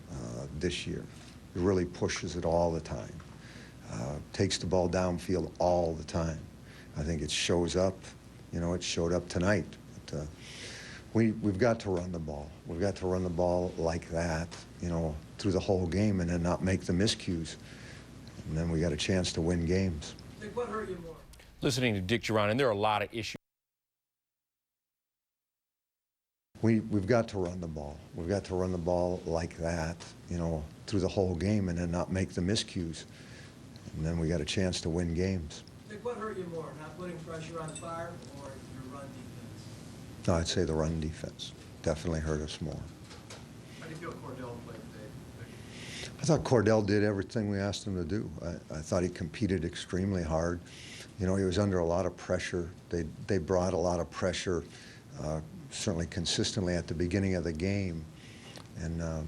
[SPEAKER 25] this year. He really pushes it all the time. Takes the ball downfield all the time. I think it shows up. You know, it showed up tonight. But, we've got to run the ball. We've got to run the ball like that, you know, through the whole game, and then not make the miscues. And then we got a chance to win games.
[SPEAKER 9] Dick, what hurt you more?
[SPEAKER 10] Listening to Dick Duran, and there are a lot of issues.
[SPEAKER 25] We've got to run the ball. We've got to run the ball like that, you know, through the whole game, and then not make the miscues. And then we got a chance to win games.
[SPEAKER 9] Dick, what hurt you more, not putting pressure on Fire or your run defense?
[SPEAKER 25] No, I'd say the run defense definitely hurt us more.
[SPEAKER 9] How do you feel Cordell played today?
[SPEAKER 25] I thought Cordell did everything we asked him to do. I thought he competed extremely hard. You know, he was under a lot of pressure. They brought a lot of pressure, certainly consistently at the beginning of the game. And I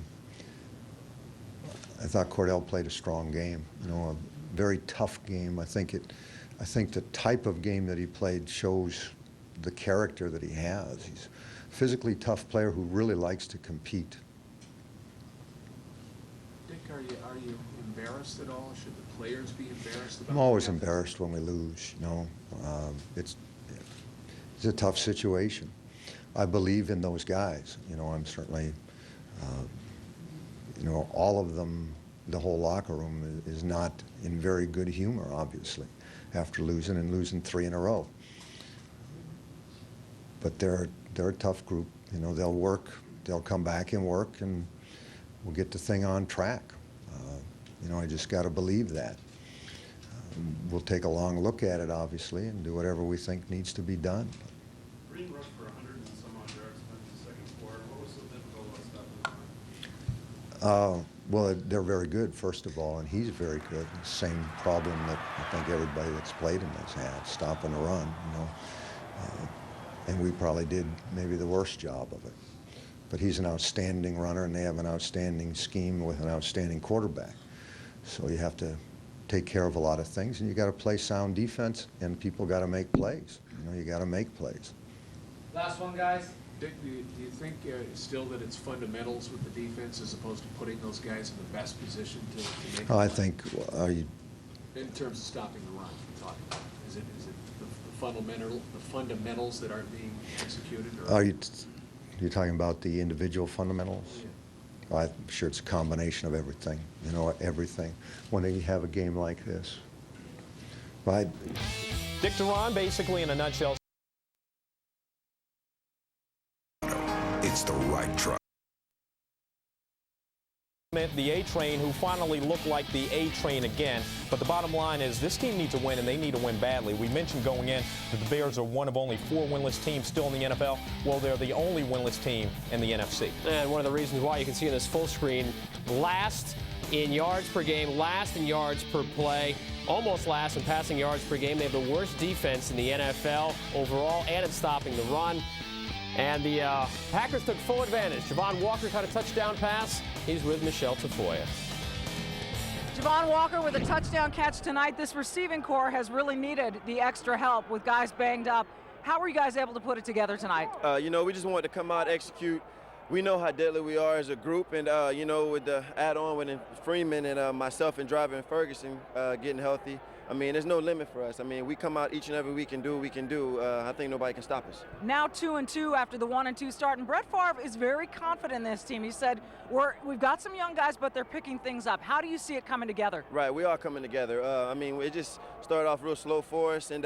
[SPEAKER 25] thought Cordell played a strong game. You know, a very tough game. I think the type of game that he played shows the character that he has. He's a physically tough player who really likes to compete.
[SPEAKER 1] Dick, are you embarrassed at all? Should the players be embarrassed about
[SPEAKER 25] I'm always embarrassed when we lose, you know. It's a tough situation. I believe in those guys. You know, I'm certainly, you know, all of them, the whole locker room is not in very good humor, obviously, after losing 3 in a row. But they're a tough group. You know, they'll come back and work, and we'll get the thing on track. You know, I just got to believe that. We'll take a long look at it, obviously, and do whatever we think needs to be done.
[SPEAKER 3] Green rushed for 100 and some odd yards in the second quarter. What was so difficult about stopping the run?
[SPEAKER 25] Well, they're very good, first of all, and he's very good. Same problem that I think everybody that's played him has had, stopping the run, you know. And we probably did maybe the worst job of it. But he's an outstanding runner, and they have an outstanding scheme with an outstanding quarterback. So you have to take care of a lot of things, and you got to play sound defense, and people got to make plays. You know, you got to make plays.
[SPEAKER 9] Last one, guys.
[SPEAKER 1] Dick, do you think still that it's fundamentals with the defense as opposed to putting those guys in the best position to make?
[SPEAKER 25] I think,
[SPEAKER 1] in terms of stopping the run, you're talking about, is it the fundamentals that aren't being executed? Or?
[SPEAKER 25] You're talking about the individual fundamentals? Yeah. I'm sure it's a combination of everything, you know, everything, when you have a game like this. Right?
[SPEAKER 10] Dick Duran, basically in a nutshell.
[SPEAKER 17] It's the right try.
[SPEAKER 10] The A-Train, who finally looked like the A-Train again. But the bottom line is this team needs to win, and they need to win badly. We mentioned going in that the Bears are one of only 4 winless teams still in the NFL. Well, they're the only winless team in the NFC.
[SPEAKER 4] And one of the reasons why you can see in this full screen, last in yards per game, last in yards per play, almost last in passing yards per game. They have the worst defense in the NFL overall, and it's stopping the run. And the Packers took full advantage. Javon Walker caught a touchdown pass. He's with Michelle Tafoya.
[SPEAKER 12] Javon Walker with a touchdown catch tonight. This receiving core has really needed the extra help with guys banged up. How were you guys able to put it together tonight?
[SPEAKER 23] You know, we just wanted to come out, execute. We know how deadly we are as a group, and you know, with the add-on with Freeman and myself and Driver and Ferguson getting healthy, I mean, there's no limit for us. I mean, we come out each and every week and do what we can do. I think nobody can stop us.
[SPEAKER 12] Now 2-2 after the 1-2 start, and Brett Favre is very confident in this team. He said, we've got some young guys, but they're picking things up. How do you see it coming together?
[SPEAKER 23] Right, we are coming together. I mean, it just started off real slow for us, and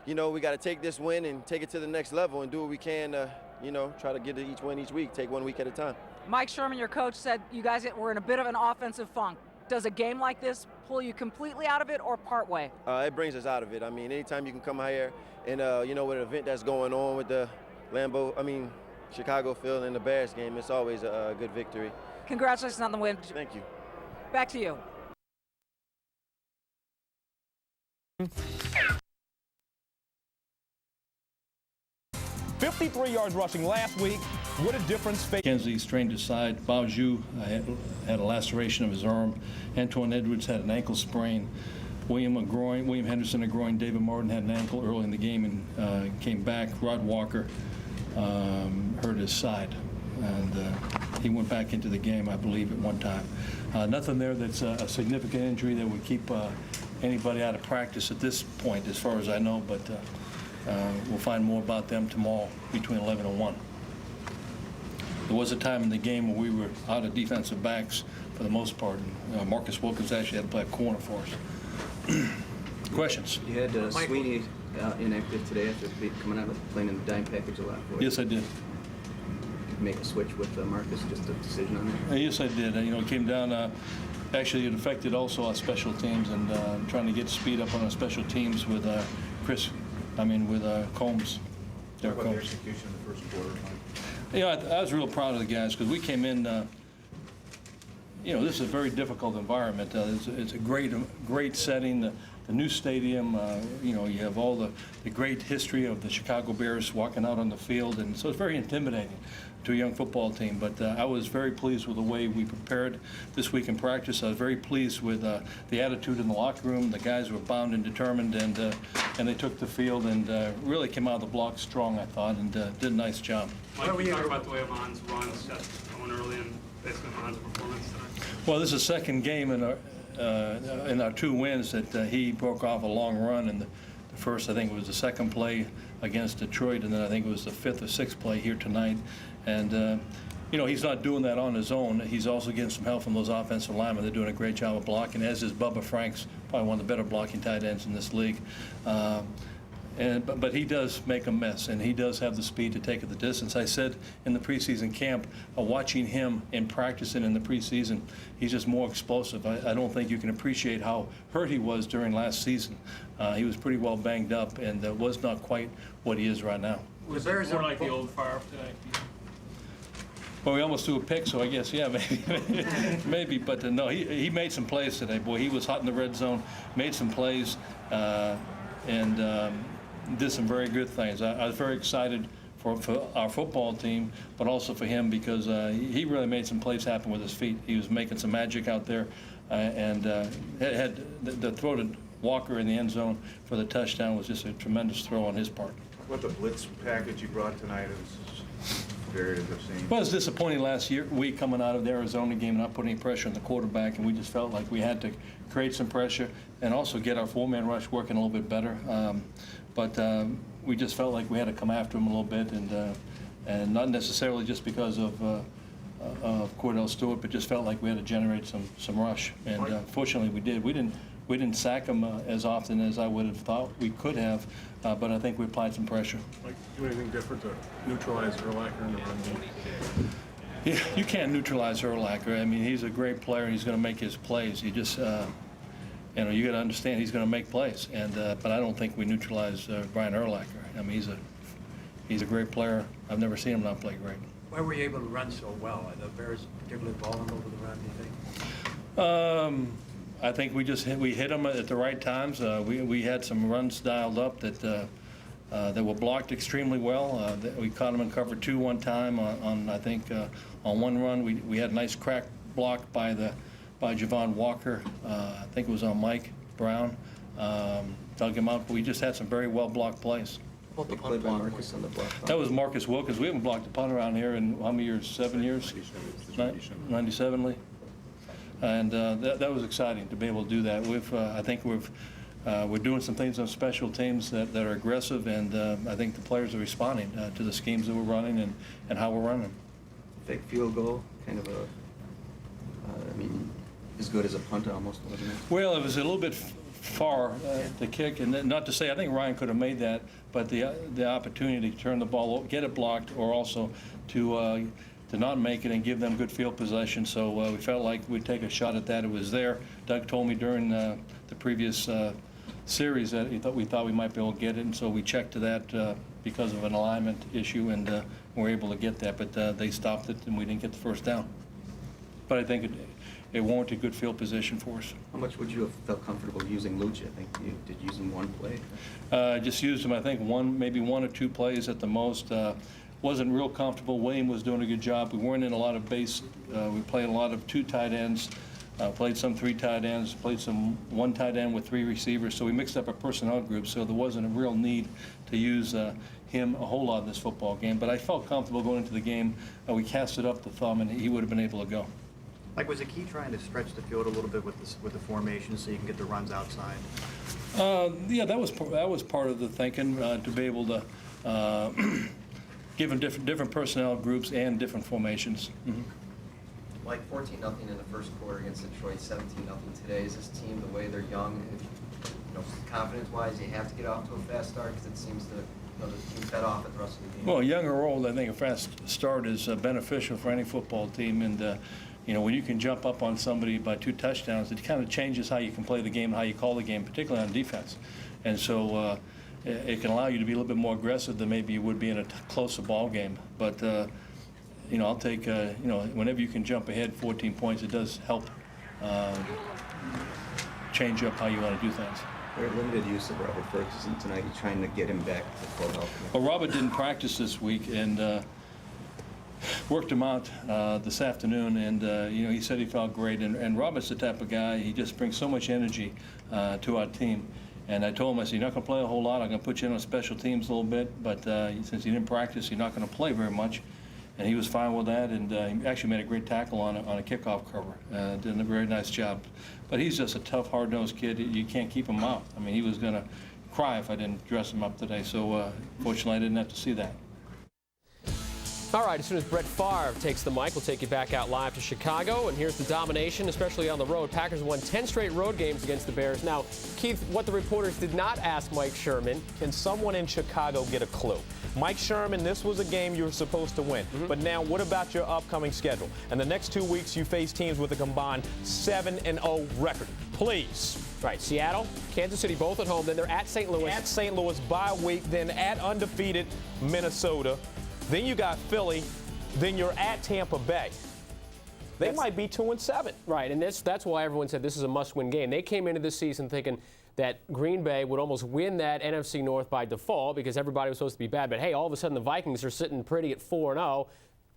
[SPEAKER 23] you know, we got to take this win and take it to the next level and do what we can. You know, try to get to each win each week, take 1 week at a time.
[SPEAKER 12] Mike Sherman, your coach, said you guys were in a bit of an offensive funk. Does a game like this pull you completely out of it or part way?
[SPEAKER 23] It brings us out of it. I mean, anytime you can come out here and, you know, with an event that's going on with the Chicago field in the Bears game, it's always a good victory.
[SPEAKER 12] Congratulations on the win.
[SPEAKER 23] Thank you.
[SPEAKER 12] Back to you.
[SPEAKER 8] 53 yards rushing last week. What a difference.
[SPEAKER 13] Kenzie strained his side. Baoju had a laceration of his arm. Antoine Edwards had an ankle sprain. William Henderson a groin. David Martin had an ankle early in the game and came back. Rod Walker hurt his side, and he went back into the game, I believe, at one time. Nothing there that's a significant injury that would keep anybody out of practice at this point, as far as I know, but we'll find more about them tomorrow between 11 and 1. There was a time in the game where we were out of defensive backs for the most part. Marcus Wilkins actually had to play a corner for us. Questions?
[SPEAKER 16] You had Sweeney inactive today after coming out of playing in the dime package a lot.
[SPEAKER 13] Yes, I did.
[SPEAKER 16] Make a switch with Marcus, just a decision on that?
[SPEAKER 13] Yes, I did. It came down, actually it affected also our special teams and trying to get speed up on our special teams with Combs.
[SPEAKER 3] What about the execution in the first quarter?
[SPEAKER 13] I was real proud of the guys because we came in, this is a very difficult environment. It's a great setting, the new stadium, you have all the great history of the Chicago Bears walking out on the field, and so it's very intimidating to a young football team. But I was very pleased with the way we prepared this week in practice. I was very pleased with the attitude in the locker room. The guys were bound and determined, and they took the field and really came out of the block strong, I thought, and did a nice job.
[SPEAKER 3] Mike, can you talk about the way Amon's runs just going early and basically Amon's performance tonight?
[SPEAKER 13] Well, this is the second game in our 2 wins that he broke off a long run. And the first, I think it was the second play against Detroit, and then I think it was the 5th or 6th play here tonight. And he's not doing that on his own. He's also getting some help from those offensive linemen. They're doing a great job of blocking, as is Bubba Franks, probably one of the better blocking tight ends in this league. But he does make a mess, and he does have the speed to take it the distance. I said in the preseason camp, watching him in practice and in the preseason, he's just more explosive. I don't think you can appreciate how hurt he was during last season. He was pretty well banged up and was not quite what he is right now.
[SPEAKER 3] Was there more like the old Favre today?
[SPEAKER 13] Well, we almost threw a pick, so I guess, yeah, maybe. Maybe, but no, he made some plays today. Boy, he was hot in the red zone, made some plays, and did some very good things. I was very excited for our football team, but also for him because he really made some plays happen with his feet. He was making some magic out there, and had the throw to Walker in the end zone for the touchdown was just a tremendous throw on his part.
[SPEAKER 3] What the blitz package you brought tonight is varied as I've seen.
[SPEAKER 13] Well, it was disappointing last week coming out of the Arizona game and not putting any pressure on the quarterback, and we just felt like we had to create some pressure and also get our 4-man rush working a little bit better. But we just felt like we had to come after him a little bit, and not necessarily just because of Cordell Stewart, but just felt like we had to generate some rush. And fortunately, we did. We didn't sack him as often as I would have thought we could have, but I think we applied some pressure.
[SPEAKER 3] Like, do anything different to neutralize Urlacher in the run game?
[SPEAKER 13] Yeah, you can't neutralize Urlacher. I mean, he's a great player. He's going to make his plays. You just, you got to understand he's going to make plays. And but I don't think we neutralize Brian Urlacher. I mean, he's a great player. I've never seen him not play great.
[SPEAKER 20] Why were you able to run so well? Are the Bears particularly balling over the run, do you think?
[SPEAKER 13] I think we hit them at the right times. We had some runs dialed up that were blocked extremely well. We caught them in cover 2 one time on I think on one run. We had a nice crack block by Javon Walker. I think it was on Mike Brown. Dug him out. But we just had some very well blocked plays.
[SPEAKER 16] What the punt by Marcus on the block?
[SPEAKER 13] That was Marcus Wilkins. We haven't blocked a punt around here in how many years? 7 years? 97, Lee. And that was exciting to be able to do that. I think we're doing some things on special teams that are aggressive, and I think the players are responding to the schemes that we're running and how we're running them.
[SPEAKER 16] Fake field goal, kind of as good as a punt almost, wasn't it?
[SPEAKER 13] Well, it was a little bit far to kick, and not to say I think Ryan could have made that, but the opportunity to turn the ball, get it blocked, or also to not make it and give them good field possession. So we felt like we'd take a shot at that. It was there. Doug told me during the previous series that we thought we might be able to get it, and so we checked to that because of an alignment issue, and we were able to get that, but they stopped it and we didn't get the first down. But I think it warranted good field position for us.
[SPEAKER 16] How much would you have felt comfortable using Lucha? I think you did use him one play.
[SPEAKER 13] Just used him, I think, maybe one or two plays at the most. Wasn't real comfortable. William was doing a good job. We weren't in a lot of base. We played a lot of 2 tight ends, played some 3 tight ends, played some 1 tight end with 3 receivers. So we mixed up our personnel group, so there wasn't a real need to use him a whole lot in this football game. But I felt comfortable going into the game. We casted up the thumb, and he would have been able to go.
[SPEAKER 7] Like, was it key trying to stretch the field a little bit with the formation so you can get the runs outside?
[SPEAKER 13] Yeah, that was part of the thinking, to be able to give them different personnel groups and different formations. Mm-hmm.
[SPEAKER 15] Like 14-0 in the first quarter against Detroit, 17-0 today. Is this team, the way they're young, confidence-wise, you have to get off to a fast start because it seems to the team fed off at the rest of the game?
[SPEAKER 13] Well, young or old, I think a fast start is beneficial for any football team, and when you can jump up on somebody by 2 touchdowns, it kind of changes how you can play the game and how you call the game, particularly on defense. And so it can allow you to be a little bit more aggressive than maybe you would be in a closer ball game. But I'll take whenever you can jump ahead 14 points, it does help change up how you want to do things.
[SPEAKER 16] Very limited use of Robert Ferguson tonight. You're trying to get him back to full health.
[SPEAKER 13] Well, Robert didn't practice this week, and worked him out this afternoon, and he said he felt great. And Robert's the type of guy, he just brings so much energy to our team. And I told him, I said, you're not going to play a whole lot. I'm going to put you in on special teams a little bit, but since you didn't practice, you're not going to play very much. And he was fine with that, and he actually made a great tackle on a kickoff cover. Did a very nice job. But he's just a tough, hard-nosed kid. You can't keep him out. I mean, he was going to cry if I didn't dress him up today. So fortunately, I didn't have to see that.
[SPEAKER 4] All right, as soon as Brett Favre takes the mic, we'll take you back out live to Chicago. And here's the domination, especially on the road. Packers won 10 straight road games against the Bears. Now, Keith, what the reporters did not ask Mike Sherman.
[SPEAKER 8] Can someone in Chicago get a clue? Mike Sherman, this was a game you were supposed to win. Mm-hmm. But now, what about your upcoming schedule? And the next 2 weeks, you face teams with a combined 7-0 record. Please.
[SPEAKER 4] Right, Seattle, Kansas City, both at home. Then they're at St. Louis.
[SPEAKER 8] At St. Louis, bye week. Then at undefeated Minnesota. Then you got Philly. Then you're at Tampa Bay. They might be 2-7.
[SPEAKER 4] Right, and that's why everyone said this is a must-win game. They came into this season thinking that Green Bay would almost win that NFC North by default because everybody was supposed to be bad. But, hey, all of a sudden the Vikings are sitting pretty at 4-0.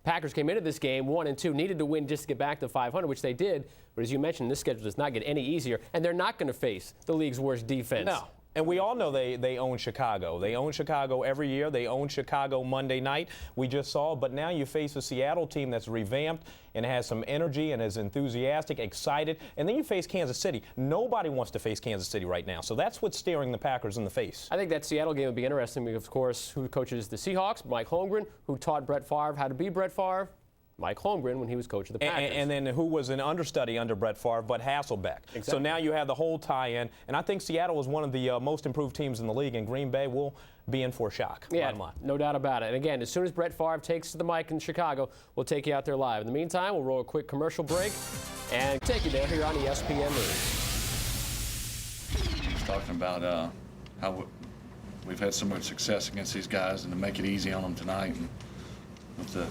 [SPEAKER 4] Packers came into this game 1-2, needed to win just to get back to 500, which they did. But as you mentioned, this schedule does not get any easier, and they're not going to face the league's worst defense.
[SPEAKER 8] No. And we all know they own Chicago. They own Chicago every year. They own Chicago Monday night. We just saw. But now you face a Seattle team that's revamped and has some energy and is enthusiastic, excited. And then you face Kansas City. Nobody wants to face Kansas City right now. So that's what's staring the Packers in the face.
[SPEAKER 4] I think that Seattle game would be interesting because, of course, who coaches the Seahawks? Mike Holmgren, who taught Brett Favre how to be Brett Favre. Mike Holmgren when he was coach of the Packers.
[SPEAKER 8] And then who was an understudy under Brett Favre, but Hasselbeck.
[SPEAKER 4] Exactly.
[SPEAKER 8] So now you have the whole tie-in. And I think Seattle is one of the most improved teams in the league, and Green Bay will be in for a shock.
[SPEAKER 4] Yeah, no doubt about it. And again, as soon as Brett Favre takes to the mic in Chicago, we'll take you out there live. In the meantime, we'll roll a quick commercial break and take you there here on ESPN News.
[SPEAKER 18] He's talking about how we've had so much success against these guys and to make it easy on them tonight and with the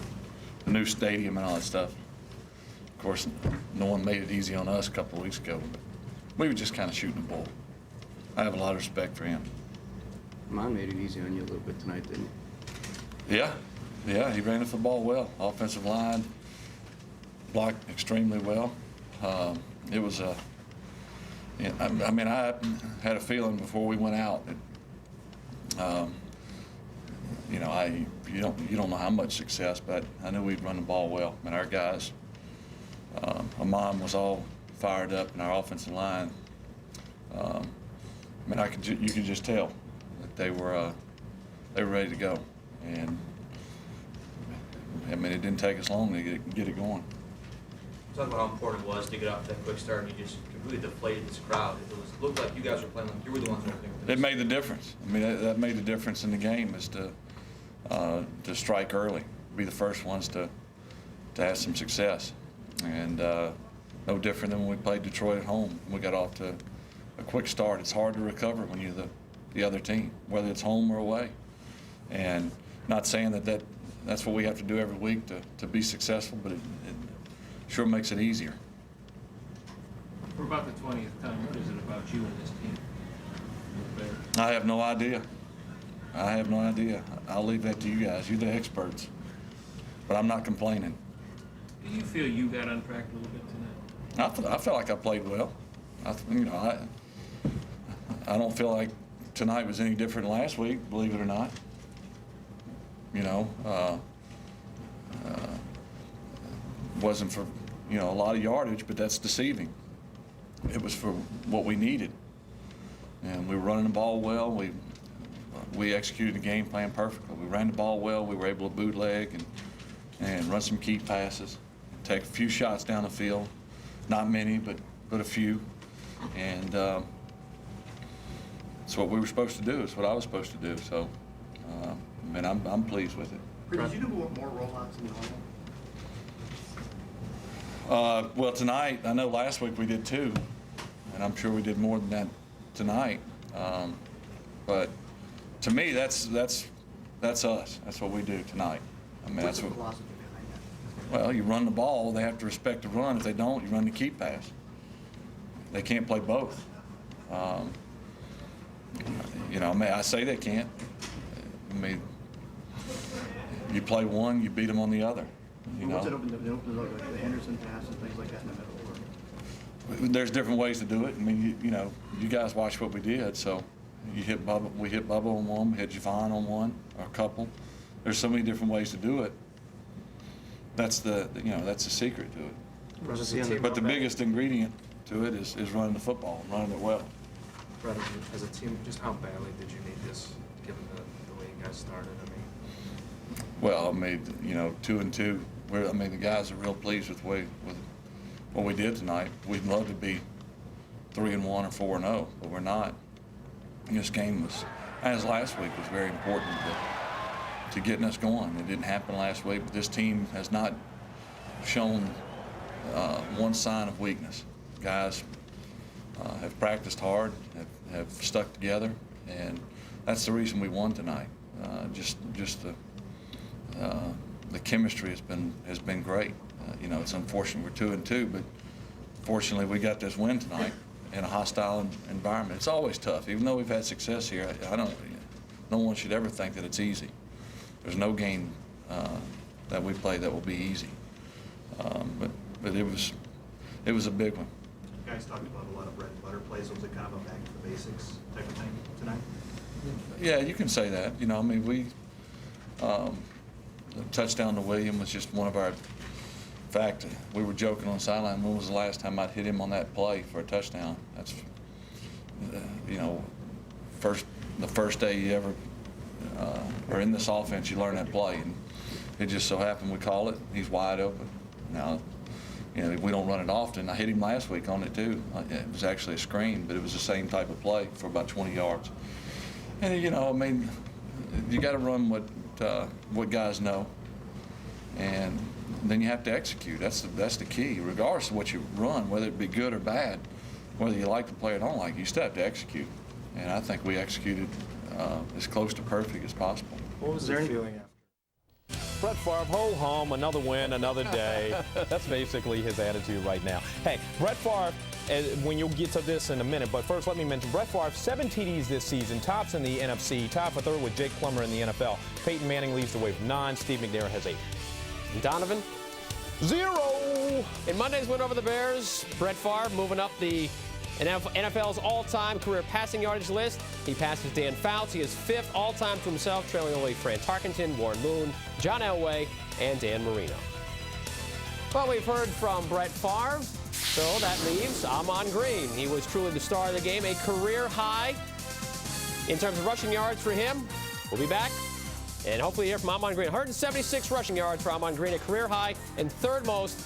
[SPEAKER 18] new stadium and all that stuff. Of course, no one made it easy on us a couple of weeks ago, but we were just kind of shooting the bull. I have a lot of respect for him.
[SPEAKER 16] Mine made it easy on you a little bit tonight, didn't
[SPEAKER 18] he? Yeah, he ran the football well. Offensive line blocked extremely well. It was I had a feeling before we went out that, you don't know how much success, but I knew we'd run the ball well. And our guys, Amon was all fired up in our offensive line. You could just tell that they were ready to go. And it didn't take us long to get it going.
[SPEAKER 19] Talk about how important it was to get off that quick start, and you just really deflated this crowd. It looked like you guys were playing like you were the ones opening.
[SPEAKER 18] It made the difference. That made the difference in the game is to strike early, be the first ones to have some success. And no different than when we played Detroit at home. We got off to a quick start. It's hard to recover when you're the other team, whether it's home or away. And not saying that that's what we have to do every week to be successful, but it sure makes it easier.
[SPEAKER 2] For about the 20th time, what is it about you and this team?
[SPEAKER 18] I have no idea. I have no idea. I'll leave that to you guys. You're the experts. But I'm not complaining.
[SPEAKER 2] Do you feel you got on track a little bit tonight?
[SPEAKER 18] I feel like I played well. I don't feel like tonight was any different than last week, believe it or not. Wasn't for, a lot of yardage, but that's deceiving. It was for what we needed. And we were running the ball well. We executed the game plan perfectly. We ran the ball well. We were able to bootleg and run some key passes, take a few shots down the field. Not many, but a few. And it's what we were supposed to do. It's what I was supposed to do. So, I'm pleased with it.
[SPEAKER 7] Did you do more rollouts than normal?
[SPEAKER 18] Well, tonight, I know last week we did 2, and I'm sure we did more than that tonight. But to me, that's us. That's what we do tonight.
[SPEAKER 7] What's the philosophy behind that?
[SPEAKER 18] Well, you run the ball. They have to respect the run. If they don't, you run the key pass. They can't play both. I say they can't. You play one, you beat them on the other.
[SPEAKER 7] What's it open like the Henderson pass and things like that in the middle?
[SPEAKER 18] There's different ways to do it. You guys watched what we did. So we hit Bubba on one, we hit Javon on one, or a couple. There's so many different ways to do it. That's the secret to it. But the biggest ingredient to it is running the football and running it well.
[SPEAKER 5] Brett, as a team, just how badly did you need this, given the way you guys started?
[SPEAKER 18] Well, 2-2. The guys are real pleased with what we did tonight. We'd love to be 3-1 or 4-0, but we're not. This game was, as last week, was very important to getting us going. It didn't happen last week, but this team has not shown one sign of weakness. Guys have practiced hard, have stuck together, and that's the reason we won tonight. The chemistry has been great. It's unfortunate we're 2-2, but fortunately we got this win tonight in a hostile environment. It's always tough, even though we've had success here. No one should ever think that it's easy. There's no game that we play that will be easy. But it was a big one.
[SPEAKER 7] You guys talked about a lot of bread and butter plays. Was it kind of a back to the basics type of thing tonight?
[SPEAKER 18] Yeah, you can say that. The touchdown to William was just one of our. In fact, we were joking on the sideline. When was the last time I'd hit him on that play for a touchdown? That's, the first day you ever are in this offense, you learn that play, and it just so happened we call it. He's wide open. Now, we don't run it often. I hit him last week on it too. It was actually a screen, but it was the same type of play for about 20 yards. And you got to run what guys know, and then you have to execute. That's the key. Regardless of what you run, whether it be good or bad, whether you like the play or don't like it, you still have to execute. And I think we executed as close to perfect as possible.
[SPEAKER 20] What was the feeling after?
[SPEAKER 8] Brett Favre, ho hum, another win, another day. That's basically his attitude right now. Hey, Brett Favre, when you'll get to this in a minute, but first let me mention Brett Favre, 7 TDs this season, tops in the NFC, tied for 3rd with Jake Plummer in the NFL. Peyton Manning leads the way with 9. Steve McNair has 8.
[SPEAKER 4] Donovan? 0. In Monday's win over the Bears, Brett Favre moving up the NFL's all-time career passing yardage list. He passes Dan Fouts. He is 5th all-time to himself, trailing only Fran Tarkenton, Warren Moon, John Elway, and Dan Marino. Well, we've heard from Brett Favre, so that leaves Ahman Green. He was truly the star of the game, a career high in terms of rushing yards for him. We'll be back and hopefully hear from Ahman Green. 176 rushing yards for Ahman Green, a career high and 3rd most